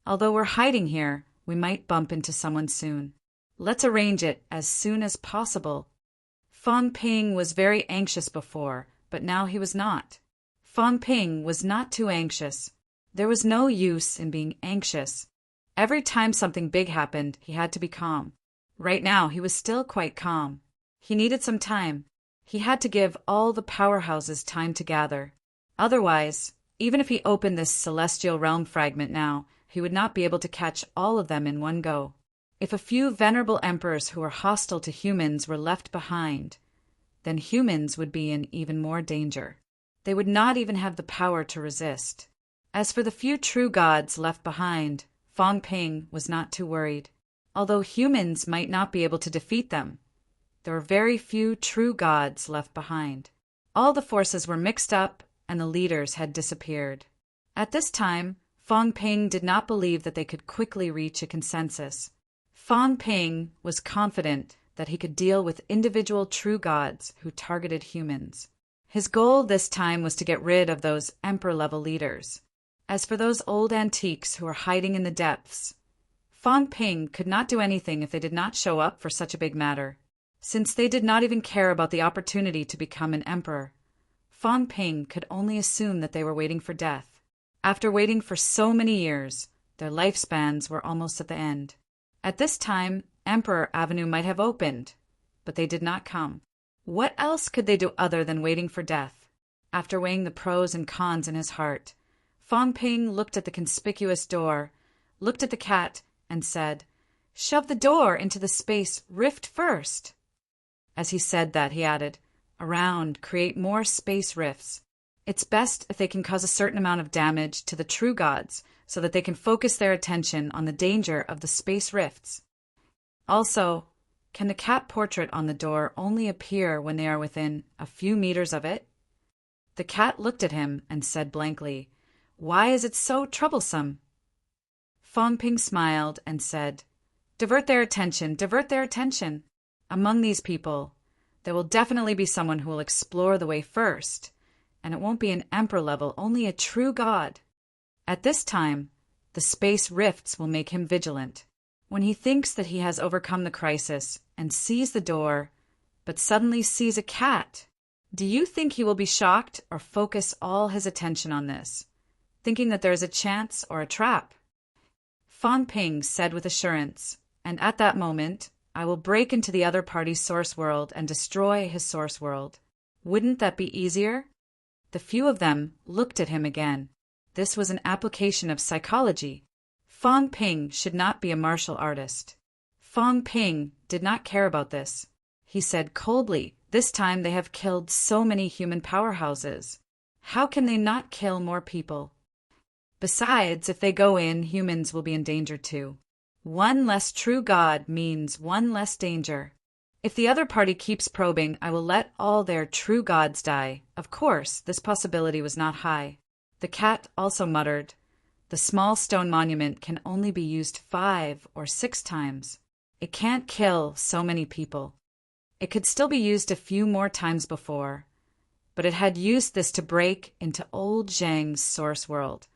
Although we're hiding here, we might bump into someone soon. Let's arrange it as soon as possible. Fong Ping was very anxious before, but now he was not. Fong Ping was not too anxious. There was no use in being anxious. Every time something big happened, he had to be calm. Right now, he was still quite calm. He needed some time. He had to give all the powerhouses time to gather. Otherwise, even if he opened this celestial realm fragment now, he would not be able to catch all of them in one go. If a few venerable emperors who were hostile to humans were left behind, then humans would be in even more danger. They would not even have the power to resist. As for the few true gods left behind, Fong Ping was not too worried. Although humans might not be able to defeat them, there were very few true gods left behind. All the forces were mixed up, and the leaders had disappeared. At this time, Fong Ping did not believe that they could quickly reach a consensus. Fong Ping was confident that he could deal with individual true gods who targeted humans. His goal this time was to get rid of those emperor-level leaders. As for those old antiques who were hiding in the depths, Fong Ping could not do anything if they did not show up for such a big matter. Since they did not even care about the opportunity to become an emperor, Fong Ping could only assume that they were waiting for death. After waiting for so many years, their lifespans were almost at the end. At this time, Emperor Avenue might have opened, but they did not come. What else could they do other than waiting for death? After weighing the pros and cons in his heart, Fong Ping looked at the conspicuous door, looked at the cat, and said, "Shove the door into the space rift first." As he said that, he added, "Around, create more space rifts. It's best if they can cause a certain amount of damage to the true gods so that they can focus their attention on the danger of the space rifts. Also, can the cat portrait on the door only appear when they are within a few meters of it?" The cat looked at him and said blankly, "Why is it so troublesome?" Fong Ping smiled and said, divert their attention. Among these people, there will definitely be someone who will explore the way first, and it won't be an emperor level, only a true god. At this time, the space rifts will make him vigilant. When he thinks that he has overcome the crisis and sees the door, but suddenly sees a cat, do you think he will be shocked or focus all his attention on this, thinking that there is a chance or a trap? Fong Ping said with assurance, and at that moment, I will break into the other party's source world and destroy his source world. Wouldn't that be easier? The few of them looked at him again. This was an application of psychology. Fong Ping should not be a martial artist. Fong Ping did not care about this. He said coldly, "This time they have killed so many human powerhouses. How can they not kill more people? Besides, if they go in, humans will be in danger too. One less true god means one less danger. If the other party keeps probing, I will let all their true gods die." Of course, this possibility was not high. The cat also muttered, "The small stone monument can only be used 5 or 6 times. It can't kill so many people. It could still be used a few more times before, but it had used this to break into old Zhang's source world,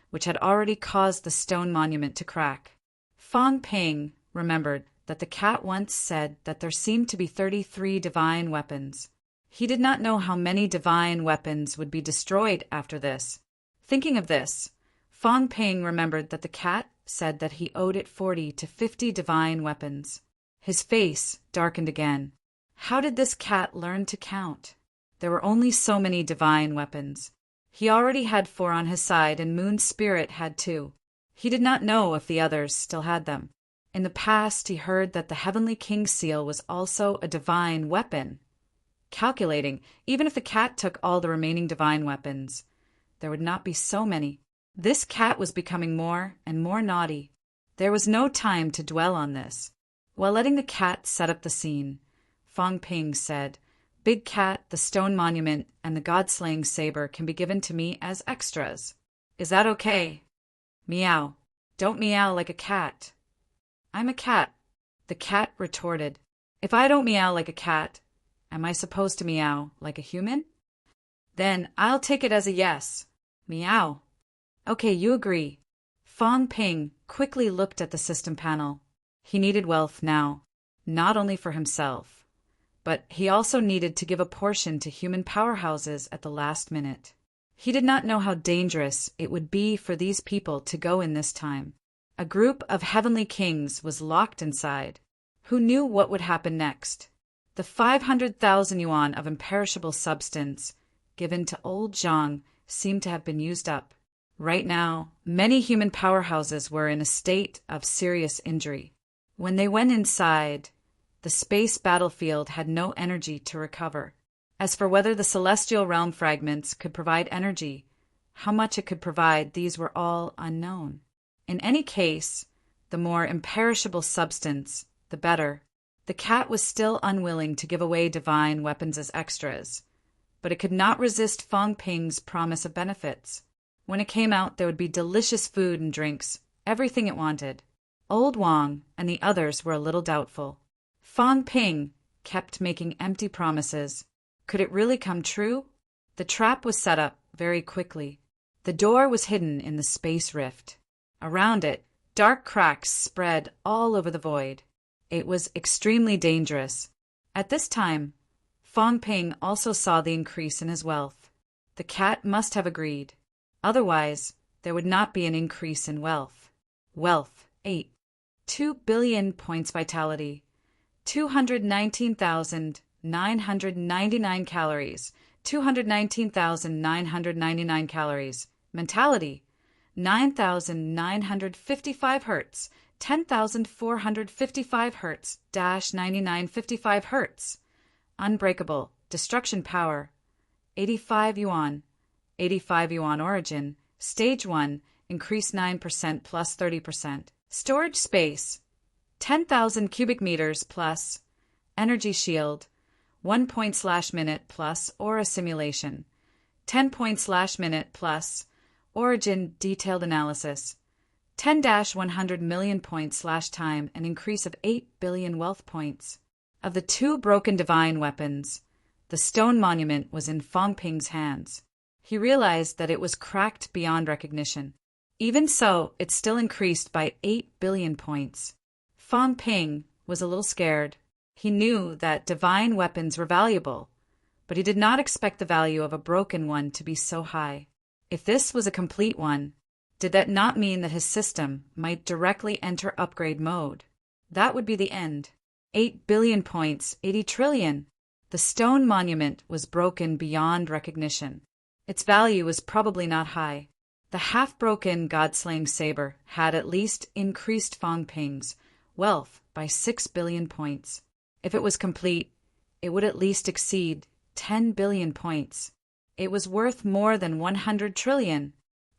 which had already caused the stone monument to crack." Fong Ping remembered that the cat once said that there seemed to be 33 divine weapons. He did not know how many divine weapons would be destroyed after this. Thinking of this, Fong Ping remembered that the cat said that he owed it 40 to 50 divine weapons. His face darkened again. How did this cat learn to count? There were only so many divine weapons. He already had 4 on his side, and Moon Spirit had 2. He did not know if the others still had them. In the past, he heard that the Heavenly King's seal was also a divine weapon. Calculating, even if the cat took all the remaining divine weapons, there would not be so many. This cat was becoming more and more naughty. There was no time to dwell on this. While letting the cat set up the scene, Fong Ping said, "Big Cat, the stone monument, and the god-slaying saber can be given to me as extras. Is that okay?" "Meow. Don't meow like a cat." "I'm a cat," the cat retorted. "If I don't meow like a cat, Am I supposed to meow like a human? Then I'll take it as a yes. Meow. Okay, you agree. Fong Ping quickly looked at the system panel. He needed wealth now, not only for himself, but he also needed to give a portion to human powerhouses at the last minute. He did not know how dangerous it would be for these people to go in this time. A group of heavenly kings was locked inside. Who knew what would happen next? The 500,000 yuan of imperishable substance given to old Zhang seemed to have been used up. Right now, many human powerhouses were in a state of serious injury. When they went inside, the space battlefield had no energy to recover. As for whether the celestial realm fragments could provide energy, how much it could provide, these were all unknown. In any case, the more imperishable substance, the better. The cat was still unwilling to give away divine weapons as extras, but it could not resist Fong Ping's promise of benefits. When it came out, there would be delicious food and drinks, everything it wanted. Old Wang and the others were a little doubtful. Fong Ping kept making empty promises. Could it really come true? The trap was set up very quickly. The door was hidden in the space rift. Around it, dark cracks spread all over the void. It was extremely dangerous. At this time, Fong Ping also saw the increase in his wealth. The cat must have agreed. Otherwise, there would not be an increase in wealth. Wealth, 8. 2 billion points vitality. 219,999 calories. 219,999 calories. Mentality, 9,955 hertz. 10,455 hertz dash 9955 hertz. Unbreakable. Destruction power. 85 yuan. 85 yuan origin. Stage 1. Increase 9% plus 30%. Storage space. 10,000 cubic meters plus. Energy shield. 1 point/minute plus aura simulation. 10 point/minute plus. Origin detailed analysis. 10-100 million points/time, an increase of 8 billion wealth points. Of the 2 broken divine weapons, the stone monument was in Fong Ping's hands. He realized that it was cracked beyond recognition. Even so, it still increased by 8 billion points. Fong Ping was a little scared. He knew that divine weapons were valuable, but he did not expect the value of a broken one to be so high. If this was a complete one, did that not mean that his system might directly enter upgrade mode? That would be the end. 8 billion points, 80 trillion. The stone monument was broken beyond recognition. Its value was probably not high. The half-broken god-slaying saber had at least increased Fong Ping's wealth by 6 billion points. If it was complete, it would at least exceed 10 billion points. It was worth more than 100 trillion.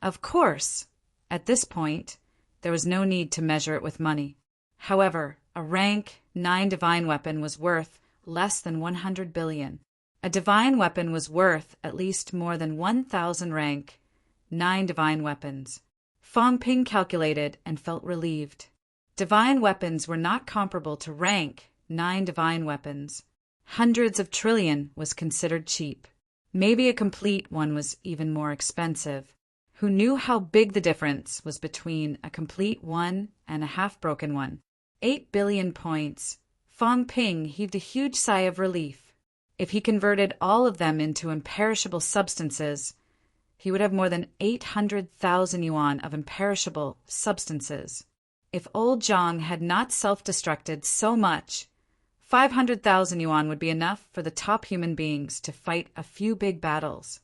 Of course, at this point, there was no need to measure it with money. However, a rank 9 divine weapon was worth less than 100 billion. A divine weapon was worth at least more than 1,000 rank 9 divine weapons. Fong Ping calculated and felt relieved. Divine weapons were not comparable to rank 9 divine weapons. Hundreds of trillion was considered cheap. Maybe a complete one was even more expensive. Who knew how big the difference was between a complete one and a half-broken one? 8 billion points. Fong Ping heaved a huge sigh of relief. If he converted all of them into imperishable substances, he would have more than 800,000 yuan of imperishable substances. If old Zhang had not self-destructed so much, 500,000 yuan would be enough for the top human beings to fight a few big battles.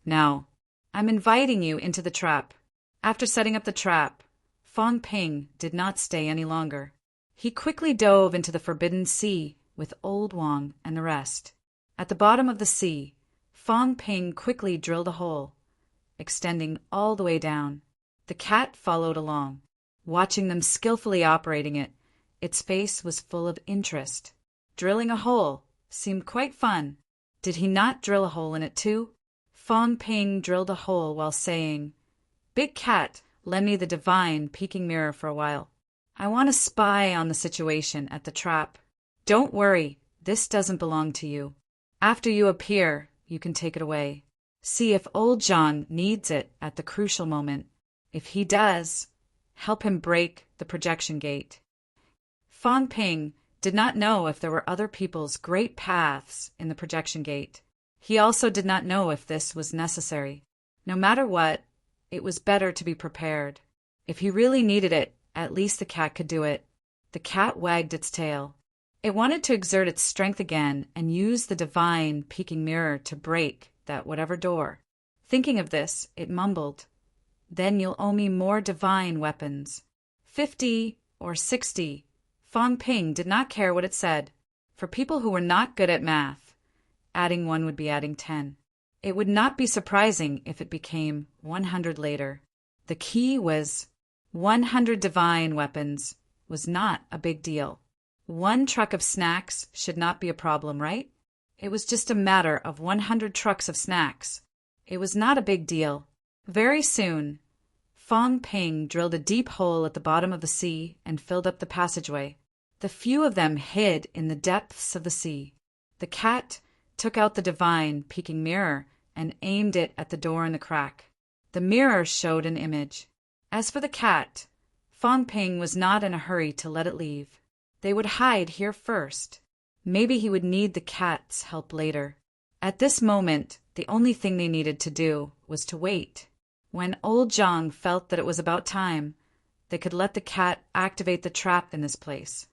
Now, I'm inviting you into the trap. After setting up the trap, Fong Ping did not stay any longer. He quickly dove into the forbidden sea with old Wang and the rest. At the bottom of the sea, Fong Ping quickly drilled a hole, extending all the way down. The cat followed along, watching them skillfully operating it. Its face was full of interest. Drilling a hole seemed quite fun. Did he not drill a hole in it too? Fong Ping drilled a hole while saying, "Big cat, lend me the divine peeking mirror for a while. I want to spy on the situation at the trap." "Don't worry, This doesn't belong to you. After you appear, you can take it away. See if old John needs it at the crucial moment. If he does, help him break the projection gate. Fang Ping did not know if there were other people's great paths in the projection gate. He also did not know if this was necessary. No matter what, it was better to be prepared. If he really needed it, at least the cat could do it. The cat wagged its tail. It wanted to exert its strength again and use the divine peeking mirror to break that whatever door. Thinking of this, it mumbled, "Then you'll owe me more divine weapons. 50 or 60. Fang Ping did not care what it said. For people who were not good at math, adding 1 would be adding 10. It would not be surprising if it became 100 later. The key was 100 divine weapons was not a big deal. 1 truck of snacks should not be a problem, right? It was just a matter of 100 trucks of snacks. It was not a big deal. Very soon, Fang Ping drilled a deep hole at the bottom of the sea and filled up the passageway. The few of them hid in the depths of the sea. The cat took out the divine peeking mirror and aimed it at the door in the crack. The mirror showed an image. As for the cat, Fang Ping was not in a hurry to let it leave. They would hide here first. Maybe he would need the cat's help later. At this moment, the only thing they needed to do was to wait. When old Zhang felt that it was about time, they could let the cat activate the trap in this place.